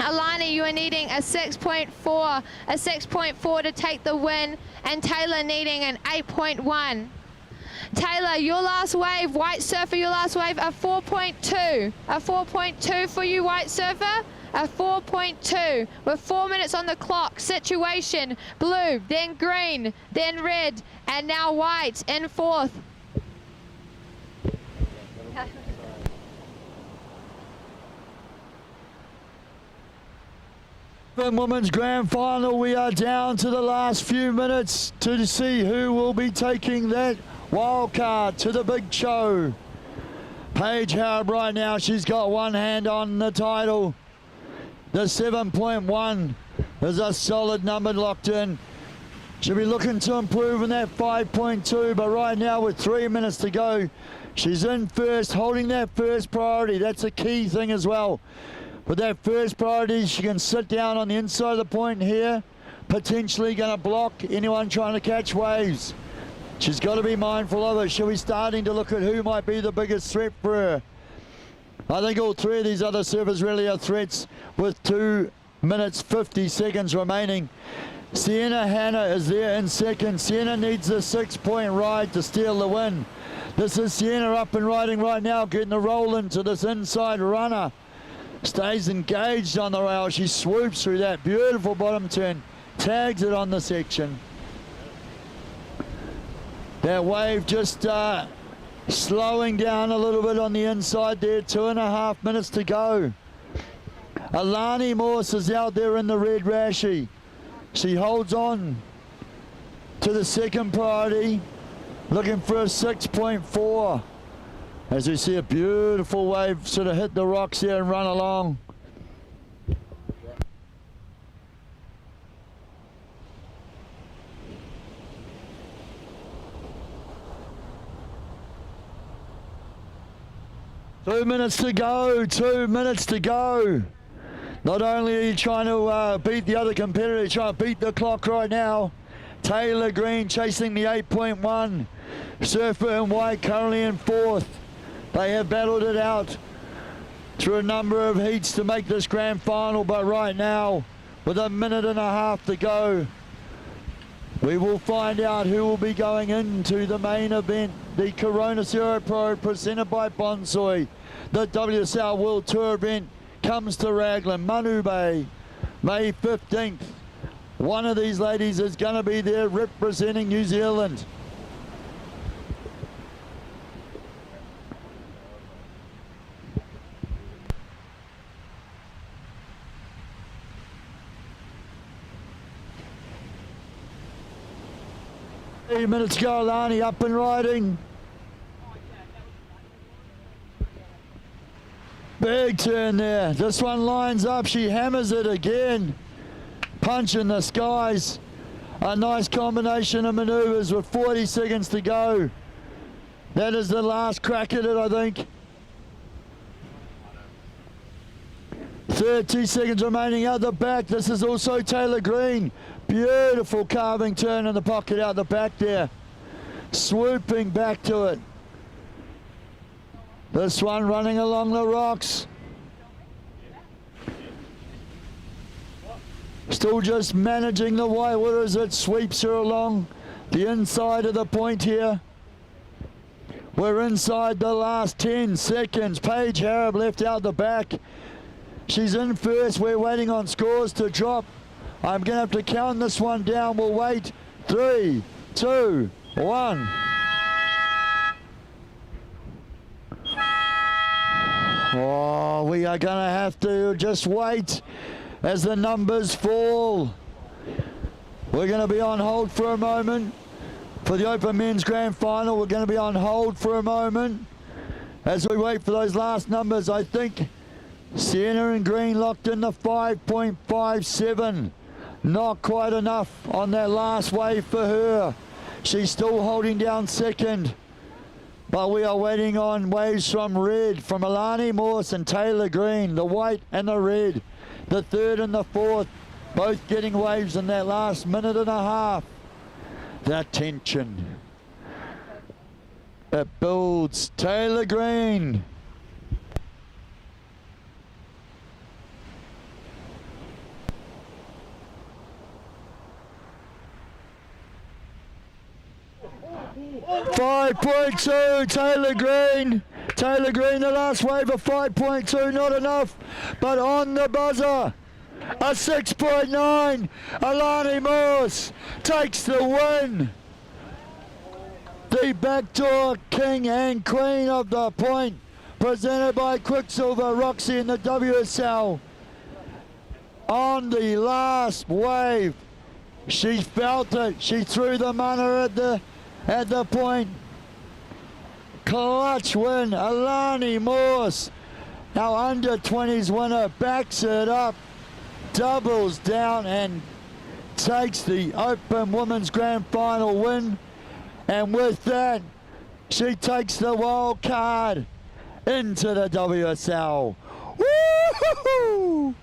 Alani, you are needing a 6.4 to take the win, and Taylor needing an 8.1. Taylor, your last wave, white surfer, your last wave, a 4.2. A 4.2 for you, white surfer, a 4.2 with 4 minutes on the clock. Situation, blue, then green, then red, and now white in fourth. Women's Grand Final, we are down to the last few minutes to see who will be taking that wild card to the big show. Paige Howard right now, she's got one hand on the title. The 7.1 is a solid number locked in. She'll be looking to improve in that 5.2, but right now with 3 minutes to go, she's in first, holding that first priority. That's a key thing as well. With that first priority, she can sit down on the inside of the point here, potentially going to block anyone trying to catch waves. She's got to be mindful of it. She'll be starting to look at who might be the biggest threat for her. I think all three of these other surfers really are threats with 2 minutes 50 seconds remaining. Sienna Hannah is there in second. Sienna needs a 6-point ride to steal the win. This is Sienna up and riding right now, getting the roll into this inside runner. Stays engaged on the rail. She swoops through that beautiful bottom turn, tags it on the section. That wave just slowing down a little bit on the inside there. 2.5 minutes to go. Alani Morse is out there in the red rashie. She holds on to the second priority, looking for a 6.4. As we see a beautiful wave sort of hit the rocks here and run along. Two minutes to go, 2 minutes to go. Not only are you trying to beat the other competitor, you're trying to beat the clock right now. Taylor Green chasing the 8.1. Surfer in white currently in fourth. They have battled it out through a number of heats to make this grand final, but right now, with 1.5 minutes to go, We will find out who will be going into the main event. The Corona Zero Pro presented by Bonsoi. The WSL World Tour event comes to Raglan, Manu Bay, May 15th. One of these ladies is going to be there representing New Zealand. Minutes ago, Alani up and riding. Big turn there. This one lines up. She hammers it again. Punch in the skies. A nice combination of maneuvers with 40 seconds to go. That is the last crack at it, I think. 30 seconds remaining out the back. This is also Taylor Green. Beautiful carving turn in the pocket out the back there. Swooping back to it. This one running along the rocks. Still just managing the whitewater as it sweeps her along the inside of the point here. We're inside the last 10 seconds. Paige Harrop left out the back. She's in first. We're waiting on scores to drop. I'm going to have to count this one down. We'll wait. 3, 2, 1. Oh, we are going to have to just wait as the numbers fall. We're going to be on hold for a moment. For the Open Men's Grand Final, we're going to be on hold for a moment as we wait for those last numbers. I think Sienna in green locked in the 5.57. Not quite enough on that last wave for her. She's still holding down second. But we are waiting on waves from red, from Alani Morse and Taylor Green, the white and the red. The third and the fourth, both getting waves in that last minute and a half. That tension. It builds. Taylor Green. .52, Taylor Green. Taylor Green, the last wave of 5.2, not enough, but on the buzzer. A 6.9, Alani Morse takes the win. The Backdoor King and Queen of the Point, presented by Quicksilver, Roxy and the WSL. On the last wave, she felt it. She threw the mana at the point. Clutch win, Alani Morse. Our under 20s winner backs it up, doubles down and takes the Open Women's Grand Final win. And with that, she takes the wild card into the WSL. Woo-hoo-hoo!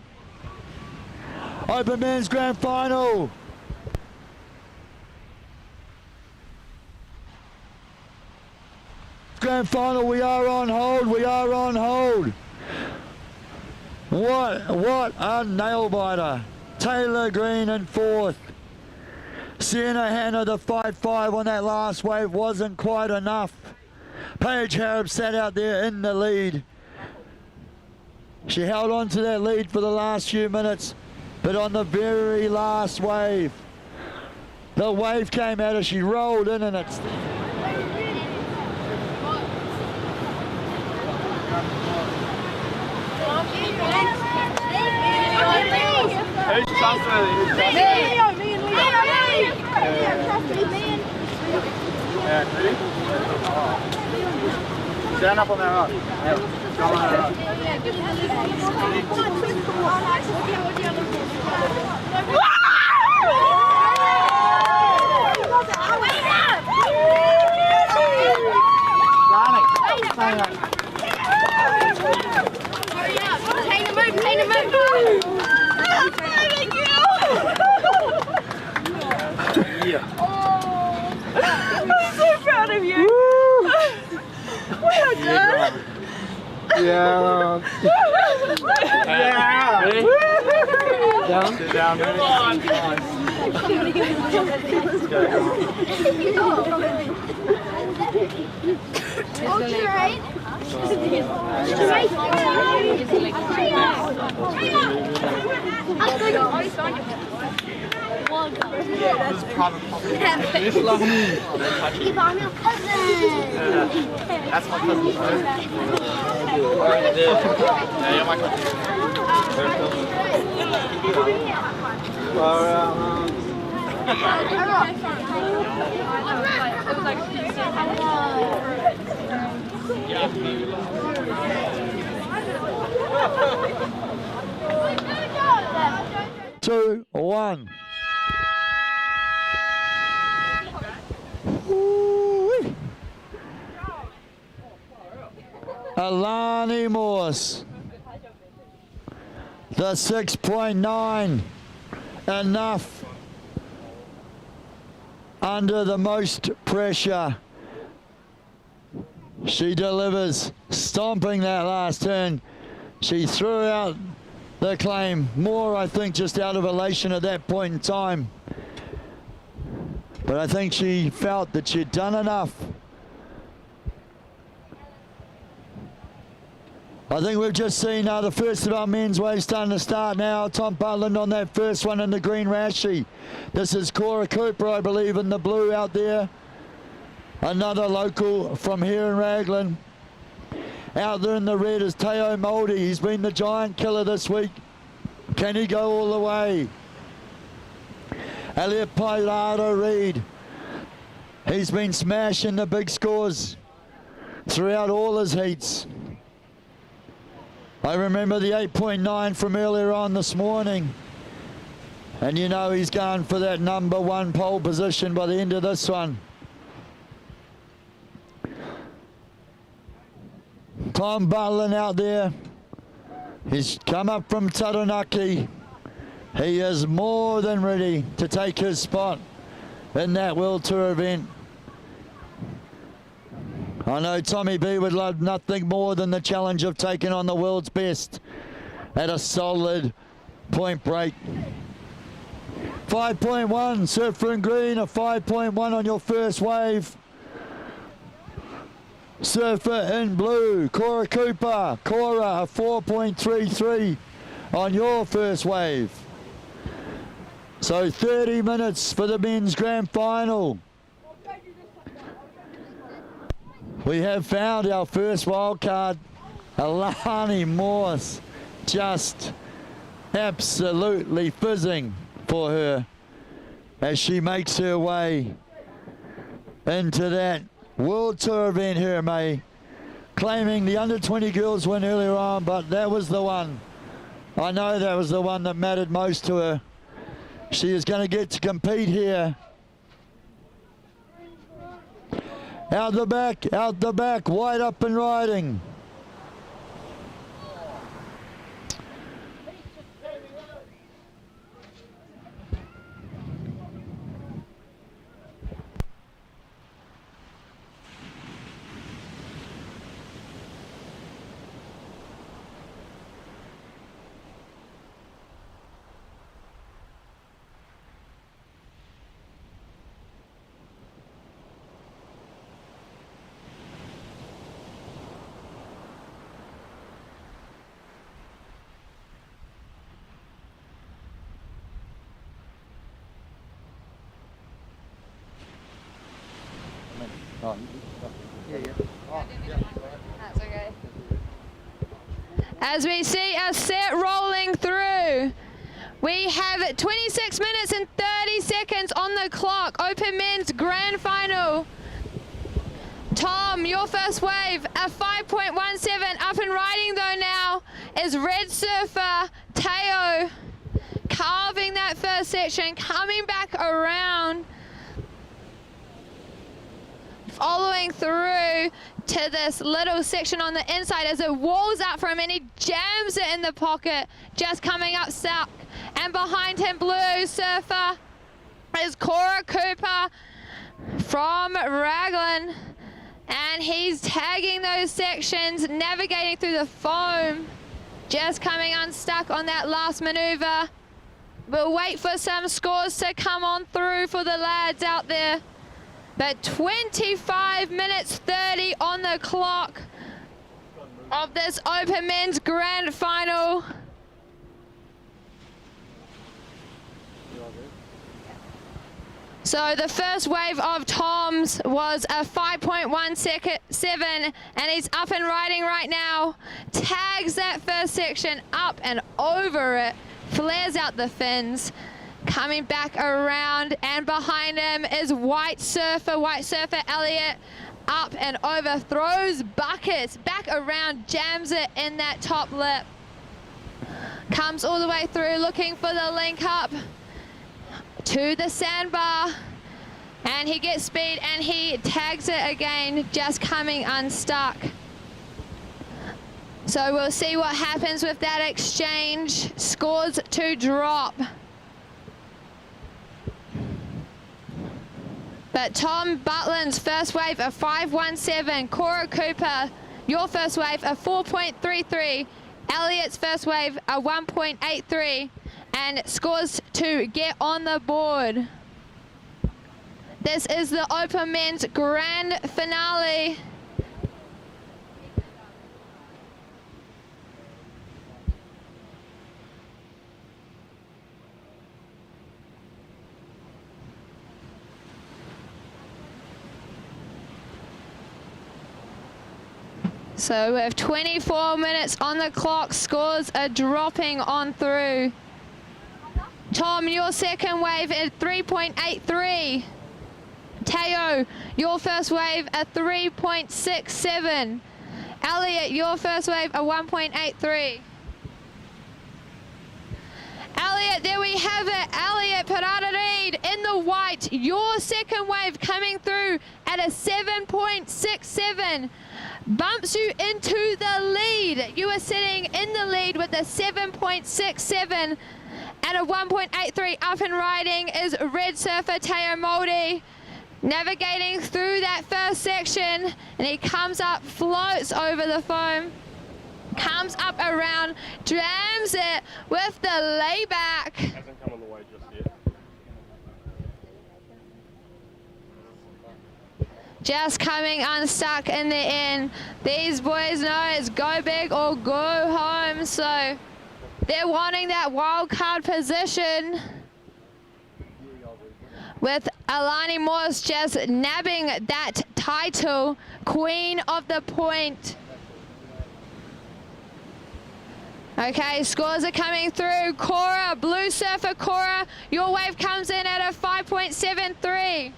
Open Men's Grand Final. Grand Final, we are on hold, we are on hold. What a nail biter. Taylor Green in fourth. Sienna Hanna, the 5.5 on that last wave wasn't quite enough. Paige Harrop sat out there in the lead. She held on to that lead for the last few minutes, but on the very last wave, the wave came at her, she rolled in and it's... Who's trustworthy? Yeah, ready? Stand up on that rock. Yeah, jump on that rock. I'm so proud of you. Well done. Yeah. Yeah. Ready? Down. Sit down. Come on. That's my cousin. Yeah, you're my cousin. Two, one. Alani Morse, the 6.9, enough under the most pressure. She delivers, stomping that last turn. She threw out the claim, more I think just out of elation at that point in time. But I think she felt that she'd done enough. I think we've just seen the first of our men's waves starting to start now. Tom Butland on that first one in the green Rashi. This is Cora Cooper, I believe, in the blue out there. Another local from here in Raglan. Out there in the red is Teo Mouldy. He's been the giant killer this week. Can he go all the way? Elliot Pilado Reed. He's been smashing the big scores throughout all his heats. I remember the 8.9 from earlier on this morning. And you know he's going for that number one pole position by the end of this one. Tom Butland out there. He's come up from Taranaki. He is more than ready to take his spot in that World Tour event. I know Tommy B would love nothing more than the challenge of taking on the world's best at a solid point break. 5.1, Surfer in green, a 5.1 on your first wave. Surfer in blue, Cora Cooper. Cora, a 4.33 on your first wave. So 30 minutes for the men's grand final. We have found our first wild card, Alani Morse, just absolutely fizzing for her as she makes her way into that World Tour event here, May, claiming the under 20 girls win earlier on, but that was the one. I know that was the one that mattered most to her. She is going to get to compete here. Out the back, wide up and riding. That's okay. As we see our set rolling through, we have 26 minutes and 30 seconds on the clock. Open men's grand final. Tom, your first wave, a 5.17. Up and riding though now is Red Surfer Teo, carving that first section, coming back around, following through to this little section on the inside as it walls up from him and he jams it in the pocket, just coming up stuck. And behind him, Blue Surfer, is Cora Cooper from Raglan. And he's tagging those sections, navigating through the foam, just coming unstuck on that last maneuver. We'll wait for some scores to come on through for the lads out there. But 25 minutes 30 on the clock of this Open Men's Grand Final. So the first wave of Tom's was a 5.177 and he's up and riding right now. Tags that first section up and over it, flares out the fins, coming back around, and behind him is White Surfer Elliot, up and over, throws buckets, back around, jams it in that top lip. Comes all the way through looking for the link up to the sandbar, and he gets speed and he tags it again, just coming unstuck. So we'll see what happens with that exchange. Scores to drop. But Tom Butlin's first wave a 5.17, Cora Cooper, your first wave a 4.33, Elliot's first wave a 1.83, and scores to get on the board. This is the Open Men's Grand Finale. So we have 24 minutes on the clock, scores are dropping on through. Tom, your second wave is 3.83. Teo, your first wave a 3.67. Elliot, your first wave a 1.83. Elliot, there we have it. Elliot Parada-Reid in the white. Your second wave coming through at a 7.67. Bumps you into the lead. You are sitting in the lead with a 7.67 and a 1.83. Up and riding is Red Surfer Teo Moldy, navigating through that first section, and he comes up, floats over the foam, comes up around, jams it with the layback. Hasn't come on the way just yet. Just coming unstuck in the end. These boys know it's go big or go home, so they're wanting that wild card position, with Alani Morse just nabbing that title, Queen of the Point. Okay, scores are coming through. Cora, Blue Surfer Cora, your wave comes in at a 5.73.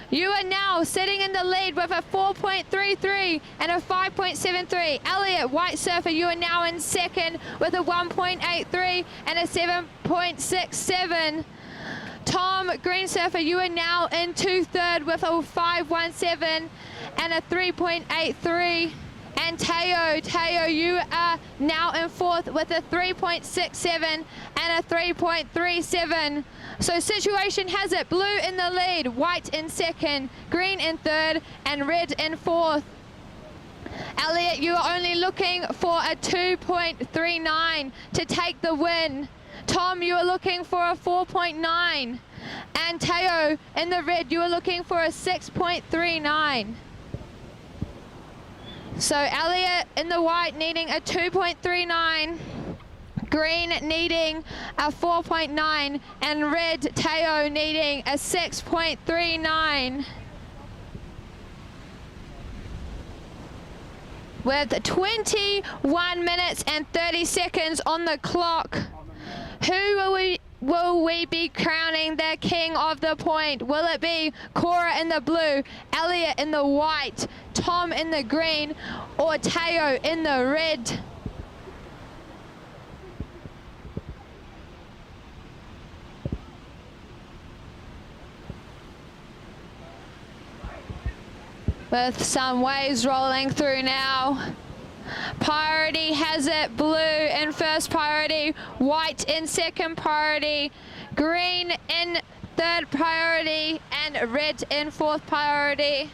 You are now sitting in the lead with a 4.33 and a 5.73. Elliot, White Surfer, you are now in second with a 1.83 and a 7.67. Tom, Green Surfer, you are now into third with a 5.17 and a 3.83. And Teo, you are now in fourth with a 3.67 and a 3.37. So situation has it, blue in the lead, white in second, green in third, and red in fourth. Elliot, you are only looking for a 2.39 to take the win. Tom, you are looking for a 4.9. And Teo, in the red, you are looking for a 6.39. So Elliot in the white needing a 2.39, green needing a 4.9, and red Teo needing a 6.39. With 21 minutes and 30 seconds on the clock, who will we be crowning the king of the point? Will it be Cora in the blue, Elliot in the white, Tom in the green, or Teo in the red? With some waves rolling through now. Priority has it, blue in first priority, white in second priority, green in third priority, and red in fourth priority.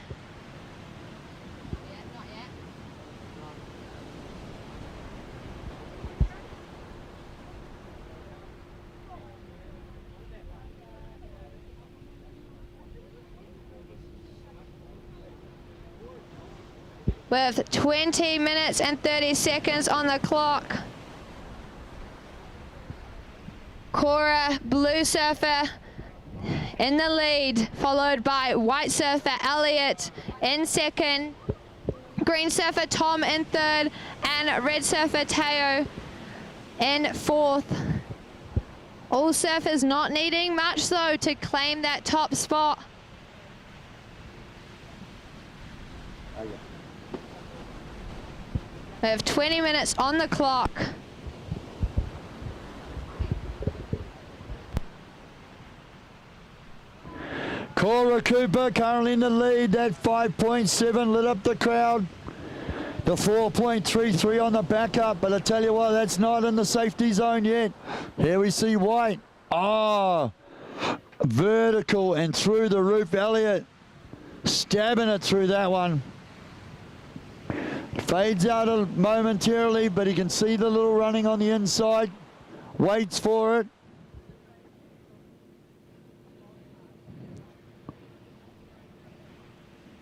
with 20 minutes and 30 seconds on the clock. Cora, blue surfer in the lead, followed by white surfer Elliot in second, green surfer Tom in third, and red surfer Teo in fourth. All surfers not needing much though to claim that top spot. We have 20 minutes on the clock. Cora Cooper currently in the lead. That 5.7 lit up the crowd. The 4.33 on the backup, but I tell you what, that's not in the safety zone yet. Here we see White. Oh, vertical and through the roof. Elliot stabbing it through that one. Fades out momentarily, but he can see the little running on the inside. Waits for it.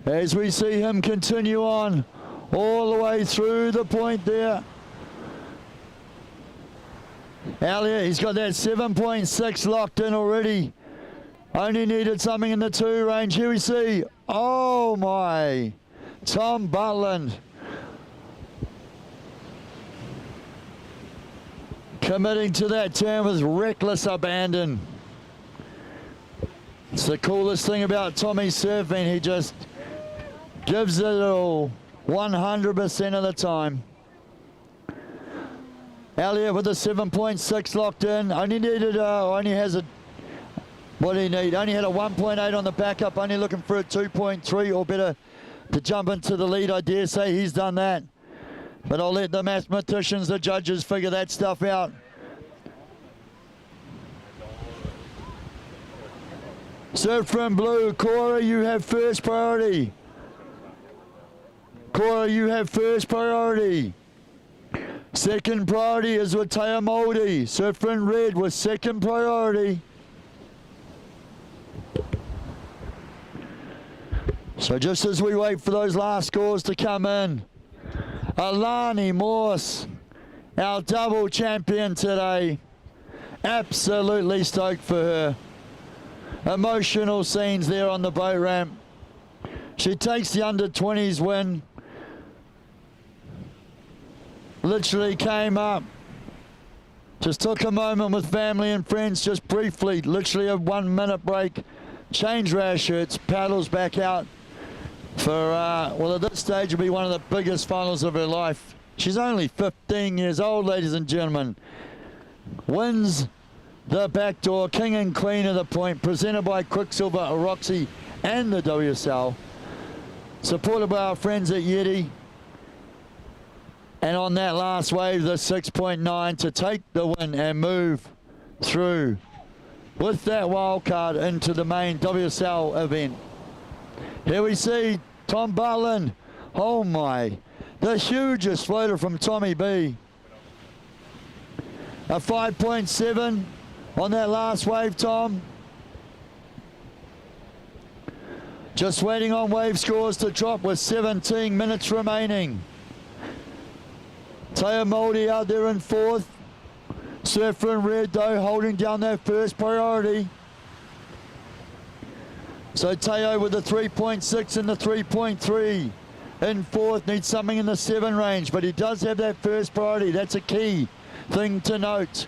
As we see him continue on all the way through the point there. Elliot, he's got that 7.6 locked in already. Only needed something in the 2 range. Here we see, oh my, Tom Butland. Committing to that turn with reckless abandon. It's the coolest thing about Tommy surfing. He just gives it all 100% of the time. Elliot with a 7.6 locked in. Only needed, only has a, what do you need? Only had a 1.8 on the backup. Only looking for a 2.3 or better to jump into the lead. I dare say he's done that. But I'll let the mathematicians, the judges, figure that stuff out. Surf from blue. Cora, you have first priority. Cora, you have first priority. Second priority is with Taya Moldy. Surf from red with second priority. So just as we wait for those last scores to come in, Alani Morse, our double champion today. Absolutely stoked for her. Emotional scenes there on the boat ramp. She takes the under-20s win. Literally came up. Just took a moment with family and friends, just briefly, literally a 1 minute break. Changed our shirts, paddles back out for, well, at this stage will be one of the biggest finals of her life. She's only 15 years old, ladies and gentlemen. Wins the Backdoor King and Queen of the Point, presented by Quicksilver, Roxy, and the WSL. Supported by our friends at Yeti. And on that last wave, the 6.9 to take the win and move through with that wild card into the main WSL event. Here we see Tom Butland. Oh my, the hugest floater from Tommy B. A 5.7 on that last wave, Tom. Just waiting on wave scores to drop with 17 minutes remaining. Taya Moldy out there in fourth. Surfer in red though, holding down that first priority. So Teo with the 3.6 and the 3.3 in fourth, needs something in the 7 range, but he does have that first priority. That's a key thing to note.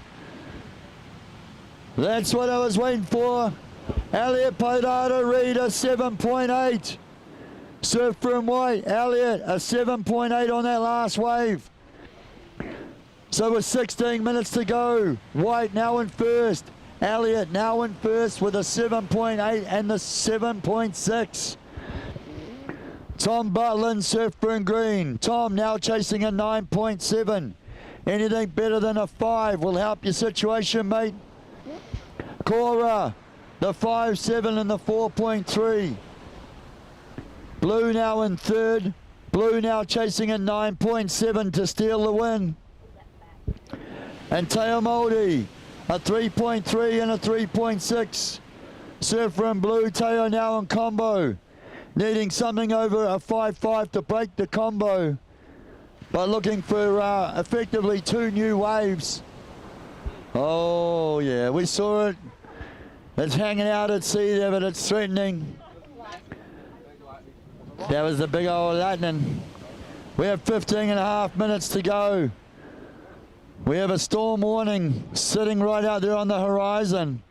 That's what I was waiting for. Elliot Podata Reed, a 7.8. Surfer in white, Elliot, a 7.8 on that last wave. So with 16 minutes to go, White now in first. Elliot now in first with a 7.8 and the 7.6. Tom Butland, surfer in green. Tom now chasing a 9.7. Anything better than a 5 will help your situation, mate. Cora, the 5.7 and the 4.3. Blue now in third. Blue now chasing a 9.7 to steal the win. And Teo Moldy, a 3.3 and a 3.6. Surfer in blue, Teo now in combo. needing something over a 5-5 to break the combo, but looking for effectively 2 new waves. Oh yeah, we saw it. It's hanging out at sea there, but it's threatening. That was the big old lightning. We have 15.5 minutes to go. We have a storm warning sitting right out there on the horizon.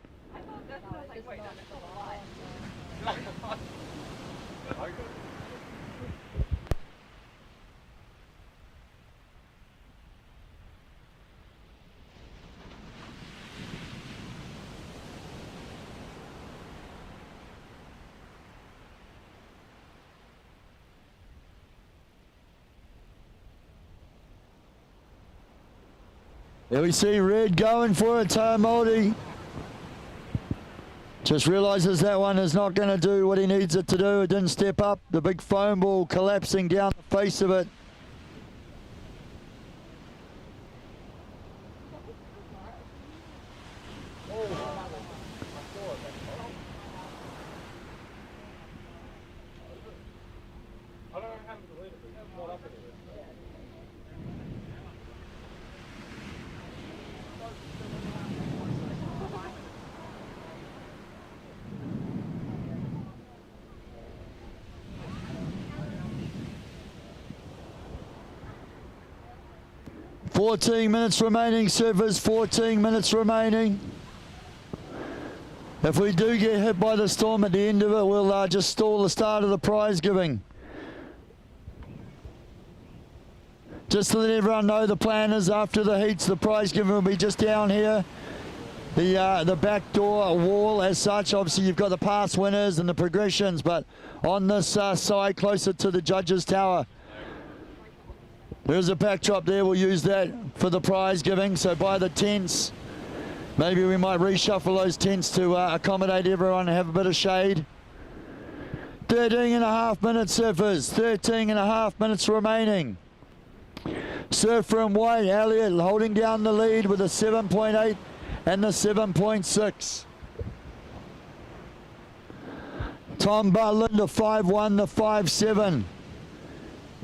There we see Red going for it, Taomodi. Just realizes that one is not going to do what he needs it to do. It didn't step up. The big foam ball collapsing down the face of it. $14 minutes remaining, surfers, 14 minutes remaining. If we do get hit by the storm at the end of it, we'll just stall the start of the prize giving. Just to let everyone know, the plan is after the heats, the prize giving will be just down here. The backdoor wall as such. Obviously you've got the past winners and the progressions, but on this side closer to the judges' tower. There's a backdrop there, we'll use that for the prize giving. So by the tents, maybe we might reshuffle those tents to accommodate everyone and have a bit of shade. 13.5 minutes, surfers, 13.5 minutes remaining. Surfer in white, Elliot holding down the lead with a 7.8 and the 7.6. Tom Butland, the 5.1, the 5.7.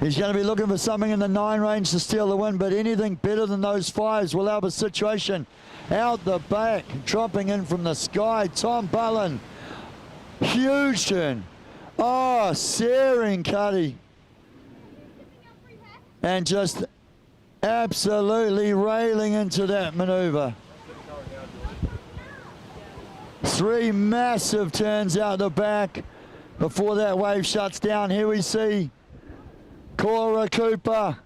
He's going to be looking for something in the 9 range to steal the win, but anything better than those 5s will help a situation. Out the back, dropping in from the sky, Tom Butland. Huge turn. Oh, searing cutty. And just absolutely railing into that maneuver. 3 massive turns out the back before that wave shuts down. Here we see Cora Cooper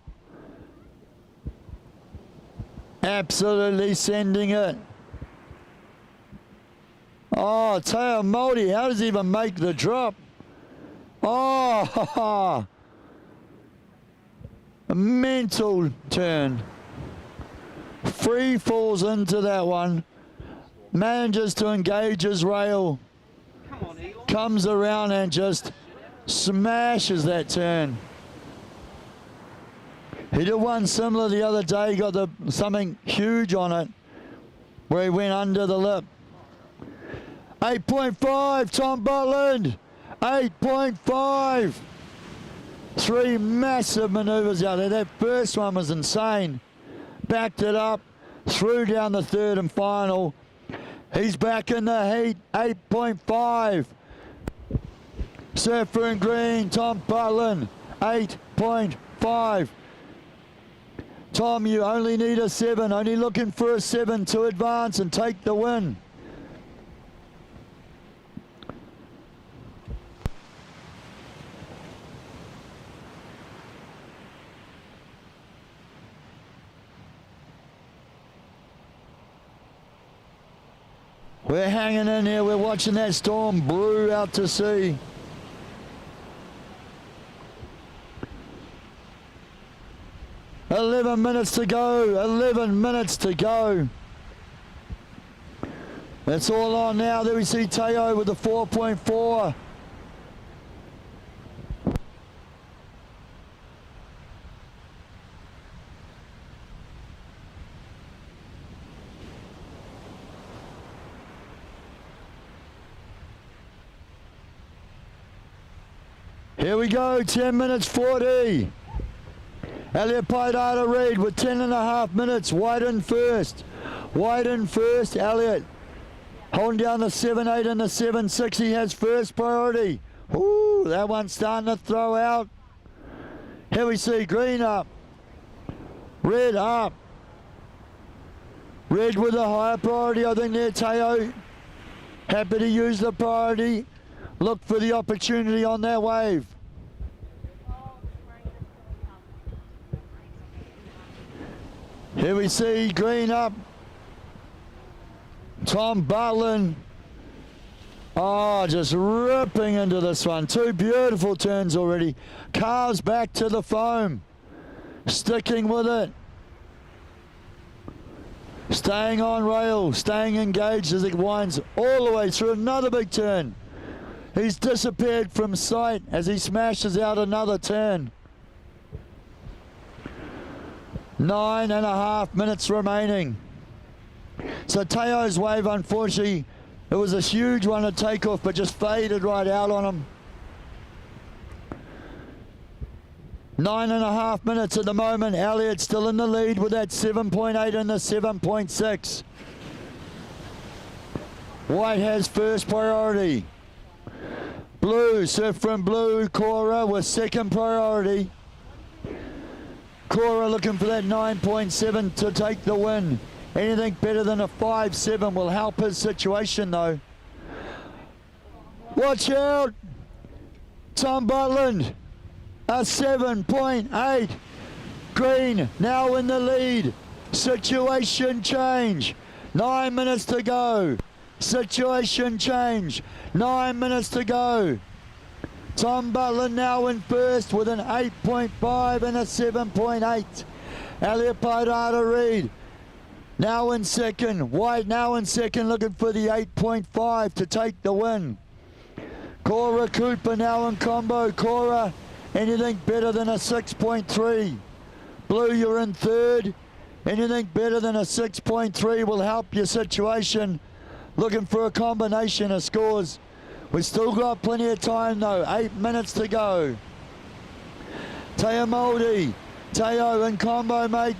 absolutely sending it. Oh, Taomodi, how does he even make the drop? Oh, a mental turn. Free falls into that one. Manages to engage his rail. Comes around and just smashes that turn. He did one similar the other day, got something huge on it, where he went under the lip. 8.5, Tom Butland, 8.5. 3 massive maneuvers out there. That first one was insane. Backed it up, threw down the third and final. He's back in the heat, 8.5. Surfer in green, Tom Butland, 8.5. Tom, you only need a 7, only looking for a 7 to advance and take the win. We're hanging in here, we're watching that storm brew out to sea. "11 minutes to go, 11 minutes to go." It's all on now. There we see Teo with the 4.4. Here we go, 10 minutes 40. Elliot Paidata Reid with 10.5 minutes. White in first. White in first, Elliot. Holding down the 7.8 and the 7.6. He has first priority. Ooh, that one's starting to throw out. Here we see green up. Red up. Red with a higher priority, I think there, Teo. Happy to use the priority. Look for the opportunity on that wave. Here we see green up. Tom Butland. Oh, just ripping into this one. Two beautiful turns already. Cars back to the foam. Sticking with it. Staying on rail, staying engaged as it winds all the way through another big turn. He's disappeared from sight as he smashes out another turn. 9.5 minutes remaining. So Teo's wave, unfortunately, it was a huge one to take off, but just faded right out on him. 9.5 minutes at the moment. Elliot still in the lead with that 7.8 and the 7.6. White has first priority. Blue, surf from blue, Cora with second priority. Cora looking for that 9.7 to take the win. Anything better than a 5.7 will help his situation though. Watch out! Tom Butland, a 7.8. Green now in the lead. Situation change. 9 minutes to go. Situation change. 9 minutes to go. Tom Butland now in first with an 8.5 and a 7.8. Elliot Paidata Reid now in second. White now in second, looking for the 8.5 to take the win. Cora Cooper now in combo. Cora, anything better than a 6.3. Blue, you're in third. Anything better than a 6.3 will help your situation. Looking for a combination of scores. We've still got plenty of time though. 8 minutes to go. Teo Moldy. Teo in combo, mate.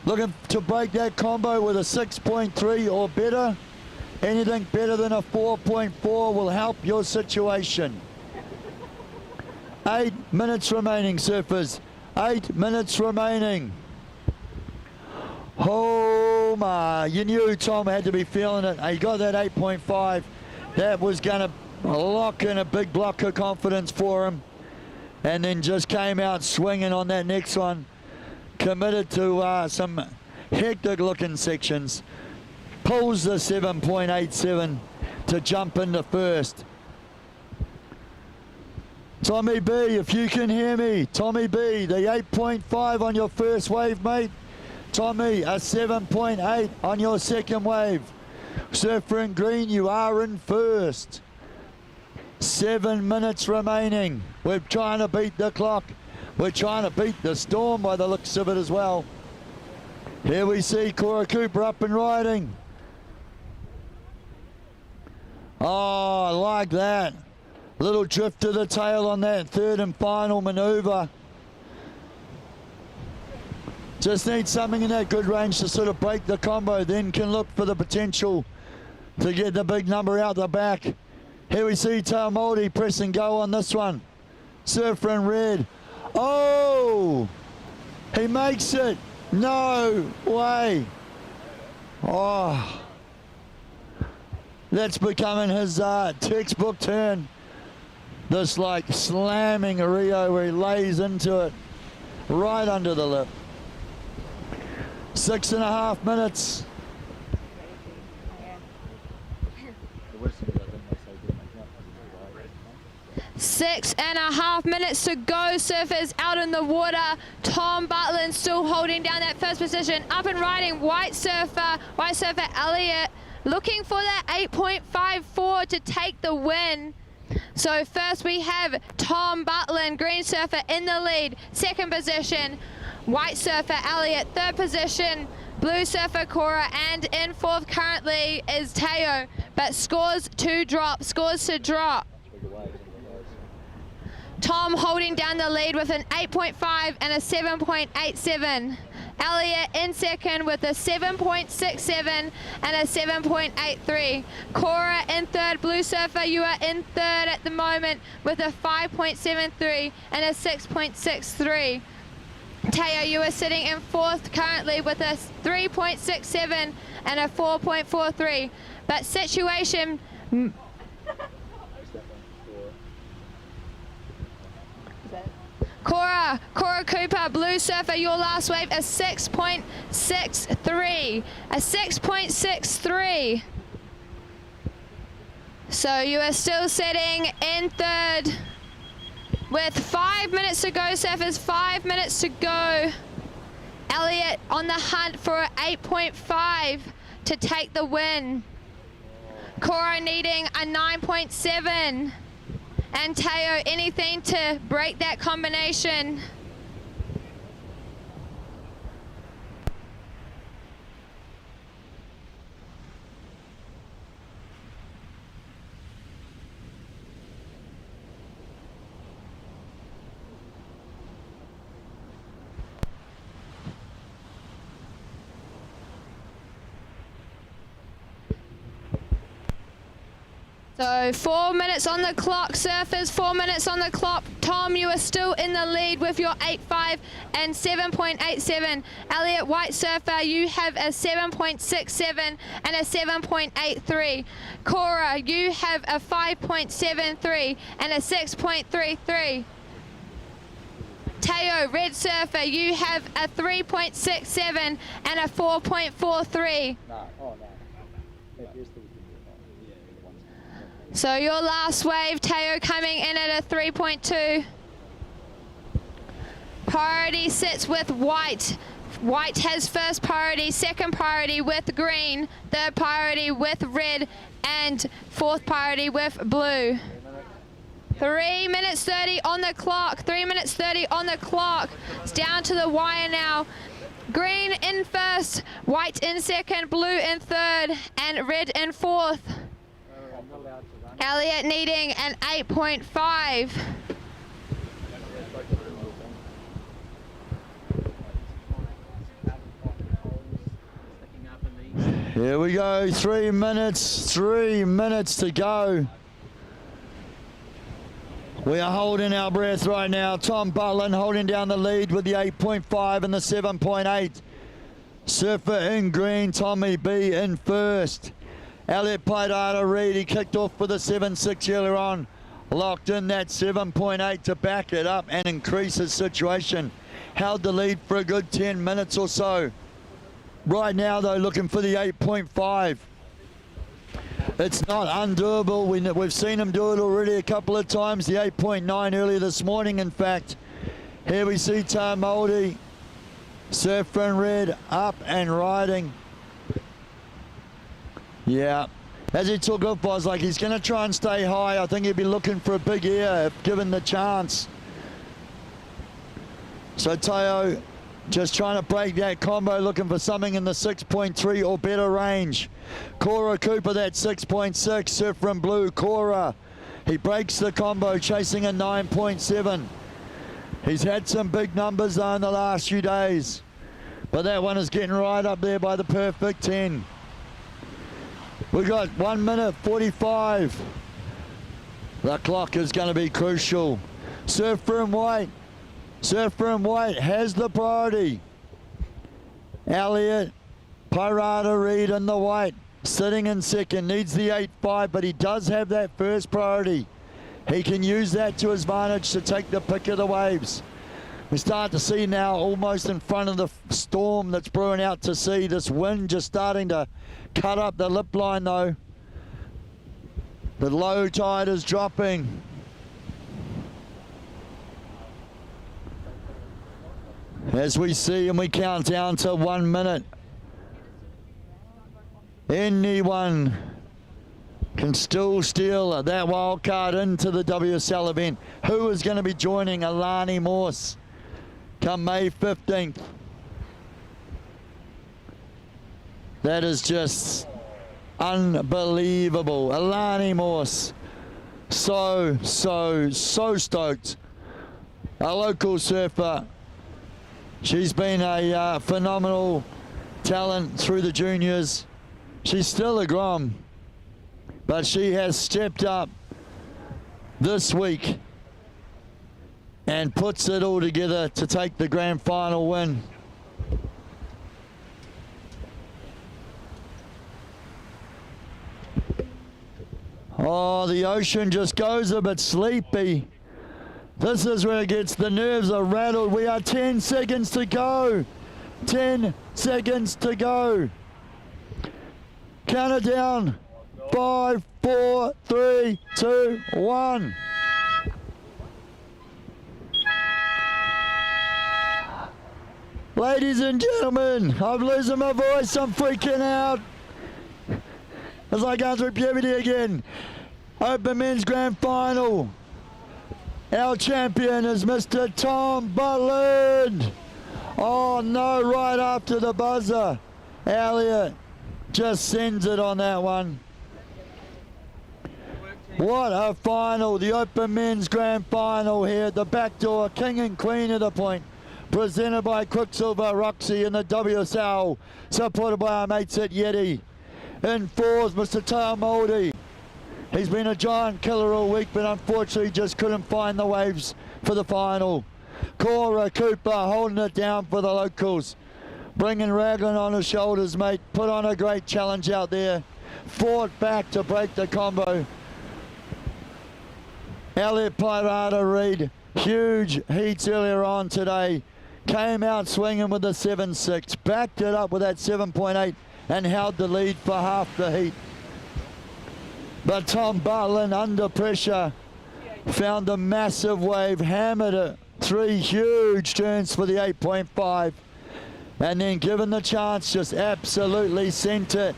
Looking to break that combo with a 6.3 or better. Anything better than a 4.4 will help your situation. 8 minutes remaining, surfers. 8 minutes remaining. Oh my, you knew Tom had to be feeling it. He got that 8.5. That was going to lock in a big block of confidence for him. And then just came out swinging on that next one. Committed to some hectic looking sections. Pulls the 7.87 to jump into first. Tommy B, if you can hear me. Tommy B, the 8.5 on your first wave, mate. Tommy, a 7.8 on your second wave. Surfer in green, you are in first. 7 minutes remaining. We're trying to beat the clock. We're trying to beat the storm by the looks of it as well. Here we see Cora Cooper up and riding. Oh, I like that. Little drift to the tail on that third and final maneuver. Just need something in that good range to sort of break the combo, then can look for the potential to get the big number out the back. Here we see Teo Moldy press and go on this one. Surfer in red. Oh! He makes it. No way. Oh. That's becoming his textbook turn. This like slamming a Rio where he lays into it right under the lip. 6.5 minutes. 6.5 minutes to go. Surfers out in the water. Tom Butland still holding down that first position. Up and riding White Surfer Elliot looking for that 8.54 to take the win. So first we have Tom Butland, Green Surfer in the lead. Second position, White Surfer Elliot. Third position, Blue Surfer Cora, and in fourth currently is Teo. But scores to drop. Tom holding down the lead with an 8.5 and a 7.87. Elliot in second with a 7.67 and a 7.83. Cora in third. Blue Surfer, you are in third at the moment with a 5.73 and a 6.63. Teo, you are sitting in fourth currently with a 3.67 and a 4.43. But situation... Cora Cooper, Blue Surfer, your last wave, a 6.63. A 6.63. So you are still sitting in third with 5 minutes to go, surfers, 5 minutes to go. Elliot on the hunt for an 8.5 to take the win. Cora needing a 9.7. And Teo, anything to break that combination. So 4 minutes on the clock, surfers, 4 minutes on the clock. Tom, you are still in the lead with your 8.5 and 7.87. Elliot, white surfer, you have a 7.67 and a 7.83. Cora, you have a 5.73 and a 6.33. Teo, red surfer, you have a 3.67 and a 4.43. So your last wave, Teo coming in at a 3.2. Priority sits with white. White has first priority, second priority with green, third priority with red, and fourth priority with blue. 3 minutes 30 on the clock, 3 minutes 30 on the clock. It's down to the wire now. Green in first, white in second, blue in third, and red in fourth. Elliot needing an 8.5. Here we go, 3 minutes to go. We are holding our breath right now. Tom Butland holding down the lead with the 8.5 and the 7.8. Surfer in green, Tommy B in first. Elliot Paidata Reed, he kicked off with a 7.6 earlier on. Locked in that 7.8 to back it up and increase his situation. Held the lead for a good 10 minutes or so. Right now, though, looking for the 8.5. It's not undoable. We've seen him do it already a couple of times. The 8.9 earlier this morning, in fact. Here we see Teo Maori, surfer in red, up and riding. Yeah, as he took off, I was like, he's going to try and stay high. I think he'd be looking for a big air if given the chance. So Teo just trying to break that combo, looking for something in the 6.3 or better range. Cora Cooper, that 6.6, surfer in blue. Cora, he breaks the combo, chasing a 9.7. He's had some big numbers though in the last few days, but that one is getting right up there by the perfect 10. We got 1 minute 45. The clock is going to be crucial. Surfer in white has the priority. Elliot Paidata Reed in the white, sitting in second, needs the 8.5, but he does have that first priority. He can use that to his advantage to take the pick of the waves. We start to see now, almost in front of the storm that's brewing out to sea, this wind just starting to cut up the lip line though. The low tide is dropping. As we see, and we count down to 1 minute. Anyone can still steal that wild card into the WSL event. Who is going to be joining Alani Morse come May 15th? That is just unbelievable. Alani Morse, so stoked a local surfer. She's been a phenomenal talent through the juniors. She's still a Grom, but she has stepped up this week and puts it all together to take the grand final win. Oh, the ocean just goes a bit sleepy. This is where it gets, the nerves are rattled. We are 10 seconds to go. 10 seconds to go. Count it down. 5, 4, 3, 2, 1. Ladies and gentlemen, I'm losing my voice. I'm freaking out. It's like going through puberty again. Open Men's Grand Final. Our champion is Mr. Tom Butland. Oh no, right after the buzzer. Elliot just sends it on that one. What a final, the Open Men's Grand Final here at the Backdoor, King and Queen of the Point. Presented by Quicksilver Roxy and the WSL, supported by our mates at Yeti. In fours, Mr. Tao Mouldy. He's been a giant killer all week, but unfortunately just couldn't find the waves for the final. Cora Cooper holding it down for the locals. Bringing Raglan on his shoulders, mate. Put on a great challenge out there. Fought back to break the combo. Elliot Pirata Reid, huge heats earlier on today. Came out swinging with the 7.6. Backed it up with that 7.8 and held the lead for half the heat. But Tom Butland, under pressure, found a massive wave, hammered it. 3 huge turns for the 8.5. And then given the chance, just absolutely sent it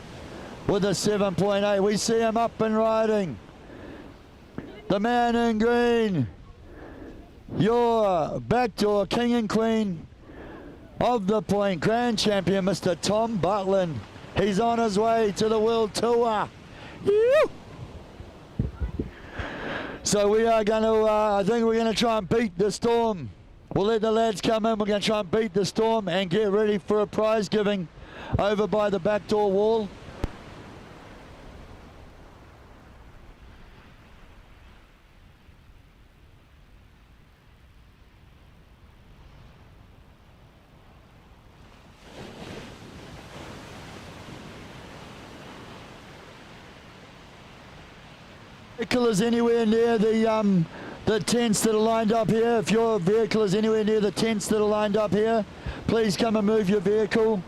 with a 7.8. We see him up and riding. The man in green, your Backdoor King and Queen of the Point, Grand Champion, Mr. Tom Butland. He's on his way to the World Tour. Woo! So we are going to, I think we're going to try and beat the storm. We'll let the lads come in. We're going to try and beat the storm and get ready for a prize giving over by the Backdoor wall. Vehicle is anywhere near the tents that are lined up here. If your vehicle is anywhere near the tents that are lined up here, please come and move your vehicle.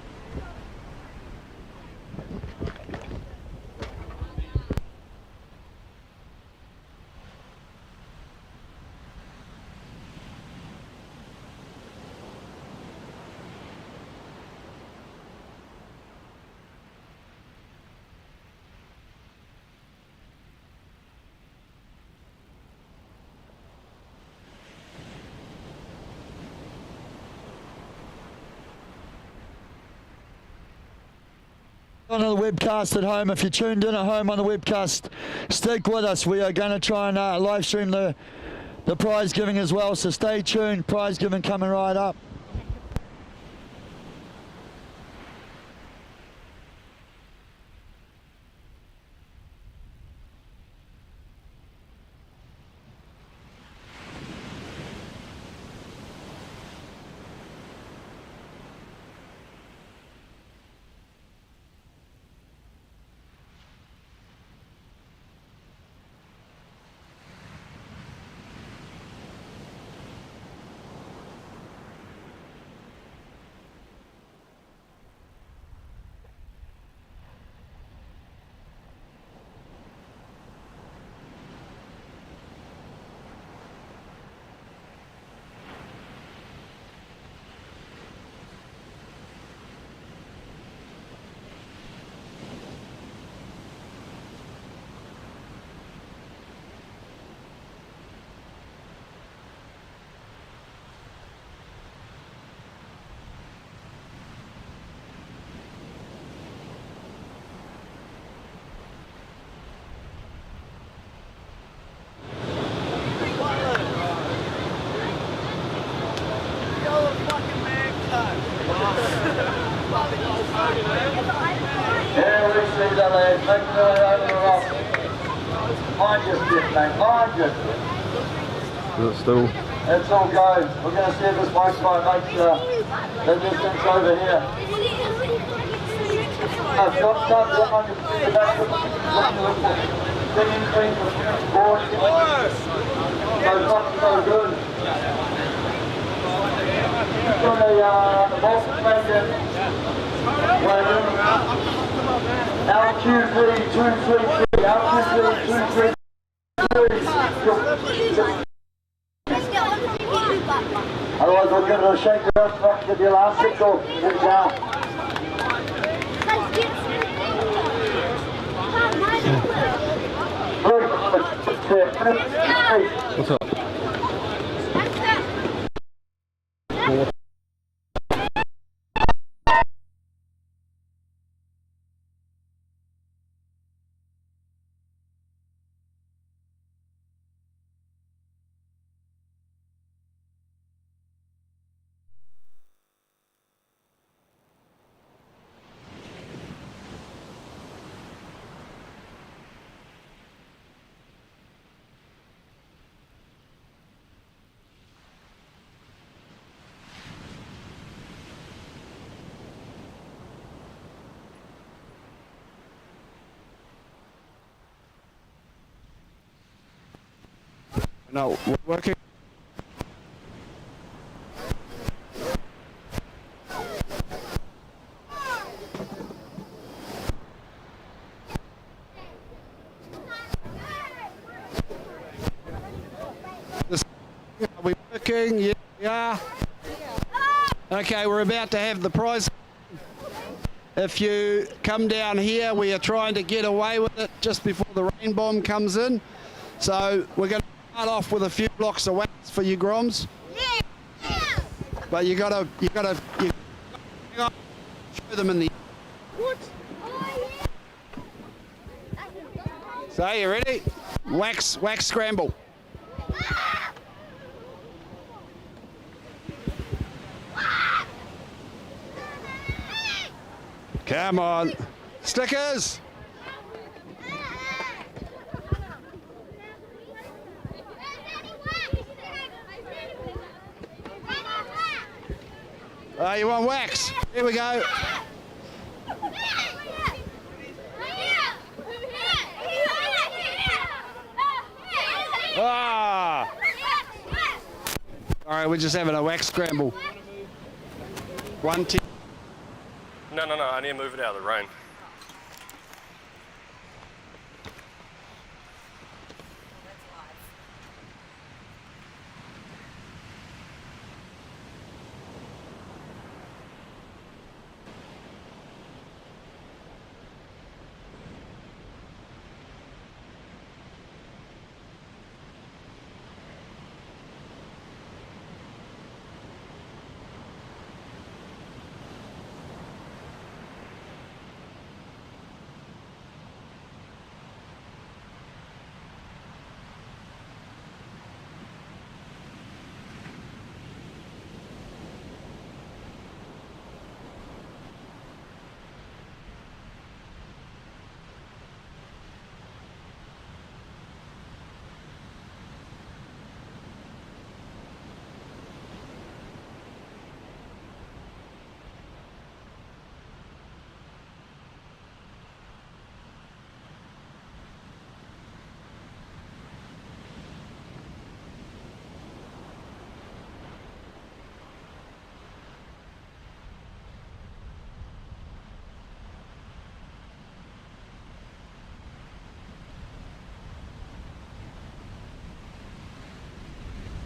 On the webcast at home, if you're tuned in at home on the webcast, stick with us. We are going to try and live stream the prize giving as well, so stay tuned. Prize giving coming right up. there, lads. Make sure they over the rock. Mind your step, mate. Mind your step. Still. It's all go. We're going to see if this white guy makes the distance over here. Stop on your feet. Back to the big increase of board. So not so good. On the Volkswagen wagon. LQV 233. LQV 233. Otherwise we'll give it a shake around back to the elastic or get it down. What's up? No, we're working. Are we working? Yeah, we are. Okay, we're about to have the prize. If you come down here, we are trying to get away with it just before the rain bomb comes in. So we're going to start off with a few blocks of wax for you groms. But you gotta show them in the. So you ready? Wax scramble. Come on, stickers. Oh, you want wax? Here we go. Ah! All right, we're just having a wax scramble. 1 2. No, I need to move it out of the rain.